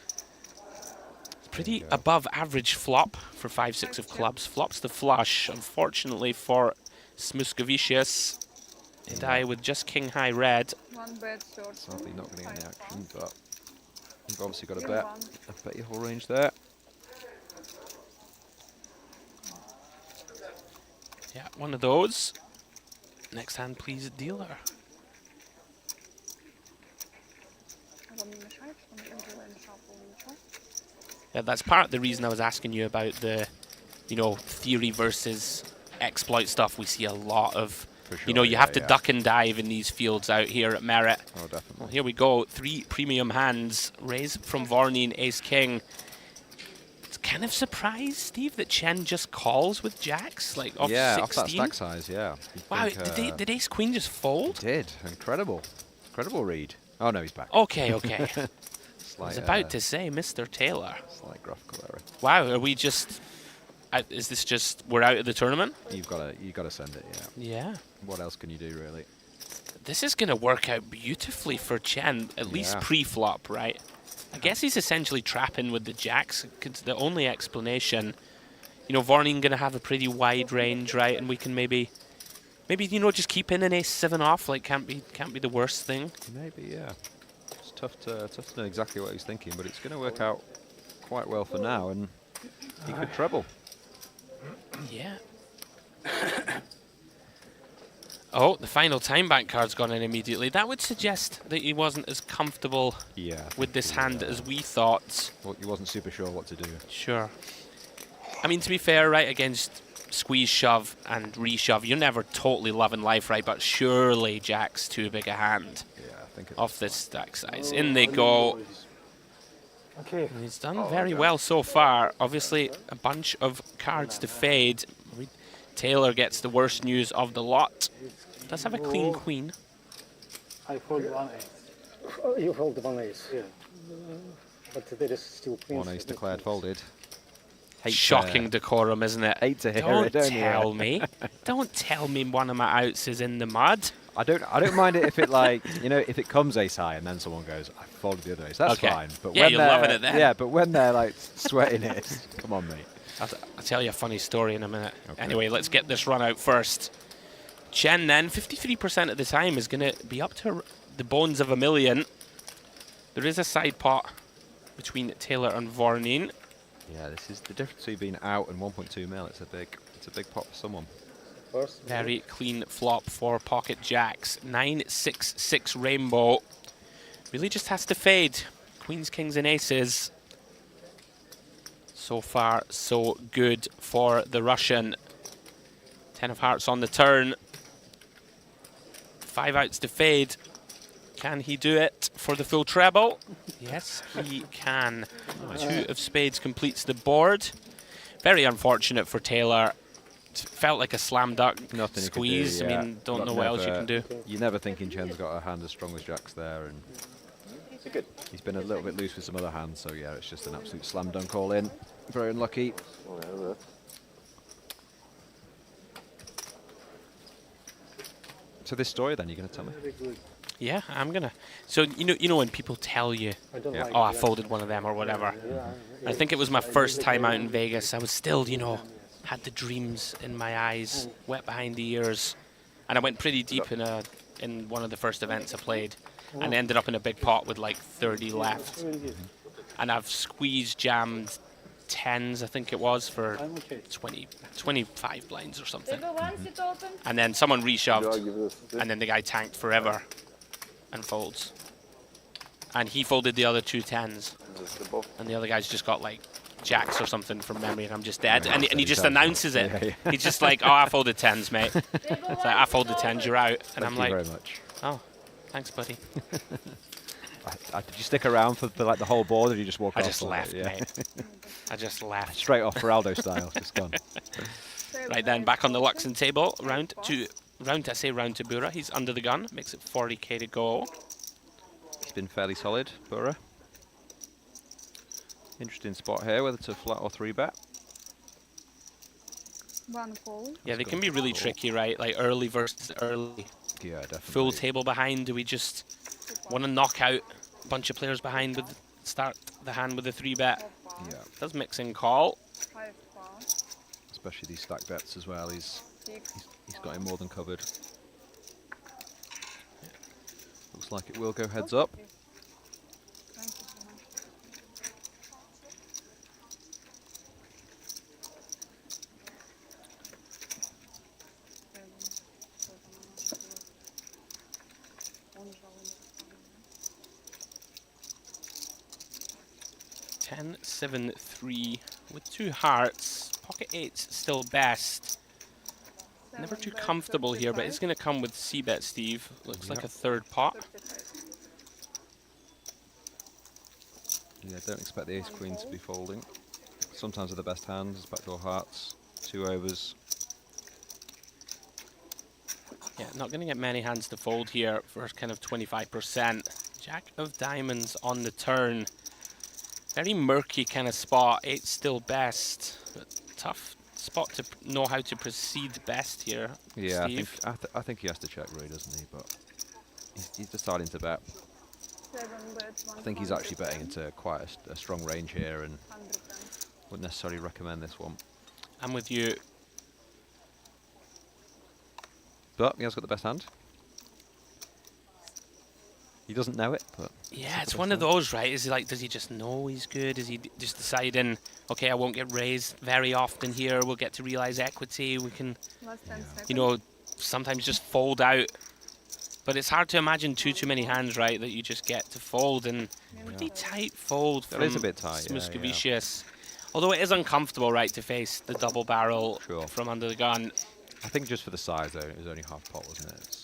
Speaker 2: Pretty above average flop for 5-6 of clubs. Flops the flush, unfortunately for Smuskevicius. Idai with just King High Red.
Speaker 4: One bet, short.
Speaker 8: Sadly not going to get the action, but you've obviously got a bet. I bet your whole range there.
Speaker 2: Yeah, one of those. Next hand, please, dealer. Yeah, that's part of the reason I was asking you about the, theory versus exploit stuff. We see a lot of,
Speaker 8: For sure,
Speaker 2: you
Speaker 8: yeah,
Speaker 2: have to
Speaker 8: yeah.
Speaker 2: duck and dive in these fields out here at Merit.
Speaker 8: Oh, definitely.
Speaker 2: Well, here we go. 3 premium hands. Raise from Vornin, Ace-King. It's kind of surprised, Steve, that Chen just calls with jacks, like off 16.
Speaker 8: Off that stack size, yeah. You'd
Speaker 2: Wow,
Speaker 8: think,
Speaker 2: did Ace-Queen just fold?
Speaker 8: Did. Incredible. Incredible read. Oh, no, he's back.
Speaker 2: Okay. I
Speaker 8: Slight,
Speaker 2: was about to say Mr. Taylor.
Speaker 8: Slight graphical error.
Speaker 2: Wow, are we just... is this just... We're out of the tournament?
Speaker 8: You've got to send it, yeah.
Speaker 2: Yeah.
Speaker 8: What else can you do, really?
Speaker 2: This is going to work out beautifully for Chen, at least
Speaker 8: Yeah.
Speaker 2: pre-flop, right? I guess he's essentially trapping with the jacks. It's the only explanation. You know, Vornin going to have a pretty wide range, right? And we can maybe you know, just keep in an ace-7 off. Like, can't be the worst thing.
Speaker 8: Maybe, yeah. It's tough to know exactly what he's thinking, but it's going to work out quite well for now, and he could treble.
Speaker 2: Yeah. Oh, the final time bank card's gone in immediately. That would suggest that he wasn't as comfortable with this hand as we thought.
Speaker 8: Well, he wasn't super sure what to do.
Speaker 2: Sure. I mean, to be fair, right, against squeeze, shove, and reshove, you're never totally loving life, right? But surely Jack's too big a hand off this stack size. In they go.
Speaker 3: Okay.
Speaker 2: And he's done very well so far. Obviously, a bunch of cards to fade. Taylor gets the worst news of the lot. Does have a clean queen.
Speaker 3: I fold 1 ace.
Speaker 9: You fold 1 ace.
Speaker 3: Yeah.
Speaker 9: But there is still queens.
Speaker 8: 1 ace declared folded.
Speaker 2: Shocking decorum, isn't it?
Speaker 8: Hate to hear
Speaker 2: Don't
Speaker 8: it, don't
Speaker 2: tell
Speaker 8: you?
Speaker 2: me. Don't tell me one of my outs is in the mud.
Speaker 8: I don't mind it if it, like, you know, if it comes ace high and then someone goes, I folded the other ace. That's
Speaker 2: Okay.
Speaker 8: fine. But
Speaker 2: Yeah,
Speaker 8: when
Speaker 2: you're
Speaker 8: they're
Speaker 2: loving it then.
Speaker 8: Yeah, but when they're like sweating it, come on, mate.
Speaker 2: I'll tell you a funny story in a minute.
Speaker 8: Okay.
Speaker 2: Anyway, let's get this run out first. Chen then, 53% of the time, is going to be up to the bones of a million. There is a side pot between Taylor and Vornin.
Speaker 8: Yeah, this is the difference between being out and 1.2 mil. It's a big pot for someone.
Speaker 2: Very clean flop for pocket jacks. 9-6-6 rainbow. Really just has to fade. Queens, kings, and aces. So far, so good for the Russian. 10 of hearts on the turn. 5 outs to fade. Can he do it for the full treble? Yes, he can. 2 of spades completes the board. Very unfortunate for Taylor. Felt like a slam dunk
Speaker 8: Nothing
Speaker 2: squeeze.
Speaker 8: You can do, yeah.
Speaker 2: I mean, don't know what else you can do.
Speaker 8: You're never thinking Chen's got a hand as strong as Jack's there, and he's been a little bit loose with some other hands, so yeah, it's just an absolute slam dunk all in. Very unlucky. So this story then, you're going to tell me?
Speaker 2: Yeah, I'm gonna. So you know when people tell you, oh, I folded one of them or whatever. I think it was my first time out in Vegas. I was still, you know, had the dreams in my eyes, wet behind the ears, and I went pretty deep in one of the first events I played, and ended up in a big pot with like 30 left, and I've squeezed jammed 10s, I think it was, for 25 blinds or something, and then someone reshoved, and then the guy tanked forever and folds, and he folded the other 2 10s, and the other guy's just got like jacks or something from memory, and I'm just dead. And he just announces it. He's just like, oh, I folded 10s, mate. It's like, I folded 10s, you're out. And I'm like,
Speaker 8: very much.
Speaker 2: Oh, thanks, buddy.
Speaker 8: Did you stick around for like the whole board, or did you just walk off?
Speaker 2: I just left, mate. I just left.
Speaker 8: Straight off Feraldo style, just gone.
Speaker 2: Right then, back on the Luxon table, round to Bura. He's under the gun, makes it 40k to go.
Speaker 8: He's been fairly solid, Bura. Interesting spot here, whether to flat or 3-bet.
Speaker 2: Yeah, they can be really tricky, right? Like early versus early.
Speaker 8: Yeah, definitely.
Speaker 2: Full table behind. Do we just want to knock out a bunch of players behind with start the hand with a 3-bet?
Speaker 8: Yeah.
Speaker 2: Does mix and call.
Speaker 8: Especially these stack bets as well. He's got him more than covered. Yeah. Looks like it will go heads up.
Speaker 2: Ten, 7, 3 with 2 hearts. Pocket 8's still best. Never too comfortable here, but it's going to come with C-bet, Steve. Looks like a 3rd pot.
Speaker 8: Yeah, don't expect the ace-queen to be folding. Sometimes they're the best hands. Backdoor hearts, 2 overs.
Speaker 2: Yeah, not going to get many hands to fold here for kind of 25%. Jack of diamonds on the turn. Very murky kind of spot. 8's still best, but tough spot to know how to proceed best here.
Speaker 8: Yeah,
Speaker 2: Steve.
Speaker 8: I think he has to check, really, doesn't he? But he's deciding to bet. I think he's actually betting into quite a strong range here and wouldn't necessarily recommend this one.
Speaker 2: I'm with you.
Speaker 8: But he has got the best hand. He doesn't know it, but
Speaker 2: Yeah, it's one of those, right? Is he like, does he just know he's good? Is he just deciding, okay, I won't get raised very often here. We'll get to realize equity. We can, you know, sometimes just fold out. But it's hard to imagine too many hands, right, that you just get to fold. And pretty tight fold from
Speaker 8: That is a bit tight,
Speaker 2: Smooskavicius. Although it is uncomfortable, right, to face the double barrel from under the gun.
Speaker 8: I think just for the size, though, it was only half pot, wasn't it?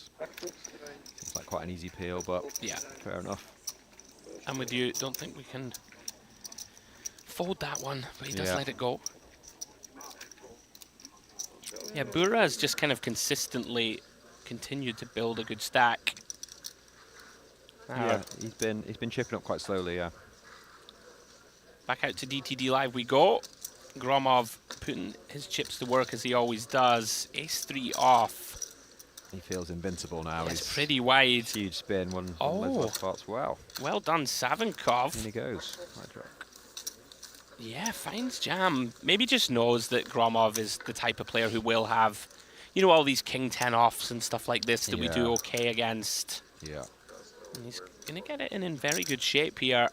Speaker 8: It's like quite an easy peel, but
Speaker 2: yeah,
Speaker 8: fair enough.
Speaker 2: I'm with you. Don't think we can fold that one, but he does let it go. Yeah, Bura has just kind of consistently continued to build a good stack.
Speaker 8: Yeah, he's been chipping up quite slowly. Yeah.
Speaker 2: Back out to DTD Live we go. Gromov putting his chips to work as he always does. Ace-3 off.
Speaker 8: He feels invincible now.
Speaker 2: It's pretty wide.
Speaker 8: Huge spin, one left spots. Wow.
Speaker 2: Well done, Savinkov.
Speaker 8: In he goes. Right drop.
Speaker 2: Yeah, finds jam. Maybe just knows that Gromov is the type of player who will have, you know, all these king 10 offs and stuff like this that we do okay against.
Speaker 8: Yeah.
Speaker 2: And he's going to get it in very good shape here.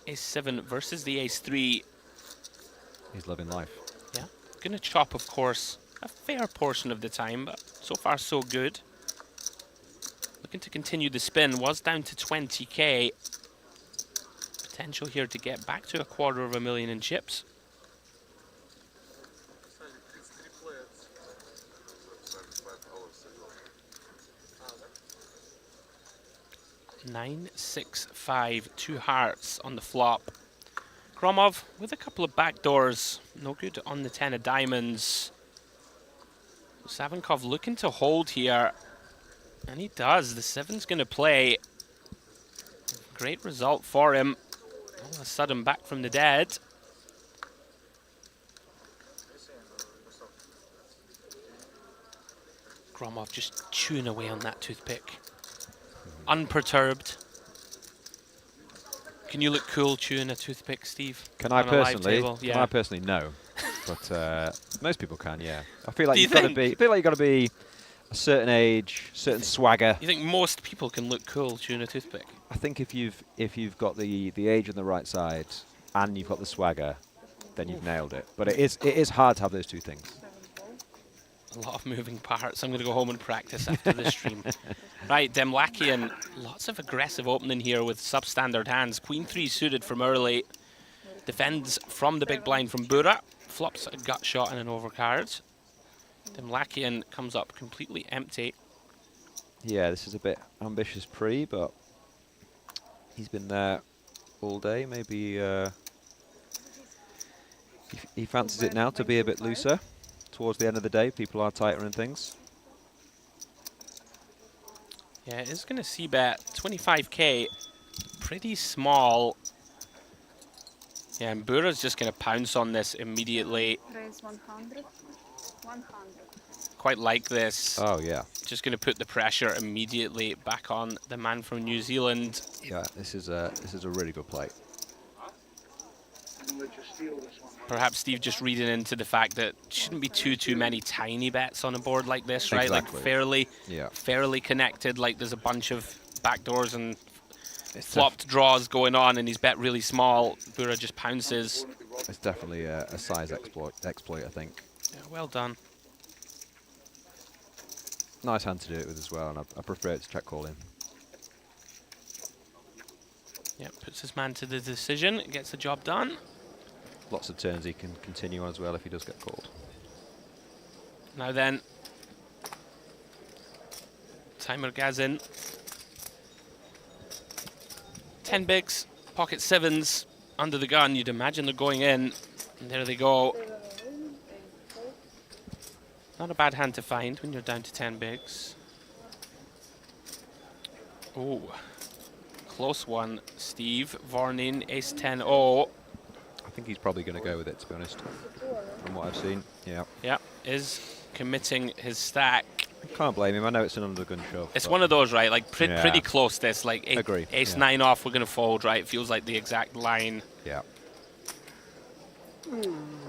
Speaker 2: Ace-7 versus the Ace-3.
Speaker 8: He's loving life.
Speaker 2: Yeah. Going to chop, of course, a fair portion of the time, but so far so good. Looking to continue the spin. Was down to 20k. Potential here to get back to $250,000 in chips. Nine, 6, 5, 2 hearts on the flop. Gromov with a couple of backdoors. No good on the 10 of diamonds. Savinkov looking to hold here. And he does. The 7's going to play. Great result for him. All of a sudden back from the dead. Gromov just chewing away on that toothpick. Unperturbed. Can you look cool chewing a toothpick, Steve?
Speaker 8: Can I personally?
Speaker 2: Yeah.
Speaker 8: Can I personally? No, but most people can. Yeah, I feel like
Speaker 2: Do you
Speaker 8: you've got to
Speaker 2: think?
Speaker 8: be. I feel like you've got to be a certain age, certain swagger.
Speaker 2: You think most people can look cool chewing a toothpick?
Speaker 8: I think if you've got the age on the right side and you've got the swagger, then you've nailed it. But it is hard to have those two things.
Speaker 2: A lot of moving parts. I'm going to go home and practice after this stream. Right, Demlakian, lots of aggressive opening here with substandard hands. Queen 3 suited from early. Defends from the big blind from Bura. Flops a gut shot and an overcard. Demlakian comes up completely empty.
Speaker 8: Yeah, this is a bit ambitious pre, but he's been there all day. Maybe he fancies it now to be a bit looser. Towards the end of the day, people are tighter and things.
Speaker 2: Yeah, it is going to see bet 25k. Pretty small. Yeah, and Bura's just going to pounce on this immediately.
Speaker 4: Raise 100. 100.
Speaker 2: Quite like this.
Speaker 8: Oh, yeah.
Speaker 2: Just going to put the pressure immediately back on the man from New Zealand.
Speaker 8: Yeah, this is a really good play.
Speaker 2: Perhaps Steve just reading into the fact that shouldn't be too many tiny bets on a board like this, right?
Speaker 8: Exactly.
Speaker 2: Like fairly connected. Like there's a bunch of backdoors and flopped draws going on, and he's bet really small. Bura just pounces.
Speaker 8: It's definitely a size exploit, I think.
Speaker 2: Yeah, well done.
Speaker 8: Nice hand to do it with as well, and I prefer it to check call in.
Speaker 2: Yeah, puts his man to the decision, gets the job done.
Speaker 8: Lots of turns he can continue on as well if he does get called.
Speaker 2: Now then, timer gas in. 10 bigs, pocket 7s, under the gun. You'd imagine they're going in, and there they go. Not a bad hand to find when you're down to 10 bigs. Oh, close one, Steve. Vornin, ace-10-0.
Speaker 8: I think he's probably going to go with it, to be honest, from what I've seen. Yeah.
Speaker 2: Yeah, is committing his stack.
Speaker 8: Can't blame him. I know it's an undergun shove.
Speaker 2: It's
Speaker 8: but
Speaker 2: one of those, right? Like
Speaker 8: Yeah.
Speaker 2: pretty close. This like
Speaker 8: Agree,
Speaker 2: ace
Speaker 8: yeah.
Speaker 2: 9 off. We're gonna fold, right? Feels like the exact line.
Speaker 8: Yeah.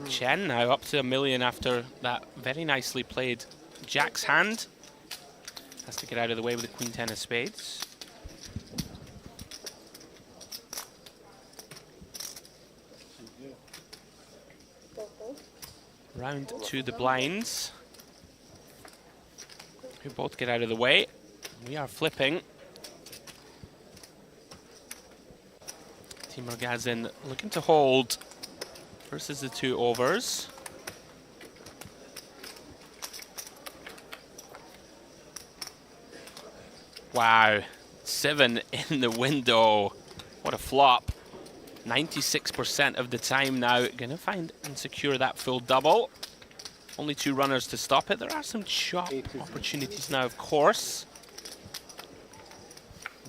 Speaker 2: Chen now up to $1 million after that very nicely played Jack's hand. Has to get out of the way with the Queen 10 of spades. Round to the blinds. We both get out of the way. We are flipping. Team Mergazin looking to hold versus the 2 overs. Wow, 7 in the window. What a flop. 96% of the time now. Gonna find and secure that full double. Only 2 runners to stop it. There are some chop opportunities now, of course.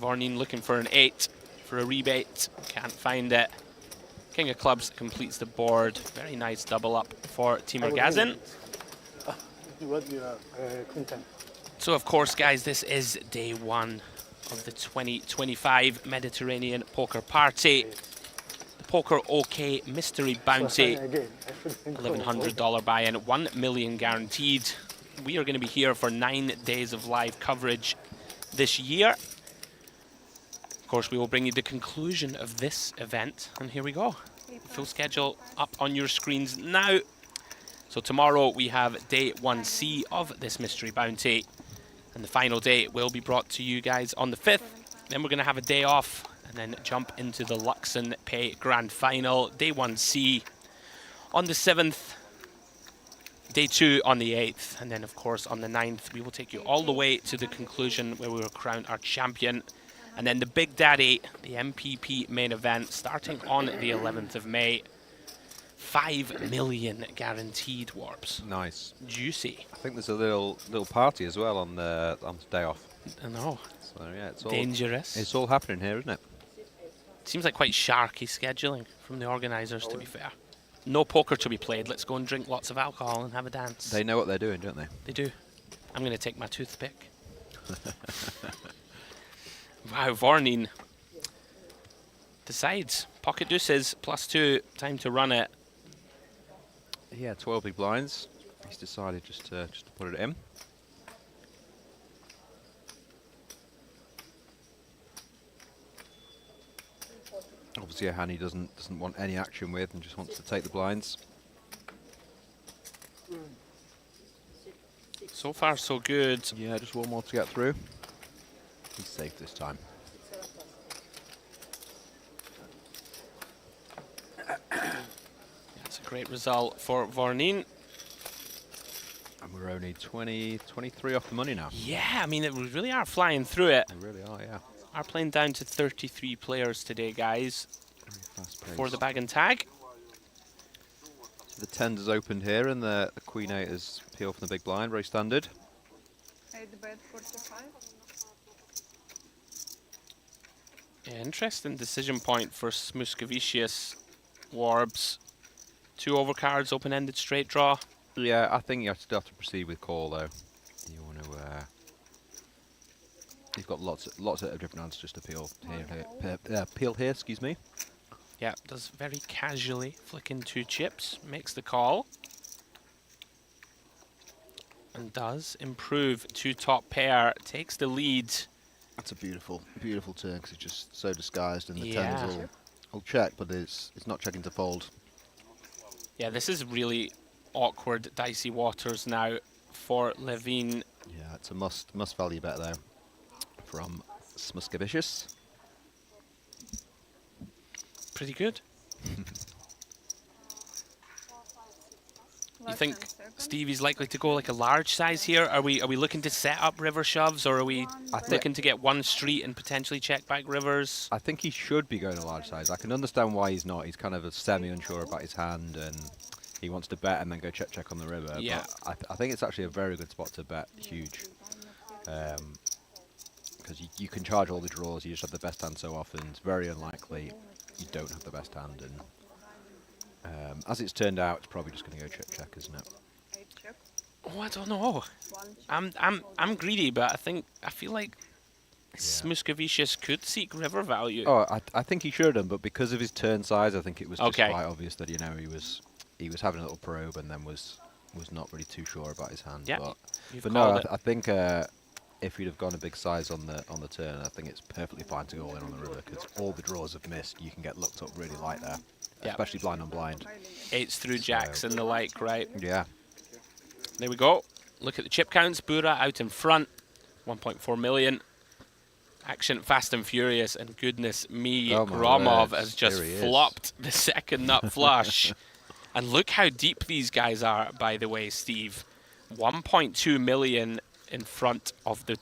Speaker 2: Vornin looking for an 8 for a rebate. Can't find it. King of clubs completes the board. Very nice double up for Team Mergazin.
Speaker 3: What do you have? Queen 10.
Speaker 2: So of course, guys, this is day 1 of the 2025 Mediterranean Poker Party. The PokerOK Mystery Bounty. $1,100 buy-in, $1 million guaranteed. We are going to be here for 9 days of live coverage this year. Of course, we will bring you the conclusion of this event, and here we go. Full schedule up on your screens now. So tomorrow we have day 1C of this mystery bounty, and the final day will be brought to you guys on the 5th. Then we're going to have a day off and then jump into the Luxon Pay Grand Final, day 1C on the 7th, day 2 on the 8th, and then of course on the 9th we will take you all the way to the conclusion where we will crown our champion. And then the Big Daddy, the MPP main event, starting on the 11th of May. 5 million guaranteed warps.
Speaker 8: Nice.
Speaker 2: Juicy.
Speaker 8: I think there's a little party as well on the day off.
Speaker 2: I know.
Speaker 8: So yeah, it's all
Speaker 2: dangerous.
Speaker 8: It's all happening here, isn't it?
Speaker 2: Seems like quite sharky scheduling from the organisers, to be fair. No poker to be played. Let's go and drink lots of alcohol and have a dance.
Speaker 8: They know what they're doing, don't they?
Speaker 2: They do. I'm going to take my toothpick. Wow, Vornin decides. Pocket deuces, +2, time to run it.
Speaker 8: Yeah, 12 big blinds. He's decided just to put it in. Obviously a hand he doesn't want any action with and just wants to take the blinds.
Speaker 2: So far so good.
Speaker 8: Yeah, just one more to get through. He's safe this time.
Speaker 2: That's a great result for Vornin.
Speaker 8: And we're only 23 off the money now.
Speaker 2: Yeah, I mean, we really are flying through it.
Speaker 8: They really are, yeah.
Speaker 2: Are playing down to 33 players today, guys,
Speaker 8: Very fast pace.
Speaker 2: for the bag and tag.
Speaker 8: So the 10s has opened here and the Queen 8 has peeled from the big blind, very standard.
Speaker 4: 8 bet 45.
Speaker 2: Yeah, interesting decision point for Muscovicius. Warbs. 2 overcards, open-ended straight draw.
Speaker 8: Yeah, I think you still have to proceed with call though. You want to. You've got lots of different hands just to peel here. Excuse me.
Speaker 2: Yeah, does very casually flick in 2 chips, makes the call, and does improve 2 top pair, takes the lead.
Speaker 11: That's a beautiful turn because it's just so disguised, and the
Speaker 2: Yeah.
Speaker 11: 10s will check, but it's not checking to fold.
Speaker 2: Yeah, this is really awkward, dicey waters now for Levine.
Speaker 11: Yeah, it's a must value bet there from Muscovicius.
Speaker 2: Pretty good. You think Stevie's likely to go like a large size here? Are we looking to set up river shoves, or are we looking to get one street and potentially check back rivers?
Speaker 8: I think he should be going a large size. I can understand why he's not. He's kind of semi-unsure about his hand and he wants to bet and then go check on the river.
Speaker 2: Yeah.
Speaker 8: But I think it's actually a very good spot to bet huge. Because you can charge all the draws, you just have the best hand so often. It's very unlikely you don't have the best hand. And as it's turned out, it's probably just going to go check, isn't it?
Speaker 2: Oh, I don't know. I'm greedy, but I feel like Muscovicius could seek river value.
Speaker 8: Oh, I think he should have done, but because of his turn size, I think it was just
Speaker 2: Okay.
Speaker 8: quite obvious that he was having a little probe and then was not really too sure about his hand.
Speaker 2: Yeah,
Speaker 8: But no, I think if he'd have gone a big size on the turn, I think it's perfectly fine to go all in on the river because all the draws have missed. You can get looked up really light there, especially blind on blind.
Speaker 2: 8s through jacks and the like, right?
Speaker 8: Yeah.
Speaker 2: There we go. Look at the chip counts. Bura out in front, 1.4 million. Action fast and furious, and goodness me, Gromov has just flopped the second nut flush. And look how deep these guys are, by the way, Steve. 1.2 million in front of the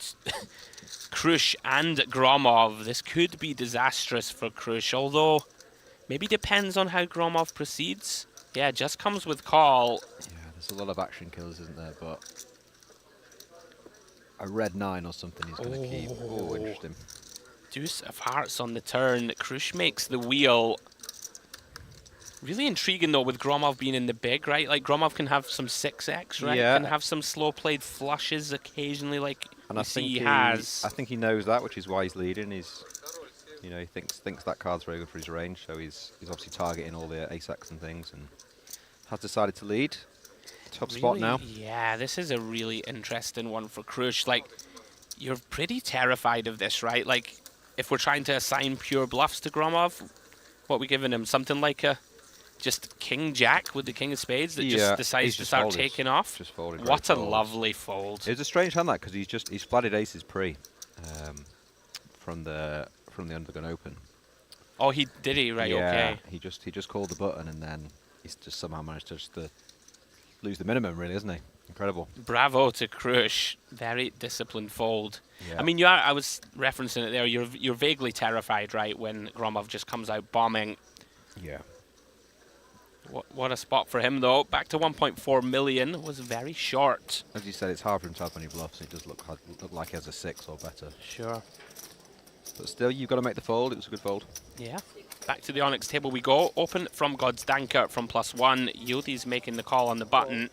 Speaker 2: Krush and Gromov. This could be disastrous for Krush, although maybe depends on how Gromov proceeds. Yeah, just comes with call.
Speaker 8: Yeah, there's a lot of action killers, isn't there? But a red 9 or something he's going to keep. Oh, interesting.
Speaker 2: Deuce of hearts on the turn. Krush makes the wheel. Really intriguing, though, with Gromov being in the big, right? Like, Gromov can have some 6x, right?
Speaker 8: Yeah.
Speaker 2: Can have some slow-played flushes occasionally, like
Speaker 8: And
Speaker 2: you see he has.
Speaker 8: I think he knows that, which is why he's leading. He's, he thinks that card's very good for his range, so he's obviously targeting all the ace-x and things, and has decided to lead. Top spot now.
Speaker 2: Yeah, this is a really interesting one for Krush. Like, you're pretty terrified of this, right? Like, if we're trying to assign pure bluffs to Gromov, what are we giving him? Something like a just king-jack with the king of spades that just decides to start taking off?
Speaker 8: Just folding.
Speaker 2: What a lovely fold.
Speaker 8: It's a strange hand, that, because he's flatted aces pre from the Undergun Open.
Speaker 2: Oh, did he? Right, okay.
Speaker 8: He just called the button, and then he's just somehow managed to just lose the minimum, really, isn't he? Incredible.
Speaker 2: Bravo to Krush. Very disciplined fold.
Speaker 8: Yeah.
Speaker 2: I mean, I was referencing it there. You're vaguely terrified, right, when Gromov just comes out bombing.
Speaker 8: Yeah.
Speaker 2: What a spot for him, though. Back to 1.4 million. Was very short.
Speaker 8: As you said, it's hard for him to have many bluffs. It does look like he has a 6 or better.
Speaker 2: Sure.
Speaker 8: But still, you've got to make the fold. It was a good fold.
Speaker 2: Yeah. Back to the Onyx table we go. Open from God's Danker from +1. Yildiz making the call on the button.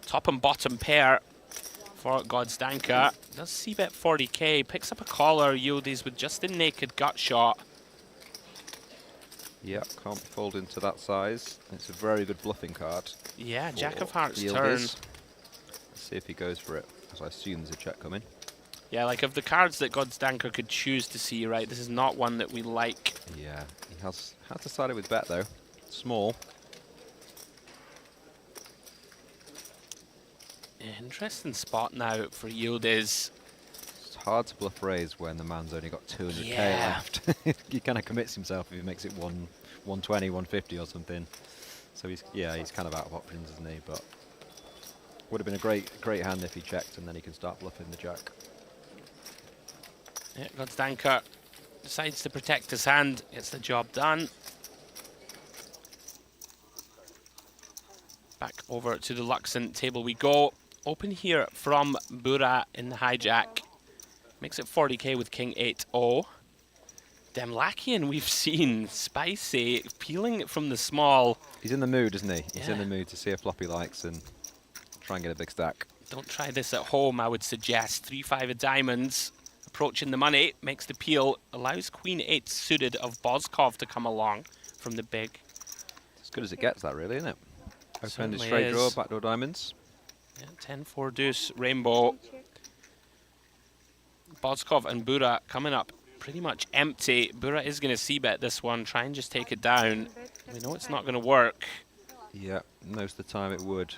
Speaker 2: Top and bottom pair for God's Danker. Does c-bet 40k. Picks up a caller. Yildiz with just a naked gut shot.
Speaker 8: Yeah, can't be folded into that size. It's a very good bluffing card.
Speaker 2: Yeah, Jack of Hearts
Speaker 8: Yildiz.
Speaker 2: turn.
Speaker 8: Let's see if he goes for it, as I assume there's a check coming.
Speaker 2: Yeah, like of the cards that God's Danker could choose to see, right, this is not one that we like.
Speaker 8: Yeah, he has decided with bet, though. Small.
Speaker 2: Interesting spot now for Yildiz.
Speaker 8: It's hard to bluff raise when the man's only got 200k left. He kind of commits himself if he makes it 120, 150 or something. So he's kind of out of options, isn't he? But would have been a great hand if he checked, and then he can start bluffing the jack.
Speaker 2: Yeah, God's Danker decides to protect his hand, gets the job done. Back over to the Luxon table we go. Open here from Bura in the hijack. Makes it 40k with King 8-0. Demlakian we've seen, spicy, peeling it from the small.
Speaker 8: He's in the mood, isn't he? He's in the mood to see a flop he likes and try and get a big stack.
Speaker 2: Don't try this at home, I would suggest. 3-5 of diamonds. Approaching the money, makes the peel, allows Queen 8 suited of Bozkov to come along from the big.
Speaker 8: As good as it gets, that really, isn't it? Open-ended
Speaker 2: Certainly
Speaker 8: straight draw,
Speaker 2: is.
Speaker 8: backdoor diamonds.
Speaker 2: Yeah, 10-4 deuce, rainbow. Bozkov and Bura coming up pretty much empty. Bura is going to c-bet this one, try and just take it down. We know it's not going to work.
Speaker 8: Yeah, most of the time it would,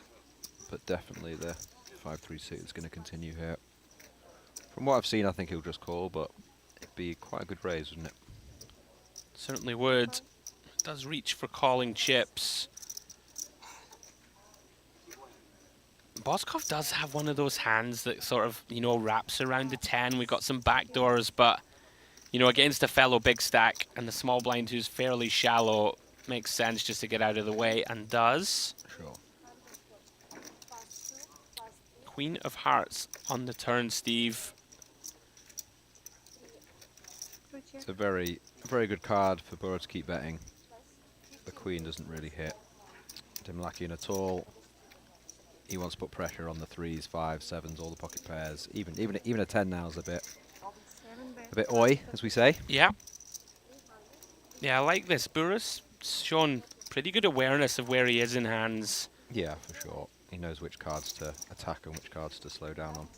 Speaker 8: but definitely the 5-3 suit is going to continue here. From what I've seen, I think he'll just call, but it'd be quite a good raise, wouldn't it?
Speaker 2: Certainly would. Does reach for calling chips. Bozkov does have one of those hands that sort of, wraps around the 10. We've got some backdoors, but, against a fellow big stack and the small blind who's fairly shallow, makes sense just to get out of the way, and does.
Speaker 8: Sure.
Speaker 2: Queen of Hearts on the turn, Steve.
Speaker 8: It's a very good card for Bura to keep betting. The queen doesn't really hit Demlakian at all. he wants to put pressure on the 3s, 5s, 7s, all the pocket pairs. Even a 10 now is a bit oi, as we say.
Speaker 2: Yeah. Yeah, I like this. Bura's shown pretty good awareness of where he is in hands.
Speaker 8: Yeah, for sure. He knows which cards to attack and which cards to slow down on.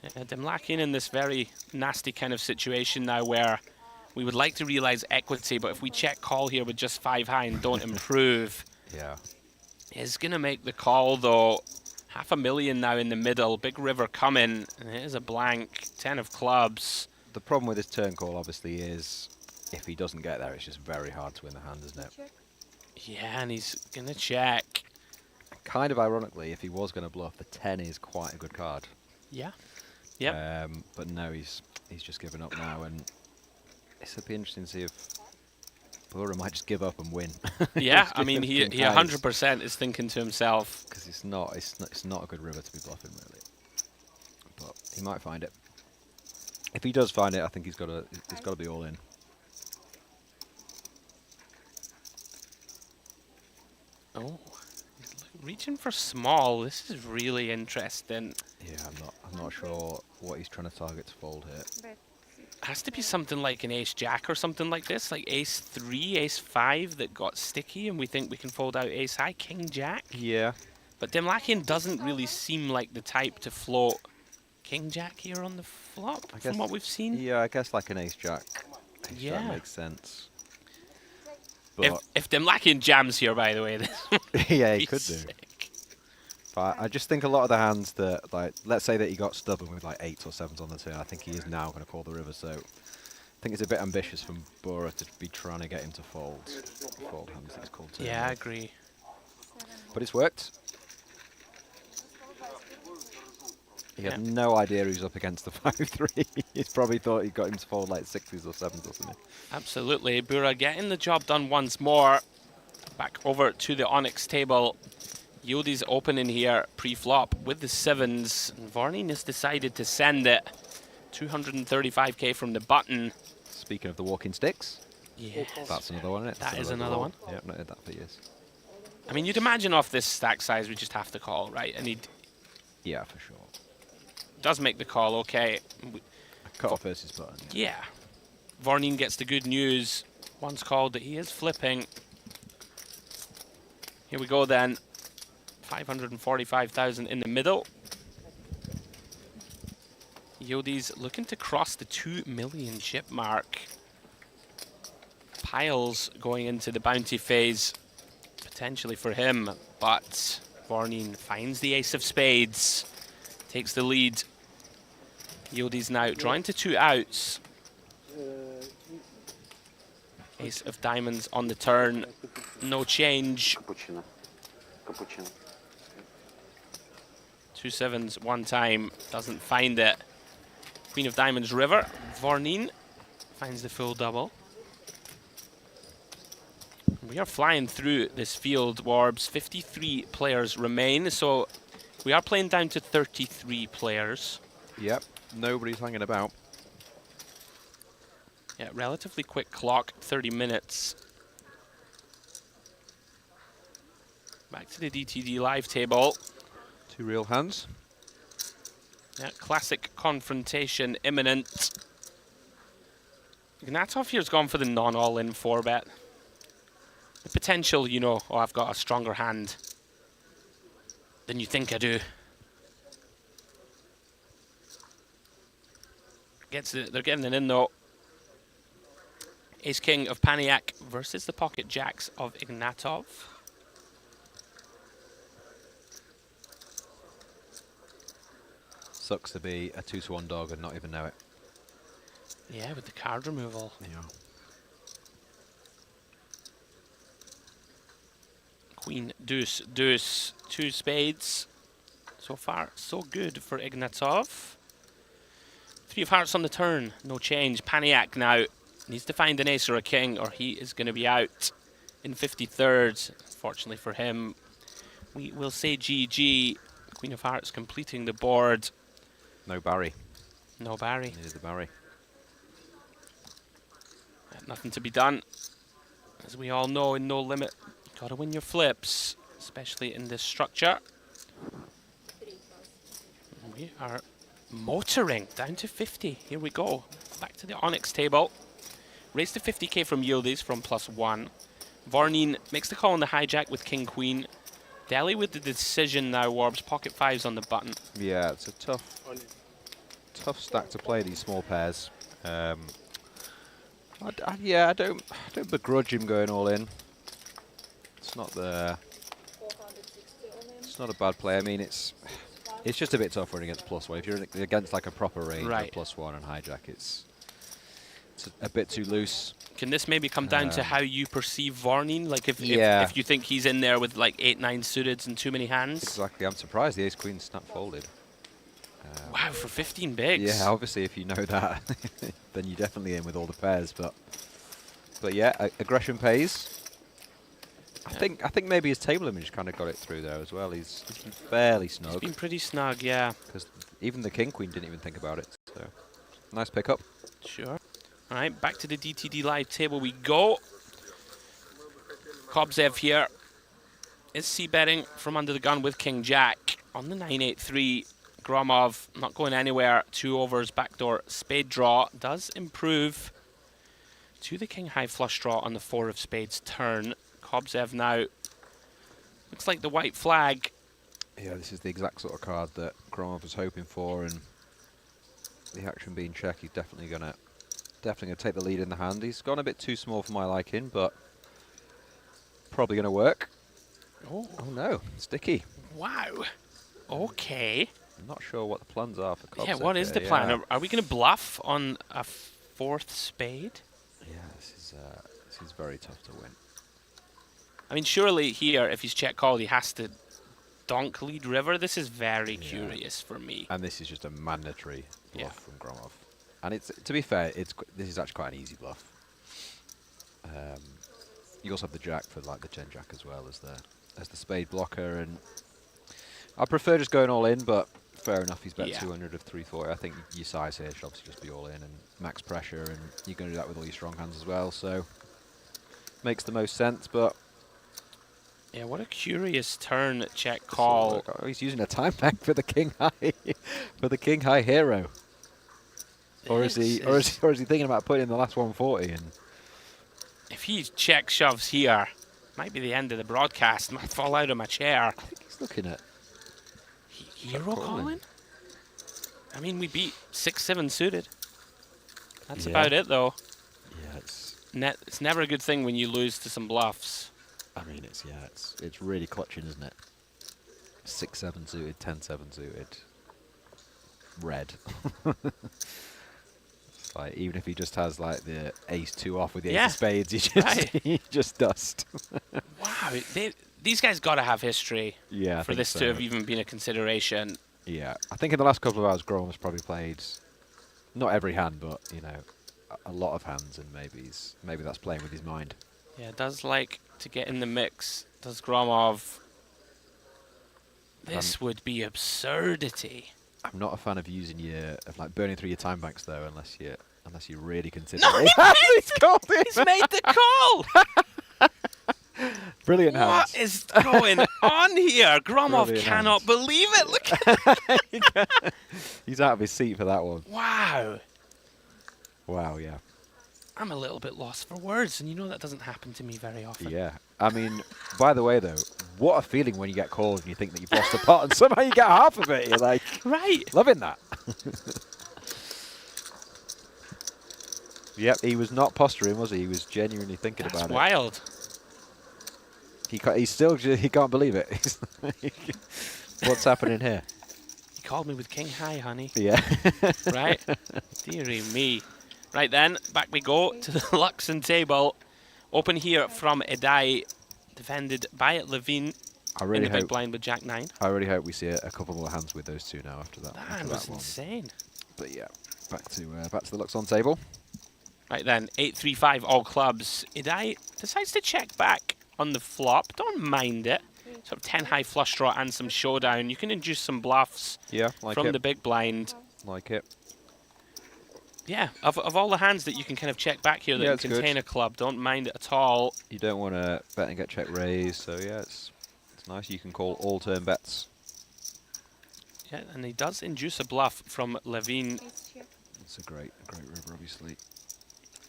Speaker 2: Yeah, Demlakian in this very nasty kind of situation now where we would like to realize equity, but if we check call here with just 5 high and don't improve,
Speaker 8: yeah,
Speaker 2: is going to make the call though. $500,000 now in the middle. Big river coming. And here's a blank. 10 of clubs.
Speaker 8: The problem with his turn call obviously is if he doesn't get there, it's just very hard to win the hand, isn't it?
Speaker 2: Yeah, and he's going to check.
Speaker 8: Kind of ironically, if he was going to bluff, the 10 is quite a good card.
Speaker 2: Yeah. Yep.
Speaker 8: But no, he's just given up now, and it'll be interesting to see if Bura might just give up and win.
Speaker 2: Yeah, I mean, he 100% is thinking to himself.
Speaker 8: Because it's not a good river to be bluffing, really. But he might find it. If he does find it, I think he's got to be all in.
Speaker 2: Oh, he's reaching for small. This is really interesting.
Speaker 8: Yeah, I'm not sure what he's trying to target to fold here.
Speaker 2: Has to be something like an ace-jack or something like this, like ace-3, ace-5 that got sticky, and we think we can fold out ace-high, king-jack.
Speaker 8: Yeah.
Speaker 2: But Demlakian doesn't really seem like the type to float king-jack here on the flop, from what we've seen.
Speaker 8: Yeah, I guess like an ace-jack.
Speaker 2: Yeah.
Speaker 8: That makes sense. But
Speaker 2: If Demlakian jams here, by the way, this
Speaker 8: yeah, he could
Speaker 2: sick.
Speaker 8: do. But I just think a lot of the hands that, like, let's say that he got stubborn with like 8s or 7s on the turn, I think he is now going to call the river. So I think it's a bit ambitious from Bura to be trying to get him to fold hands that he's called turn.
Speaker 2: Yeah, I agree.
Speaker 8: But it's worked. He had no idea he was up against the 5-3. He's probably thought he got him to fold like 6s or 7s or something.
Speaker 2: Absolutely. Bura getting the job done once more. Back over to the Onyx table. Yodi's opening here pre-flop with the 7s. And Varneen has decided to send it. 235k from the button.
Speaker 8: Speaking of the walking sticks.
Speaker 2: Yes.
Speaker 8: That's another one, isn't it?
Speaker 2: That is another one.
Speaker 8: Yeah, I've not heard that for years.
Speaker 2: I mean, you'd imagine off this stack size, we just have to call, right? And he
Speaker 8: Yeah, for sure.
Speaker 2: does make the call, okay.
Speaker 8: Cut off versus button.
Speaker 2: Yeah. Varneen gets the good news. Once called that he is flipping. Here we go then. 545,000 in the middle. Yodi's looking to cross the 2 million chip mark. Piles going into the bounty phase, potentially for him, but Varneen finds the ace of spades, takes the lead. Yodi's now drawing to 2 outs. Ace of diamonds on the turn, no change.
Speaker 7: Cappuccino.
Speaker 2: 2 7s one time, doesn't find it. Queen of diamonds river, Varneen finds the full double. We are flying through this field, Warbs. 53 players remain, so we are playing down to 33 players.
Speaker 8: Yep, nobody's hanging about.
Speaker 2: Yeah, relatively quick clock, 30 minutes. Back to the DTD live table.
Speaker 8: 2 real hands.
Speaker 2: Yeah, classic confrontation imminent. Ignatov here's gone for the non-all-in 4-bet. The potential, you know, oh, I've got a stronger hand than you think I do. They're getting it in though. Ace-King of Paniak versus the Pocket Jacks of Ignatov.
Speaker 8: Sucks to be a 2-to-1 dog and not even know it.
Speaker 2: Yeah, with the card removal.
Speaker 8: Yeah.
Speaker 2: Queen, deuce, deuce, 2 spades. So far, so good for Ignatov. 3 of hearts on the turn, no change. Paniak now needs to find an ace or a king, or he is going to be out in 53rd. Fortunately for him, we will say GG. Queen of hearts completing the board.
Speaker 8: No Barry.
Speaker 2: No Barry.
Speaker 8: Needed the Barry.
Speaker 2: Nothing to be done. As we all know, in No Limit, you gotta win your flips, especially in this structure. We are motoring down to 50. Here we go. Back to the Onyx table. Raised to 50k from Yildiz from +1. Vorneen makes the call on the hijack with King Queen. Deli with the decision now, Warbs. Pocket fives on the button.
Speaker 8: Yeah, it's a tough stack to play, these small pairs. Yeah, I don't begrudge him going all in. It's not a bad play. I mean, it's just a bit tough running against +1. If you're against like a proper range of +1 and hijack, it's a bit too loose.
Speaker 2: Can this maybe come down to how you perceive Vorneen? Like if you think he's in there with like 8-9 suiteds and too many hands?
Speaker 8: Exactly. I'm surprised the ace-queen snap folded.
Speaker 2: Wow, for 15 bigs.
Speaker 8: Yeah, obviously if you know that, then you're definitely in with all the pairs. But yeah, aggression pays. I think maybe his table image kind of got it through there as well. He's been fairly snug.
Speaker 2: He's been pretty snug, yeah.
Speaker 8: Because even the king queen didn't even think about it. So nice pickup.
Speaker 2: Sure. All right, back to the DTD live table we go. Kobzev here is c-betting from under the gun with King Jack on the 9-8-3. Gromov not going anywhere. 2 overs, backdoor spade draw does improve to the king high flush draw on the 4 of spades turn. Kobzev now looks like the white flag.
Speaker 8: Yeah, this is the exact sort of card that Gromov was hoping for, and the action being check, he's definitely gonna take the lead in the hand. He's gone a bit too small for my liking, but probably gonna work. Oh no, sticky.
Speaker 2: Wow. Okay.
Speaker 8: I'm not sure what the plans are for Kobzev.
Speaker 2: Yeah, what is the plan? Are we going to bluff on a 4th spade?
Speaker 8: Yeah, this is very tough to win.
Speaker 2: I mean, surely here, if he's check called, he has to donk lead river. This is very curious for me.
Speaker 8: And this is just a mandatory bluff from Gromov. And it's, to be fair, this is actually quite an easy bluff. You also have the jack for like the gen jack as well as the spade blocker, and I prefer just going all in, but fair enough, he's bet 200 of 340. I think your size here should obviously just be all in and max pressure, and you're going to do that with all your strong hands as well, so makes the most sense. But
Speaker 2: yeah, what a curious turn check call.
Speaker 8: Oh, he's using a time bank for the king high for the king high hero. Or is he thinking about putting in the last 140? And
Speaker 2: if he check shoves here, might be the end of the broadcast. Might fall out of my chair.
Speaker 8: I think he's looking at
Speaker 2: hero calling. I mean, we beat 6-7 suited. That's about it, though.
Speaker 8: Yeah,
Speaker 2: it's never a good thing when you lose to some bluffs.
Speaker 8: I mean, it's really clutching, isn't it? 6-7 suited, 10-7 suited, red. Like, even if he just has like the ace-2 off with the ace of spades, he just dust.
Speaker 2: Wow, these guys got to have history.
Speaker 8: Yeah,
Speaker 2: for this to have even been a consideration.
Speaker 8: Yeah, I think in the last couple of hours, Groham's probably played not every hand, but you know, a lot of hands, and maybe that's playing with his mind.
Speaker 2: Yeah, does like to get in the mix. Does Gromov? This would be absurdity.
Speaker 8: I'm not a fan of using like burning through your time banks though, unless you really consider
Speaker 2: no,
Speaker 8: it.
Speaker 2: He's made the call.
Speaker 8: Brilliant hands.
Speaker 2: What is going on here? Gromov
Speaker 8: Brilliant
Speaker 2: cannot
Speaker 8: hands.
Speaker 2: believe it. Look at that.
Speaker 8: He's out of his seat for that one.
Speaker 2: Wow.
Speaker 8: Wow, yeah.
Speaker 2: I'm a little bit lost for words, and you know that doesn't happen to me very often.
Speaker 8: Yeah. I mean, by the way, though, what a feeling when you get called and you think that you've lost a pot and somehow you get half of it. You're like,
Speaker 2: right.
Speaker 8: Loving that. Yep, he was not posturing, was he? He was genuinely thinking about it.
Speaker 2: That's wild.
Speaker 8: He can't believe it. What's happening here?
Speaker 2: He called me with king high, honey.
Speaker 8: Yeah.
Speaker 2: Right? Dearie me. Right then, back we go to the Luxon table. Open here from Edai, defended by Levine.
Speaker 8: I really
Speaker 2: in the big
Speaker 8: hope
Speaker 2: blind with Jack 9.
Speaker 8: I really hope we see a couple more hands with those two now after that.
Speaker 2: That was insane.
Speaker 8: But yeah, back to the Luxon table.
Speaker 2: Right then, 8-3-5 all clubs. Edai decides to check back on the flop. Don't mind it. Sort of 10 high flush draw and some showdown. You can induce some bluffs from the big blind.
Speaker 8: Like it.
Speaker 2: Yeah, of all the hands that you can kind of check back here that contain a club, don't mind it at all.
Speaker 8: You don't want to bet and get check raised, so yeah, it's nice. You can call all turn bets.
Speaker 2: Yeah, and he does induce a bluff from Levine.
Speaker 4: Ace check.
Speaker 8: It's a great river, obviously.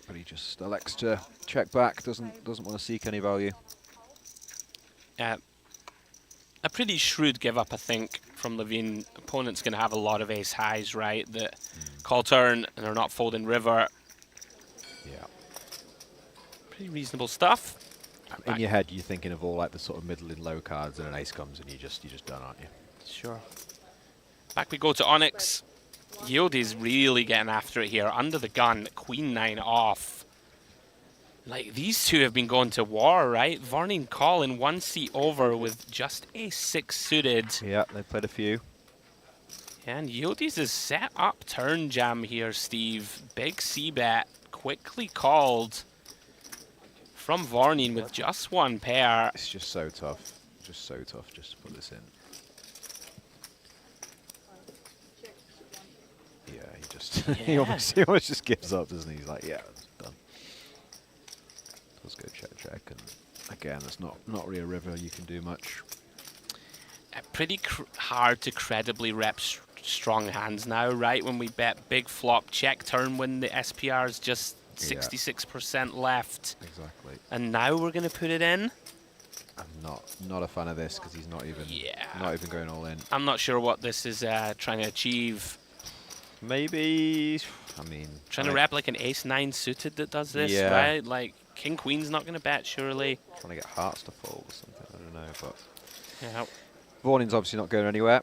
Speaker 8: But he just elects to check back, doesn't want to seek any value.
Speaker 2: A pretty shrewd give up, I think, from Levine. Opponent's going to have a lot of ace highs, right? That call turn and they're not folding river.
Speaker 8: Yeah.
Speaker 2: Pretty reasonable stuff.
Speaker 8: In your head, you're thinking of all like the sort of middle and low cards, and an ace comes, and you're just done, aren't you?
Speaker 2: Sure. Back we go to Onyx. Yildi's really getting after it here. Under the gun, queen 9 off. Like, these two have been going to war, right? Varney calling 1 seat over with just ace 6 suited.
Speaker 8: Yeah, they played a few.
Speaker 2: And Yildi's is set up turn jam here, Steve. Big c-bet, quickly called from Varney with just 1 pair.
Speaker 8: It's just so tough. Just so tough just to put this in. Yeah, he just he almost just gives up, doesn't he? He's like, yeah, it's done. Let's go check, and again, there's not really a river you can do much.
Speaker 2: Pretty hard to credibly rep strong hands now, right? When we bet big flop check turn when the SPR is just 66% left.
Speaker 8: Exactly.
Speaker 2: And now we're going to put it in.
Speaker 8: I'm not a fan of this because he's not even going all in.
Speaker 2: I'm not sure what this is trying to achieve.
Speaker 8: Maybe, I mean,
Speaker 2: trying to rep like an ace 9 suited that does this, right? Like king queen's not going to bet, surely.
Speaker 8: Trying to get hearts to fold or something. I don't know, but
Speaker 2: yeah.
Speaker 8: Varney's obviously not going anywhere.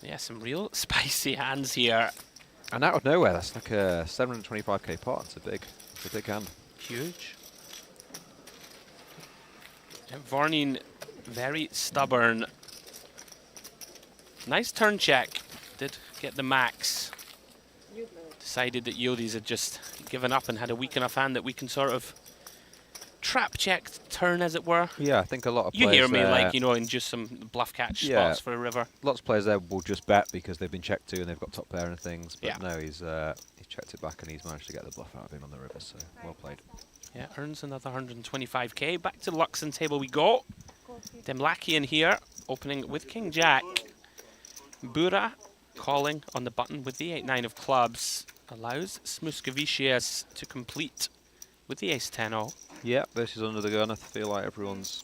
Speaker 2: Yeah, some real spicy hands here.
Speaker 8: And out of nowhere, that's like a 725k pot. It's a big hand.
Speaker 2: Huge. Yeah, Varney very stubborn. Nice turn check. Did get the max. Decided that Yildiz had just given up and had a weak enough hand that we can sort of trap check turn, as it were.
Speaker 8: Yeah, I think a lot of
Speaker 2: you
Speaker 8: players
Speaker 2: hear me,
Speaker 8: there,
Speaker 2: like, you know, in just some bluff catch spots for a river.
Speaker 8: Lots of players there will just bet because they've been checked to and they've got top pair and things. But no, he's checked it back and he's managed to get the bluff out of him on the river. So well played.
Speaker 2: Yeah, earns another 125k. Back to Luxon table we go. Demlakian here, opening with King Jack. Bura calling on the button with the 8-9 of clubs. Allows Smuskavicius to complete with the ace-10-0.
Speaker 8: Yeah, versus under the gun. I feel like everyone's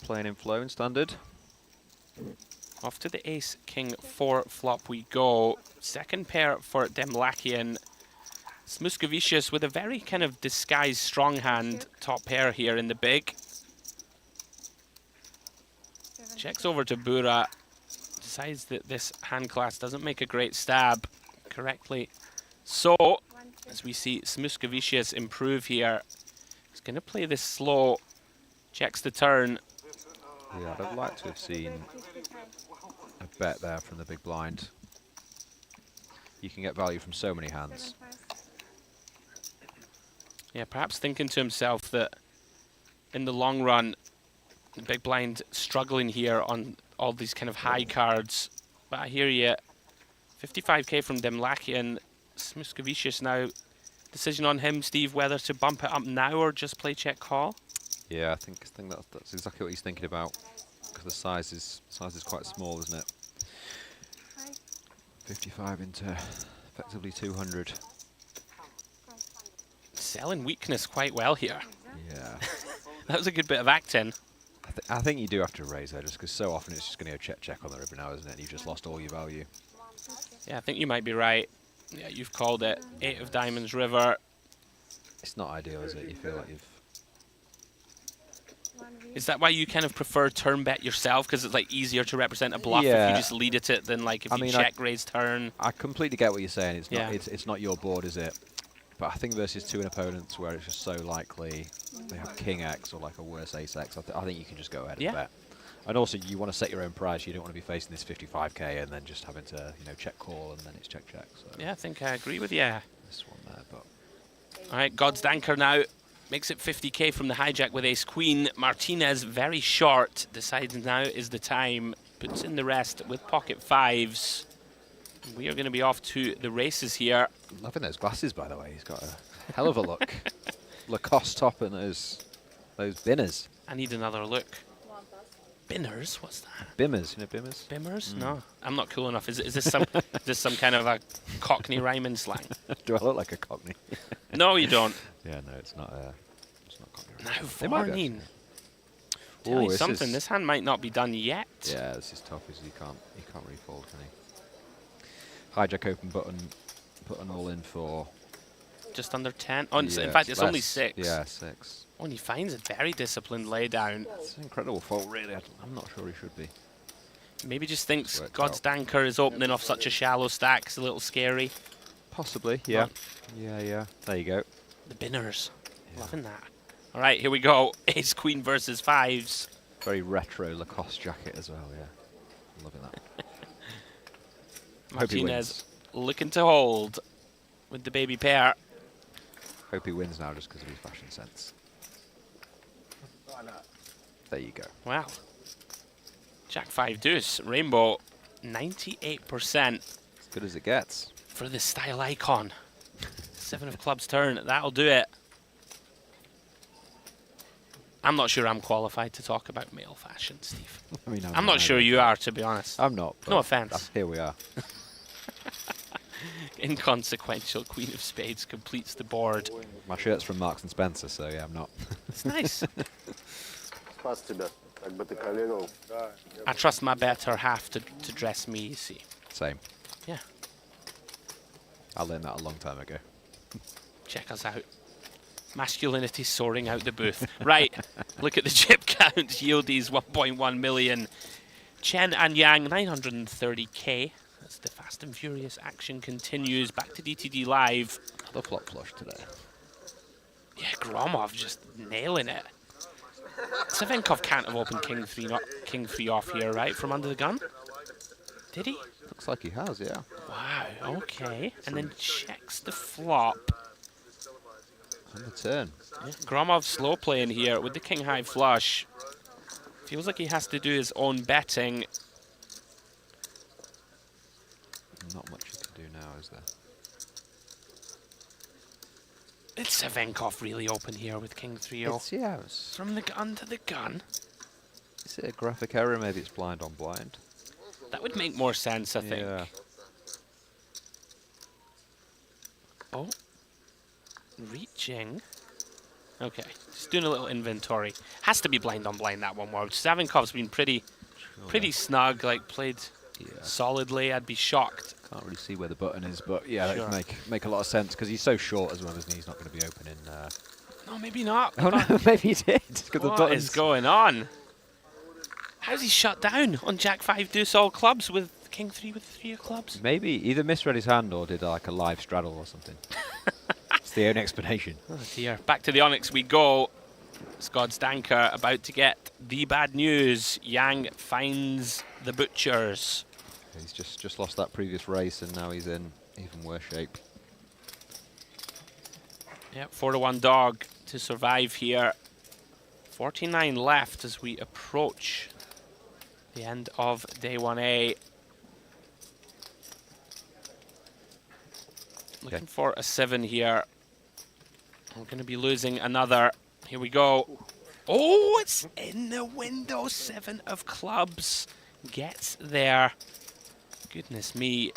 Speaker 8: playing in flow and standard.
Speaker 2: Off to the ace-king 4 flop we go. Second pair for Demlakian. Smuskavicius with a very kind of disguised strong hand top pair here in the big. Checks over to Bura. Decides that this hand class doesn't make a great stab correctly. So, as we see Smuskavicius improve here, he's going to play this slow. Checks the turn.
Speaker 8: Yeah, I'd have liked to have seen a bet there from the big blind. You can get value from so many hands.
Speaker 2: Yeah, perhaps thinking to himself that in the long run, the big blind struggling here on all these kind of high cards. But I hear you. 55k from Demlakian. Smuskavicius now. Decision on him, Steve, whether to bump it up now or just play check call.
Speaker 8: Yeah, I think that's exactly what he's thinking about. Because the size is quite small, isn't it? 55 into effectively 200.
Speaker 2: Selling weakness quite well here.
Speaker 8: Yeah.
Speaker 2: That was a good bit of acting.
Speaker 8: I think you do have to raise there, just because so often it's just going to go check on the river now, isn't it? And you've just lost all your value.
Speaker 2: Yeah, I think you might be right. Yeah, you've called it. 8 of diamonds river.
Speaker 8: It's not ideal, is it? You feel like you've...
Speaker 2: Is that why you kind of prefer turn bet yourself? Because it's like easier to represent a bluff if you just lead at it than like if you check raise turn.
Speaker 8: I completely get what you're saying. It's not. It's not your board, is it? But I think versus 2 opponents where it's just so likely they have King X or like a worse Ace X, I think you can just go ahead and bet. And also, you want to set your own price. You don't want to be facing this 55k and then just having to, check call and then it's check. So
Speaker 2: yeah, I think I agree with you.
Speaker 8: This one there, but
Speaker 2: all right, God's Danker now makes it 50k from the hijack with Ace Queen. Martinez very short. Decides now is the time. Puts in the rest with pocket 5s. We are going to be off to the races here.
Speaker 8: Loving those glasses, by the way. He's got a hell of a look. Lacoste top and those binners.
Speaker 2: I need another look. Binners? What's that?
Speaker 8: Bimmers, you know Bimmers?
Speaker 2: Bimmers? No, I'm not cool enough. Is this some is this some kind of a Cockney rhyming slang?
Speaker 8: Do I look like a Cockney?
Speaker 2: No, you don't.
Speaker 8: Yeah, no, it's not. It's not Cockney.
Speaker 2: Now
Speaker 8: They might be,
Speaker 2: 14.
Speaker 8: actually.
Speaker 2: Tell
Speaker 8: Ooh,
Speaker 2: you
Speaker 8: this
Speaker 2: something.
Speaker 8: is-
Speaker 2: This hand might not be done yet.
Speaker 8: Yeah, this is tough. Is he can't really fold, can he? Hijack open button, put an all in for.
Speaker 2: Just under 10. Oh,
Speaker 8: Yeah,
Speaker 2: in fact, it's only
Speaker 8: less.
Speaker 2: 6.
Speaker 8: Yeah, 6.
Speaker 2: Oh, and he finds a very disciplined laydown.
Speaker 8: It's an incredible fold, really. I'm not sure he should be.
Speaker 2: Maybe just thinks
Speaker 8: Worked
Speaker 2: God's
Speaker 8: out.
Speaker 2: Danker is opening off such a shallow stack. It's a little scary.
Speaker 8: Possibly, yeah. Yeah. There you go.
Speaker 2: The Binners.
Speaker 8: Yeah.
Speaker 2: Loving that. All right, here we go. Ace Queen versus 5s.
Speaker 8: Very retro Lacoste jacket as well, yeah. Loving that. Hope he
Speaker 2: Martinez
Speaker 8: wins.
Speaker 2: looking to hold with the baby pair.
Speaker 8: Hope he wins now just because of his fashion sense. There you go.
Speaker 2: Wow. Jack 5 deuce. Rainbow 98%
Speaker 8: As good as it gets.
Speaker 2: for the style icon. 7 of clubs turn. That'll do it. I'm not sure I'm qualified to talk about male fashion, Steve.
Speaker 8: I mean,
Speaker 2: I'm not sure you are, to be honest.
Speaker 8: I'm not.
Speaker 2: No
Speaker 8: but
Speaker 2: offense.
Speaker 8: Here we are.
Speaker 2: Inconsequential. Queen of Spades completes the board.
Speaker 8: My shirt's from Marks and Spencer, so yeah, I'm not.
Speaker 2: It's nice.
Speaker 5: Спас тебя, как бы ты коллегу.
Speaker 2: I trust my better half to dress me, you see.
Speaker 8: Same.
Speaker 2: Yeah.
Speaker 8: I learned that a long time ago.
Speaker 2: Check us out. Masculinity soaring out the booth. Right, look at the chip count. Yieldies 1.1 million. Chen and Yang 930k. That's the fast and furious action continues. Back to DTD Live.
Speaker 8: Another flop flush today.
Speaker 2: Yeah, Gromov just nailing it. Savenkov can't have opened king 3 off here, right? From under the gun? Did he?
Speaker 8: Looks like he has, yeah.
Speaker 2: Wow, okay. And then checks the flop.
Speaker 8: On the turn.
Speaker 2: Yeah, Gromov slow playing here with the king high flush. Feels like he has to do his own betting.
Speaker 8: Not much you can do now, is there?
Speaker 2: It's Savenkov really open here with king 3-0.
Speaker 8: It's, yeah, it's,
Speaker 2: From the gun to the gun.
Speaker 8: is it a graphic error? Maybe it's blind on blind.
Speaker 2: That would make more sense, I think.
Speaker 8: Yeah.
Speaker 2: Oh. Reaching. Okay, just doing a little inventory. Has to be blind on blind, that one word. Savenkov's been pretty snug, like played solidly. I'd be shocked.
Speaker 8: Can't really see where the button is, but yeah, that
Speaker 2: Sure.
Speaker 8: would make a lot of sense because he's so short as well, isn't he? He's not going to be opening.
Speaker 2: No, maybe not.
Speaker 8: Oh no, maybe he did.
Speaker 2: What is going on? How's he shut down on Jack 5 deuce all clubs with king 3 with 3 of clubs?
Speaker 8: Maybe either misread his hand or did like a live straddle or something. It's the only explanation.
Speaker 2: Oh dear. Back to the Onyx we go. God's Danker about to get the bad news. Yang finds the butchers.
Speaker 8: He's just lost that previous race and now he's in even worse shape.
Speaker 2: Yep, 4-1 dog to survive here. 49 left as we approach the end of day 1A. Looking for a 7 here. We're going to be losing another. Here we go. Oh, it's in the window. 7 of clubs gets there. Goodness me.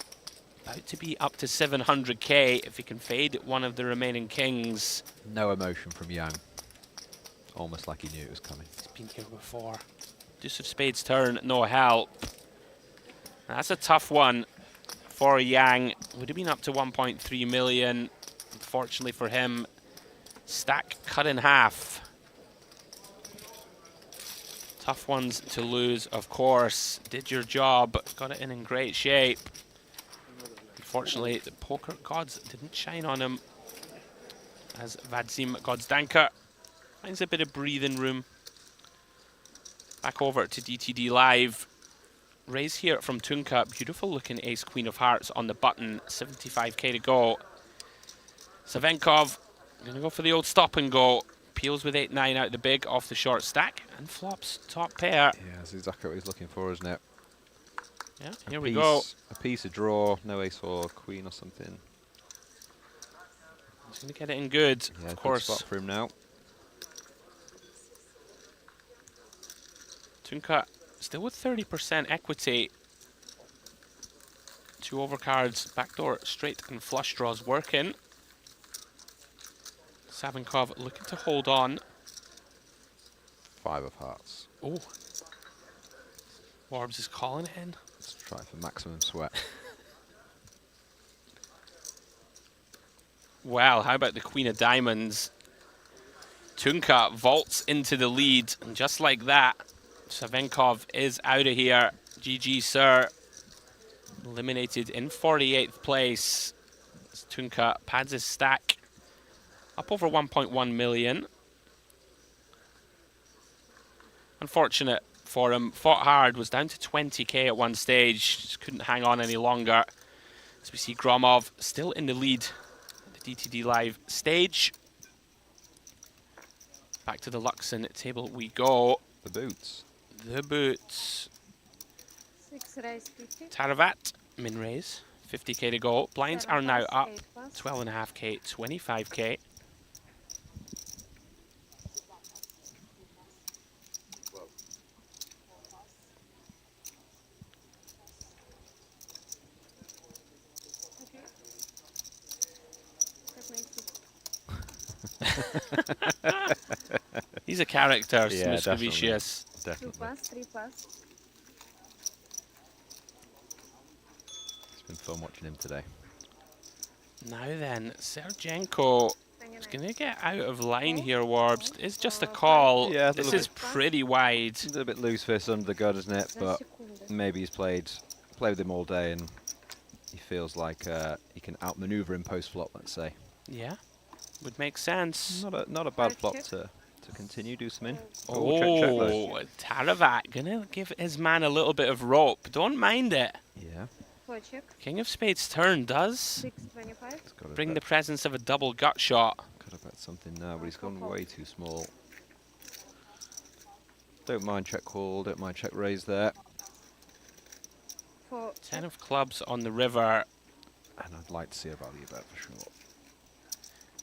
Speaker 2: About to be up to 700k if he can fade one of the remaining kings.
Speaker 8: No emotion from Yang. Almost like he knew it was coming.
Speaker 2: He's been here before. Deuce of Spades turn, no help. That's a tough one for Yang. Would have been up to 1.3 million. Unfortunately for him, stack cut in half. Tough ones to lose, of course. Did your job, got it in great shape. Unfortunately, the poker gods didn't shine on him as Vadzim God's Danker finds a bit of breathing room. Back over to DTD Live. Raise here from Tunka. Beautiful looking ace queen of hearts on the button. 75k to go. Savenkov going to go for the old stop and go. Peels with 8-9 out the big off the short stack and flops top pair.
Speaker 8: Yeah, that's exactly what he's looking for, isn't it?
Speaker 2: Yeah, here we go.
Speaker 8: A piece, a draw, no ace or queen or something.
Speaker 2: He's going to get it in good,
Speaker 8: Yeah,
Speaker 2: of course.
Speaker 8: good spot for him now.
Speaker 2: Tunka still with 30% equity. 2 overcards, backdoor, straight and flush draws working. Savinkov looking to hold on.
Speaker 11: 5 of hearts.
Speaker 2: Oh. Warbs is calling it in.
Speaker 11: Let's try for maximum sweat.
Speaker 2: Well, how about the Queen of Diamonds? Tunka vaults into the lead, and just like that, Savinkov is out of here. GG, sir. Eliminated in 48th place. As Tunka pads his stack. Up over 1.1 million. Unfortunate for him. Fought hard, was down to 20k at one stage. Just couldn't hang on any longer. As we see Gromov still in the lead at the DTD Live stage. Back to the Luxon table we go.
Speaker 11: The boots.
Speaker 2: The boots.
Speaker 4: 6 raise 50.
Speaker 2: Taravat, min raise. 50k to go. Blinds are now up. 12.5k, 25k. He's a character,
Speaker 11: Yeah,
Speaker 2: Muscovicius.
Speaker 11: definitely.
Speaker 4: 2 pass, 3 pass.
Speaker 11: It's been fun watching him today.
Speaker 2: Now then, Sergenko is going to get out of line here, Warbs. It's just a call.
Speaker 11: Yeah, a
Speaker 2: this
Speaker 11: little
Speaker 2: is pretty wide.
Speaker 11: It's a bit loose fist under the gun, isn't it? But maybe he's played with him all day and he feels like he can outmaneuver him post-flop, let's say.
Speaker 2: Yeah, would make sense.
Speaker 11: Not a bad flop to continue, do some in.
Speaker 2: Oh, Taravat gonna give his man a little bit of rope. Don't mind it.
Speaker 11: Yeah.
Speaker 4: 4 check.
Speaker 2: King of Spades turn does
Speaker 4: 6.25.
Speaker 2: bring the presence of a double gut shot.
Speaker 11: Could have bet something now, but he's gone way too small. Don't mind check call, don't mind check raise there.
Speaker 4: 4
Speaker 2: 10 of clubs on the river.
Speaker 11: And I'd like to see a value bet for sure.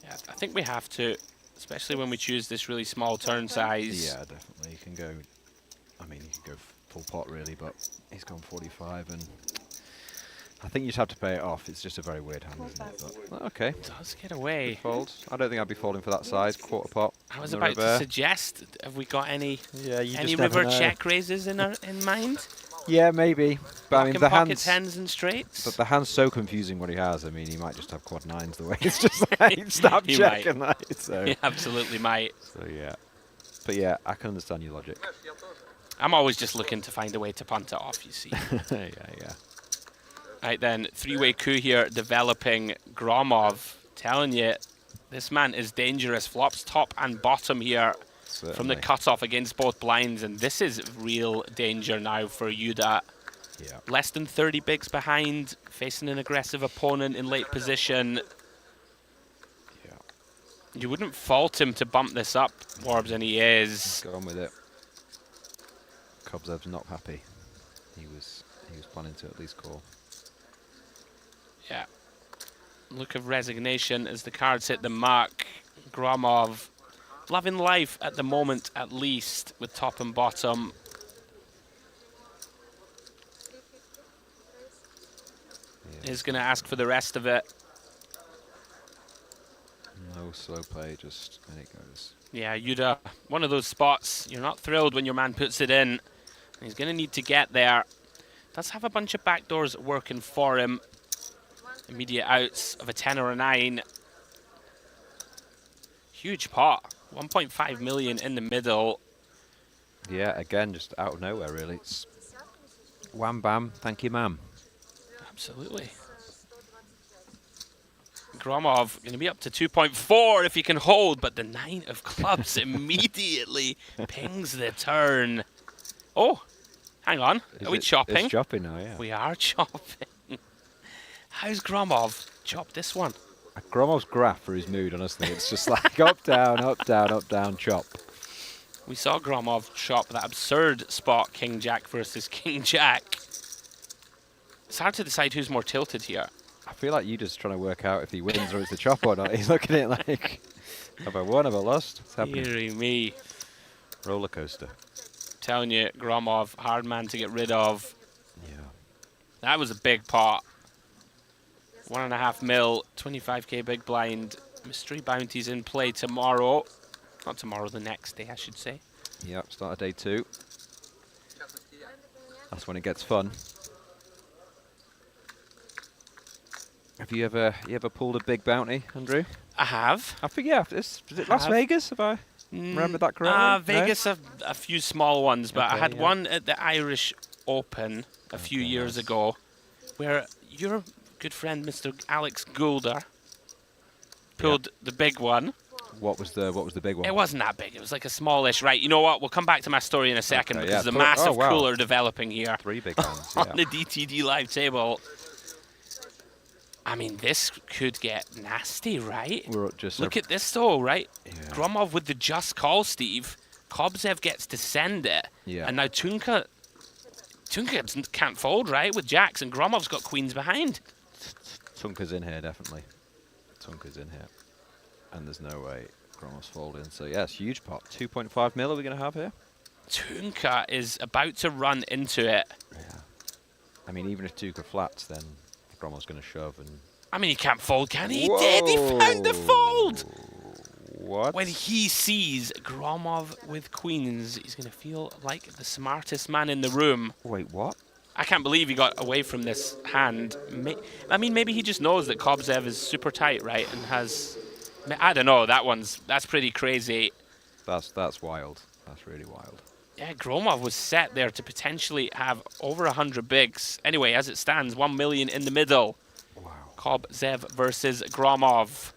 Speaker 2: Yeah, I think we have to, especially when we choose this really small turn size.
Speaker 11: Yeah, definitely. You can go, I mean, you can go full pot really, but he's gone 45 and I think you'd have to pay it off. It's just a very weird hand, isn't it? But, okay.
Speaker 2: Does get away.
Speaker 11: Fold. I don't think I'd be folding for that size. Quarter pot.
Speaker 2: I was
Speaker 11: on the
Speaker 2: about to
Speaker 11: river.
Speaker 2: suggest, have we got any
Speaker 11: just
Speaker 2: river
Speaker 11: never know.
Speaker 2: check raises in mind?
Speaker 11: Yeah, maybe. But I mean, the
Speaker 2: pocket
Speaker 11: hand's,
Speaker 2: tens and straights.
Speaker 11: but the hand's so confusing what he has. I mean, he might just have quad nines the way it's just like snap
Speaker 2: He
Speaker 11: check
Speaker 2: might.
Speaker 11: and that. So.
Speaker 2: He absolutely might.
Speaker 11: So yeah. But yeah, I can understand your logic.
Speaker 2: I'm always just looking to find a way to punt it off, you see.
Speaker 11: yeah.
Speaker 2: Right then, three-way coup here, developing. Gromov, telling you, this man is dangerous. Flops top and bottom here from the cutoff against both blinds, and this is real danger now for Yuda.
Speaker 11: Yeah.
Speaker 2: Less than 30 bigs behind, facing an aggressive opponent in late position.
Speaker 11: Yeah.
Speaker 2: You wouldn't fault him to bump this up, Warbs, and he is.
Speaker 11: Go on with it. Kobzev's not happy. He was planning to at least call.
Speaker 2: Yeah. Look of resignation as the cards hit the mark. Gromov, loving life at the moment at least, with top and bottom.
Speaker 11: Yeah.
Speaker 2: Is going to ask for the rest of it.
Speaker 11: No slow play, just in it goes.
Speaker 2: Yeah, Yuda, one of those spots. You're not thrilled when your man puts it in. He's going to need to get there. Does have a bunch of backdoors working for him. Immediate outs of a 10 or a 9. Huge pot. 1.5 million in the middle.
Speaker 11: Yeah, again, just out of nowhere, really. It's wham bam, thank you, ma'am.
Speaker 2: Absolutely. Gromov going to be up to 2.4 if he can hold, but the 9 of clubs immediately pings the turn. Oh, hang on. Are we chopping?
Speaker 11: It's chopping now, yeah.
Speaker 2: We are chopping. How's Gromov chopped this one?
Speaker 11: Gromov's graph for his mood, honestly. It's just like up, down, up, down, up, down, chop.
Speaker 2: We saw Gromov chop that absurd spot, King Jack versus King Jack. It's hard to decide who's more tilted here.
Speaker 11: I feel like you're just trying to work out if he wins or it's a chop or not. He's looking at it like, have I won, have I lost? What's happening?
Speaker 2: Deary me.
Speaker 11: Roller coaster.
Speaker 2: Telling you, Gromov, hard man to get rid of.
Speaker 11: Yeah.
Speaker 2: That was a big pot. 1.5 mil, 25k big blind. Mystery bounties in play tomorrow. Not tomorrow, the next day, I should say.
Speaker 11: Yep, start of day 2. That's when it gets fun. Have you ever pulled a big bounty, Andrew?
Speaker 2: I have.
Speaker 11: I think, yeah. Was it Las Vegas, if I remember that correctly?
Speaker 2: Vegas, a few small ones, but I
Speaker 11: Okay,
Speaker 2: had
Speaker 11: yeah.
Speaker 2: one at the Irish Open a few years ago, where your good friend, Mr. Alex Goulder, pulled the big one.
Speaker 11: What was the big one?
Speaker 2: It wasn't that big. It was like a smallish. Right, you know what? We'll come back to my story in a second
Speaker 11: Okay,
Speaker 2: because
Speaker 11: yeah.
Speaker 2: there's a massive
Speaker 11: Oh, wow.
Speaker 2: cooler developing here
Speaker 11: 3 big ones,
Speaker 2: on
Speaker 11: yeah.
Speaker 2: the DTD live table. I mean, this could get nasty, right?
Speaker 11: We're just
Speaker 2: Look at this, though, right?
Speaker 11: Yeah.
Speaker 2: Gromov with the just call, Steve. Kobzev gets to send it.
Speaker 11: Yeah.
Speaker 2: And now Tunka can't fold, right, with jacks, and Gromov's got queens behind.
Speaker 11: Tunka's in here, definitely. Tunka's in here. And there's no way Gromov's folding. So, yeah, it's a huge pot. 2.5 mil are we going to have here?
Speaker 2: Tunka is about to run into it.
Speaker 11: Yeah. I mean, even if Tunka flats, then Gromov's going to shove and...
Speaker 2: I mean, he can't fold, can he? He did! He found the fold!
Speaker 11: What?
Speaker 2: When he sees Gromov with queens, he's going to feel like the smartest man in the room.
Speaker 11: Wait, what?
Speaker 2: I can't believe he got away from this hand. I mean, maybe he just knows that Kobzev is super tight, right? And has... I don't know. That's pretty crazy.
Speaker 11: That's wild. That's really wild.
Speaker 2: Yeah, Gromov was set there to potentially have over 100 bigs. Anyway, as it stands, 1 million in the middle.
Speaker 11: Wow.
Speaker 2: Kobzev versus Gromov.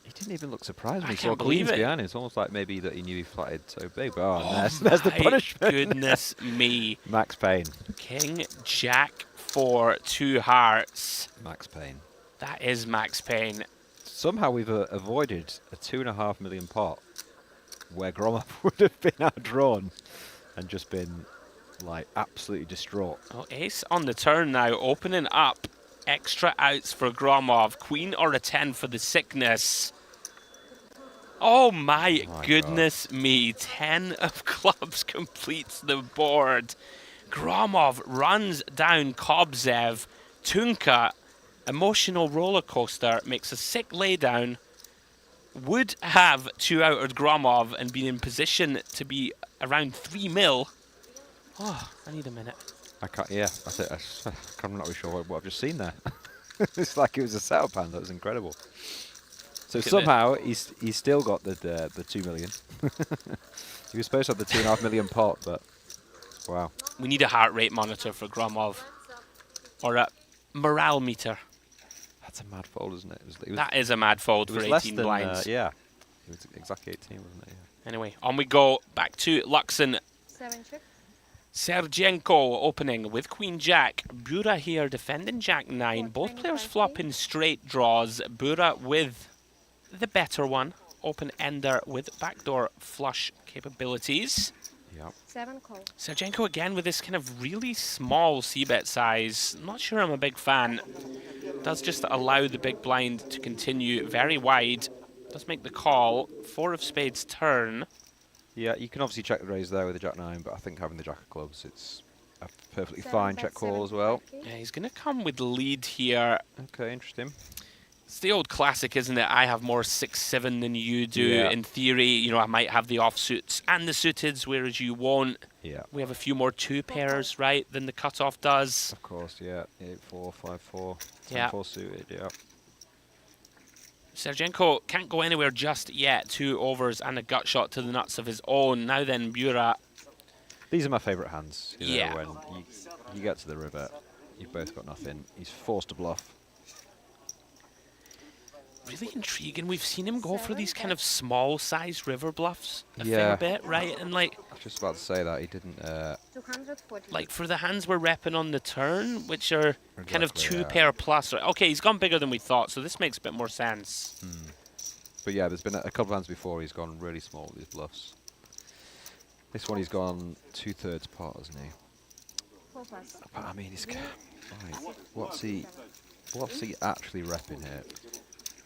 Speaker 11: He didn't even look surprised when
Speaker 2: I
Speaker 11: he saw
Speaker 2: can't believe
Speaker 11: queens
Speaker 2: it.
Speaker 11: behind him. It's almost like maybe that he knew he flatted so big. But there's the punishment.
Speaker 2: Goodness me.
Speaker 11: Max Payne.
Speaker 2: King, Jack, 4, 2 hearts.
Speaker 11: Max Payne.
Speaker 2: That is Max Payne.
Speaker 11: Somehow we've avoided a 2.5 million pot where Gromov would have been outdrawn and just been like absolutely distraught.
Speaker 2: Oh, ace on the turn now, opening up. Extra outs for Gromov. Queen or a 10 for the sickness. Oh my goodness me. 10 of clubs completes the board. Gromov runs down Kobzev. Tunka, emotional roller coaster, makes a sick laydown. Would have 2-outed Gromov and been in position to be around 3 mil. Oh, I need a minute.
Speaker 11: I can't. Yeah, that's it. I'm not really sure what I've just seen there. It's like it was a setup hand. That was incredible. So somehow he's still got the 2 million. He was supposed to have the 2.5 million pot, but wow.
Speaker 2: We need a heart rate monitor for Gromov, or a morale meter.
Speaker 11: That's a mad fold, isn't it?
Speaker 2: That is a mad fold for 18
Speaker 11: than,
Speaker 2: blinds.
Speaker 11: yeah, it was exactly 18, wasn't it? Yeah.
Speaker 2: Anyway, on we go. Back to Luxon.
Speaker 4: 7 chip.
Speaker 2: Sergenko opening with Queen Jack. Bura here defending Jack 9. Both players flopping straight draws. Bura with the better one. Open ender with backdoor flush capabilities.
Speaker 11: Yep.
Speaker 4: 7 call.
Speaker 2: Sergenko again with this kind of really small c-bet size. Not sure I'm a big fan. Does just allow the big blind to continue very wide. Does make the call. 4 of spades turn.
Speaker 11: Yeah, you can obviously check the raise there with the Jack 9, but I think having the Jack of clubs, it's a perfectly fine check call as well.
Speaker 2: Yeah, he's going to come with lead here.
Speaker 11: Okay, interesting.
Speaker 2: It's the old classic, isn't it? I have more 6-7 than you do.
Speaker 11: Yeah.
Speaker 2: In theory, you know, I might have the offsuits and the suiteds, whereas you won't.
Speaker 11: Yeah.
Speaker 2: We have a few more 2 pairs, right, than the cutoff does.
Speaker 11: Of course, yeah. 8-4, 5-4,
Speaker 2: Yeah.
Speaker 11: 10-4 suited, yeah.
Speaker 2: Sergenko can't go anywhere just yet. 2 overs and a gut shot to the nuts of his own. Now then, Bura.
Speaker 11: These are my favourite hands. You know,
Speaker 2: Yeah.
Speaker 11: when you get to the river, you've both got nothing. He's forced to bluff.
Speaker 2: Really intriguing. We've seen him go for these kind of small-sized river bluffs a
Speaker 11: Yeah.
Speaker 2: fair bit, right? And like,
Speaker 11: I was just about to say that. He didn't...
Speaker 4: 240.
Speaker 2: like for the hands we're repping on the turn, which are kind of
Speaker 11: Exactly,
Speaker 2: 2
Speaker 11: yeah.
Speaker 2: pair plus. Right? Okay, he's gone bigger than we thought, so this makes a bit more sense.
Speaker 11: But yeah, there's been a couple of hands before he's gone really small with his bluffs. This one he's gone 2/3 pot, hasn't he?
Speaker 4: 4 plus.
Speaker 11: But I mean, he's... Right, what's he actually repping here?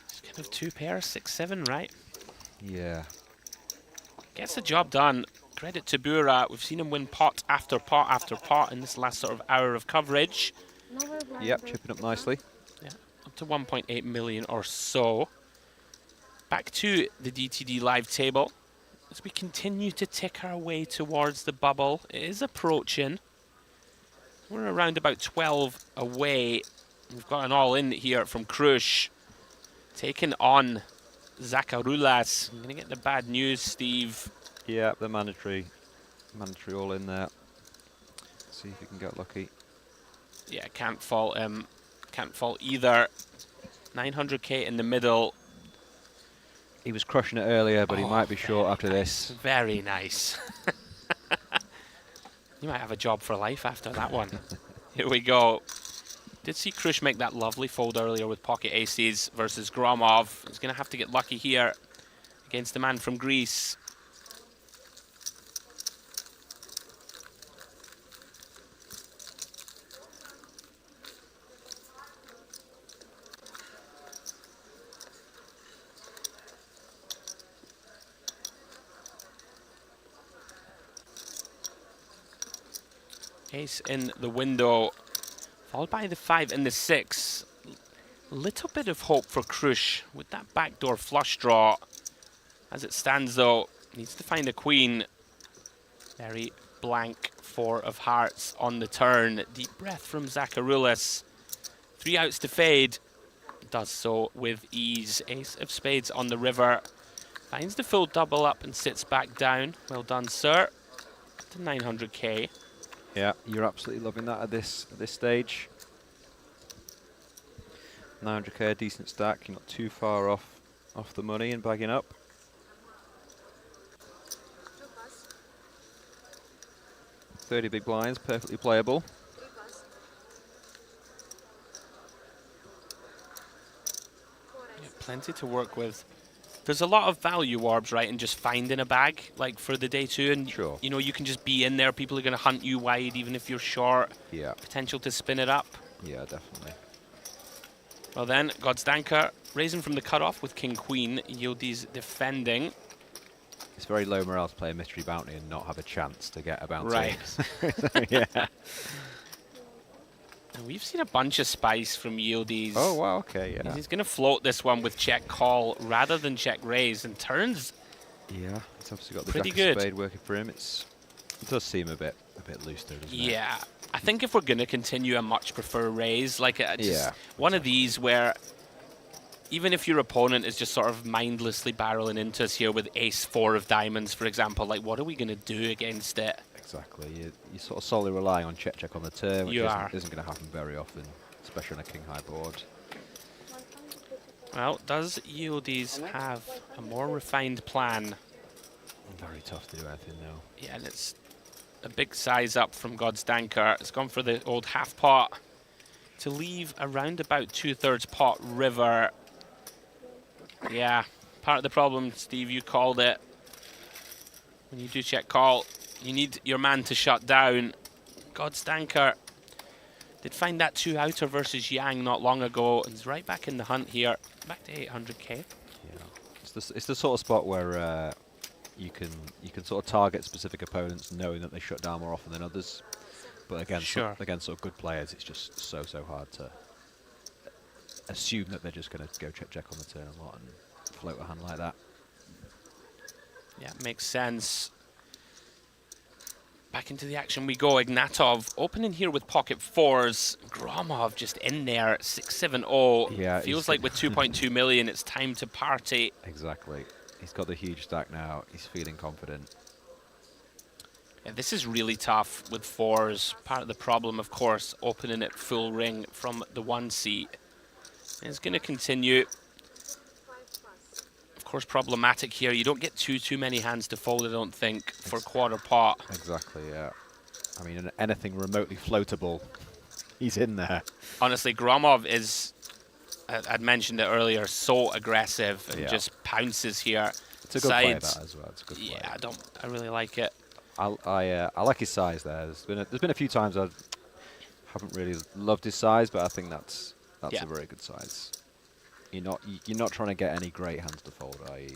Speaker 2: It's kind of 2 pair, 6-7, right?
Speaker 11: Yeah.
Speaker 2: Gets the job done. credit to Bura. We've seen him win pot after pot after pot in this last sort of hour of coverage.
Speaker 8: Yep, chipping up nicely.
Speaker 2: Yeah, up to 1.8 million or so. Back to the DTD live table as we continue to tick our way towards the bubble. It is approaching. We're around about 12 away. We've got an all-in here from Krush, taking on Zakarulas. I'm going to get the bad news, Steve.
Speaker 8: Yeah, the mandatory all in there. See if he can get lucky.
Speaker 2: Yeah, can't fault him. Can't fault either. 900k in the middle.
Speaker 8: He was crushing it earlier, but he might be short after this.
Speaker 2: Very nice. You might have a job for life after that one. Here we go. Did see Krush make that lovely fold earlier with pocket aces versus Gromov. He's going to have to get lucky here against the man from Greece. Ace in the window, followed by the 5 and the 6. Little bit of hope for Krush with that backdoor flush draw. As it stands though, needs to find a queen. Very blank 4 of hearts on the turn. Deep breath from Zakarulas. 3 outs to fade. Does so with ease. Ace of spades on the river. Finds the full double up and sits back down. Well done, sir. Up to 900k.
Speaker 8: Yeah, you're absolutely loving that at this stage. 900k, a decent stack. You're not too far off the money and bagging up. $30 big blinds, perfectly playable.
Speaker 2: Yeah, plenty to work with. There's a lot of value, Warbs, right, in just finding a bag, like, for the day 2. And,
Speaker 8: sure,
Speaker 2: you know, you can just be in there. People are going to hunt you wide, even if you're short.
Speaker 8: Yeah.
Speaker 2: Potential to spin it up.
Speaker 8: Yeah, definitely.
Speaker 2: Well then, Godstanker raising from the cutoff with King-Queen. Yildiz defending.
Speaker 8: It's very low morale to play a mystery bounty and not have a chance to get a bounty.
Speaker 2: Right.
Speaker 8: Yeah.
Speaker 2: And we've seen a bunch of spice from Yildiz.
Speaker 8: Oh, wow, okay, yeah.
Speaker 2: He's going to float this one with check call rather than check raise, and turns.
Speaker 8: Yeah, it's obviously got the
Speaker 2: pretty
Speaker 8: jack
Speaker 2: good.
Speaker 8: of spade working for him. It does seem a bit loose though, doesn't it?
Speaker 2: Yeah, I think if we're going to continue, I much prefer raise. Like, just one of these where even if your opponent is just sort of mindlessly barreling into us here with ace 4 of diamonds, for example, like, what are we going to do against it?
Speaker 8: Exactly. You're sort of solely relying on check on the turn, which isn't going to happen very often, especially on a king-high board.
Speaker 2: Well, does Yildiz have a more refined plan?
Speaker 8: Very tough to do anything though.
Speaker 2: Yeah, and it's a big size up from Godstanker. It's gone for the old half pot to leave around about 2/3 pot river. Yeah, part of the problem, Steve, you called it. When you do check call, you need your man to shut down. Godstanker did find that 2-outer versus Yang not long ago, and is right back in the hunt here. Back to 800k.
Speaker 8: Yeah, it's the sort of spot where you can sort of target specific opponents, knowing that they shut down more often than others. But again, against sort of good players, it's just so hard to assume that they're just going to go check on the turn a lot and float a hand like that.
Speaker 2: Yeah, makes sense. Back into the action we go. Ignatov opening here with pocket 4s. Gromov just in there, 6-7-0.
Speaker 8: Yeah,
Speaker 2: feels like with 2.2 million, it's time to party.
Speaker 8: Exactly. He's got the huge stack now. He's feeling confident.
Speaker 2: Yeah, this is really tough with 4s. Part of the problem, of course, opening it full ring from the 1 seat. It's going to continue. Of course, problematic here. You don't get too many hands to fold, I don't think, for quarter pot.
Speaker 8: Exactly, yeah. I mean, anything remotely floatable, he's in there.
Speaker 2: Honestly, Gromov is, I'd mentioned it earlier, so aggressive and just pounces here.
Speaker 8: It's a good play, that as well. It's a good play.
Speaker 2: Yeah, I really like it.
Speaker 8: I like his size there. There's been a few times I haven't really loved his size, but I think that's a very good size. You're not trying to get any great hands to fold, are you?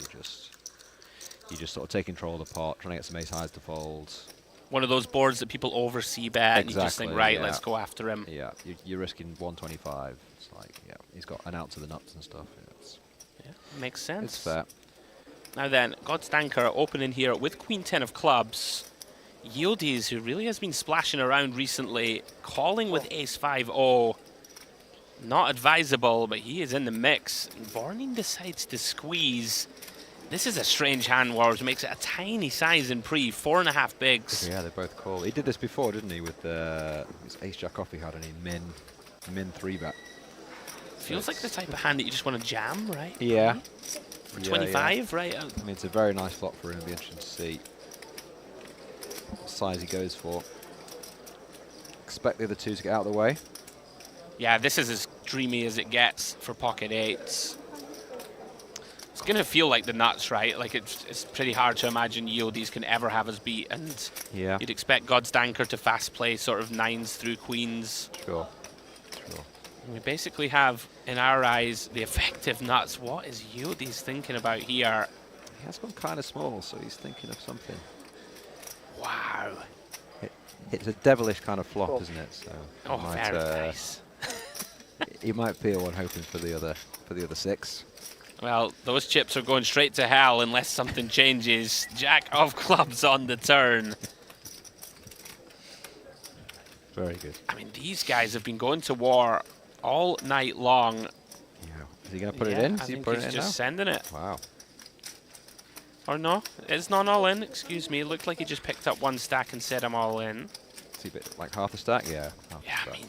Speaker 11: You just sort of take control of the pot, trying to get some ace highs to fold.
Speaker 2: One of those boards that people oversee bet, and you just think, right, let's go after him.
Speaker 11: Yeah, you're risking 125. It's like, yeah, he's got an out to the nuts and stuff.
Speaker 2: Yeah, makes sense.
Speaker 11: It's fair.
Speaker 2: Now then, Godstanker opening here with Queen 10 of clubs. Yildiz, who really has been splashing around recently, calling with ace 5-0. Not advisable, but he is in the mix. Vorning decides to squeeze. This is a strange hand, Wars. Makes it a tiny size in pre, 4.5 bigs.
Speaker 11: Yeah, they both call. He did this before, didn't he, with his ace jack off he had, and he min 3-bet.
Speaker 2: Feels like the type of hand that you just want to jam, right?
Speaker 11: Yeah.
Speaker 2: For 25, right?
Speaker 11: I mean, it's a very nice flop for him. It'll be interesting to see what size he goes for. Expect the other two to get out of the way.
Speaker 2: Yeah, this is as dreamy as it gets for pocket eights. It's going to feel like the nuts, right? Like it's pretty hard to imagine Yildiz can ever have us beat, and you'd expect Godstanker to fast play sort of nines through queens.
Speaker 11: Sure.
Speaker 2: We basically have, in our eyes, the effective nuts. What is Yildiz thinking about here?
Speaker 11: He has gone kind of small, so he's thinking of something.
Speaker 2: Wow.
Speaker 11: It's a devilish kind of flop, isn't it? So
Speaker 2: very nice.
Speaker 11: He might feel one hoping for the other 6.
Speaker 2: Well, those chips are going straight to hell unless something changes. Jack of clubs on the turn.
Speaker 11: Very good.
Speaker 2: I mean, these guys have been going to war all night long.
Speaker 11: Yeah. Is he going to put it in?
Speaker 2: I think he's just sending it.
Speaker 11: Wow.
Speaker 2: Or no, it's not all in. Excuse me. It looked like he just picked up one stack and said, I'm all in.
Speaker 11: Is he a bit like half a stack? Yeah.
Speaker 2: I mean,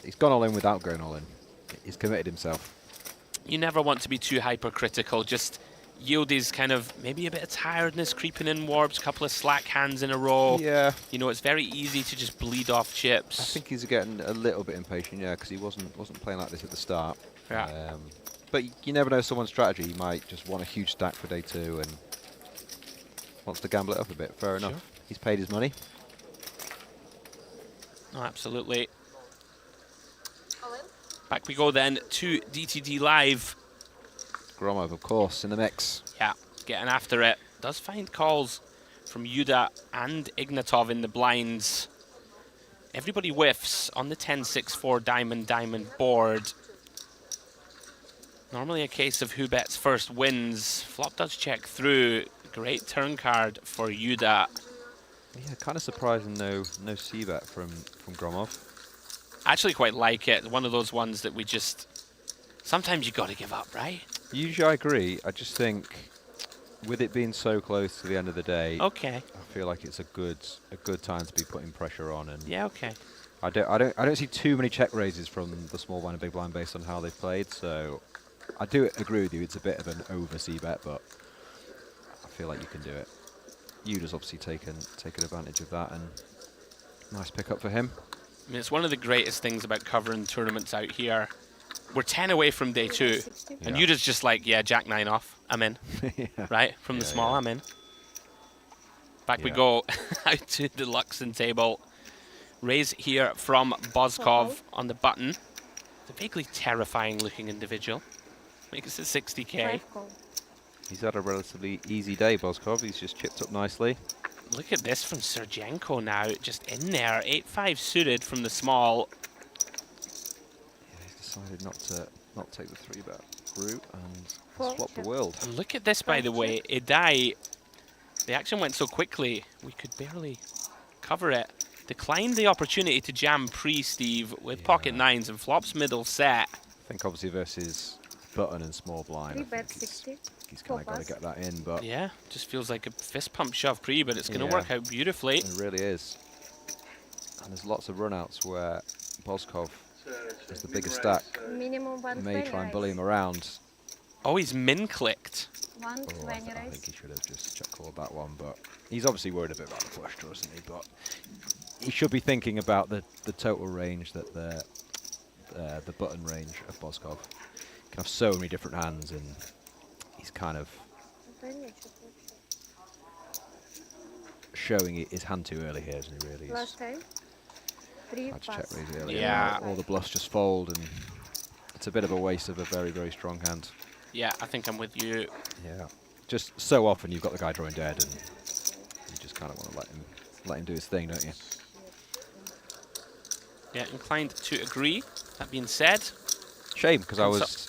Speaker 11: he's gone all in without going all in. He's committed himself.
Speaker 2: You never want to be too hypercritical. Just Yildiz kind of maybe a bit of tiredness creeping in warps, a couple of slack hands in a row.
Speaker 11: Yeah.
Speaker 2: You know, it's very easy to just bleed off chips.
Speaker 11: I think he's getting a little bit impatient, yeah, because he wasn't playing like this at the start.
Speaker 2: Yeah.
Speaker 11: But you never know someone's strategy. He might just want a huge stack for day 2 and wants to gamble it up a bit. Fair enough. He's paid his money.
Speaker 2: Oh, absolutely. Back we go then to DTD Live.
Speaker 11: Gromov, of course, in the mix.
Speaker 2: Yeah, getting after it. Does find calls from Yuda and Ignatov in the blinds. Everybody whiffs on the 10-6-4 diamond board. Normally a case of who bets first wins. Flop does check through. Great turn card for Yuda.
Speaker 11: Yeah, kind of surprising no c-bet from Gromov.
Speaker 2: I actually quite like it. One of those ones that we just... Sometimes you got to give up, right?
Speaker 11: Usually I agree. I just think with it being so close to the end of the day,
Speaker 2: okay,
Speaker 11: I feel like it's a good time to be putting pressure on. And
Speaker 2: yeah, okay.
Speaker 11: I don't see too many check raises from the small blind and big blind based on how they've played. So I do agree with you. It's a bit of an over c-bet, but I feel like you can do it. Yuda's obviously taken advantage of that, and nice pickup for him.
Speaker 2: I mean, it's one of the greatest things about covering tournaments out here. We're 10 away from day 2, and Yuda's just like, yeah, Jack 9 off, I'm in. Right? From the small, I'm in. Back we go out to the Luxon table. Raise here from Boskov on the button. It's a vaguely terrifying looking individual. Makes it 60k.
Speaker 11: He's had a relatively easy day, Boskov. He's just chipped up nicely.
Speaker 2: Look at this from Sergenko now, just in there. 8-5 suited from the small.
Speaker 11: Yeah, he's decided not to take the 3-bet route and swap the world.
Speaker 2: And look at this, by the way. Idai, the action went so quickly, we could barely cover it. Declined the opportunity to jam pre-Steve with pocket 9s and flops middle set.
Speaker 11: I think obviously versus button and small blind, he's kind of got to get that in, but
Speaker 2: yeah, just feels like a fist pump shove pre, but it's going to work out beautifully.
Speaker 11: It really is. And there's lots of runouts where Boskov is the bigger stack. May try and bully him around.
Speaker 2: Oh, he's min-clicked.
Speaker 11: I think he should have just check called that one, but he's obviously worried a bit about the flush draw, isn't he? But he should be thinking about the total range that the button range of Boskov. He can have so many different hands, and he's kind of showing his hand too early here, isn't he, really? Had to check raise early.
Speaker 2: Yeah.
Speaker 11: All the bluffs just fold, and it's a bit of a waste of a very, very strong hand.
Speaker 2: Yeah, I think I'm with you.
Speaker 11: Yeah. just so often you've got the guy drawing dead, and you just kind of want to let him do his thing, don't you?
Speaker 2: Yeah, inclined to agree. That being said,
Speaker 11: shame, because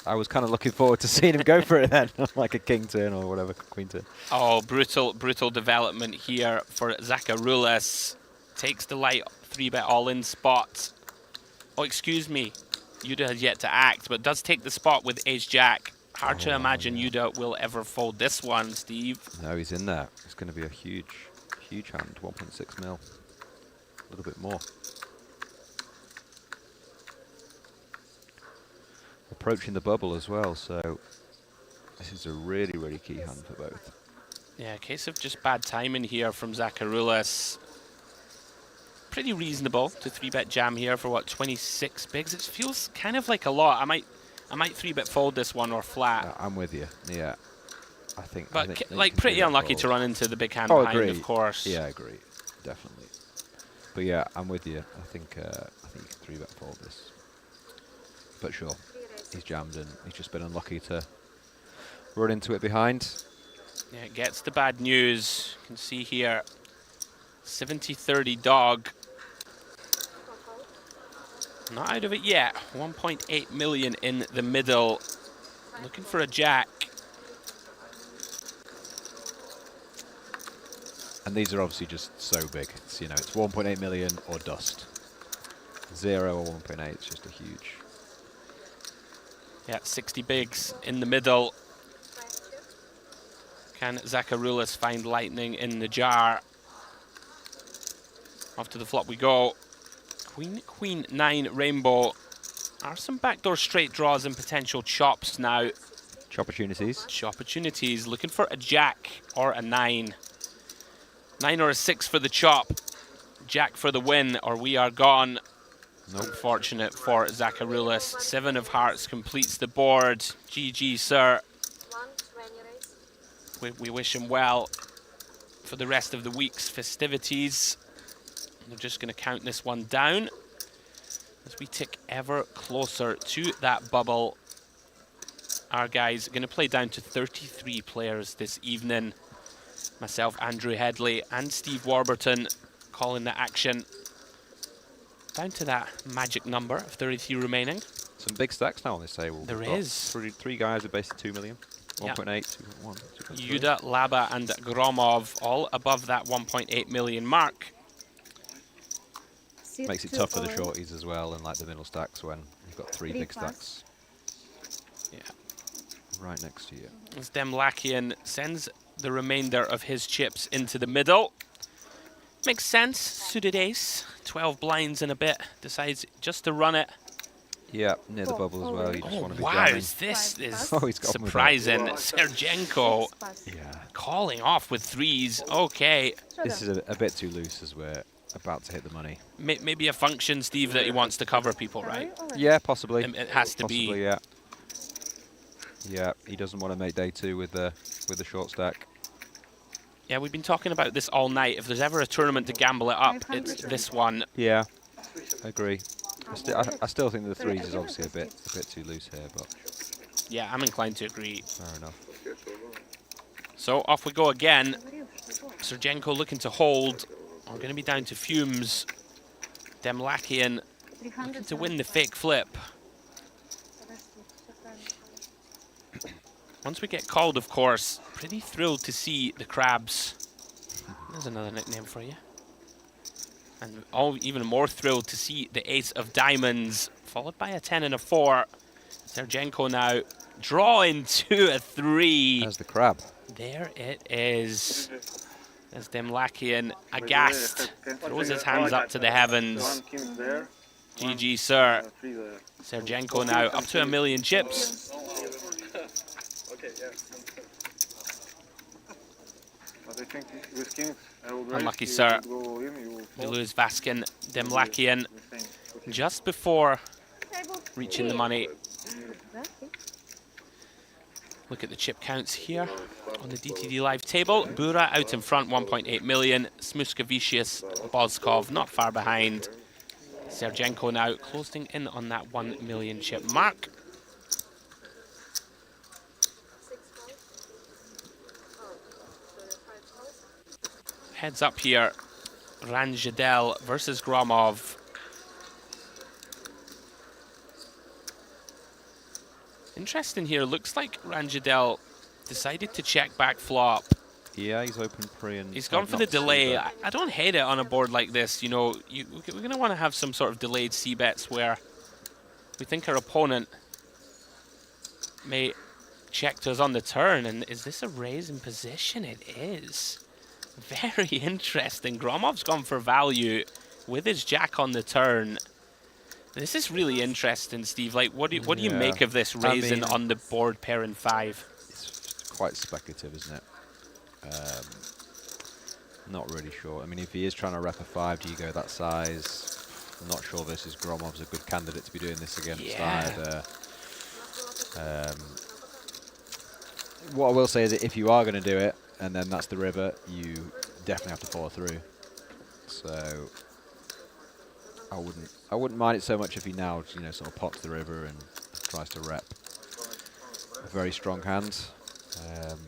Speaker 11: I was kind of looking forward to seeing him go for it then, like a king turn or whatever, queen turn.
Speaker 2: oh, brutal development here for Zakarulis. Takes the light 3-bet all-in spot. Oh, excuse me. Yuda has yet to act, but does take the spot with ace-jack. Hard to imagine Yuda will ever fold this one, Steve.
Speaker 11: No, he's in there. It's going to be a huge hand, 1.6 mil. A little bit more. Approaching the bubble as well, so this is a really key hand for both.
Speaker 2: Yeah, a case of just bad timing here from Zakarulis. Pretty reasonable to 3-bet jam here for what, 26 bigs? It feels kind of like a lot. I might 3-bet fold this one or flat.
Speaker 11: I'm with you. Yeah, I think.
Speaker 2: But like pretty unlucky to run into the big hand
Speaker 11: behind,
Speaker 2: agree. Of course.
Speaker 11: Yeah, I agree, definitely. But yeah, I'm with you. I think you can 3-bet fold this. But sure, he's jammed and he's just been unlucky to run into it behind.
Speaker 2: Yeah, it gets the bad news. You can see here, 70-30 dog. Not out of it yet. 1.8 million in the middle. Looking for a jack.
Speaker 11: And these are obviously just so big. It's, you know, it's 1.8 million or dust. 0 or 1.8, it's just a huge.
Speaker 2: Yeah, 60 bigs in the middle. Can Zakarulis find lightning in the jar? Off to the flop we go. Queen, 9, rainbow. Are some backdoor straight draws and potential chops now.
Speaker 11: Chopportunities.
Speaker 2: Chopportunities. Looking for a jack or a 9. 9 or a 6 for the chop. Jack for the win, or we are gone.
Speaker 11: Nope.
Speaker 2: Unfortunate for Zakarulis. 7 of hearts completes the board. GG, sir. We wish him well for the rest of the week's festivities. We're just going to count this one down as we tick ever closer to that bubble. Our guys are going to play down to 33 players this evening. Myself, Andrew Headley, and Steve Warburton calling the action. Down to that magic number of 33 remaining.
Speaker 11: Some big stacks now on this table.
Speaker 2: There
Speaker 11: We've
Speaker 2: is.
Speaker 11: got three guys with basically 2 million. 1.8, 2.1, 2.3.
Speaker 2: Yuda, Laba, and Gromov all above that 1.8 million mark.
Speaker 11: Makes it tough for the shorties as well, and like the middle stacks when you've got 3 big stacks.
Speaker 2: Yeah.
Speaker 11: Right next to you.
Speaker 2: As Demlakian sends the remainder of his chips into the middle. Makes sense. Suited ace, 12 blinds and a bit. Decides just to run it.
Speaker 11: Yeah, near the bubble as well. You just want to be
Speaker 2: wow,
Speaker 11: jamming.
Speaker 2: this is
Speaker 11: he's got
Speaker 2: surprising. Sergenko calling off with 3s. Okay.
Speaker 11: This is a bit too loose as we're about to hit the money.
Speaker 2: Maybe a function, Steve, that he wants to cover people, right?
Speaker 11: Yeah, possibly.
Speaker 2: It has to be.
Speaker 11: Yeah. Yeah, he doesn't want to make day 2 with the short stack.
Speaker 2: Yeah, we've been talking about this all night. If there's ever a tournament to gamble it up, it's this one.
Speaker 11: Yeah, I agree. I still think the 3s is obviously a bit too loose here, but
Speaker 2: yeah, I'm inclined to agree.
Speaker 11: Fair enough.
Speaker 2: So off we go again. Sergenko looking to hold. We're going to be down to fumes. Demlakian looking to win the fake flip. Once we get called, of course, pretty thrilled to see the crabs. There's another nickname for you. And even more thrilled to see the ace of diamonds, followed by a 10 and a 4. Sergenko now drawing to a 3.
Speaker 11: There's the crab.
Speaker 2: There it is. As Demlakian, aghast, throws his hands up to the heavens. GG, sir. Sergenko now up to 1 million chips. Unlucky, sir. We lose Vaskin, Demlakian just before reaching the money. Look at the chip counts here on the DTD live table. Bura out in front, 1.8 million. Smuskavicius, Boskov not far behind. Sergenko now closing in on that 1 million chip mark. Heads up here. Ranjadel versus Gromov. Interesting here. Looks like Ranjadel decided to check back flop.
Speaker 11: Yeah, he's open pre and
Speaker 2: He's gone for the delay. I don't hate it on a board like this. You know, we're going to want to have some sort of delayed c-bets where we think our opponent may check to us on the turn. And is this a raise in position? It is. Very interesting. Gromov's gone for value with his jack on the turn. This is really interesting, Steve. Like, what do you make of this raising on the board pair in 5?
Speaker 11: It's quite speculative, isn't it? Not really sure. I mean, if he is trying to rep a 5, do you go that size? I'm not sure versus Gromov's a good candidate to be doing this against.
Speaker 2: Yeah.
Speaker 11: What I will say is that if you are going to do it, and then that's the river, you definitely have to follow through. So I wouldn't mind it so much if he now, you know, sort of pots the river and tries to rep a very strong hand.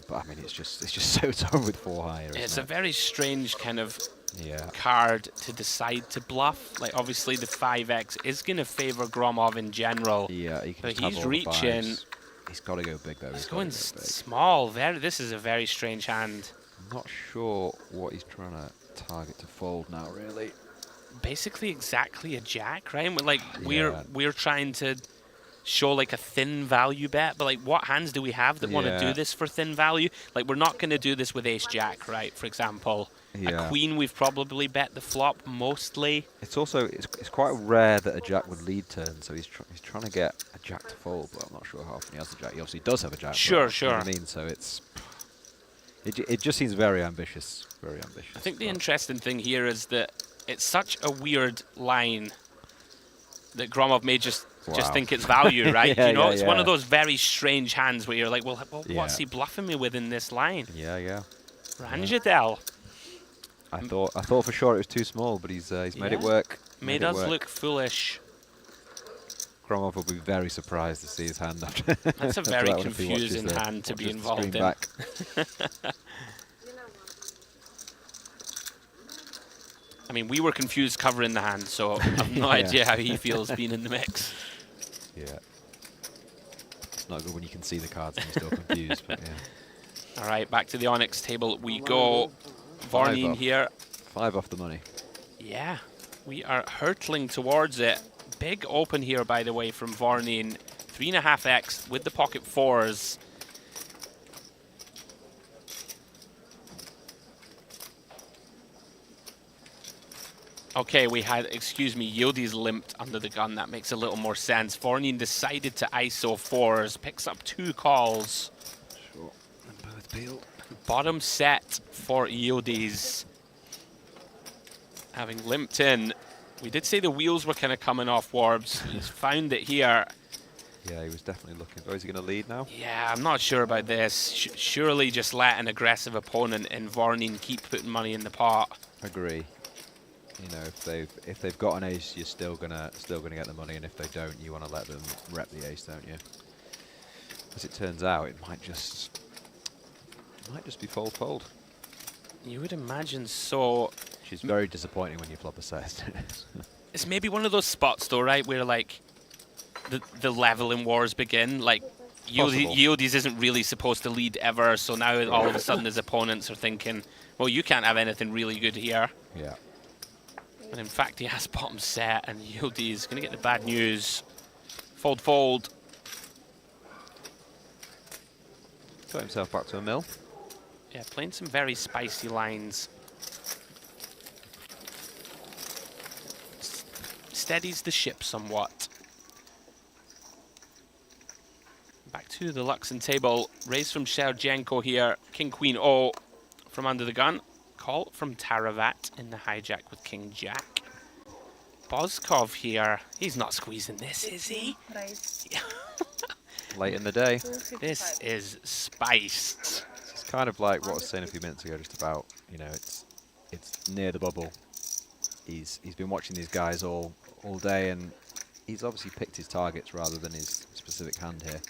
Speaker 11: But I mean, it's just so tough with 4 higher.
Speaker 2: It's a very strange kind of
Speaker 11: Yeah.
Speaker 2: card to decide to bluff. Like, obviously the 5x is going to favor Gromov in general.
Speaker 11: Yeah, he can
Speaker 2: but
Speaker 11: just have
Speaker 2: he's
Speaker 11: all the
Speaker 2: reaching.
Speaker 11: fives. He's got to go big though.
Speaker 2: He's going small. This is a very strange hand.
Speaker 11: I'm not sure what he's trying to target to fold now, really.
Speaker 2: Basically, exactly a jack, right? We're trying to show like a thin value bet, but like, what hands do we have that want to do this for thin value? Like, we're not going to do this with ace jack, right? For example, a queen, we've probably bet the flop mostly.
Speaker 11: It's also it's quite rare that a jack would lead turn, so he's trying to get a jack to fold, but I'm not sure how often he has a jack. He obviously does have a jack.
Speaker 2: Sure.
Speaker 11: You know what I mean, so it just seems very ambitious, very ambitious.
Speaker 2: I think the interesting thing here is that it's such a weird line that Gromov may just think it's value, right? You know, it's one of those very strange hands where you're like, well what's he bluffing me with in this line?
Speaker 11: Yeah.
Speaker 2: Ranjadel.
Speaker 11: I thought for sure it was too small, but he's made it work.
Speaker 2: Made us look foolish.
Speaker 11: Gromov will be very surprised to see his hand after.
Speaker 2: That's a very confusing hand to be involved in. I mean, we were confused covering the hand, so I have no idea how he feels being in the mix.
Speaker 11: Yeah. It's not good when you can see the cards and you're still confused, but yeah.
Speaker 2: All right, back to the Onyx table we go. Vorneen here.
Speaker 11: 5 off the money.
Speaker 2: Yeah, we are hurtling towards it. Big open here, by the way, from Vorneen. 3.5x with the pocket 4s. Okay, we had, excuse me, Yodi's limped under the gun. That makes a little more sense. Vorneen decided to ISO 4s, picks up 2 calls.
Speaker 11: Sure, and both peeled.
Speaker 2: Bottom set for Yodi's. Having limped in. We did say the wheels were kind of coming off, Warbs. He's found it here.
Speaker 11: Yeah, he was definitely looking. Oh, is he going to lead now?
Speaker 2: Yeah, I'm not sure about this. Surely just let an aggressive opponent in Vorneen keep putting money in the pot.
Speaker 11: Agree. You know, if they've got an ace, you're still gonna get the money, and if they don't, you want to let them rep the ace, don't you? As it turns out, it might just be fold.
Speaker 2: You would imagine so.
Speaker 11: Which is very disappointing when you flop a set.
Speaker 2: It's maybe one of those spots, though, right, where like the leveling wars begin. Like Yodi's isn't really supposed to lead ever, so now all of a sudden his opponents are thinking, well, you can't have anything really good here.
Speaker 11: Yeah.
Speaker 2: And in fact, he has bottom set, and Yodi's going to get the bad news. Fold.
Speaker 11: Got himself back to a mill.
Speaker 2: Yeah, playing some very spicy lines. Steadies the ship somewhat. Back to the Luxon table. Raise from Sergenko here. King, Queen, O from under the gun. Call from Taravat in the hijack with King Jack. Boskov here. He's not squeezing this, is he?
Speaker 4: Right.
Speaker 11: Late in the day.
Speaker 2: This is spiced.
Speaker 11: It's kind of like what I was saying a few minutes ago, just about, you know, it's near the bubble. He's been watching these guys all day, and he's obviously picked his targets rather than his specific hand here.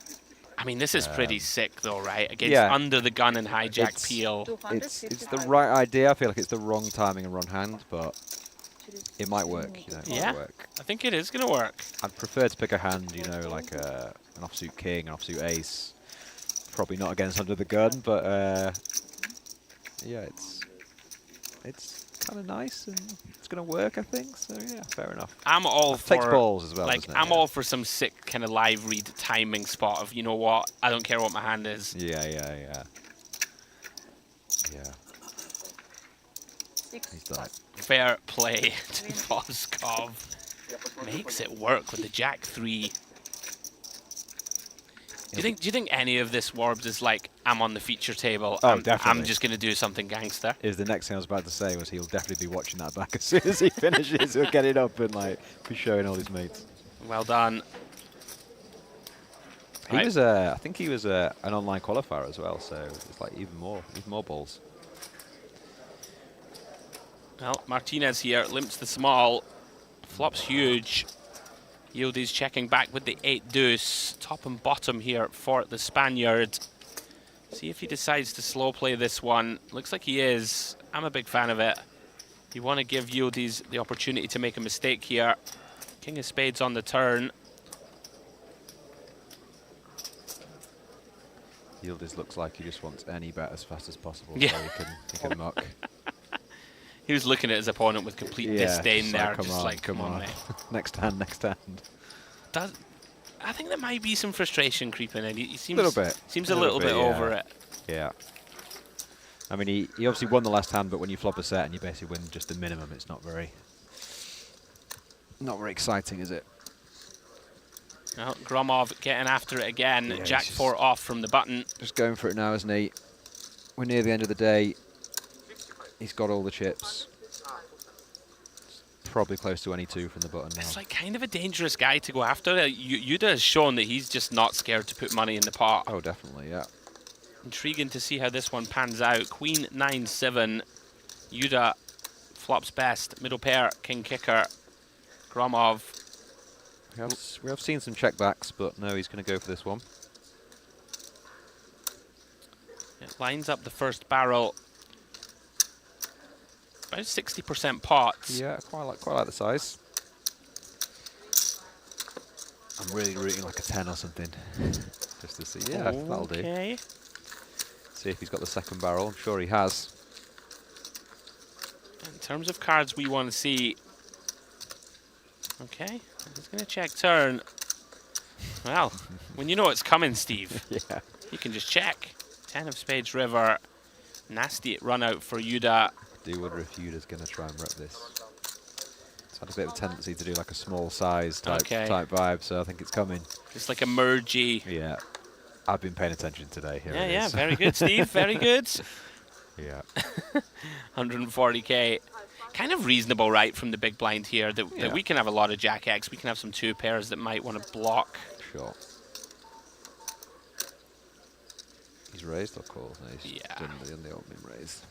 Speaker 2: I mean, this is pretty sick, though, right? Against under the gun and hijack peel.
Speaker 11: It's the right idea. I feel like it's the wrong timing and wrong hand, but it might work. You know, it might work.
Speaker 2: I think it is going to work.
Speaker 11: I'd prefer to pick a hand, you know, like an offsuit king, an offsuit ace. Probably not against under the gun, but yeah, it's kind of nice and it's going to work, I think. So yeah, fair enough.
Speaker 2: I'm all for
Speaker 11: takes balls as well.
Speaker 2: Like I'm all for some sick kind of live read timing spot of, you know what, I don't care what my hand is.
Speaker 11: Yeah.
Speaker 4: Six.
Speaker 11: He's done it.
Speaker 2: Fair play to Sukov. Makes it work with the Jack 3. Do you think any of this Warbs is like, I'm on the feature table,
Speaker 11: definitely.
Speaker 2: I'm just going to do something gangster?
Speaker 11: Is the next thing I was about to say was he'll definitely be watching that back as soon as he finishes. He'll get it up and like be showing all his mates.
Speaker 2: Well done.
Speaker 11: He was I think he was an online qualifier as well, so it's like even more balls.
Speaker 2: Well, Martinez here limps the small, flops huge. Yildiz checking back with the 8 deuce, top and bottom here for the Spaniard. See if he decides to slow play this one. Looks like he is. I'm a big fan of it. You want to give Yildiz the opportunity to make a mistake here. King of spades on the turn.
Speaker 11: Yildiz looks like he just wants any bet as fast as possible,
Speaker 2: Yeah.
Speaker 11: so he can muck.
Speaker 2: He was looking at his opponent with complete disdain there.
Speaker 11: Come
Speaker 2: just
Speaker 11: on,
Speaker 2: like, come on, mate.
Speaker 11: next hand.
Speaker 2: I think there might be some frustration creeping in. He seems,
Speaker 11: Little bit.
Speaker 2: Seems a little bit over it.
Speaker 11: Yeah. I mean, he obviously won the last hand, but when you flop a set and you basically win just the minimum, it's not very exciting, is it?
Speaker 2: Well, Gromov getting after it again.
Speaker 11: Yeah,
Speaker 2: Jack 4 off from the button.
Speaker 11: Just going for it now, isn't he? We're near the end of the day. He's got all the chips. Probably close to any 2 from the button now.
Speaker 2: It's like kind of a dangerous guy to go after. Yuda has shown that he's just not scared to put money in the pot.
Speaker 11: Oh, definitely, yeah.
Speaker 2: Intriguing to see how this one pans out. Queen 9-7. Yuda flops best. Middle pair, king kicker. Gromov.
Speaker 11: We have seen some checkbacks, but no, he's going to go for this one.
Speaker 2: It lines up the first barrel. About 60% pots.
Speaker 11: Yeah, quite like the size. I'm really rooting like a 10 or something, just to see. Yeah, that'll do.
Speaker 2: Okay.
Speaker 11: See if he's got the second barrel. I'm sure he has.
Speaker 2: In terms of cards we want to see. Okay, he's going to check turn. Well, when you know it's coming, Steve,
Speaker 11: Yeah.
Speaker 2: you can just check. 10 of spades river. Nasty run out for Yuda.
Speaker 11: I do wonder if Yuda's going to try and rep this. It's had a bit of a tendency to do like a small size type vibe, so I think it's coming.
Speaker 2: It's like a mergey.
Speaker 11: Yeah. I've been paying attention today. Here it
Speaker 2: Yeah,
Speaker 11: is.
Speaker 2: very good, Steve, very good.
Speaker 11: Yeah.
Speaker 2: 140k. Kind of reasonable, right, from the big blind here, that we can have a lot of Jack X. We can have some 2 pairs that might want to block.
Speaker 11: Sure. He's raised, of course. No, he's done the old min raise.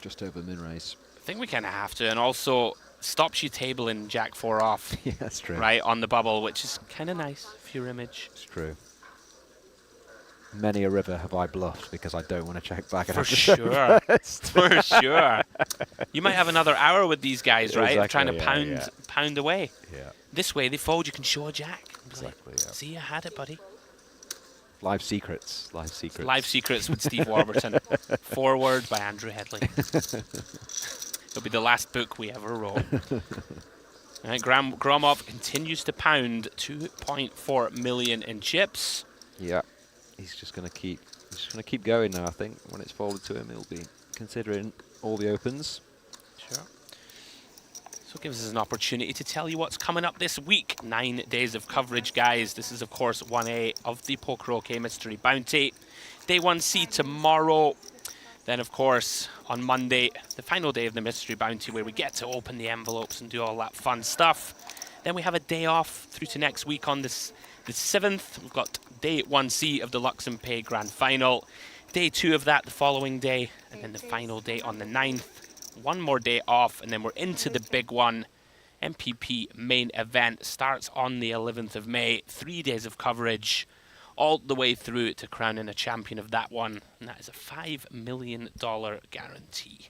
Speaker 11: Just over min raise.
Speaker 2: I think we kind of have to, and also stops you tabling Jack 4 off.
Speaker 11: Yeah, that's true.
Speaker 2: Right, on the bubble, which is kind of nice for your image.
Speaker 11: It's true. Many a river have I bluffed because I don't want to check back.
Speaker 2: For sure. For sure. You might have another hour with these guys, right?
Speaker 11: Exactly,
Speaker 2: Trying to pound away.
Speaker 11: Yeah.
Speaker 2: This way, they fold, you can show a Jack.
Speaker 11: Exactly,
Speaker 2: like, see, I had it, buddy.
Speaker 11: Live secrets. Live secrets.
Speaker 2: Live secrets with Steve Warburton. Forward by Andrew Headley. It'll be the last book we ever wrote. Right, Gromov continues to pound 2.4 million in chips.
Speaker 11: Yeah. He's just going to keep going now, I think. When it's folded to him, he'll be considering all the opens.
Speaker 2: Sure. So it gives us an opportunity to tell you what's coming up this week. 9 days of coverage, guys. This is, of course, 1A of the PokerOK Mystery Bounty. Day 1C tomorrow. Then, of course, on Monday, the final day of the Mystery Bounty, where we get to open the envelopes and do all that fun stuff. Then we have a day off through to next week on the 7th. We've got day 1C of the Luxon Pay Grand Final. Day 2 of that the following day. And then the final day on the 9th. One more day off, and then we're into the big one. MPP main event starts on the 11th of May. 3 days of coverage. all the way through to crowning a champion of that one. And that is a $5 million guarantee.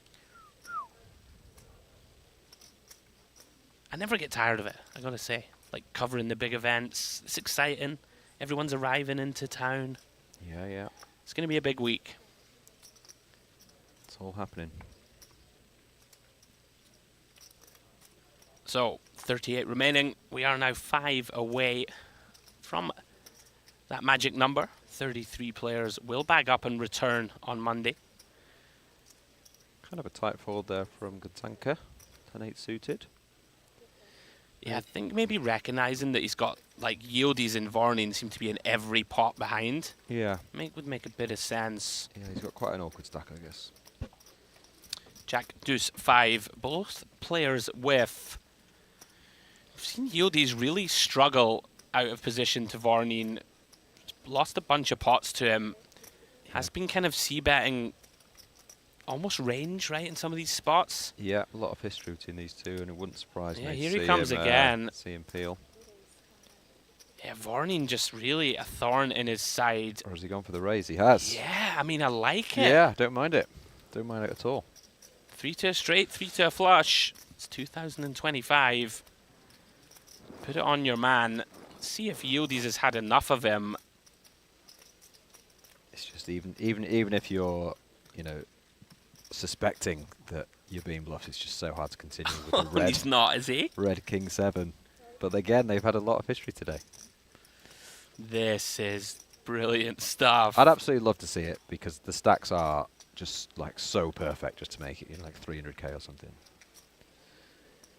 Speaker 2: I never get tired of it, I gotta say. Like, covering the big events. It's exciting. Everyone's arriving into town.
Speaker 11: Yeah, yeah.
Speaker 2: It's gonna be a big week.
Speaker 11: It's all happening.
Speaker 2: So, 38 remaining. We are now 5 away from that magic number. 33 players will bag up and return on Monday.
Speaker 11: Kind of a tight fold there from Gutanka. 10-8 suited.
Speaker 2: Yeah, I think maybe recognizing that he's got, like, Yildiz and Vornin seem to be in every pot behind.
Speaker 11: Yeah.
Speaker 2: Would make a bit of sense.
Speaker 11: Yeah, he's got quite an awkward stack, I guess.
Speaker 2: Jack, deuce, 5. Both players with... We've seen Yildiz really struggle out of position to Vornin. Lost a bunch of pots to him. Yeah. Has been kind of c-betting almost range, right, in some of these spots.
Speaker 11: Yeah, a lot of history between these two, and it wouldn't surprise me to
Speaker 2: here
Speaker 11: see
Speaker 2: he comes
Speaker 11: him,
Speaker 2: again.
Speaker 11: See him peel.
Speaker 2: Yeah, Vornin just really a thorn in his side.
Speaker 11: Or has he gone for the raise? He has.
Speaker 2: Yeah, I mean, I like it.
Speaker 11: Yeah, don't mind it. Don't mind it at all.
Speaker 2: 3 to a straight, 3 to a flush. It's 2025. Put it on your man. See if Yildiz has had enough of him.
Speaker 11: It's just even if you're, you know, suspecting that you're being bluffed, it's just so hard to continue with the red.
Speaker 2: He's not, is he?
Speaker 11: Red King 7. But again, they've had a lot of history today.
Speaker 2: This is brilliant stuff.
Speaker 11: I'd absolutely love to see it because the stacks are just like so perfect just to make it, you know, like 300k or something.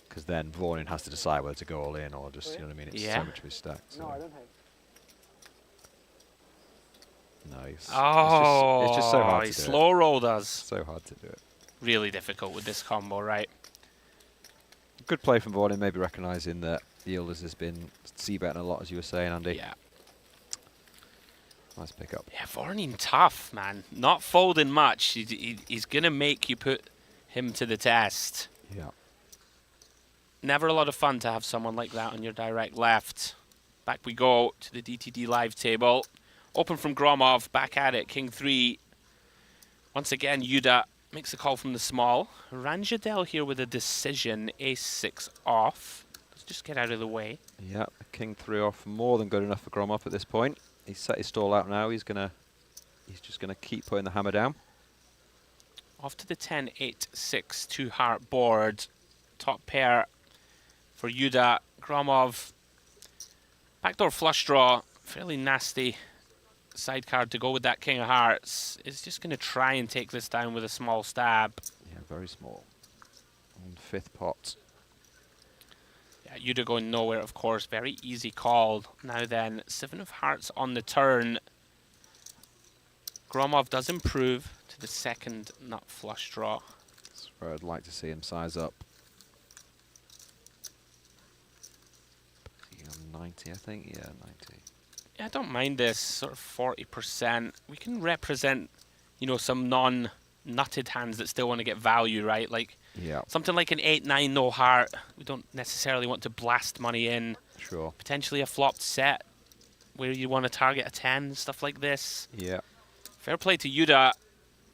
Speaker 11: Because then Vornin has to decide whether to go all in or just, you know what I mean? It's so much of his stack. So.
Speaker 3: No, I don't have.
Speaker 11: Nice.
Speaker 2: Oh,
Speaker 11: it's just so hard to do
Speaker 2: slow rolled us.
Speaker 11: So hard to do it.
Speaker 2: Really difficult with this combo, right?
Speaker 11: Good play from Vornin, maybe recognising that Yildiz has been c-betting a lot, as you were saying, Andy.
Speaker 2: Yeah.
Speaker 11: Nice pickup.
Speaker 2: Yeah, Vornin tough, man. Not folding much. He's going to make you put him to the test.
Speaker 11: Yeah.
Speaker 2: Never a lot of fun to have someone like that on your direct left. Back we go to the DTD live table. Open from Gromov, back at it, King 3. Once again, Yuda makes a call from the small. Ranjadel here with a decision, Ace-6 off. Let's just get out of the way.
Speaker 11: Yeah, King 3 off, more than good enough for Gromov at this point. He's set his stall out now. He's just gonna keep putting the hammer down.
Speaker 2: Off to the 10-8-6 two-heart board. Top pair for Yuda. Gromov. Backdoor flush draw. Fairly nasty side card to go with that King of Hearts. Is just going to try and take this down with a small stab.
Speaker 11: Yeah, very small. On 5th pot.
Speaker 2: Yeah, Yuda going nowhere, of course. Very easy call. Now then, 7 of Hearts on the turn. Gromov does improve to the 2nd nut flush draw.
Speaker 11: That's where I'd like to see him size up. 90, I think. Yeah, 90.
Speaker 2: Yeah, I don't mind this sort of 40%. We can represent, you know, some non-nutted hands that still want to get value, right? Like something like an 8-9 no heart. We don't necessarily want to blast money in.
Speaker 11: Sure.
Speaker 2: Potentially a flopped set where you want to target a 10, stuff like this.
Speaker 11: Yeah.
Speaker 2: Fair play to Yuda.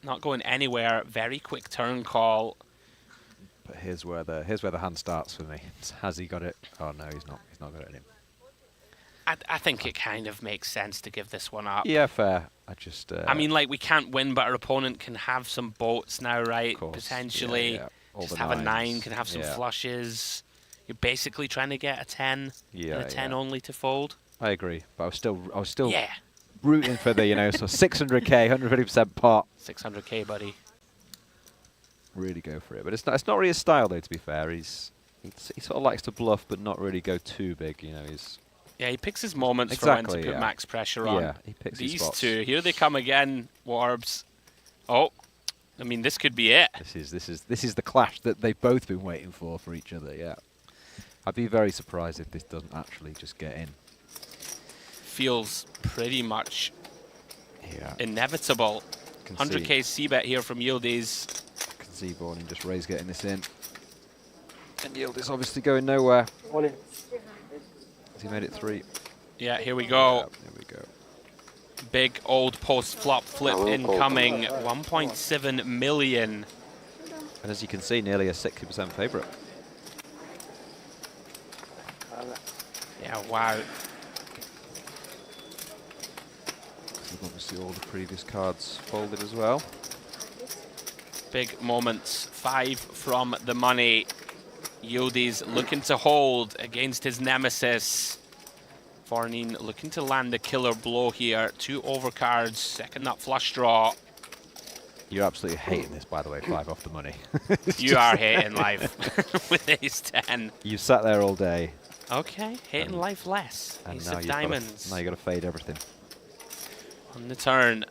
Speaker 2: Not going anywhere. Very quick turn call.
Speaker 11: But here's where the hand starts for me. Has he got it? Oh no, he's not. He's not got it in him.
Speaker 2: I think it kind of makes sense to give this one up.
Speaker 11: Yeah, fair. I mean,
Speaker 2: like, we can't win, but our opponent can have some boats now, right? Potentially.
Speaker 11: Yeah.
Speaker 2: Just have a 9, can have some flushes. You're basically trying to get a 10 and a 10 only to fold.
Speaker 11: I agree, but I was still rooting for the, you know, so 600k, 150% pot.
Speaker 2: 600k, buddy.
Speaker 11: Really go for it, but it's not really his style though. To be fair, he sort of likes to bluff, but not really go too big. You know,
Speaker 2: yeah, he picks his moments for when to put max pressure on.
Speaker 11: Yeah, he picks
Speaker 2: these
Speaker 11: his spots.
Speaker 2: two. Here they come again, Warbs. Oh, I mean, this could be it.
Speaker 11: This is the clash that they've both been waiting for each other. Yeah, I'd be very surprised if this doesn't actually just get in.
Speaker 2: Feels pretty much inevitable. 100k c-bet here from Yildiz.
Speaker 11: I can see Vornin just raise getting this in. And Yildiz obviously going nowhere.
Speaker 3: All in.
Speaker 11: Has he made it 3?
Speaker 2: Yeah, here we go.
Speaker 11: Here we go.
Speaker 2: Big old post flop flip incoming. 1.7 million.
Speaker 11: And as you can see, nearly a 60% favourite.
Speaker 2: Yeah, wow.
Speaker 11: Obviously all the previous cards folded as well.
Speaker 2: Big moments. 5 from the money. Yildiz looking to hold against his nemesis. Vornin looking to land a killer blow here. 2 overcards, second nut flush draw.
Speaker 11: You're absolutely hating this, by the way, 5 off the money.
Speaker 2: You are hating life with ace 10.
Speaker 11: You sat there all day.
Speaker 2: Okay, hating life less.
Speaker 11: And
Speaker 2: Ace
Speaker 11: now
Speaker 2: of diamonds.
Speaker 11: Now you got to fade everything.
Speaker 2: On the turn.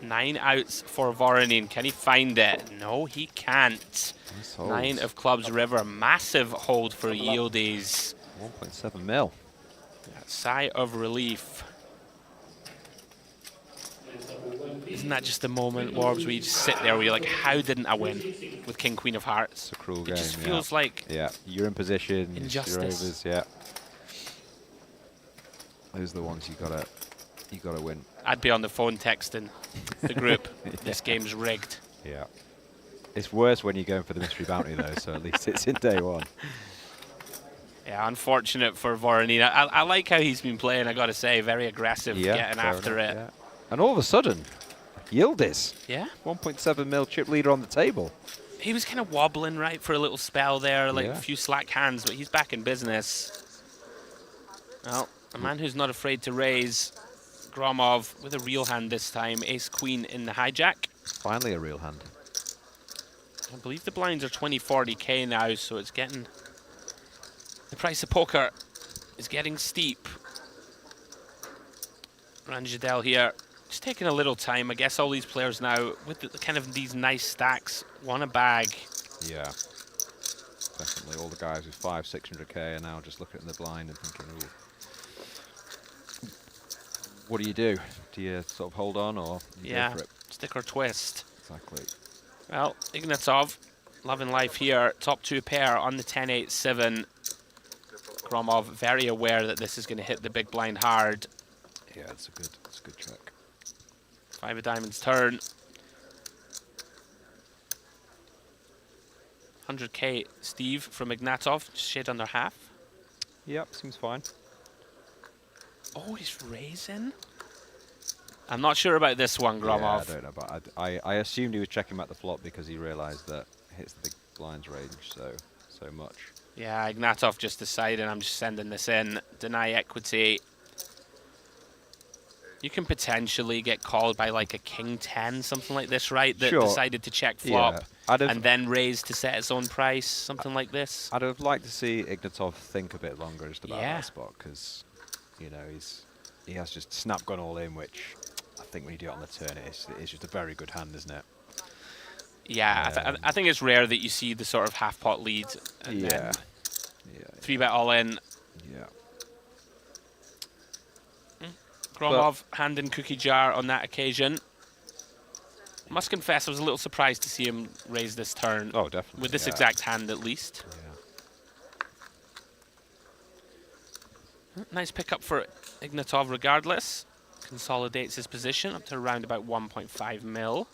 Speaker 2: 9 outs for Voronin. Can he find it? No, he can't. 9 of clubs river. Massive hold for Yildiz.
Speaker 11: 1.7 mil.
Speaker 2: Sigh of relief. Isn't that just the moment, Warbs, where you just sit there where you're like, how didn't I win with King, Queen of Hearts?
Speaker 11: It's a cruel
Speaker 2: it
Speaker 11: game,
Speaker 2: just feels like
Speaker 11: you're in position.
Speaker 2: injustice.
Speaker 11: Your overs, yeah. Those are the ones you gotta win.
Speaker 2: I'd be on the phone texting the group. This game's rigged.
Speaker 11: Yeah. It's worse when you're going for the mystery bounty though, so at least it's in day one.
Speaker 2: Yeah, unfortunate for Voronin. I like how he's been playing, I gotta say. Very aggressive, getting after it.
Speaker 11: Yeah. And all of a sudden, Yildiz.
Speaker 2: Yeah.
Speaker 11: 1.7 mil chip leader on the table.
Speaker 2: He was kind of wobbling, right, for a little spell there, like a few slack hands, but he's back in business. Well, a man who's not afraid to raise. Gromov with a real hand this time. Ace-Queen in the hijack.
Speaker 11: Finally a real hand.
Speaker 2: I believe the blinds are 20-40K now, so it's getting... The price of poker is getting steep. Ranjadel here, just taking a little time. I guess all these players now, with the kind of these nice stacks, want a bag.
Speaker 11: Yeah. Definitely all the guys with 500-600K are now just looking at the blind and thinking, ooh. What do? Do you sort of hold on or you go for it?
Speaker 2: Stick or twist.
Speaker 11: Exactly.
Speaker 2: Well, Ignatov, loving life here. Top 2 pair on the 10-8-7. Gromov very aware that this is going to hit the big blind hard.
Speaker 11: Yeah, it's a good check.
Speaker 2: 5 of diamonds turn. 100K Steve from Ignatov, just shade under half.
Speaker 11: Yep, seems fine.
Speaker 2: Oh, he's raising? I'm not sure about this one, Gromov.
Speaker 11: Yeah, I don't know, but I assumed he was checking back the flop because he realised that it hits the big blinds range so much.
Speaker 2: Yeah, Ignatov just decided I'm just sending this in. Deny equity. You can potentially get called by like a King 10, something like this, right? That decided to check flop and then raise to set its own price, something like this.
Speaker 11: I'd have liked to see Ignatov think a bit longer just about that spot because, you know, he has just snap gone all in, which I think when you do it on the turn, it's just a very good hand, isn't it?
Speaker 2: Yeah, I think it's rare that you see the sort of half pot lead and then 3-bet all in.
Speaker 11: Yeah.
Speaker 2: Gromov, hand in cookie jar on that occasion. I must confess, I was a little surprised to see him raise this turn.
Speaker 11: Oh, definitely.
Speaker 2: With this exact hand, at least.
Speaker 11: Yeah.
Speaker 2: Nice pickup for Ignatov regardless. Consolidates his position up to around about 1.5 mil.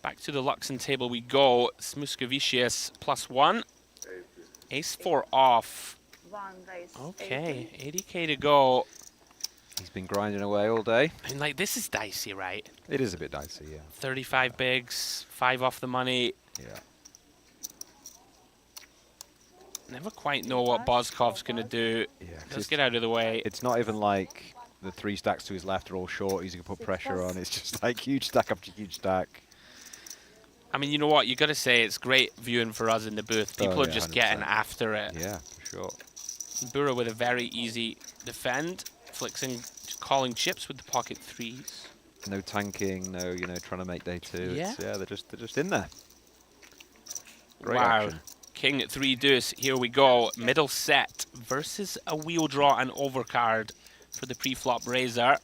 Speaker 2: Back to the Luxon table we go. Smuskovicius +1. Ace-4 off. Okay, 80K to go.
Speaker 11: He's been grinding away all day.
Speaker 2: I mean, like, this is dicey, right?
Speaker 11: It is a bit dicey, yeah.
Speaker 2: 35 bigs, 5 off the money.
Speaker 11: Yeah.
Speaker 2: Never quite know what Bozkov's going to do.
Speaker 11: Yeah,
Speaker 2: Let's get out of the way.
Speaker 11: It's not even like the 3 stacks to his left are all short. He's going to put pressure on. It's just like huge stack after huge stack.
Speaker 2: I mean, you know what? You got to say it's great viewing for us in the booth. People are just
Speaker 11: 100%.
Speaker 2: getting after it.
Speaker 11: Yeah, for sure.
Speaker 2: Bura with a very easy defend, flexing, calling chips with the pocket 3s.
Speaker 11: No tanking, no, you know, trying to make day 2.
Speaker 2: Yeah,
Speaker 11: they're just in there. Great
Speaker 2: wow.
Speaker 11: action.
Speaker 2: King 3 deuce. Here we go. Middle set versus a wheel draw and overcard for the pre-flop raiser.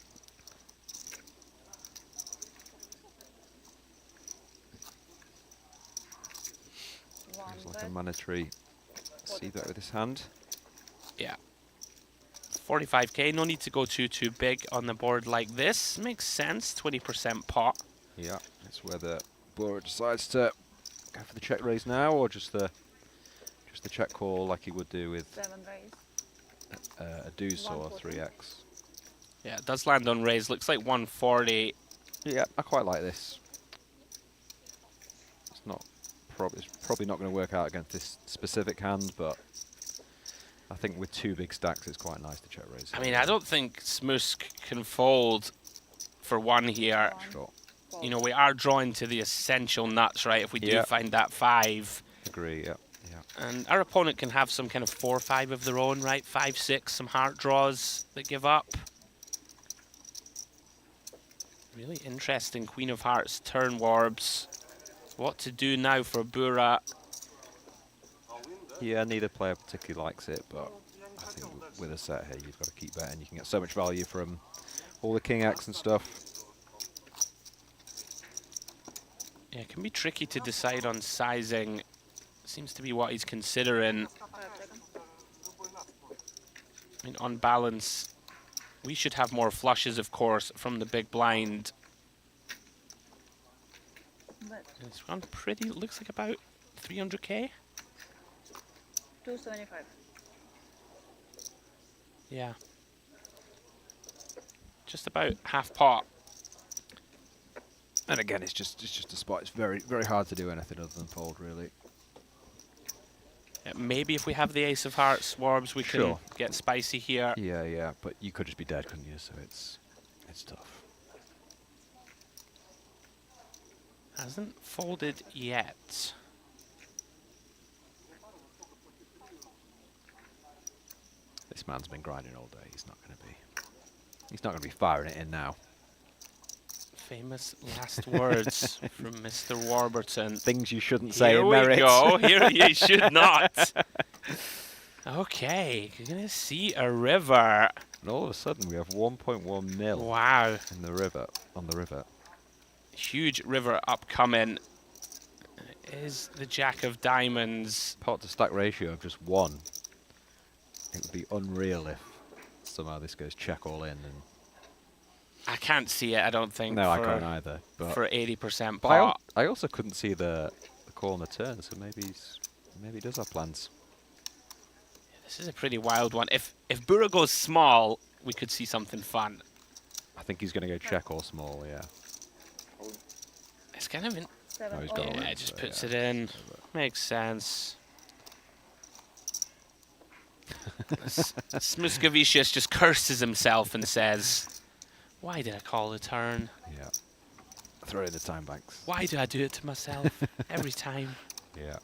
Speaker 11: It's like a mandatory see that with his hand.
Speaker 2: Yeah. 45k, no need to go too big on the board like this. Makes sense, 20% pot.
Speaker 11: Yeah, that's where the blower decides to go for the check raise now, or just the check call like he would do with
Speaker 4: 7 raise.
Speaker 11: a deuce or
Speaker 4: 140.
Speaker 11: 3x.
Speaker 2: Yeah, it does land on raise. Looks like 140.
Speaker 11: Yeah, I quite like this. It's probably not going to work out against this specific hand, but I think with 2 big stacks, it's quite nice to check raise.
Speaker 2: I mean, I don't think Smusk can fold for 1 here.
Speaker 11: Sure.
Speaker 2: You know, we are drawing to the essential nuts, right? If we do find that 5.
Speaker 11: Agree, yeah.
Speaker 2: And our opponent can have some kind of 4-5 of their own, right? 5-6, some heart draws that give up. Really interesting Queen of Hearts turn warbs. What to do now for Bura?
Speaker 11: Yeah, neither player particularly likes it, but I think with a set here, you've got to keep betting. You can get so much value from all the King X and stuff.
Speaker 2: Yeah, it can be tricky to decide on sizing. Seems to be what he's considering. I mean, on balance, we should have more flushes, of course, from the big blind. It's run pretty, looks like about 300k.
Speaker 4: 275.
Speaker 2: Yeah. Just about half pot.
Speaker 11: And again, it's just a spot. It's very hard to do anything other than fold, really.
Speaker 2: Yeah, maybe if we have the Ace of Hearts warbs, we can get spicy here.
Speaker 11: Yeah, but you could just be dead, couldn't you? So it's tough.
Speaker 2: Hasn't folded yet.
Speaker 11: This man's been grinding all day. He's not going to be firing it in now.
Speaker 2: Famous last words from Mr. Warburton.
Speaker 11: Things you shouldn't say in
Speaker 2: Here we
Speaker 11: Merritt.
Speaker 2: go. Here you should not. Okay, you're gonna see a river.
Speaker 11: And all of a sudden, we have 1.1 mil.
Speaker 2: Wow.
Speaker 11: In the river, on the river.
Speaker 2: Huge river upcoming. It is the Jack of Diamonds.
Speaker 11: Pot to stack ratio of just 1. It would be unreal if somehow this goes check all in. And
Speaker 2: I can't see it, I don't think.
Speaker 11: no, I can't either. But
Speaker 2: for 80%
Speaker 11: but
Speaker 2: pot.
Speaker 11: I also couldn't see the call on the turn, so maybe he does have plans.
Speaker 2: This is a pretty wild one. If Bura goes small, we could see something fun.
Speaker 11: I think he's going to go check or small, yeah.
Speaker 2: It's kind of in.
Speaker 11: Oh, he's got all
Speaker 2: Yeah,
Speaker 11: in,
Speaker 2: it just
Speaker 11: so
Speaker 2: puts
Speaker 11: yeah.
Speaker 2: it in. Makes sense. Smuskavicius just curses himself and says, "Why did I call the turn?
Speaker 11: Yeah. Throw it in the time banks.
Speaker 2: Why do I do it to myself every time?"
Speaker 11: Yeah.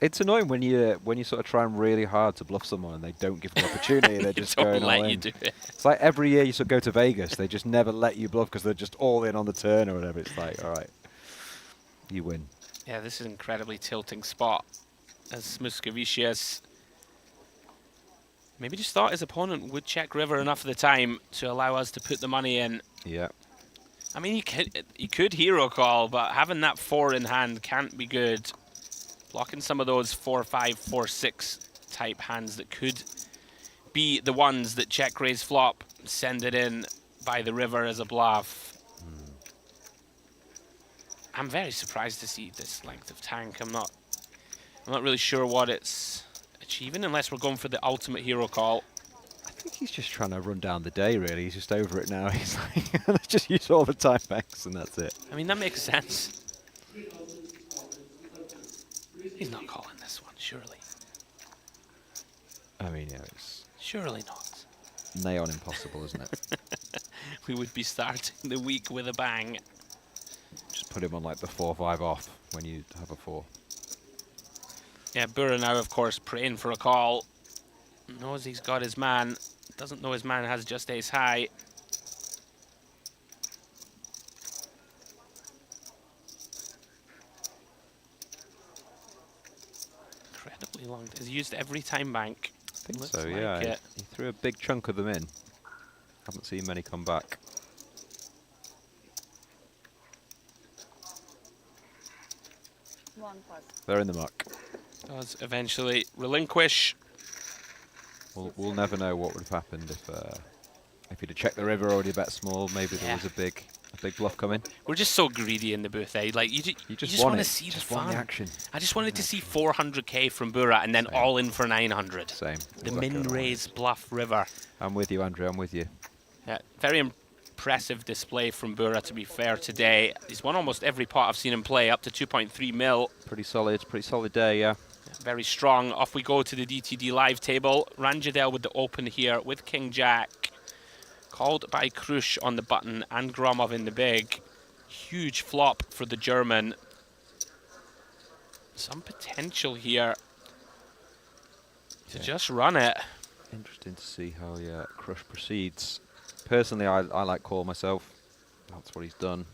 Speaker 11: It's annoying when you sort of try really hard to bluff someone and they don't give the opportunity. They're just
Speaker 2: don't
Speaker 11: going all
Speaker 2: let
Speaker 11: in.
Speaker 2: you do it.
Speaker 11: It's like every year you sort of go to Vegas, they just never let you bluff because they're just all in on the turn or whatever. It's like, all right, you win.
Speaker 2: Yeah, this is an incredibly tilting spot. As Smuskavicius maybe just thought his opponent would check river enough of the time to allow us to put the money in.
Speaker 11: Yeah.
Speaker 2: I mean, he could hero call, but having that 4 in hand can't be good. Blocking some of those 4-5, 4-6 type hands that could be the ones that check raise flop, send it in by the river as a bluff. I'm very surprised to see this length of tank. I'm not really sure what it's achieving unless we're going for the ultimate hero call.
Speaker 11: I think he's just trying to run down the day, really. He's just over it now. He's like, let's just use all the time banks and that's it.
Speaker 2: I mean, that makes sense. He's not calling this one, surely.
Speaker 11: I mean, yeah, it's
Speaker 2: Surely not.
Speaker 11: nigh on impossible, isn't it?
Speaker 2: We would be starting the week with a bang.
Speaker 11: Just put him on like the 4-5 off when you have a 4.
Speaker 2: Yeah, Bura now, of course, praying for a call. Knows he's got his man. Doesn't know his man has just ace high. Incredibly long. He's used every time bank.
Speaker 11: I think
Speaker 2: Looks
Speaker 11: so,
Speaker 2: like
Speaker 11: yeah.
Speaker 2: it.
Speaker 11: He threw a big chunk of them in. Haven't seen many come back.
Speaker 4: One pass.
Speaker 11: They're in the muck.
Speaker 2: Does eventually relinquish.
Speaker 11: We'll never know what would have happened if he'd have checked the river or he'd bet small. Maybe there was a big bluff coming.
Speaker 2: We're just so greedy in the booth, eh? Like you just want to see the fun.
Speaker 11: Action.
Speaker 2: I just wanted to see 400k from Bura and then all in for 900.
Speaker 11: Same.
Speaker 2: The min raise bluff river.
Speaker 11: I'm with you, Andrew. I'm with you.
Speaker 2: Yeah, very impressive display from Bura, to be fair, today. He's won almost every pot I've seen him play, up to 2.3 mil.
Speaker 11: Pretty solid day, yeah.
Speaker 2: Very strong. Off we go to the DTD live table. Ranjadel with the open here with King Jack. Called by Krush on the button and Gromov in the big. Huge flop for the German. Some potential here to just run it.
Speaker 11: Interesting to see how Krush proceeds. Personally, I like call myself. That's what he's done.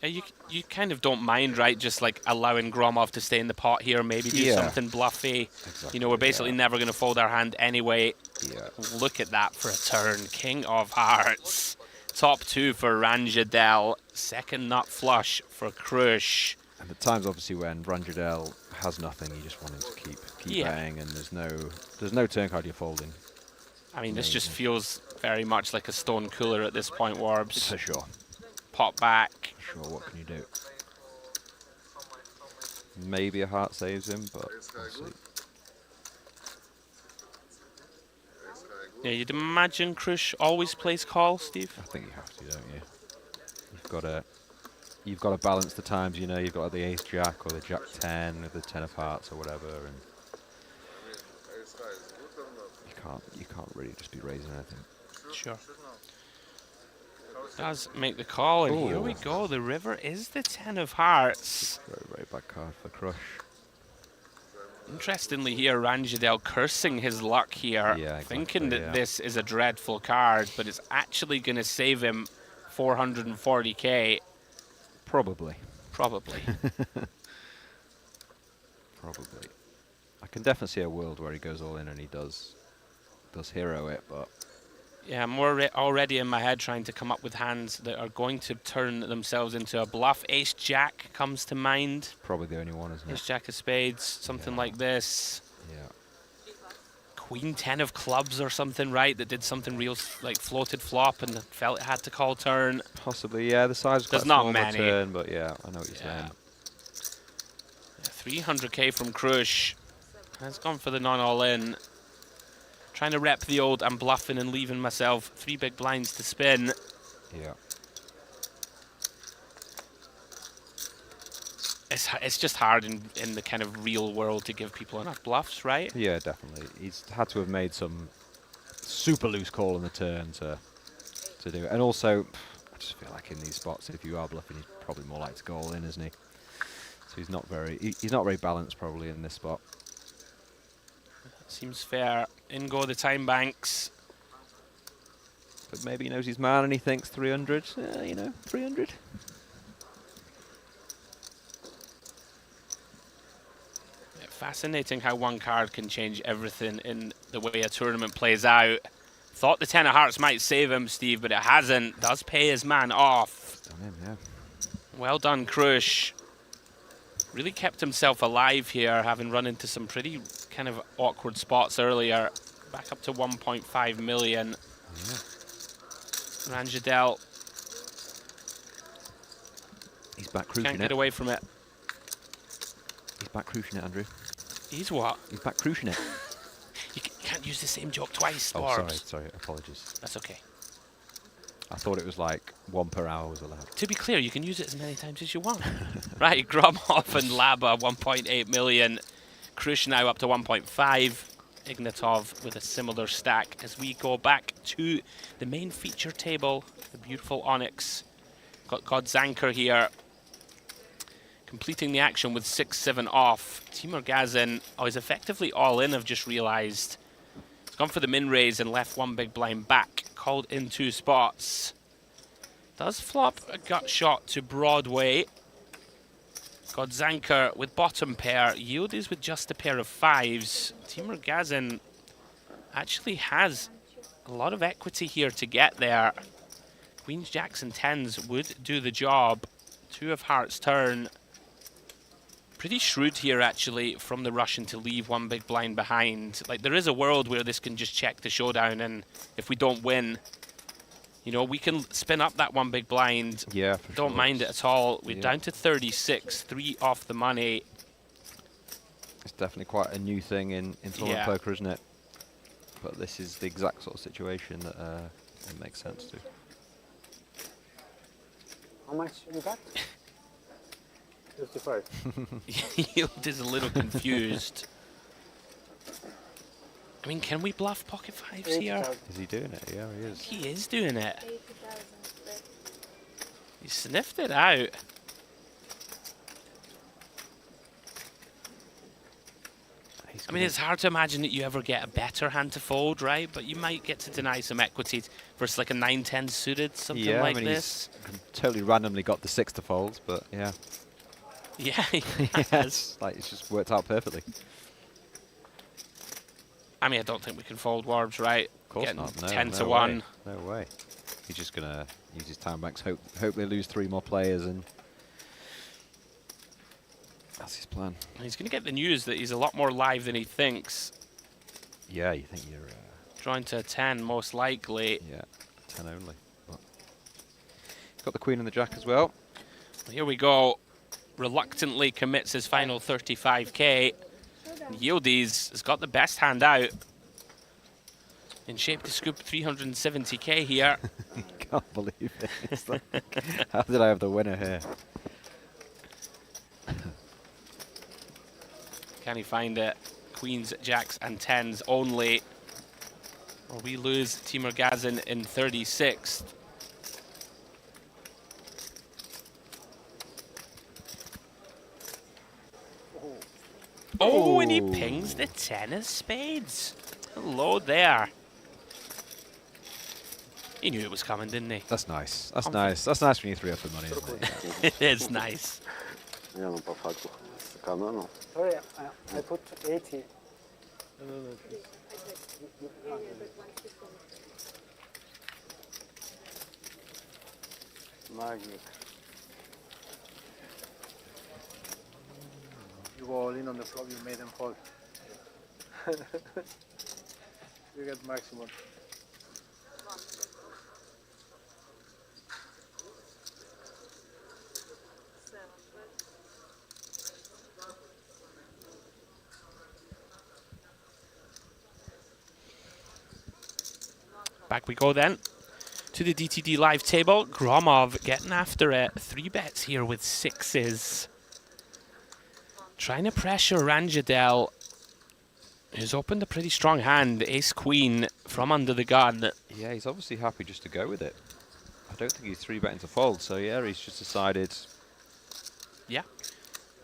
Speaker 2: Yeah, you kind of don't mind, right? Just like allowing Gromov to stay in the pot here, maybe do something bluffy.
Speaker 11: Exactly,
Speaker 2: you know, we're basically never going to fold our hand anyway.
Speaker 11: Yeah.
Speaker 2: Look at that for a turn. King of Hearts. Top 2 for Ranjadel. Second nut flush for Krush.
Speaker 11: And at times, obviously, when Ranjadel has nothing, you just want him to keep betting, and there's no turn card you're folding.
Speaker 2: I mean, this just feels very much like a stone cooler at this point, Warbs.
Speaker 11: For sure.
Speaker 2: Pot back.
Speaker 11: Sure, what can you do? Maybe a heart saves him, but we'll see.
Speaker 2: Yeah, you'd imagine Krush always plays call, Steve?
Speaker 11: I think you have to, don't you? You've got to balance the times, you know, you've got the ace jack or the jack 10 or the 10 of hearts or whatever, and you can't really just be raising anything.
Speaker 2: Sure. Does make the call, and here we go. The river is the 10 of hearts.
Speaker 11: Very, very bad card for Krush.
Speaker 2: Interestingly here, Ranjadel cursing his luck here, thinking that this is a dreadful card, but it's actually going to save him 440k.
Speaker 11: Probably.
Speaker 2: Probably.
Speaker 11: Probably. I can definitely see a world where he goes all in and he does hero it, but
Speaker 2: yeah, I'm already in my head trying to come up with hands that are going to turn themselves into a bluff. Ace-Jack comes to mind.
Speaker 11: Probably the only one, isn't it?
Speaker 2: Ace-Jack of spades, something like this.
Speaker 11: Yeah.
Speaker 2: Queen-10 of clubs or something, right? That did something real, like floated flop and felt it had to call turn.
Speaker 11: Possibly, yeah. The size was quite small on the turn, but yeah, I know what you're saying.
Speaker 2: Yeah, 300k from Krush. Has gone for the non-all-in. Trying to rep the old I'm bluffing and leaving myself 3 big blinds to spin.
Speaker 11: Yeah.
Speaker 2: It's just hard in the kind of real world to give people enough bluffs, right?
Speaker 11: Yeah, definitely. He's had to have made some super loose call on the turn to do it. And also, I just feel like in these spots, if you are bluffing, he's probably more likely to go all in, isn't he? So he's not very balanced probably in this spot.
Speaker 2: Seems fair. In go the time banks.
Speaker 11: But maybe he knows his man and he thinks 300. You know, 300.
Speaker 2: Yeah, fascinating how one card can change everything in the way a tournament plays out. Thought the 10 of hearts might save him, Steve, but it hasn't. Does pay his man off.
Speaker 11: Done him, yeah.
Speaker 2: Well done, Krush. Really kept himself alive here, having run into some pretty kind of awkward spots earlier. Back up to 1.5 million.
Speaker 11: Yeah.
Speaker 2: Ranjadel.
Speaker 11: He's back cruising
Speaker 2: Can't get away from it.
Speaker 11: He's back cruising it, Andrew.
Speaker 2: He's what?
Speaker 11: He's back cruising it.
Speaker 2: You can't use the same joke twice,
Speaker 11: Oh,
Speaker 2: Orbs.
Speaker 11: sorry, apologies.
Speaker 2: That's okay.
Speaker 11: I thought it was like 1 per hour was allowed.
Speaker 2: To be clear, you can use it as many times as you want. Right, Gromov and Laba, 1.8 million. Krush now up to 1.5. Ignatov with a similar stack as we go back to the main feature table. The beautiful Onyx. Got Godzanker here. Completing the action with 6-7 off. Timur Gazin, he's effectively all in, I've just realized. He's gone for the min raise and left 1 big blind back. Called in 2 spots. Does flop a gut shot to Broadway. Godzanker with bottom pair. Yield is with just a pair of 5s. Timur Gazin actually has a lot of equity here to get there. Queens, jacks and 10s would do the job. 2 of hearts turn. Pretty shrewd here, actually, from the Russian to leave one big blind behind. Like, there is a world where this can just check the showdown, and if we don't win, you know, we can spin up that one big blind.
Speaker 11: Yeah, for
Speaker 2: Don't
Speaker 11: sure.
Speaker 2: mind it at all. We're down to 36, 3 off the money.
Speaker 11: It's definitely quite a new thing in tournament poker, isn't it? But this is the exact sort of situation that it makes sense to.
Speaker 3: How much you got? 55.
Speaker 2: Yield is a little confused. I mean, can we bluff pocket fives here?
Speaker 11: Is he doing it? Yeah, he is.
Speaker 2: He is doing it.
Speaker 4: 80,000.
Speaker 2: He sniffed it out. I mean, it's hard to imagine that you ever get a better hand to fold, right? But you might get to deny some equity versus like a 9-10 suited, something like this.
Speaker 11: He's totally randomly got the 6 to fold, but yeah.
Speaker 2: Yeah, he
Speaker 11: Yes, like it's just worked out perfectly.
Speaker 2: I mean, I don't think we can fold warbs, right?
Speaker 11: Of course
Speaker 2: Getting
Speaker 11: not. No,
Speaker 2: 10
Speaker 11: no
Speaker 2: to
Speaker 11: way.
Speaker 2: 1.
Speaker 11: No way. He's just gonna use his time banks. Hope they lose 3 more players, and that's his plan.
Speaker 2: He's going to get the news that he's a lot more live than he thinks.
Speaker 11: Yeah, you think you're
Speaker 2: Drawing to a 10, most likely.
Speaker 11: yeah, 10 only. But got the queen and the jack as well.
Speaker 2: Here we go. Reluctantly commits his final 35k. Yildiz has got the best hand out. In shape to scoop 370k here.
Speaker 11: Can't believe it. It's like, how did I have the winner here?
Speaker 2: Can he find it? Queens, jacks, and 10s only. Or we lose Timur Gazin in 36th. Oh, and he pings the 10 of spades. Hello there. He knew it was coming, didn't he?
Speaker 11: That's nice. That's nice. That's nice when you 3 up the money, isn't it?
Speaker 2: It is nice.
Speaker 7: Не, ну по факту сэкономил.
Speaker 3: Sorry, I put 80.
Speaker 5: Magnet.
Speaker 10: You go all in on the flop, you made them fall. You get maximum.
Speaker 2: Back we go then to the DTD live table. Gromov getting after it. 3 bets here with 6s. Trying to pressure Ranjadel, who's opened a pretty strong hand. Ace-Queen from under the gun.
Speaker 11: Yeah, he's obviously happy just to go with it. I don't think he's 3-betting to fold, so yeah, he's just decided.
Speaker 2: Yeah.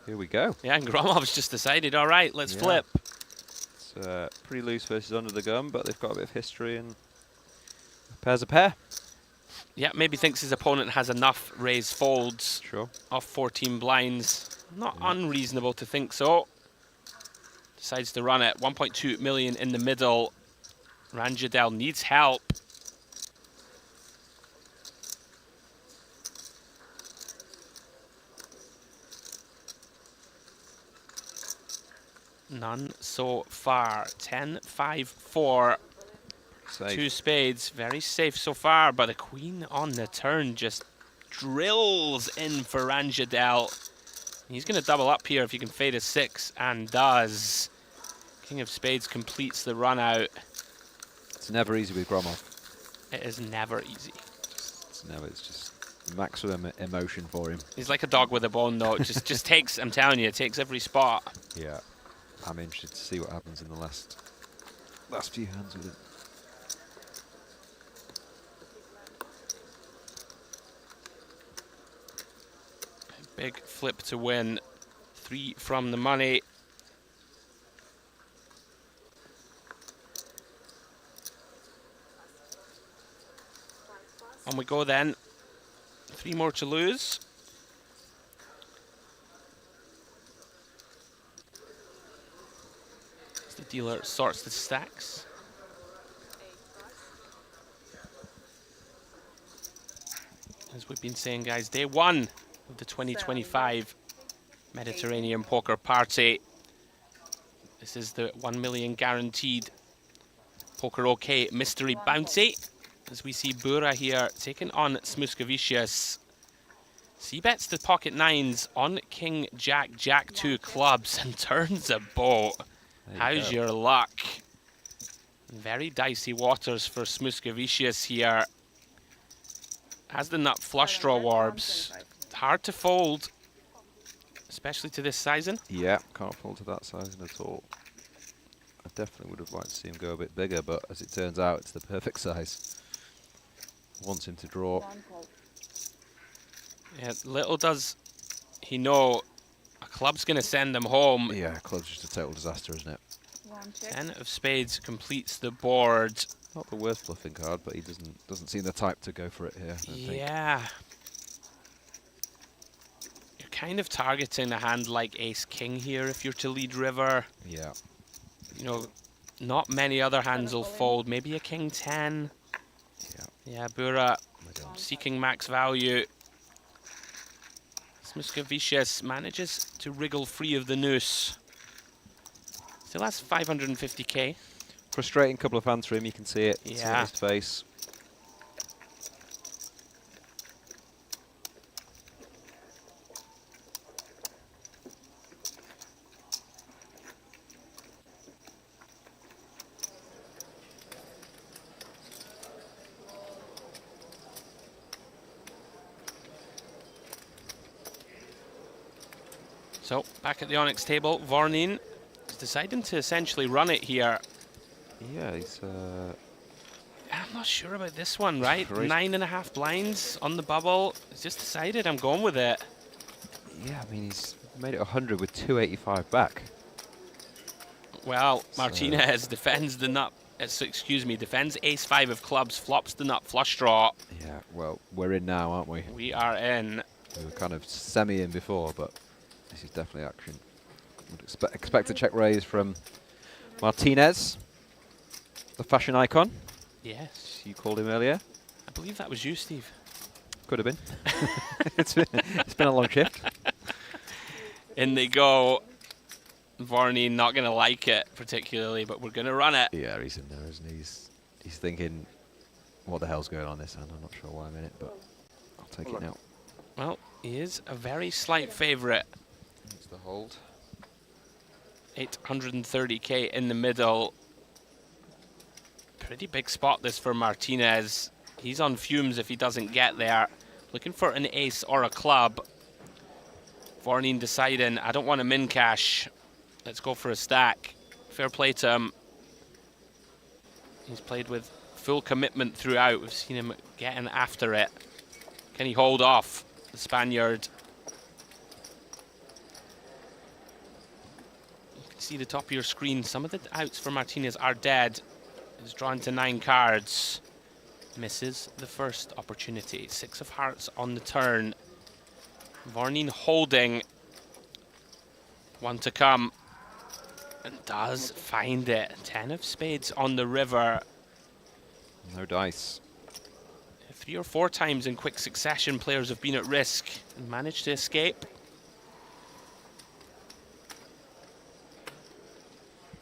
Speaker 11: Here we go.
Speaker 2: Yeah, and Gromov's just decided, all right, let's flip.
Speaker 11: It's pretty loose versus under the gun, but they've got a bit of history, and pair's a pair.
Speaker 2: Yeah, maybe thinks his opponent has enough raise folds off 14 blinds. Not unreasonable to think so. Decides to run it. 1.2 million in the middle. Ranjadel needs help. None so far. 10, 5, 4.
Speaker 11: Safe.
Speaker 2: 2 spades. Very safe so far, but the queen on the turn just drills in for Ranjadel. He's going to double up here if he can fade a 6, and does. King of spades completes the run out.
Speaker 11: It's never easy with Gromov.
Speaker 2: It is never easy.
Speaker 11: It's just maximum emotion for him.
Speaker 2: He's like a dog with a bone, though. just takes, I'm telling you, it takes every spot.
Speaker 11: Yeah. I'm interested to see what happens in the last few hands with him.
Speaker 2: Big flip to win. 3 from the money. On we go then. 3 more to lose. As the dealer sorts the stacks. As we've been saying, guys, day 1 of the 2025 Mediterranean poker party. This is the 1 million guaranteed PokerOK mystery bounty. As we see Bura here taking on Smuskovicius. C-bets the pocket nines on King Jack, Jack 2 clubs and turns a boat. How's your luck? Very dicey waters for Smuskovicius here. Has the nut flush draw warbs. Hard to fold, especially to this sizing.
Speaker 11: Yeah, can't fold to that sizing at all. I definitely would have liked to see him go a bit bigger, but as it turns out, it's the perfect size. Wants him to draw.
Speaker 2: Yeah, little does he know a club's going to send them home.
Speaker 11: Yeah, club's just a total disaster, isn't it?
Speaker 2: 10 of spades completes the board.
Speaker 11: Not the worst bluffing card, but he doesn't seem the type to go for it here. I think.
Speaker 2: Yeah. You're kind of targeting a hand like Ace-King here if you're to lead river.
Speaker 11: Yeah.
Speaker 2: You know, not many other hands will fold. Maybe a King 10.
Speaker 11: Yeah.
Speaker 2: Yeah, Bura seeking max value. Smuskovicius manages to wriggle free of the noose. Still has 550k.
Speaker 11: Frustrating couple of hands for him, you can see it. See it on his face.
Speaker 2: So, back at the Onyx table, Vornin is deciding to essentially run it here.
Speaker 11: Yeah, he's...
Speaker 2: I'm not sure about this one, right? 9.5 blinds on the bubble. He's just decided I'm going with it.
Speaker 11: Yeah, I mean, he's made it 100 with 285 back.
Speaker 2: Well, Martinez defends the nut. Defends ace-5 of clubs, flops the nut flush draw.
Speaker 11: Yeah, well, we're in now, aren't we?
Speaker 2: We are in.
Speaker 11: We were kind of semi-in before, but this is definitely action. Would expect a check raise from Martinez, the fashion icon.
Speaker 2: Yes.
Speaker 11: You called him earlier.
Speaker 2: I believe that was you, Steve.
Speaker 11: Could have been. it's been a long shift.
Speaker 2: In they go. Vornin not going to like it particularly, but we're going to run it.
Speaker 11: Yeah, he's in there, isn't he? He's thinking, what the hell's going on this hand? I'm not sure why I'm in it, but I'll take it now.
Speaker 2: Well, he is a very slight favourite.
Speaker 11: It's the hold.
Speaker 2: 830k in the middle. Pretty big spot this for Martinez. He's on fumes if he doesn't get there. Looking for an ace or a club. Vornin deciding, I don't want a min cash. Let's go for a stack. Fair play to him. He's played with full commitment throughout. We've seen him getting after it. Can he hold off the Spaniard? You can see the top of your screen. Some of the outs for Martinez are dead. He's drawn to 9 cards. Misses the first opportunity. 6 of hearts on the turn. Vornin holding. 1 to come. And does find it. 10 of spades on the river.
Speaker 11: No dice.
Speaker 2: 3 or 4 times in quick succession, players have been at risk and managed to escape.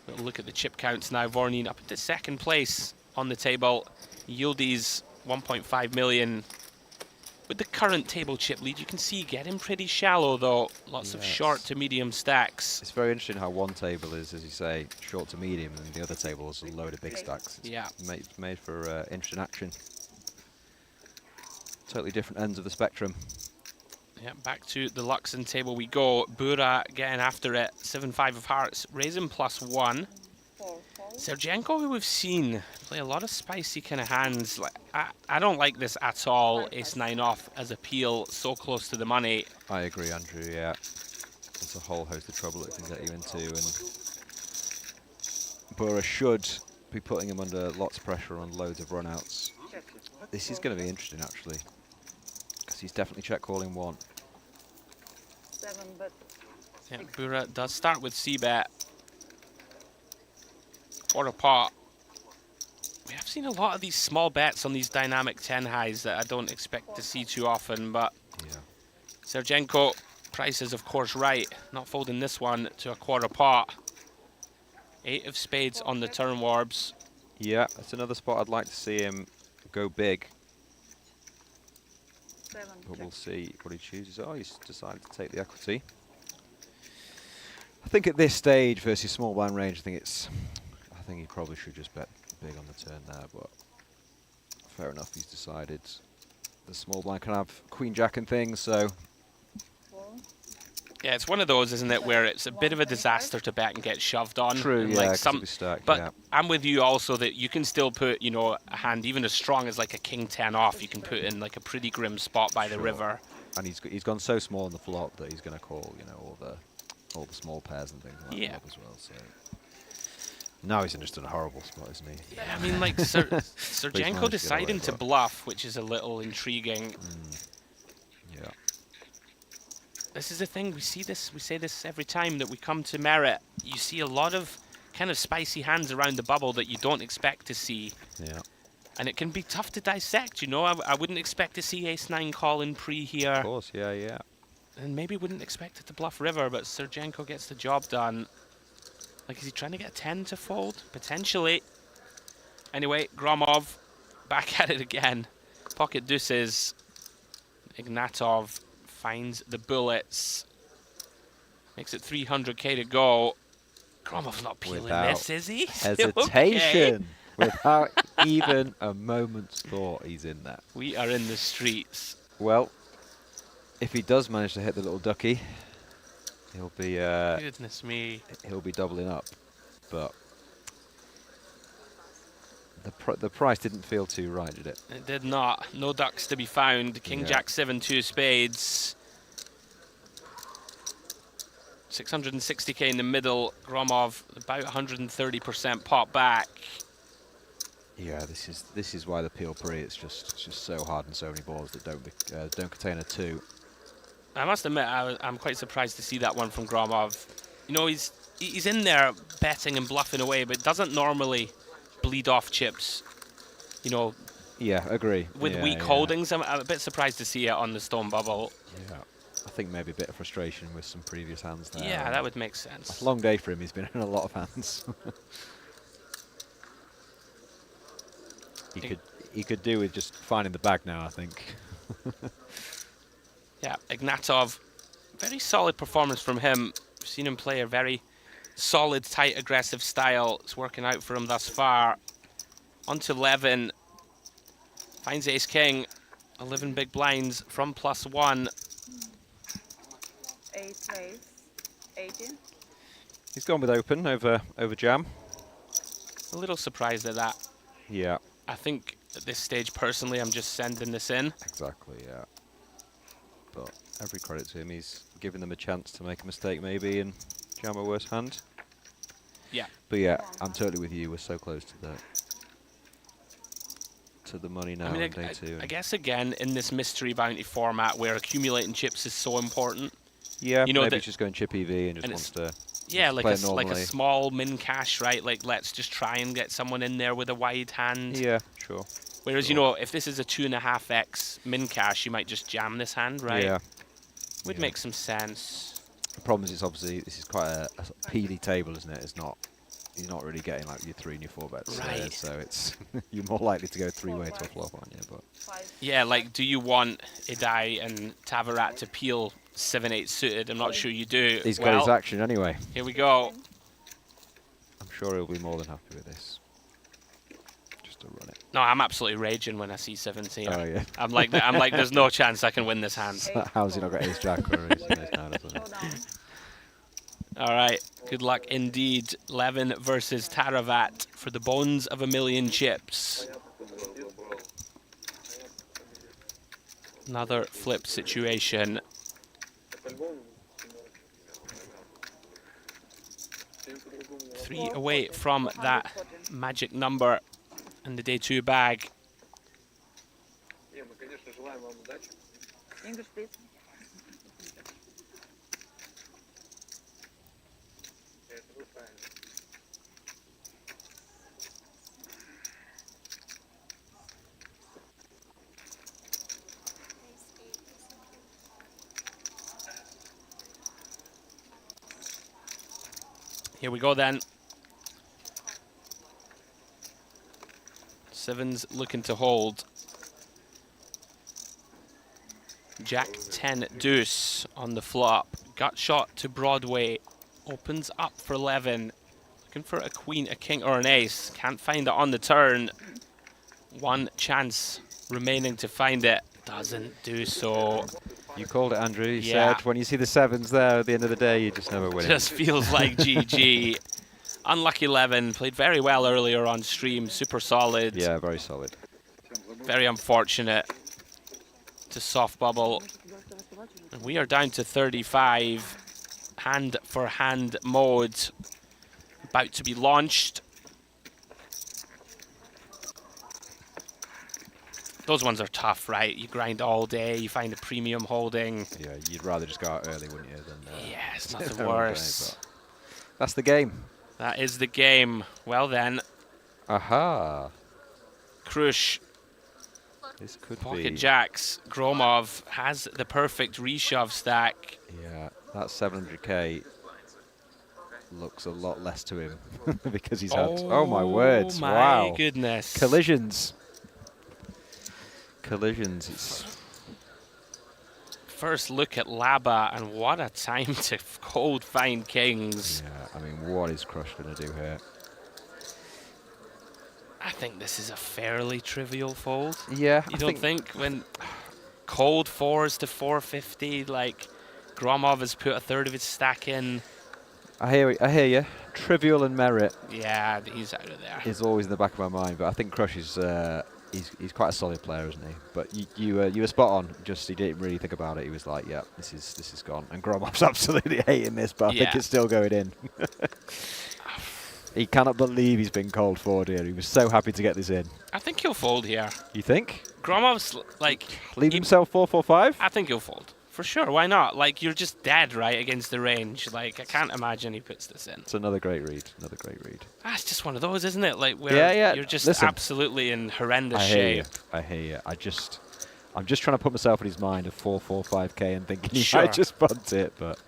Speaker 2: Little look at the chip counts now. Vornin up into 2nd place on the table. Yieldies 1.5 million. With the current table chip lead, you can see getting pretty shallow though. Lots of short to medium stacks.
Speaker 11: It's very interesting how one table is, as you say, short to medium, and the other table is a load of big stacks. It's made for interesting action. Totally different ends of the spectrum.
Speaker 2: Yeah, back to the Luxon table we go. Bura getting after it. 7-5 of hearts, raising +1. Sergenko, who we've seen play a lot of spicy kind of hands. Like, I don't like this at all. Ace-9 off as appeal, so close to the money.
Speaker 11: I agree, Andrew, yeah. There's a whole host of trouble it can get you into, and Bura should be putting him under lots of pressure on loads of runouts. This is going to be interesting, actually, because he's definitely check calling 1.
Speaker 4: 7-bet.
Speaker 2: Yeah, Bura does start with c-bet. Quarter pot. We have seen a lot of these small bets on these dynamic 10 highs that I don't expect to see too often, but Sergenko Price is, of course, right. Not folding this one to a quarter pot. 8 of spades on the turn, Warbs.
Speaker 11: Yeah, that's another spot I'd like to see him go big.
Speaker 4: 7.
Speaker 11: But we'll see what he chooses. Oh, he's decided to take the equity. I think at this stage versus small blind range, I think he probably should just bet big on the turn there, but fair enough, he's decided the small blind can have queen jack and things, so.
Speaker 2: Yeah, it's one of those, isn't it, where it's a bit of a disaster to bet and get shoved on.
Speaker 11: True,
Speaker 2: and
Speaker 11: yeah,
Speaker 2: like
Speaker 11: 'cause
Speaker 2: some,
Speaker 11: it'll be stacked,
Speaker 2: but
Speaker 11: yeah.
Speaker 2: I'm with you also that you can still put, you know, a hand even as strong as like a king 10 off. You can put in like a pretty grim spot by the river.
Speaker 11: And he's gone so small on the flop that he's going to call, you know, all the small pairs and things like that as well. So now he's in just a horrible spot, isn't he?
Speaker 2: Yeah, I mean, like Sergenko deciding to bluff, which is a little intriguing.
Speaker 11: Yeah.
Speaker 2: This is the thing, we say this every time that we come to Merit. You see a lot of kind of spicy hands around the bubble that you don't expect to see.
Speaker 11: Yeah.
Speaker 2: And it can be tough to dissect, you know. I wouldn't expect to see ace-9 call in pre here.
Speaker 11: Of course, yeah.
Speaker 2: And maybe wouldn't expect it to bluff river, but Sergenko gets the job done. Like, is he trying to get a 10 to fold? Potentially. Anyway, Gromov back at it again. Pocket deuces. Ignatov finds the bullets. Makes it 300k to go. Gromov's not peeling this, is he?
Speaker 11: Hesitation. Without even a moment's thought, he's in there.
Speaker 2: We are in the streets.
Speaker 11: Well, if he does manage to hit the little ducky, he'll be
Speaker 2: goodness me.
Speaker 11: He'll be doubling up. But the price didn't feel too right, did it?
Speaker 2: It did not. No ducks to be found. King Jack 7, 2 spades. 660k in the middle. Gromov about 130% pop back.
Speaker 11: Yeah, this is why the peel pre it's just so hard and so many balls that don't contain a 2.
Speaker 2: I must admit, I'm quite surprised to see that one from Gromov. You know, he's in there betting and bluffing away, but doesn't normally bleed off chips. You know.
Speaker 11: Yeah, agree.
Speaker 2: With weak holdings, I'm a bit surprised to see it on the stone bubble.
Speaker 11: Yeah, I think maybe a bit of frustration with some previous hands there.
Speaker 2: Yeah, that would make sense.
Speaker 11: A long day for him. He's been in a lot of hands. He could do with just finding the bag now, I think.
Speaker 2: Yeah, Ignatov, very solid performance from him. We've seen him play a very solid, tight, aggressive style. It's working out for him thus far. On to 11. Finds ace-king. 11 big blinds from +1.
Speaker 4: 8 plays. 80.
Speaker 11: He's gone with open over jam.
Speaker 2: A little surprised at that.
Speaker 11: Yeah.
Speaker 2: I think at this stage, personally, I'm just sending this in.
Speaker 11: Exactly, yeah. But every credit to him, he's given them a chance to make a mistake maybe and jam a worse hand.
Speaker 2: Yeah.
Speaker 11: But yeah, I'm totally with you. We're so close to the money now on day 2.
Speaker 2: I guess again in this mystery bounty format where accumulating chips is so important.
Speaker 11: Yeah,
Speaker 2: you know,
Speaker 11: maybe just going chip EV and just wants to.
Speaker 2: Yeah, like a small min cash, right? Like let's just try and get someone in there with a wide hand.
Speaker 11: Yeah, sure.
Speaker 2: Whereas you know, if this is a 2.5x min cash, you might just jam this hand, right?
Speaker 11: Yeah.
Speaker 2: Would make some sense.
Speaker 11: The problem is, it's obviously this is quite a peely table, isn't it? You're not really getting like your 3 and your 4 bets.
Speaker 2: Right.
Speaker 11: So it's you're more likely to go 3-way to a flop, aren't you? But
Speaker 2: yeah, like do you want Idai and Tavarat to peel 7-8 suited? I'm not sure you do.
Speaker 11: He's got his action anyway.
Speaker 2: Here we go.
Speaker 11: I'm sure he'll be more than happy with this. Just to run it.
Speaker 2: No, I'm absolutely raging when I see 17.
Speaker 11: Oh yeah.
Speaker 2: I'm like, there's no chance I can win this hand.
Speaker 11: How's he not got ace jack or ace nine or something?
Speaker 2: All right, good luck indeed. Levin versus Taravat for the bones of 1,000,000 chips. Another flip situation. 3 away from that magic number in the day 2 bag.
Speaker 4: English, please.
Speaker 2: Here we go then. Sevens looking to hold. Jack 10 deuce on the flop. Gut shot to Broadway. Opens up for 11. Looking for a queen, a king, or an ace. Can't find it on the turn. One chance remaining to find it. Doesn't do so.
Speaker 11: You called it, Andrew. You said when you see the sevens there at the end of the day, you just never win.
Speaker 2: Just feels like GG. Unlucky 11. Played very well earlier on stream. Super solid.
Speaker 11: Yeah, very solid.
Speaker 2: Very unfortunate to soft bubble. And we are down to 35. Hand for hand mode. About to be launched. Those ones are tough, right? You grind all day, you find a premium holding.
Speaker 11: Yeah, you'd rather just go out early, wouldn't you? Than,
Speaker 2: yeah, it's nothing worse.
Speaker 11: Day, that's the game.
Speaker 2: That is the game. Well then.
Speaker 11: Aha.
Speaker 2: Krush.
Speaker 11: This could
Speaker 2: Pocket
Speaker 11: be.
Speaker 2: jacks. Gromov has the perfect reshove stack.
Speaker 11: Yeah, that 700k looks a lot less to him because he's had. Oh my words!
Speaker 2: My goodness.
Speaker 11: Collisions. Collisions.
Speaker 2: First look at Laba, and what a time to cold find kings.
Speaker 11: Yeah, I mean, what is Crush going to do here?
Speaker 2: I think this is a fairly trivial fold.
Speaker 11: Yeah,
Speaker 2: you don't think when cold 4s to 450, like Gromov has put a third of his stack in.
Speaker 11: I hear you. Trivial and merit.
Speaker 2: Yeah, he's out of there.
Speaker 11: Is always in the back of my mind, but I think Crush is. He's quite a solid player, isn't he? But you were spot on. Just he didn't really think about it. He was like, "Yeah, this is gone." And Gromov's absolutely hating this, but I think it's still going in. He cannot believe he's been called forward here. He was so happy to get this in.
Speaker 2: I think he'll fold here.
Speaker 11: You think?
Speaker 2: Gromov's like
Speaker 11: leave himself 4-4-5.
Speaker 2: I think he'll fold for sure. Why not? Like you're just dead right against the range. Like I can't imagine he puts this in.
Speaker 11: It's another great read. Another great read.
Speaker 2: That's just one of those, isn't it? Like where you're just absolutely in horrendous shape.
Speaker 11: I hear you. I'm just trying to put myself in his mind of 4-4-5k and thinking he might just punt it, but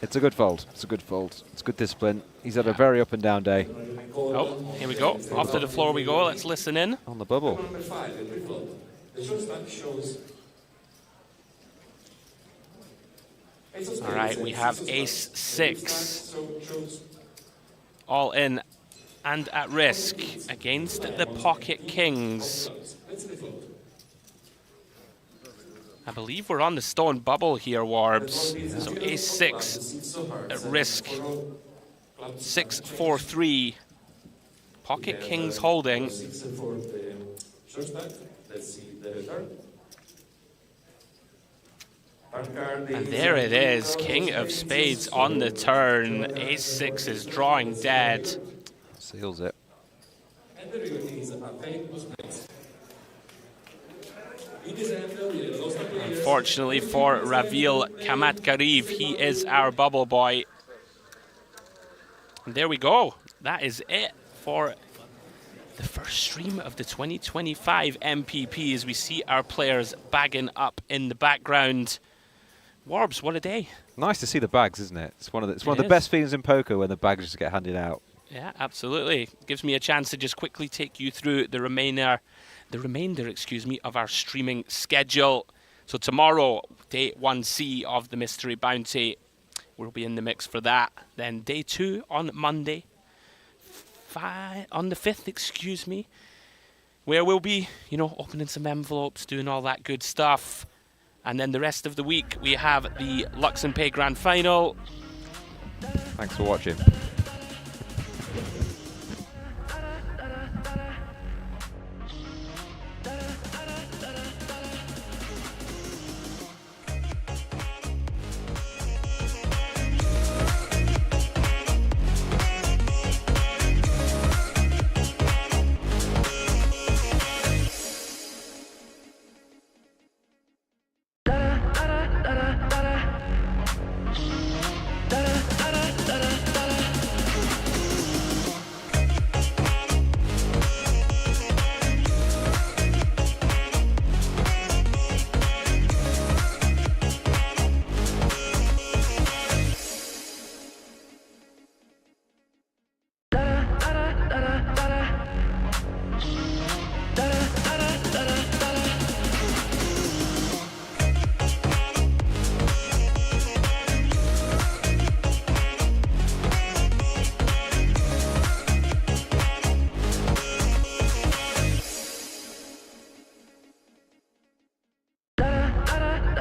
Speaker 11: it's a good fold. It's a good fold. It's good discipline. He's had a very up and down day.
Speaker 2: Oh, here we go. Off to the floor we go. Let's listen in.
Speaker 11: On the bubble.
Speaker 12: Number 5 in pre-flop. The short stack shows.
Speaker 2: All right, we have ace 6. All in and at risk against the pocket kings. I believe we're on the stone bubble here, Warbs. So ace 6 at risk. 6-4-3. Pocket kings holding. And there it is, king of spades on the turn. Ace 6 is drawing dead.
Speaker 11: Seals it.
Speaker 2: Unfortunately for Ravil Kamatkariv, he is our bubble boy. And there we go. That is it for the first stream of the 2025 MPP as we see our players bagging up in the background. Warbs, what a day.
Speaker 11: Nice to see the bags, isn't it? It's one of the best feelings in poker when the bags just get handed out.
Speaker 2: Yeah, absolutely. Gives me a chance to just quickly take you through the remainder, of our streaming schedule. So tomorrow, day 1C of the Mystery Bounty. We'll be in the mix for that. Then day 2 on Monday. On the 5th, where we'll be, opening some envelopes, doing all that good stuff. And then the rest of the week, we have the Luxon Pay Grand Final.
Speaker 11: Thanks for watching.